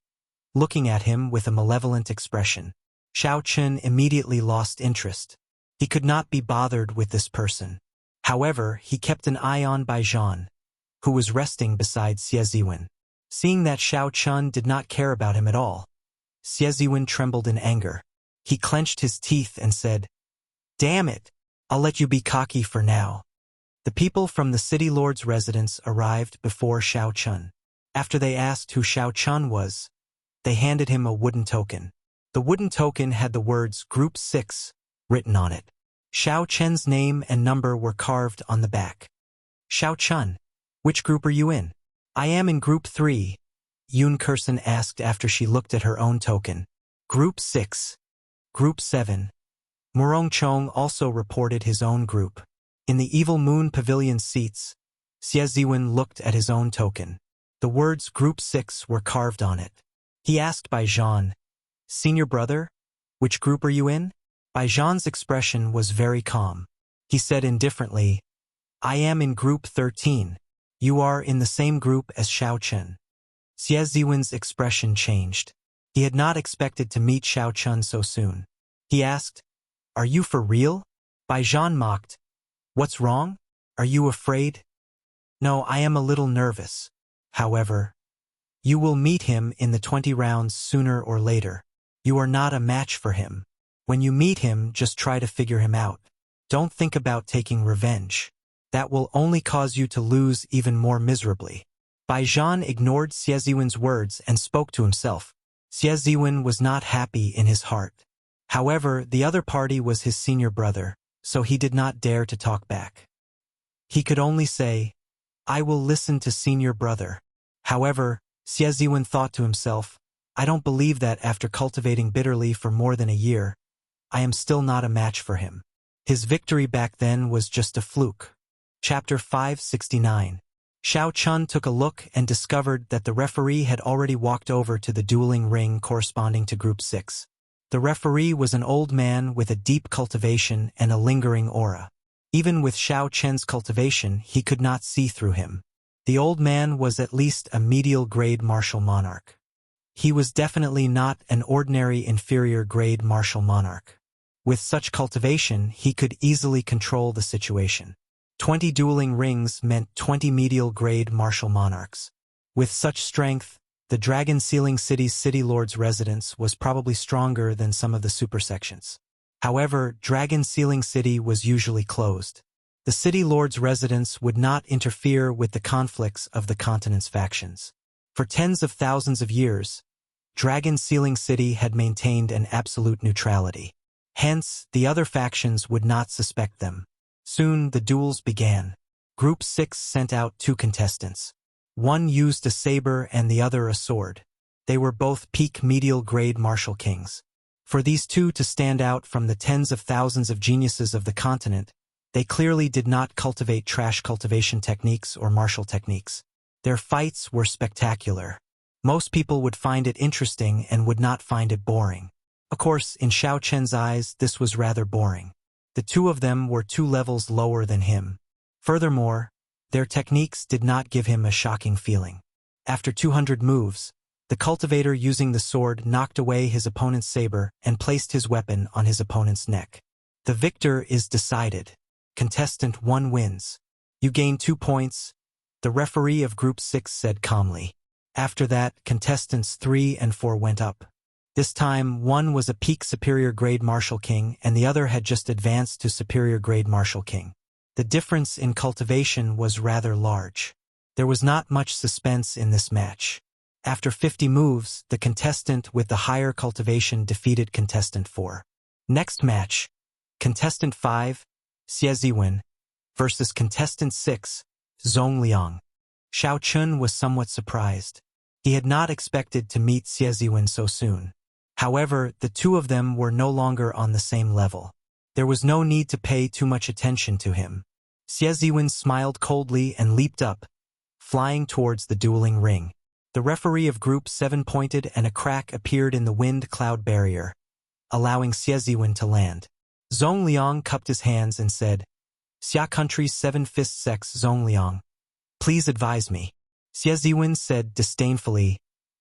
looking at him with a malevolent expression. Xiao Chun immediately lost interest. He could not be bothered with this person. However, he kept an eye on Baijian, who was resting beside Xie Ziwen. Seeing that Xiao Chun did not care about him at all, Xie Ziwen trembled in anger. He clenched his teeth and said, "Damn it! I'll let you be cocky for now." The people from the city lord's residence arrived before Xiao Chun. After they asked who Xiao Chun was, they handed him a wooden token. The wooden token had the words Group 6 written on it. Xiao Chun's name and number were carved on the back. "Xiao Chun, which group are you in?" "I am in Group 3, Yun Kursen asked after she looked at her own token. "Group 6. Group 7. Murong Chong also reported his own group. In the Evil Moon Pavilion seats, Xie Ziwen looked at his own token. The words Group 6 were carved on it. He asked Baijian, "Senior brother, which group are you in?" Baijian's expression was very calm. He said indifferently, "I am in Group 13. You are in the same group as Xiao Chun." Xie Ziwen's expression changed. He had not expected to meet Xiao Chun so soon. He asked, "Are you for real?" Baijian mocked, "What's wrong? Are you afraid?" "No, I am a little nervous. However, you will meet him in the 20 rounds sooner or later. You are not a match for him. When you meet him, just try to figure him out. Don't think about taking revenge. That will only cause you to lose even more miserably." Baijian ignored Xie Ziwen's words and spoke to himself. Xie Ziwen was not happy in his heart. However, the other party was his senior brother, so he did not dare to talk back. He could only say, "I will listen to senior brother." However, Xie Ziwen thought to himself, "I don't believe that after cultivating bitterly for more than a year, I am still not a match for him." His victory back then was just a fluke. Chapter 569. Xiao Chun took a look and discovered that the referee had already walked over to the dueling ring corresponding to Group 6. The referee was an old man with a deep cultivation and a lingering aura. Even with Xiao Chen's cultivation, he could not see through him. The old man was at least a medial-grade martial monarch. He was definitely not an ordinary inferior-grade martial monarch. With such cultivation, he could easily control the situation. 20 dueling rings meant 20 medial-grade martial monarchs. With such strength, the Dragon Sealing City's City Lord's residence was probably stronger than some of the supersections. However, Dragon Sealing City was usually closed. The City Lord's residence would not interfere with the conflicts of the continent's factions. For tens of thousands of years, Dragon Sealing City had maintained an absolute neutrality. Hence, the other factions would not suspect them. Soon, the duels began. Group 6 sent out 2 contestants. One used a saber and the other a sword. They were both peak medial-grade martial kings. For these two to stand out from the tens of thousands of geniuses of the continent, they clearly did not cultivate trash cultivation techniques or martial techniques. Their fights were spectacular. Most people would find it interesting and would not find it boring. Of course, in Xiao Chen's eyes, this was rather boring. The two of them were 2 levels lower than him. Furthermore, their techniques did not give him a shocking feeling. After 200 moves, the cultivator using the sword knocked away his opponent's saber and placed his weapon on his opponent's neck. The victor is decided. Contestant 1 wins. You gain 2 points, the referee of Group 6 said calmly. After that, contestants 3 and 4 went up. This time, one was a peak superior grade martial king and the other had just advanced to superior grade martial king. The difference in cultivation was rather large. There was not much suspense in this match. After 50 moves, the contestant with the higher cultivation defeated contestant 4. Next match, contestant 5, Xie Ziwen, versus contestant 6, Zhong Liang. Xiao Chun was somewhat surprised. He had not expected to meet Xie Ziwen so soon. However, the two of them were no longer on the same level. There was no need to pay too much attention to him. Xie Ziwen smiled coldly and leaped up, flying towards the dueling ring. The referee of Group 7 pointed and a crack appeared in the wind cloud barrier, allowing Xie Ziwen to land. Zhong Liang cupped his hands and said, "Xia Country's 7-fist sect Zhong Liang. Please advise me." Xie Ziwen said disdainfully,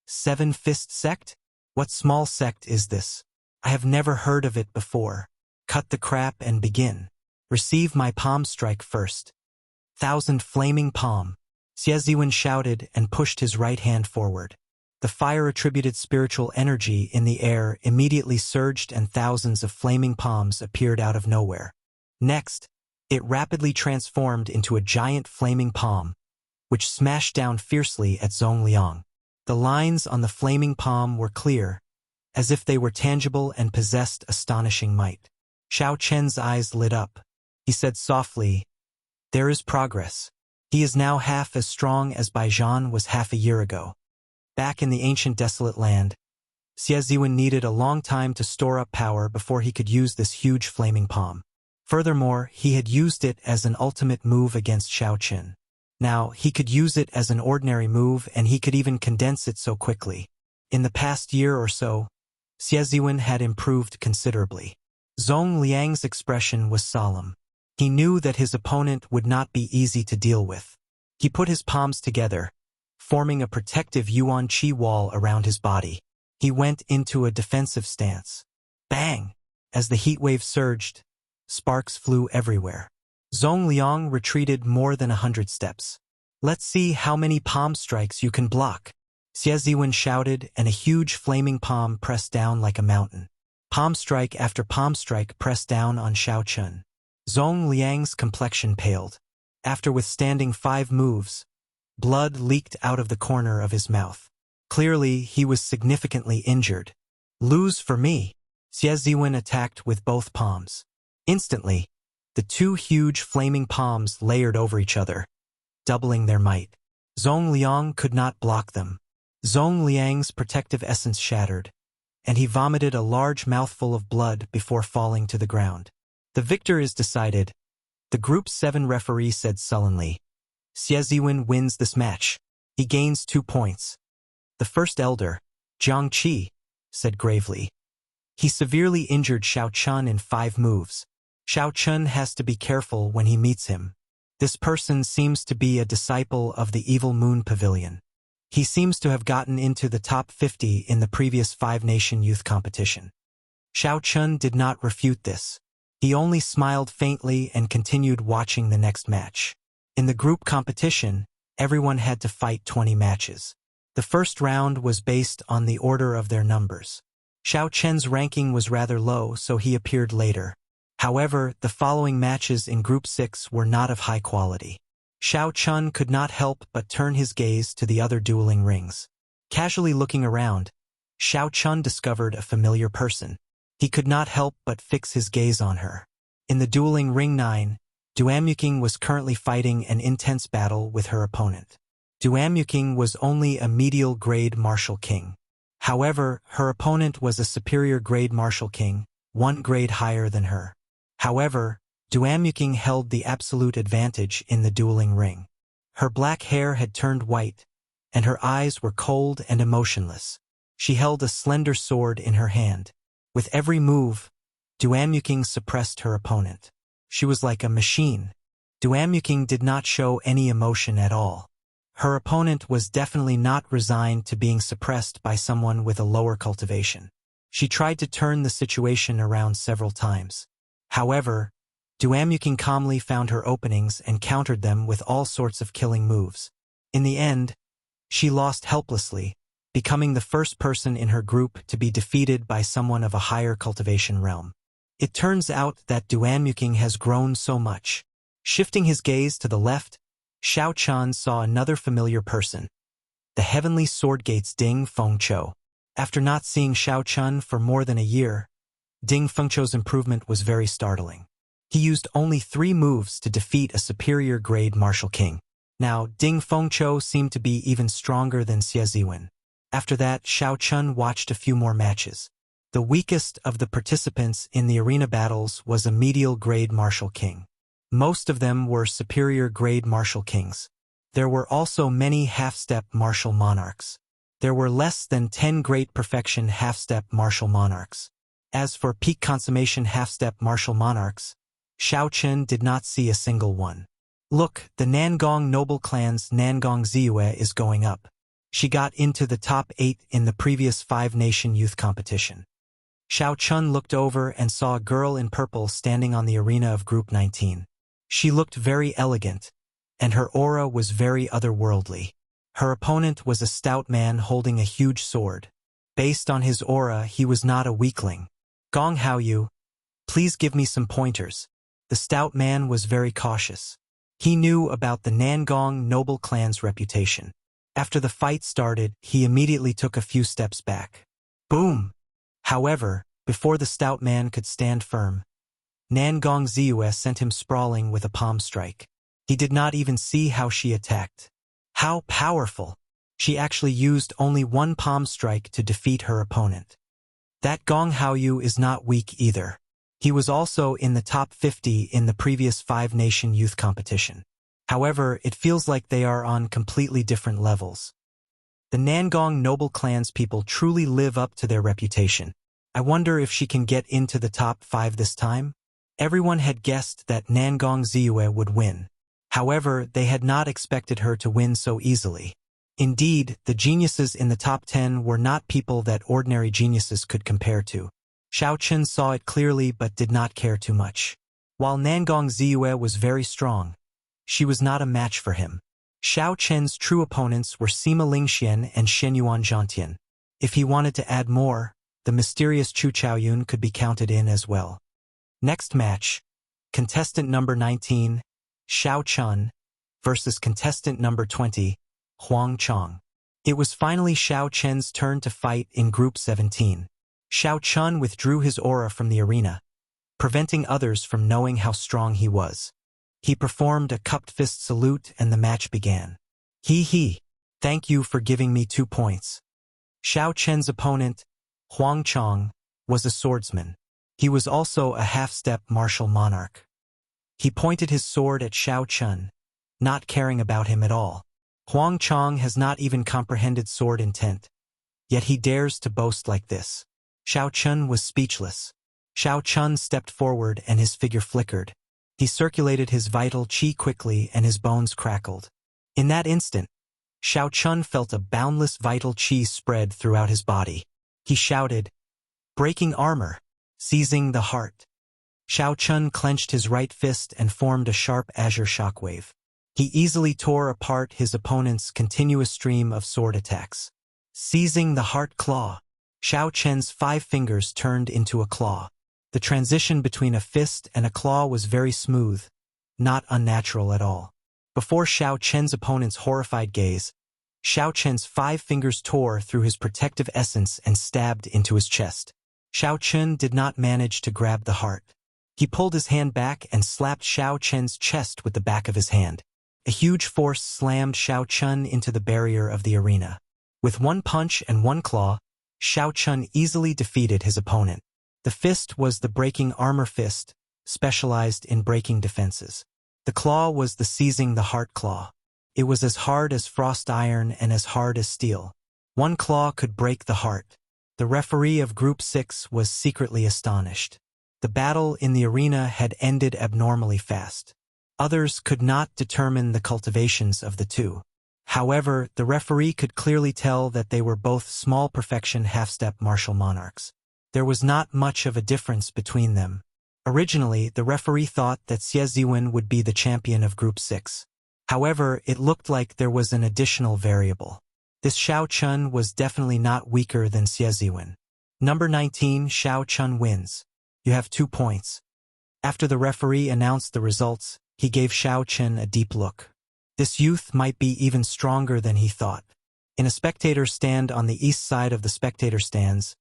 7-fist sect? What small sect is this? I have never heard of it before. Cut the crap and begin. Receive my palm strike first. 1,000 flaming palm. Xie Ziwen shouted and pushed his right hand forward. The fire-attributed spiritual energy in the air immediately surged and thousands of flaming palms appeared out of nowhere. Next, it rapidly transformed into a giant flaming palm, which smashed down fiercely at Zhong Liang. The lines on the flaming palm were clear, as if they were tangible and possessed astonishing might. Xiao Chen's eyes lit up. He said softly, "There is progress. He is now half as strong as Baijian was half a year ago." Back in the ancient desolate land, Xie Ziwen needed a long time to store up power before he could use this huge flaming palm. Furthermore, he had used it as an ultimate move against Xiao Chen. Now, he could use it as an ordinary move and he could even condense it so quickly. In the past year or so, Xie Ziwen had improved considerably. Zhong Liang's expression was solemn. He knew that his opponent would not be easy to deal with. He put his palms together, forming a protective yuan qi wall around his body. He went into a defensive stance. Bang! As the heat wave surged, sparks flew everywhere. Zhong Liang retreated more than 100 steps. "Let's see how many palm strikes you can block," Xie Ziwen shouted, and a huge flaming palm pressed down like a mountain. Palm strike after palm strike pressed down on Xiao Chun. Zhong Liang's complexion paled. After withstanding 5 moves, blood leaked out of the corner of his mouth. Clearly, he was significantly injured. Lose for me. Xie Ziwen attacked with both palms. Instantly, the two huge flaming palms layered over each other, doubling their might. Zhong Liang could not block them. Zhong Liang's protective essence shattered, and he vomited a large mouthful of blood before falling to the ground. The victor is decided, the Group 7 referee said sullenly. Xie Ziwen wins this match. He gains 2 points. The first elder, Jiang Qi, said gravely. He severely injured Xiao Chun in 5 moves. Xiao Chun has to be careful when he meets him. This person seems to be a disciple of the Evil Moon Pavilion. He seems to have gotten into the top 50 in the previous 5-nation youth competition. Xiao Chun did not refute this. He only smiled faintly and continued watching the next match. In the group competition, everyone had to fight 20 matches. The first round was based on the order of their numbers. Xiao Chen's ranking was rather low, so he appeared later. However, the following matches in Group 6 were not of high quality. Xiao Chun could not help but turn his gaze to the other dueling rings. Casually looking around, Xiao Chun discovered a familiar person. He could not help but fix his gaze on her. In the dueling ring 9, Duamyuking was currently fighting an intense battle with her opponent. Duamyuking was only a medial grade martial king. However, her opponent was a superior grade martial king, 1 grade higher than her. However, Duamyuking held the absolute advantage in the dueling ring. Her black hair had turned white, and her eyes were cold and emotionless. She held a slender sword in her hand. With every move, Duamyuking suppressed her opponent. She was like a machine. Duamyuking did not show any emotion at all. Her opponent was definitely not resigned to being suppressed by someone with a lower cultivation. She tried to turn the situation around several times. However, Duamyuking calmly found her openings and countered them with all sorts of killing moves. In the end, she lost helplessly, becoming the first person in her group to be defeated by someone of a higher cultivation realm. It turns out that Duamyuking has grown so much. Shifting his gaze to the left, Xiao Chun saw another familiar person, the Heavenly Sword Gate's Ding Fengqiu. After not seeing Xiao Chun for more than a year, Ding Fengqiu's improvement was very startling. He used only 3 moves to defeat a superior grade martial king. Now, Ding Fengqiu seemed to be even stronger than Xie Ziwen. After that, Xiao Chun watched a few more matches. The weakest of the participants in the arena battles was a medial grade martial king. Most of them were superior grade martial kings. There were also many half-step martial monarchs. There were less than 10 great perfection half-step martial monarchs. As for peak consummation half-step martial monarchs, Xiao Chen did not see a single one. Look, the Nangong noble clan's Nangong Ziyue is going up. She got into the top 8 in the previous 5-nation youth competition. Xiao Chun looked over and saw a girl in purple standing on the arena of Group 19. She looked very elegant, and her aura was very otherworldly. Her opponent was a stout man holding a huge sword. Based on his aura, he was not a weakling. Gong Haoyu, please give me some pointers. The stout man was very cautious. He knew about the Nangong noble clan's reputation. After the fight started, he immediately took a few steps back. Boom! However, before the stout man could stand firm, Nangong Ziyue sent him sprawling with a palm strike. He did not even see how she attacked. How powerful! She actually used only 1 palm strike to defeat her opponent. That Gong Haoyu is not weak either. He was also in the top 50 in the previous 5-nation youth competition. However, it feels like they are on completely different levels. The Nangong noble clan's people truly live up to their reputation. I wonder if she can get into the top 5 this time? Everyone had guessed that Nangong Ziyue would win. However, they had not expected her to win so easily. Indeed, the geniuses in the top 10 were not people that ordinary geniuses could compare to. Xiao Chen saw it clearly but did not care too much. While Nangong Ziyue was very strong, she was not a match for him. Xiao Chen's true opponents were Sima Lingxian and Shenyuan Zhantian. If he wanted to add more, the mysterious Chu Chaoyun could be counted in as well. Next match, contestant number 19, Xiao Chun, versus contestant number 20, Huang Chong. It was finally Xiao Chen's turn to fight in Group 17. Xiao Chun withdrew his aura from the arena, preventing others from knowing how strong he was. He performed a cupped fist salute and the match began. He. Thank you for giving me 2 points. Xiao Chen's opponent, Huang Chong, was a swordsman. He was also a half-step martial monarch. He pointed his sword at Xiao Chun, not caring about him at all. Huang Chong has not even comprehended sword intent, yet he dares to boast like this. Xiao Chun was speechless. Xiao Chun stepped forward and his figure flickered. He circulated his vital qi quickly and his bones crackled. In that instant, Xiao Chun felt a boundless vital qi spread throughout his body. He shouted, "Breaking armor, seizing the heart." Xiao Chun clenched his right fist and formed a sharp azure shockwave. He easily tore apart his opponent's continuous stream of sword attacks. Seizing the heart claw, Xiao Chen's 5 fingers turned into a claw. The transition between a fist and a claw was very smooth, not unnatural at all. Before Xiao Chen's opponent's horrified gaze, Xiao Chen's 5 fingers tore through his protective essence and stabbed into his chest. Xiao Chen did not manage to grab the heart. He pulled his hand back and slapped Xiao Chen's chest with the back of his hand. A huge force slammed Xiao Chun into the barrier of the arena. With 1 punch and 1 claw, Xiao Chun easily defeated his opponent. The fist was the breaking armor fist, specialized in breaking defenses. The claw was the seizing the heart claw. It was as hard as frost iron and as hard as steel. 1 claw could break the heart. The referee of Group 6 was secretly astonished. The battle in the arena had ended abnormally fast. Others could not determine the cultivations of the two. However, the referee could clearly tell that they were both small perfection half-step martial monarchs. There was not much of a difference between them. Originally, the referee thought that Xie Ziwen would be the champion of Group 6. However, it looked like there was an additional variable. This Xiao Chun was definitely not weaker than Xie Ziwen. Number 19, Xiao Chun wins. You have 2 points. After the referee announced the results, he gave Xiao Chen a deep look. This youth might be even stronger than he thought. In a spectator stand on the east side of the spectator stands,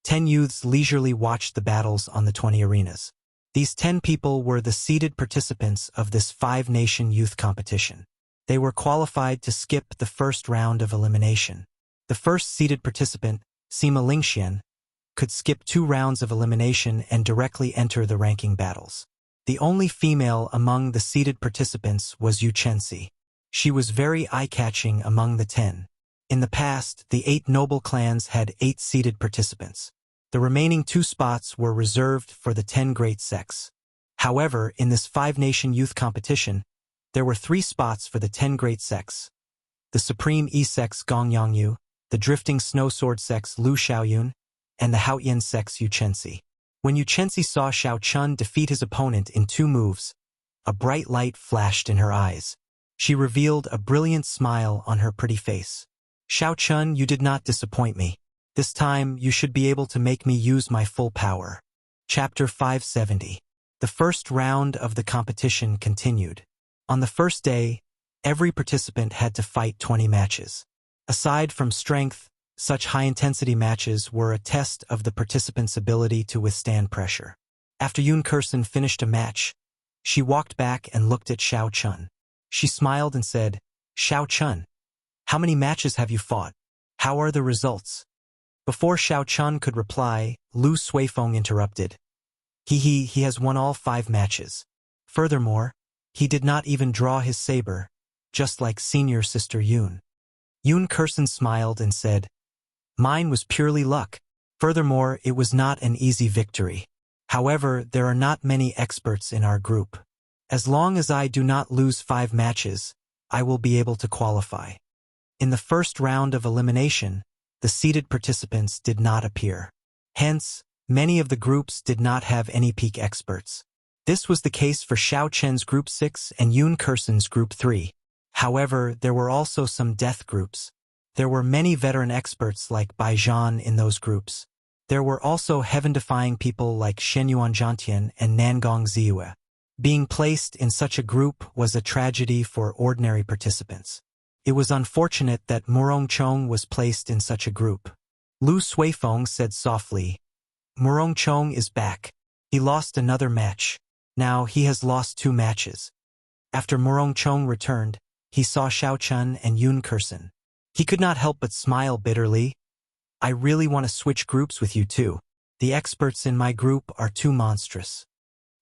10 youths leisurely watched the battles on the 20 arenas. These 10 people were the seeded participants of this 5-nation youth competition. They were qualified to skip the first round of elimination. The first seeded participant, Sima Lingxian, could skip 2 rounds of elimination and directly enter the ranking battles. The only female among the seeded participants was Yu Chenxi. She was very eye-catching among the 10. In the past, the 8 noble clans had 8 seeded participants. The remaining 2 spots were reserved for the 10 great sects. However, in this 5-nation youth competition, there were 3 spots for the 10 great sects: the Supreme E-Sex Gong Yongyu, the Drifting Snow Sword Sex Lu Xiaoyun, and the Haoyan Sex Yu Chenxi. When Yu Chenxi saw Xiao Chun defeat his opponent in 2 moves, a bright light flashed in her eyes. She revealed a brilliant smile on her pretty face. "Xiao Chun, you did not disappoint me. This time, you should be able to make me use my full power." Chapter 570. The first round of the competition continued. On the first day, every participant had to fight 20 matches. Aside from strength, such high-intensity matches were a test of the participants' ability to withstand pressure. After Yun Kursen finished a match, she walked back and looked at Xiao Chun. She smiled and said, "Xiao Chun, how many matches have you fought? How are the results?" Before Xiao Chun could reply, Lu Suifeng interrupted. He has won all 5 matches. Furthermore, he did not even draw his saber, just like senior sister Yun. Yun Kursen smiled and said, "Mine was purely luck. Furthermore, it was not an easy victory. However, there are not many experts in our group. As long as I do not lose 5 matches, I will be able to qualify." In the first round of elimination, the seeded participants did not appear. Hence, many of the groups did not have any peak experts. This was the case for Xiao Chen's Group 6 and Yun Kursen's Group 3. However, there were also some death groups. There were many veteran experts like Bai Zhan in those groups. There were also heaven-defying people like Shenyuan Zhantian and Nangong Ziyue. Being placed in such a group was a tragedy for ordinary participants. It was unfortunate that Murong Chong was placed in such a group. Lu Suifeng said softly, Murong Chong is back. He lost another match. Now he has lost 2 matches. After Murong Chong returned, he saw Xiao Chun and Yun Kursen. He could not help but smile bitterly. I really want to switch groups with you too. The experts in my group are too monstrous.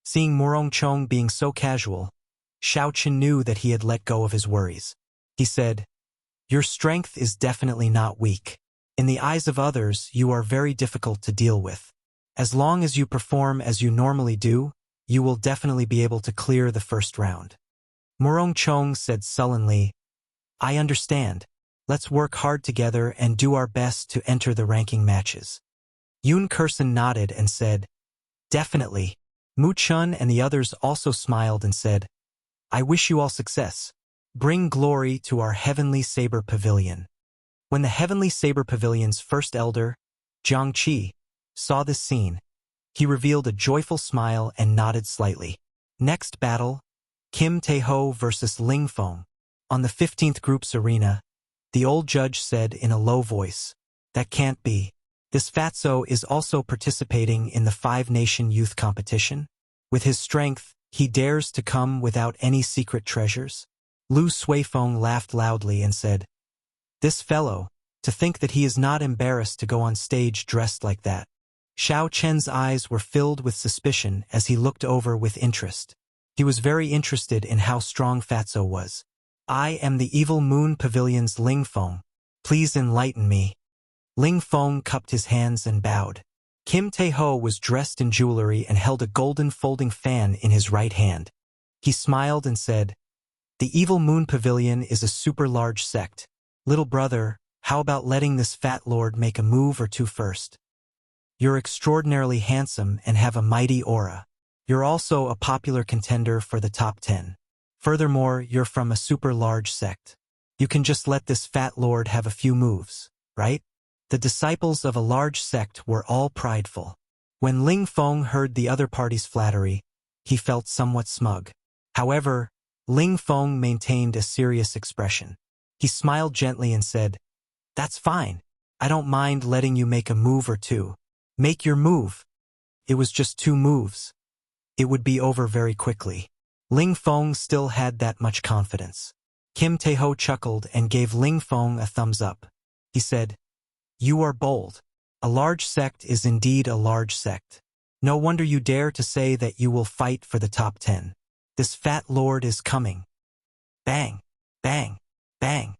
Seeing Murong Chong being so casual, Xiao Chun knew that he had let go of his worries. He said, Your strength is definitely not weak. In the eyes of others, you are very difficult to deal with. As long as you perform as you normally do, you will definitely be able to clear the first round. Murong Chong said sullenly, I understand. Let's work hard together and do our best to enter the ranking matches. Yun Kursen nodded and said, Definitely. Mu Chun and the others also smiled and said, I wish you all success. Bring glory to our Heavenly Saber Pavilion. When the Heavenly Saber Pavilion's first elder, Jiang Qi, saw this scene, he revealed a joyful smile and nodded slightly. Next battle, Kim Tae-ho versus Ling Feng. On the 15th group's arena, the old judge said in a low voice, That can't be. This fatso is also participating in the 5-nation youth competition. With his strength, he dares to come without any secret treasures. Lu Suifeng laughed loudly and said, This fellow, to think that he is not embarrassed to go on stage dressed like that. Xiao Chen's eyes were filled with suspicion as he looked over with interest. He was very interested in how strong Fatso was. I am the Evil Moon Pavilion's Ling Feng. Please enlighten me. Ling Feng cupped his hands and bowed. Kim Tae-ho was dressed in jewelry and held a golden folding fan in his right hand. He smiled and said, The Evil Moon Pavilion is a super large sect. Little brother, how about letting this fat lord make a move or two first? You're extraordinarily handsome and have a mighty aura. You're also a popular contender for the top 10. Furthermore, you're from a super large sect. You can just let this fat lord have a few moves, right? The disciples of a large sect were all prideful. When Ling Feng heard the other party's flattery, he felt somewhat smug. However, Ling Feng maintained a serious expression. He smiled gently and said, That's fine. I don't mind letting you make a move or two. Make your move. It was just 2 moves. It would be over very quickly. Ling Feng still had that much confidence. Kim Tae-ho chuckled and gave Ling Feng a thumbs up. He said, You are bold. A large sect is indeed a large sect. No wonder you dare to say that you will fight for the top 10. This fat lord is coming. Bang, bang, bang.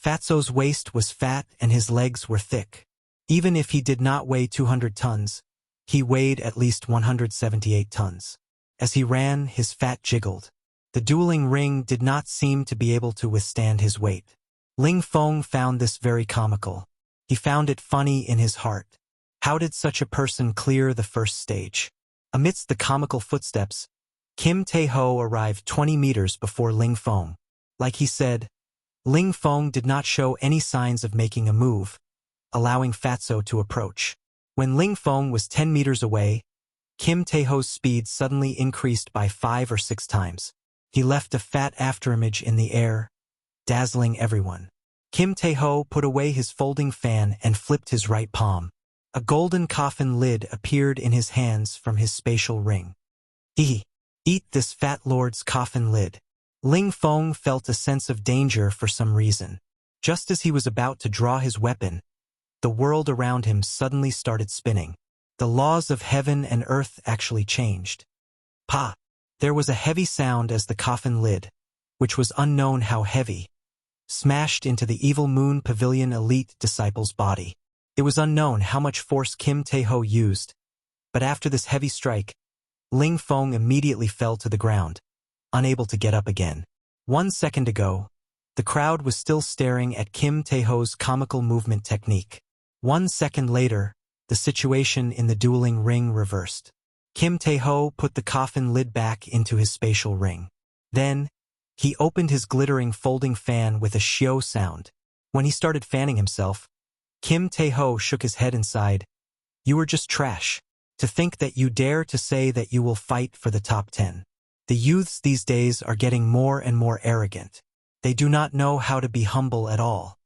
Fatso's waist was fat and his legs were thick. Even if he did not weigh 200 tons, he weighed at least 178 tons. As he ran, his fat jiggled. The dueling ring did not seem to be able to withstand his weight. Ling Feng found this very comical. He found it funny in his heart. How did such a person clear the first stage? Amidst the comical footsteps, Kim Tae-ho arrived 20 meters before Ling Feng. Like he said, Ling Feng did not show any signs of making a move, allowing Fatso to approach. When Ling Feng was 10 meters away, Kim Tae-ho's speed suddenly increased by 5 or 6 times. He left a fat afterimage in the air, dazzling everyone. Kim Tae-ho put away his folding fan and flipped his right palm. A golden coffin lid appeared in his hands from his spatial ring. Eat this fat lord's coffin lid. Ling Feng felt a sense of danger for some reason. Just as he was about to draw his weapon, the world around him suddenly started spinning. The laws of heaven and earth actually changed. Pa! There was a heavy sound as the coffin lid, which was unknown how heavy, smashed into the Evil Moon Pavilion elite disciple's body. It was unknown how much force Kim Tae-ho used, but after this heavy strike, Ling Feng immediately fell to the ground, unable to get up again. 1 second ago, the crowd was still staring at Kim Tae-ho's comical movement technique. 1 second later, the situation in the dueling ring reversed. Kim Tae-ho put the coffin lid back into his spatial ring. Then, he opened his glittering folding fan with a shio sound. When he started fanning himself, Kim Tae-ho shook his head and sighed. You are just trash. To think that you dare to say that you will fight for the top 10. The youths these days are getting more and more arrogant. They do not know how to be humble at all.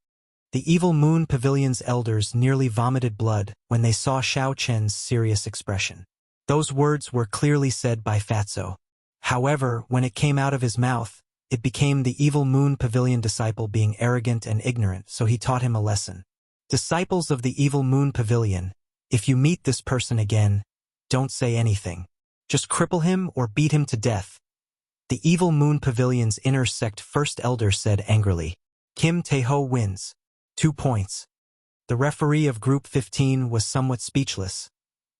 The Evil Moon Pavilion's elders nearly vomited blood when they saw Xiao Chen's serious expression. Those words were clearly said by Fatso. However, when it came out of his mouth, it became the Evil Moon Pavilion disciple being arrogant and ignorant, so he taught him a lesson. Disciples of the Evil Moon Pavilion, if you meet this person again, don't say anything. Just cripple him or beat him to death. The Evil Moon Pavilion's inner sect first elder said angrily. Kim Tae-ho wins. 2 points. The referee of Group 15 was somewhat speechless,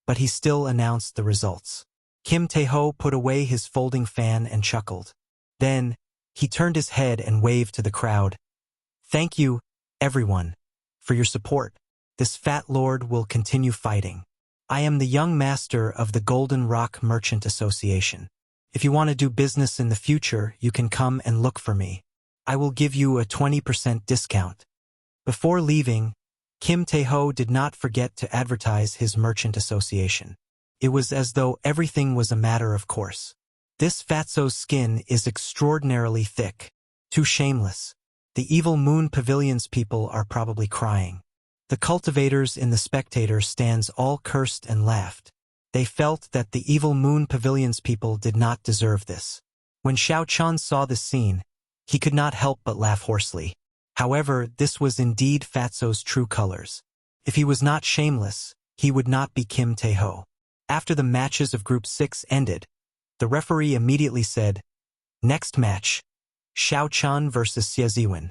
but he still announced the results. Kim Tae-ho put away his folding fan and chuckled. Then, he turned his head and waved to the crowd. Thank you, everyone, for your support. This fat lord will continue fighting. I am the young master of the Golden Rock Merchant Association. If you want to do business in the future, you can come and look for me. I will give you a 20% discount. Before leaving, Kim Tae-ho did not forget to advertise his merchant association. It was as though everything was a matter of course. This fatso's skin is extraordinarily thick. Too shameless. The Evil Moon Pavilion's people are probably crying. The cultivators in the spectator stands all cursed and laughed. They felt that the Evil Moon Pavilion's people did not deserve this. When Xiao Chun saw this scene, he could not help but laugh hoarsely. However, this was indeed Fatso's true colors. If he was not shameless, he would not be Kim Tae-ho. After the matches of Group 6 ended, the referee immediately said, Next match, Xiao Chun versus Xie Ziwen.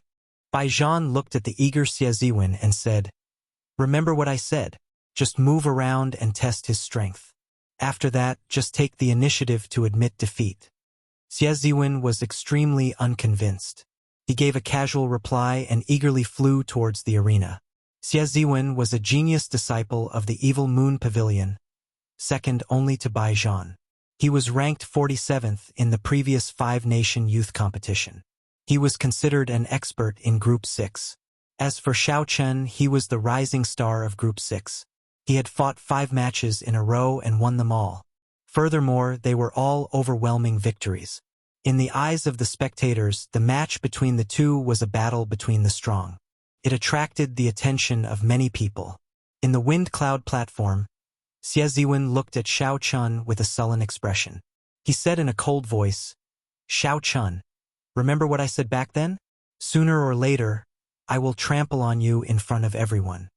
Bai Zhan looked at the eager Xie Ziwen and said, Remember what I said, just move around and test his strength. After that, just take the initiative to admit defeat. Xie Ziwen was extremely unconvinced. He gave a casual reply and eagerly flew towards the arena. Xie Ziwen was a genius disciple of the Evil Moon Pavilion, second only to Bai Zhan. He was ranked 47th in the previous 5-nation youth competition. He was considered an expert in Group 6. As for Xiao Chen, he was the rising star of Group 6. He had fought 5 matches in a row and won them all. Furthermore, they were all overwhelming victories. In the eyes of the spectators, the match between the two was a battle between the strong. It attracted the attention of many people. In the wind cloud platform, Xie Ziwen looked at Xiao Chun with a sullen expression. He said in a cold voice, Xiao Chun, remember what I said back then? Sooner or later, I will trample on you in front of everyone.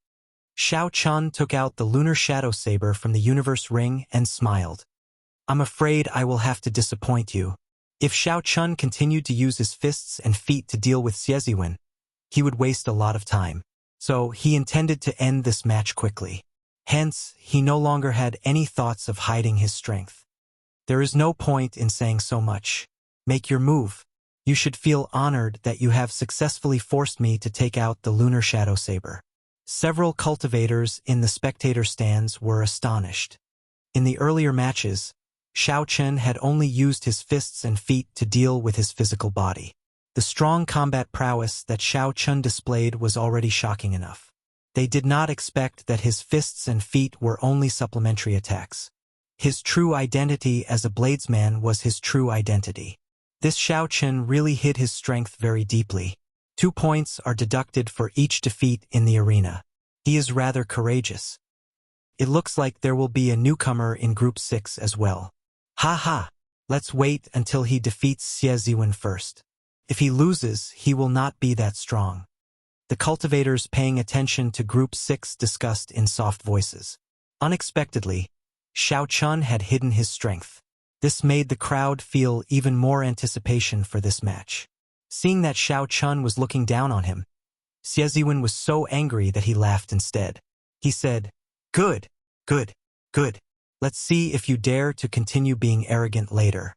Xiao Chun took out the lunar shadow saber from the universe ring and smiled. I'm afraid I will have to disappoint you. If Xiao Chun continued to use his fists and feet to deal with Xie Ziwen, he would waste a lot of time. So he intended to end this match quickly. Hence, he no longer had any thoughts of hiding his strength. There is no point in saying so much. Make your move. You should feel honored that you have successfully forced me to take out the lunar shadow saber. Several cultivators in the spectator stands were astonished. In the earlier matches, Xiao Chen had only used his fists and feet to deal with his physical body. The strong combat prowess that Xiao Chen displayed was already shocking enough. They did not expect that his fists and feet were only supplementary attacks. His true identity as a bladesman was his true identity. This Xiao Chen really hid his strength very deeply. 2 points are deducted for each defeat in the arena. He is rather courageous. It looks like there will be a newcomer in Group 6 as well. Ha ha! Let's wait until he defeats Xie Ziwen first. If he loses, he will not be that strong. The cultivators paying attention to Group 6 discussed in soft voices. Unexpectedly, Xiao Chun had hidden his strength. This made the crowd feel even more anticipation for this match. Seeing that Xiao Chun was looking down on him, Xie Ziwen was so angry that he laughed instead. He said, Good, good, good. Let's see if you dare to continue being arrogant later.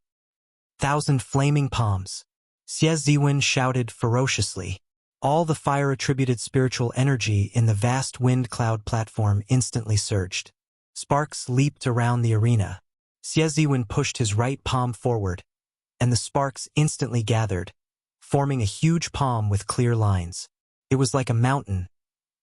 1,000 flaming palms. Xie Ziwen shouted ferociously. All the fire-attributed spiritual energy in the vast wind cloud platform instantly surged. Sparks leaped around the arena. Xie Ziwen pushed his right palm forward, and the sparks instantly gathered, forming a huge palm with clear lines. It was like a mountain,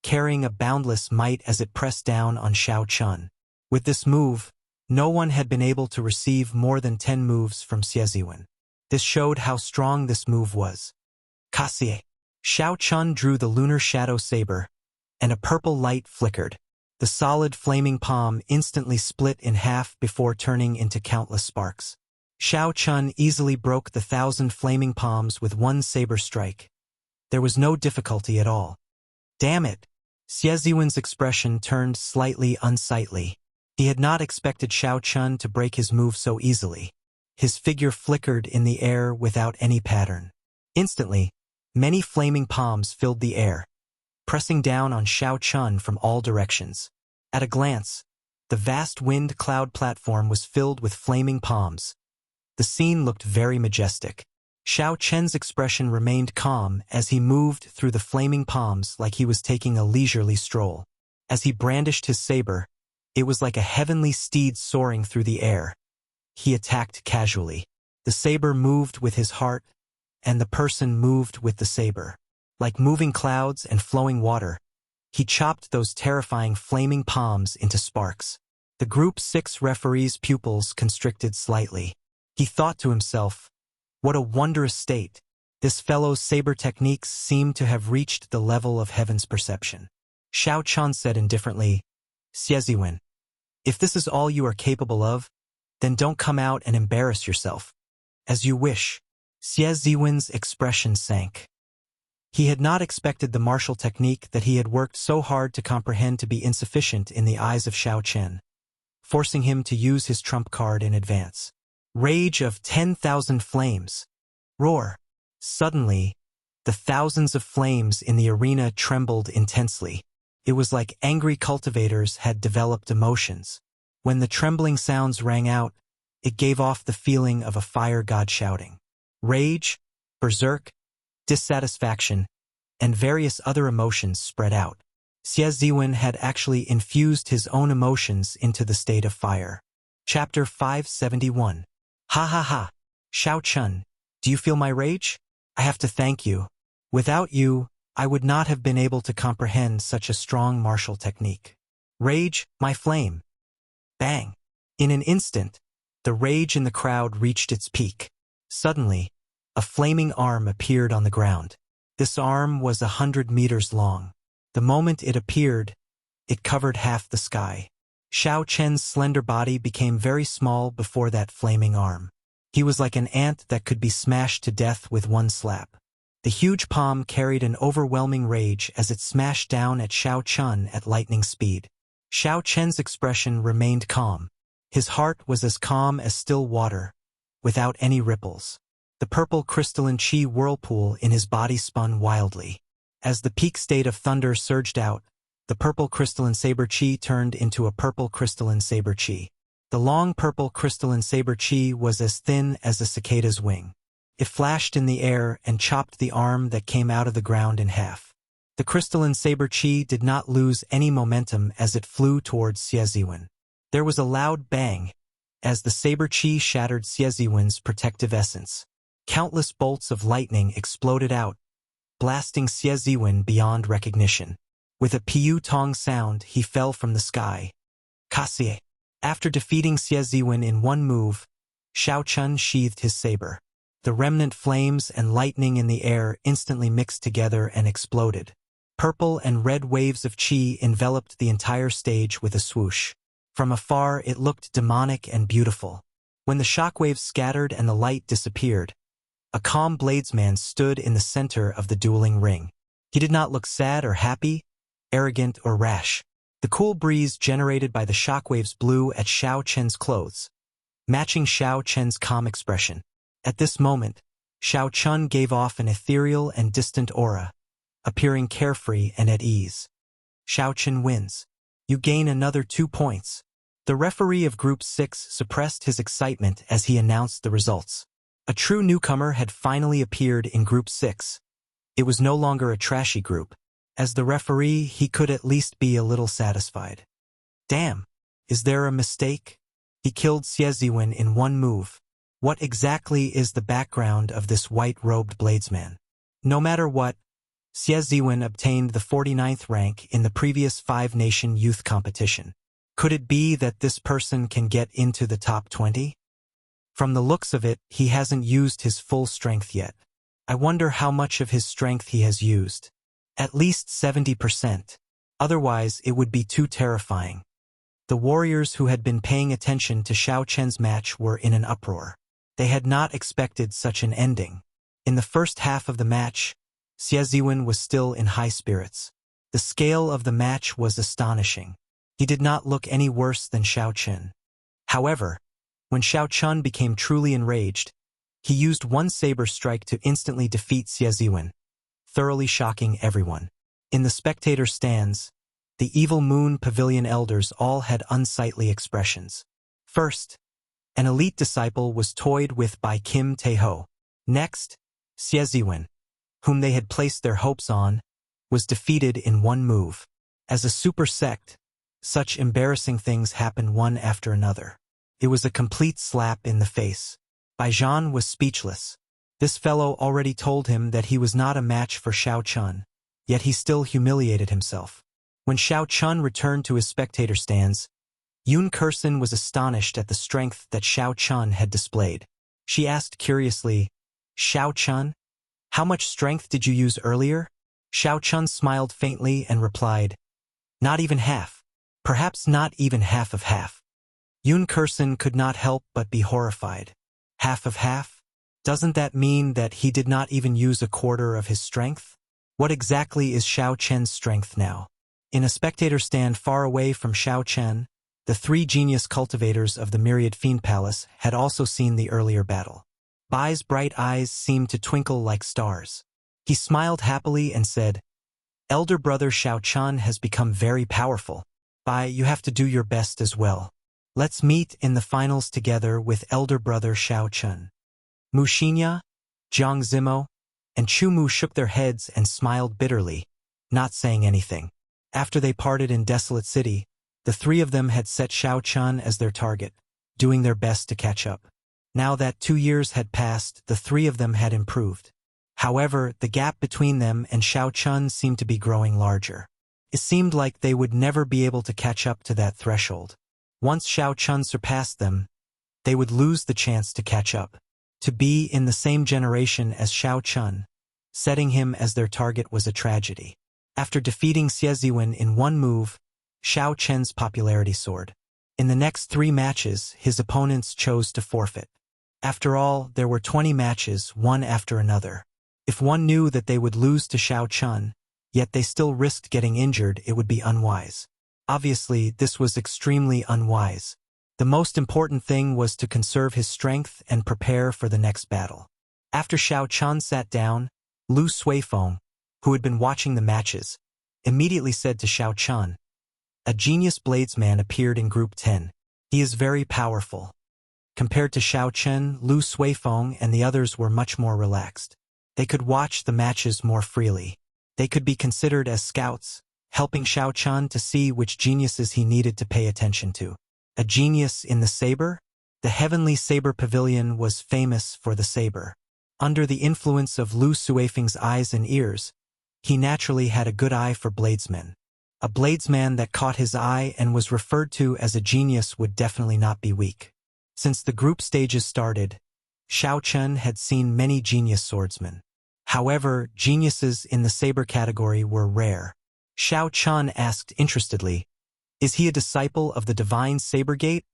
carrying a boundless might as it pressed down on Xiao Chun. With this move, no one had been able to receive more than 10 moves from Xie Ziwen. This showed how strong this move was. Kasie. Xiao Chun drew the lunar shadow saber, and a purple light flickered. The solid flaming palm instantly split in half before turning into countless sparks. Xiao Chun easily broke the 1,000 flaming palms with one saber strike. There was no difficulty at all. Damn it! Xie Ziwen's expression turned slightly unsightly. He had not expected Xiao Chun to break his move so easily. His figure flickered in the air without any pattern. Instantly, many flaming palms filled the air, pressing down on Xiao Chun from all directions. At a glance, the vast wind cloud platform was filled with flaming palms. The scene looked very majestic. Xiao Chen's expression remained calm as he moved through the flaming palms like he was taking a leisurely stroll. As he brandished his saber, it was like a heavenly steed soaring through the air. He attacked casually. The saber moved with his heart, and the person moved with the saber. Like moving clouds and flowing water, he chopped those terrifying flaming palms into sparks. The Group 6 referee's pupils constricted slightly. He thought to himself, what a wondrous state. This fellow's saber techniques seemed to have reached the level of heaven's perception. Xiao Chun said indifferently, Xie Ziwen, if this is all you are capable of, then don't come out and embarrass yourself. As you wish. Xie Ziwen's expression sank. He had not expected the martial technique that he had worked so hard to comprehend to be insufficient in the eyes of Xiao Chen, forcing him to use his trump card in advance. Rage of 10,000 flames. Roar. Suddenly, the thousands of flames in the arena trembled intensely. It was like angry cultivators had developed emotions. When the trembling sounds rang out, it gave off the feeling of a fire god shouting. Rage, berserk, dissatisfaction, and various other emotions spread out. Xie Ziwen had actually infused his own emotions into the state of fire. Chapter 571. Ha ha ha. Xiao Chun, do you feel my rage? I have to thank you. Without you, I would not have been able to comprehend such a strong martial technique. Rage, my flame. Bang. In an instant, the rage in the crowd reached its peak. Suddenly, a flaming arm appeared on the ground. This arm was 100 meters long. The moment it appeared, it covered half the sky. Xiao Chen's slender body became very small before that flaming arm. He was like an ant that could be smashed to death with one slap. The huge palm carried an overwhelming rage as it smashed down at Xiao Chun at lightning speed. Xiao Chen's expression remained calm. His heart was as calm as still water, without any ripples. The purple crystalline chi whirlpool in his body spun wildly. As the peak state of thunder surged out, the purple crystalline saber chi turned into a purple crystalline saber chi. The long purple crystalline saber chi was as thin as a cicada's wing. It flashed in the air and chopped the arm that came out of the ground in half. The crystalline saber chi did not lose any momentum as it flew towards Xie Ziwen. There was a loud bang as the saber chi shattered Xie Ziwen's protective essence. Countless bolts of lightning exploded out, blasting Xie Ziwen beyond recognition. With a piu tong sound, he fell from the sky. Kasie. After defeating Xie Ziwen in one move, Xiao Chun sheathed his saber. The remnant flames and lightning in the air instantly mixed together and exploded. Purple and red waves of chi enveloped the entire stage with a swoosh. From afar, it looked demonic and beautiful. When the shockwaves scattered and the light disappeared, a calm bladesman stood in the center of the dueling ring. He did not look sad or happy, arrogant or rash. The cool breeze generated by the shockwaves blew at Xiao Chen's clothes, matching Xiao Chen's calm expression. At this moment, Xiao Chun gave off an ethereal and distant aura, appearing carefree and at ease. Xiao Chen wins. You gain another 2 points. The referee of Group 6 suppressed his excitement as he announced the results. A true newcomer had finally appeared in Group 6. It was no longer a trashy group. As the referee, he could at least be a little satisfied. Damn, is there a mistake? He killed Xie Ziwen in one move. What exactly is the background of this white-robed bladesman? No matter what, Xie Ziwen obtained the 49th rank in the previous 5-nation youth competition. Could it be that this person can get into the top 20? From the looks of it, he hasn't used his full strength yet. I wonder how much of his strength he has used. At least 70%. Otherwise, it would be too terrifying. The warriors who had been paying attention to Xiao Chen's match were in an uproar. They had not expected such an ending. In the first half of the match, Xie Ziwen was still in high spirits. The scale of the match was astonishing. He did not look any worse than Xiao Chen. However, when Xiao Chun became truly enraged, he used one saber strike to instantly defeat Xie Ziwen, thoroughly shocking everyone. In the spectator stands, the Evil Moon Pavilion elders all had unsightly expressions. First, an elite disciple was toyed with by Kim Tae-ho. Next, Xie Ziwen, whom they had placed their hopes on, was defeated in one move. As a super sect, such embarrassing things happen one after another. It was a complete slap in the face. Baijian was speechless. This fellow already told him that he was not a match for Xiao Chun, yet he still humiliated himself. When Xiao Chun returned to his spectator stands, Yun Kursin was astonished at the strength that Xiao Chun had displayed. She asked curiously, "Xiao Chun, how much strength did you use earlier?" Xiao Chun smiled faintly and replied, "Not even half. Perhaps not even half of half." Yun Kursin could not help but be horrified. Half of half? Doesn't that mean that he did not even use a quarter of his strength? What exactly is Xiao Chen's strength now? In a spectator stand far away from Xiao Chen, the three genius cultivators of the Myriad Fiend Palace had also seen the earlier battle. Bai's bright eyes seemed to twinkle like stars. He smiled happily and said, "Elder brother Xiao Chun has become very powerful. Bai, you have to do your best as well. Let's meet in the finals together with elder brother Xiao Chun." Mu Xinya, Jiang Zimo, and Chu Mu shook their heads and smiled bitterly, not saying anything. After they parted in Desolate City, the three of them had set Xiao Chun as their target, doing their best to catch up. Now that 2 years had passed, the three of them had improved. However, the gap between them and Xiao Chun seemed to be growing larger. It seemed like they would never be able to catch up to that threshold. Once Xiao Chun surpassed them, they would lose the chance to catch up. To be in the same generation as Xiao Chun, setting him as their target was a tragedy. After defeating Xie Ziwen in one move, Xiao Chen's popularity soared. In the next 3 matches, his opponents chose to forfeit. After all, there were 20 matches, one after another. If one knew that they would lose to Xiao Chun, yet they still risked getting injured, it would be unwise. Obviously, this was extremely unwise. The most important thing was to conserve his strength and prepare for the next battle. After Xiao Chun sat down, Lu Suifeng, who had been watching the matches, immediately said to Xiao Chun, "A genius bladesman appeared in Group 10. He is very powerful." Compared to Xiao Chen, Lu Suifeng and the others were much more relaxed. They could watch the matches more freely. They could be considered as scouts, helping Xiao Chun to see which geniuses he needed to pay attention to. A genius in the saber? The Heavenly Saber Pavilion was famous for the saber. Under the influence of Lu Suifeng's eyes and ears, he naturally had a good eye for bladesmen. A bladesman that caught his eye and was referred to as a genius would definitely not be weak. Since the group stages started, Xiao Chun had seen many genius swordsmen. However, geniuses in the saber category were rare. Xiao Chun asked interestedly, "Is he a disciple of the Divine Saber Gate,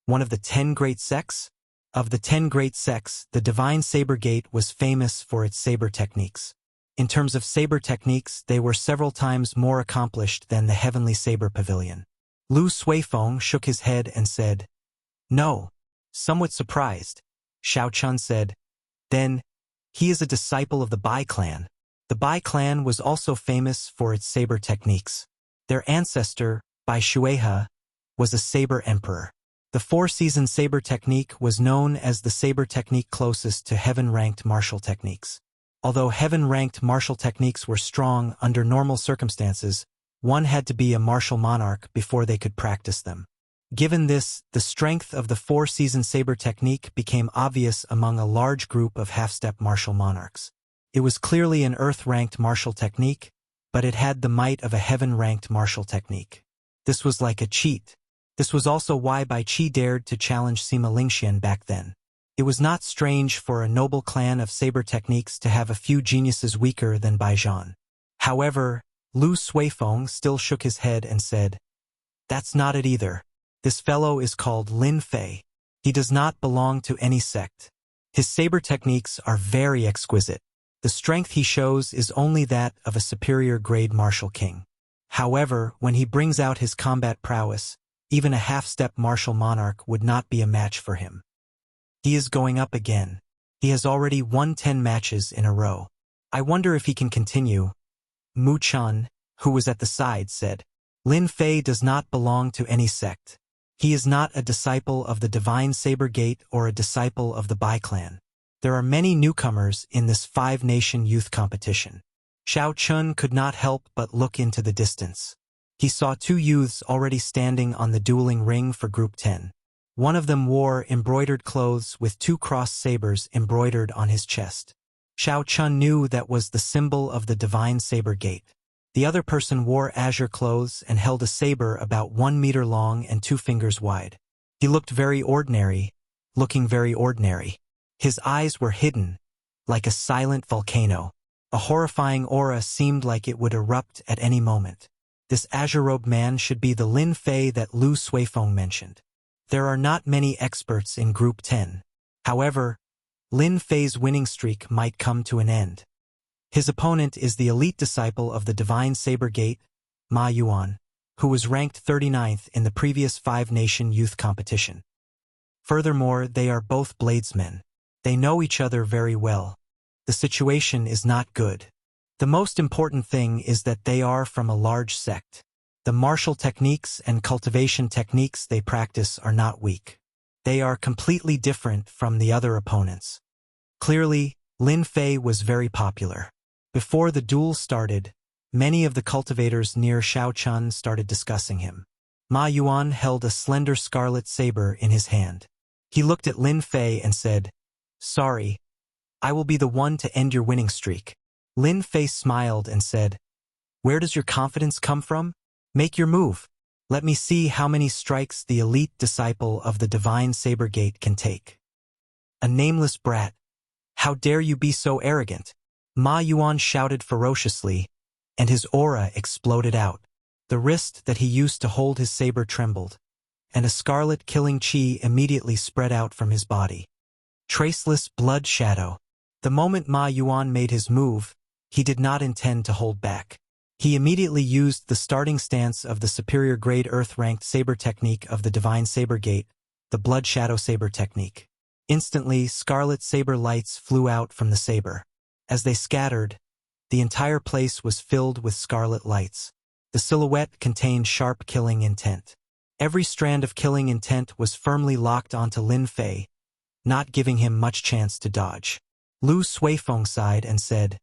one of the 10 great sects?" Of the 10 great sects, the Divine Saber Gate was famous for its saber techniques. In terms of saber techniques, they were several times more accomplished than the Heavenly Saber Pavilion. Lu Suifeng shook his head and said, "No." Somewhat surprised, Xiao Chun said, "Then, he is a disciple of the Bai clan." The Bai clan was also famous for its saber techniques. Their ancestor, Bai Shueha, was a saber emperor. The 4-season saber technique was known as the saber technique closest to heaven-ranked martial techniques. Although heaven-ranked martial techniques were strong under normal circumstances, one had to be a martial monarch before they could practice them. Given this, the strength of the 4-season saber technique became obvious among a large group of half-step martial monarchs. It was clearly an earth-ranked martial technique, but it had the might of a heaven-ranked martial technique. This was like a cheat. This was also why Bai Qi dared to challenge Sima Lingxian back then. It was not strange for a noble clan of saber techniques to have a few geniuses weaker than Baijian. However, Lu Suifeng still shook his head and said, "That's not it either. This fellow is called Lin Fei. He does not belong to any sect. His saber techniques are very exquisite. The strength he shows is only that of a superior grade martial king. However, when he brings out his combat prowess, even a half-step martial monarch would not be a match for him. He is going up again. He has already won 10 matches in a row. I wonder if he can continue." Mu Chun, who was at the side, said, "Lin Fei does not belong to any sect. He is not a disciple of the Divine Saber Gate or a disciple of the Bai clan. There are many newcomers in this 5-nation youth competition." Xiao Chun could not help but look into the distance. He saw 2 youths already standing on the dueling ring for Group 10. One of them wore embroidered clothes with 2 crossed sabers embroidered on his chest. Xiao Chun knew that was the symbol of the Divine Saber Gate. The other person wore azure clothes and held a saber about 1 meter long and 2 fingers wide. He looked very ordinary, looking very ordinary. His eyes were hidden, like a silent volcano. A horrifying aura seemed like it would erupt at any moment. This azure-robed man should be the Lin Fei that Lu Suifeng mentioned. There are not many experts in Group 10. However, Lin Fei's winning streak might come to an end. His opponent is the elite disciple of the Divine Saber Gate, Ma Yuan, who was ranked 39th in the previous 5-nation youth competition. Furthermore, they are both bladesmen. They know each other very well. The situation is not good. The most important thing is that they are from a large sect. The martial techniques and cultivation techniques they practice are not weak. They are completely different from the other opponents. Clearly, Lin Fei was very popular. Before the duel started, many of the cultivators near Xiao Chun started discussing him. Ma Yuan held a slender scarlet saber in his hand. He looked at Lin Fei and said, "Sorry, I will be the one to end your winning streak." Lin Fei smiled and said, "Where does your confidence come from? Make your move. Let me see how many strikes the elite disciple of the Divine Saber Gate can take." "A nameless brat. How dare you be so arrogant?" Ma Yuan shouted ferociously, and his aura exploded out. The wrist that he used to hold his saber trembled, and a scarlet killing chi immediately spread out from his body. Traceless blood shadow. The moment Ma Yuan made his move, he did not intend to hold back. He immediately used the starting stance of the superior grade earth-ranked saber technique of the Divine Saber Gate, the Blood Shadow Saber technique. Instantly, scarlet saber lights flew out from the saber. As they scattered, the entire place was filled with scarlet lights. The silhouette contained sharp killing intent. Every strand of killing intent was firmly locked onto Lin Fei, not giving him much chance to dodge. Lu Suifeng sighed and said,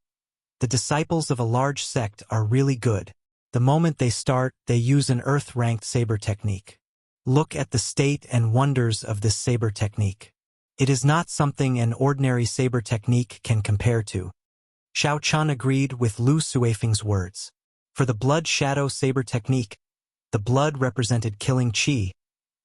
"The disciples of a large sect are really good. The moment they start, they use an earth-ranked saber technique. Look at the state and wonders of this saber technique. It is not something an ordinary saber technique can compare to." Xiao Chun agreed with Lu Suifeng's words. For the Blood Shadow Saber technique, the blood represented killing chi,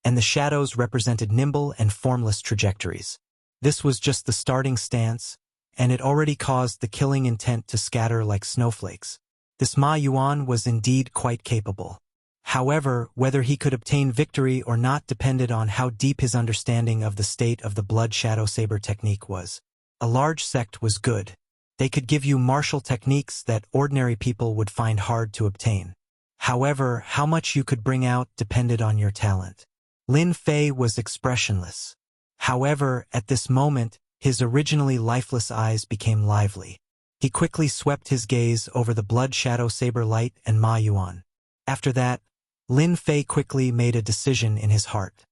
and the shadows represented nimble and formless trajectories. This was just the starting stance, and it already caused the killing intent to scatter like snowflakes. This Ma Yuan was indeed quite capable. However, whether he could obtain victory or not depended on how deep his understanding of the state of the Blood Shadow Saber technique was. A large sect was good. They could give you martial techniques that ordinary people would find hard to obtain. However, how much you could bring out depended on your talent. Lin Fei was expressionless. However, at this moment, his originally lifeless eyes became lively. He quickly swept his gaze over the Blood Shadow Saber light and Ma Yuan. After that, Lin Fei quickly made a decision in his heart.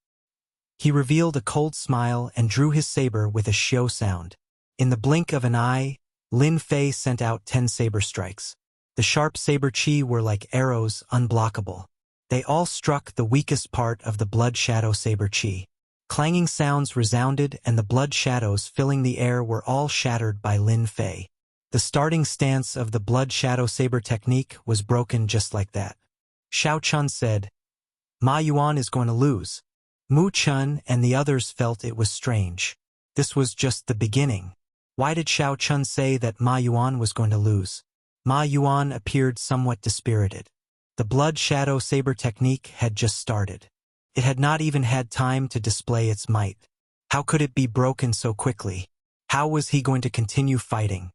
He revealed a cold smile and drew his saber with a shio sound. In the blink of an eye, Lin Fei sent out 10 saber strikes. The sharp saber chi were like arrows, unblockable. They all struck the weakest part of the Blood Shadow Saber chi. Clanging sounds resounded and the blood shadows filling the air were all shattered by Lin Fei. The starting stance of the Blood Shadow Saber technique was broken just like that. Xiao Chun said, "Ma Yuan is going to lose." Mu Chun and the others felt it was strange. This was just the beginning. Why did Xiao Chun say that Ma Yuan was going to lose? Ma Yuan appeared somewhat dispirited. The blood shadow saber technique had just started. It had not even had time to display its might. How could it be broken so quickly? How was he going to continue fighting?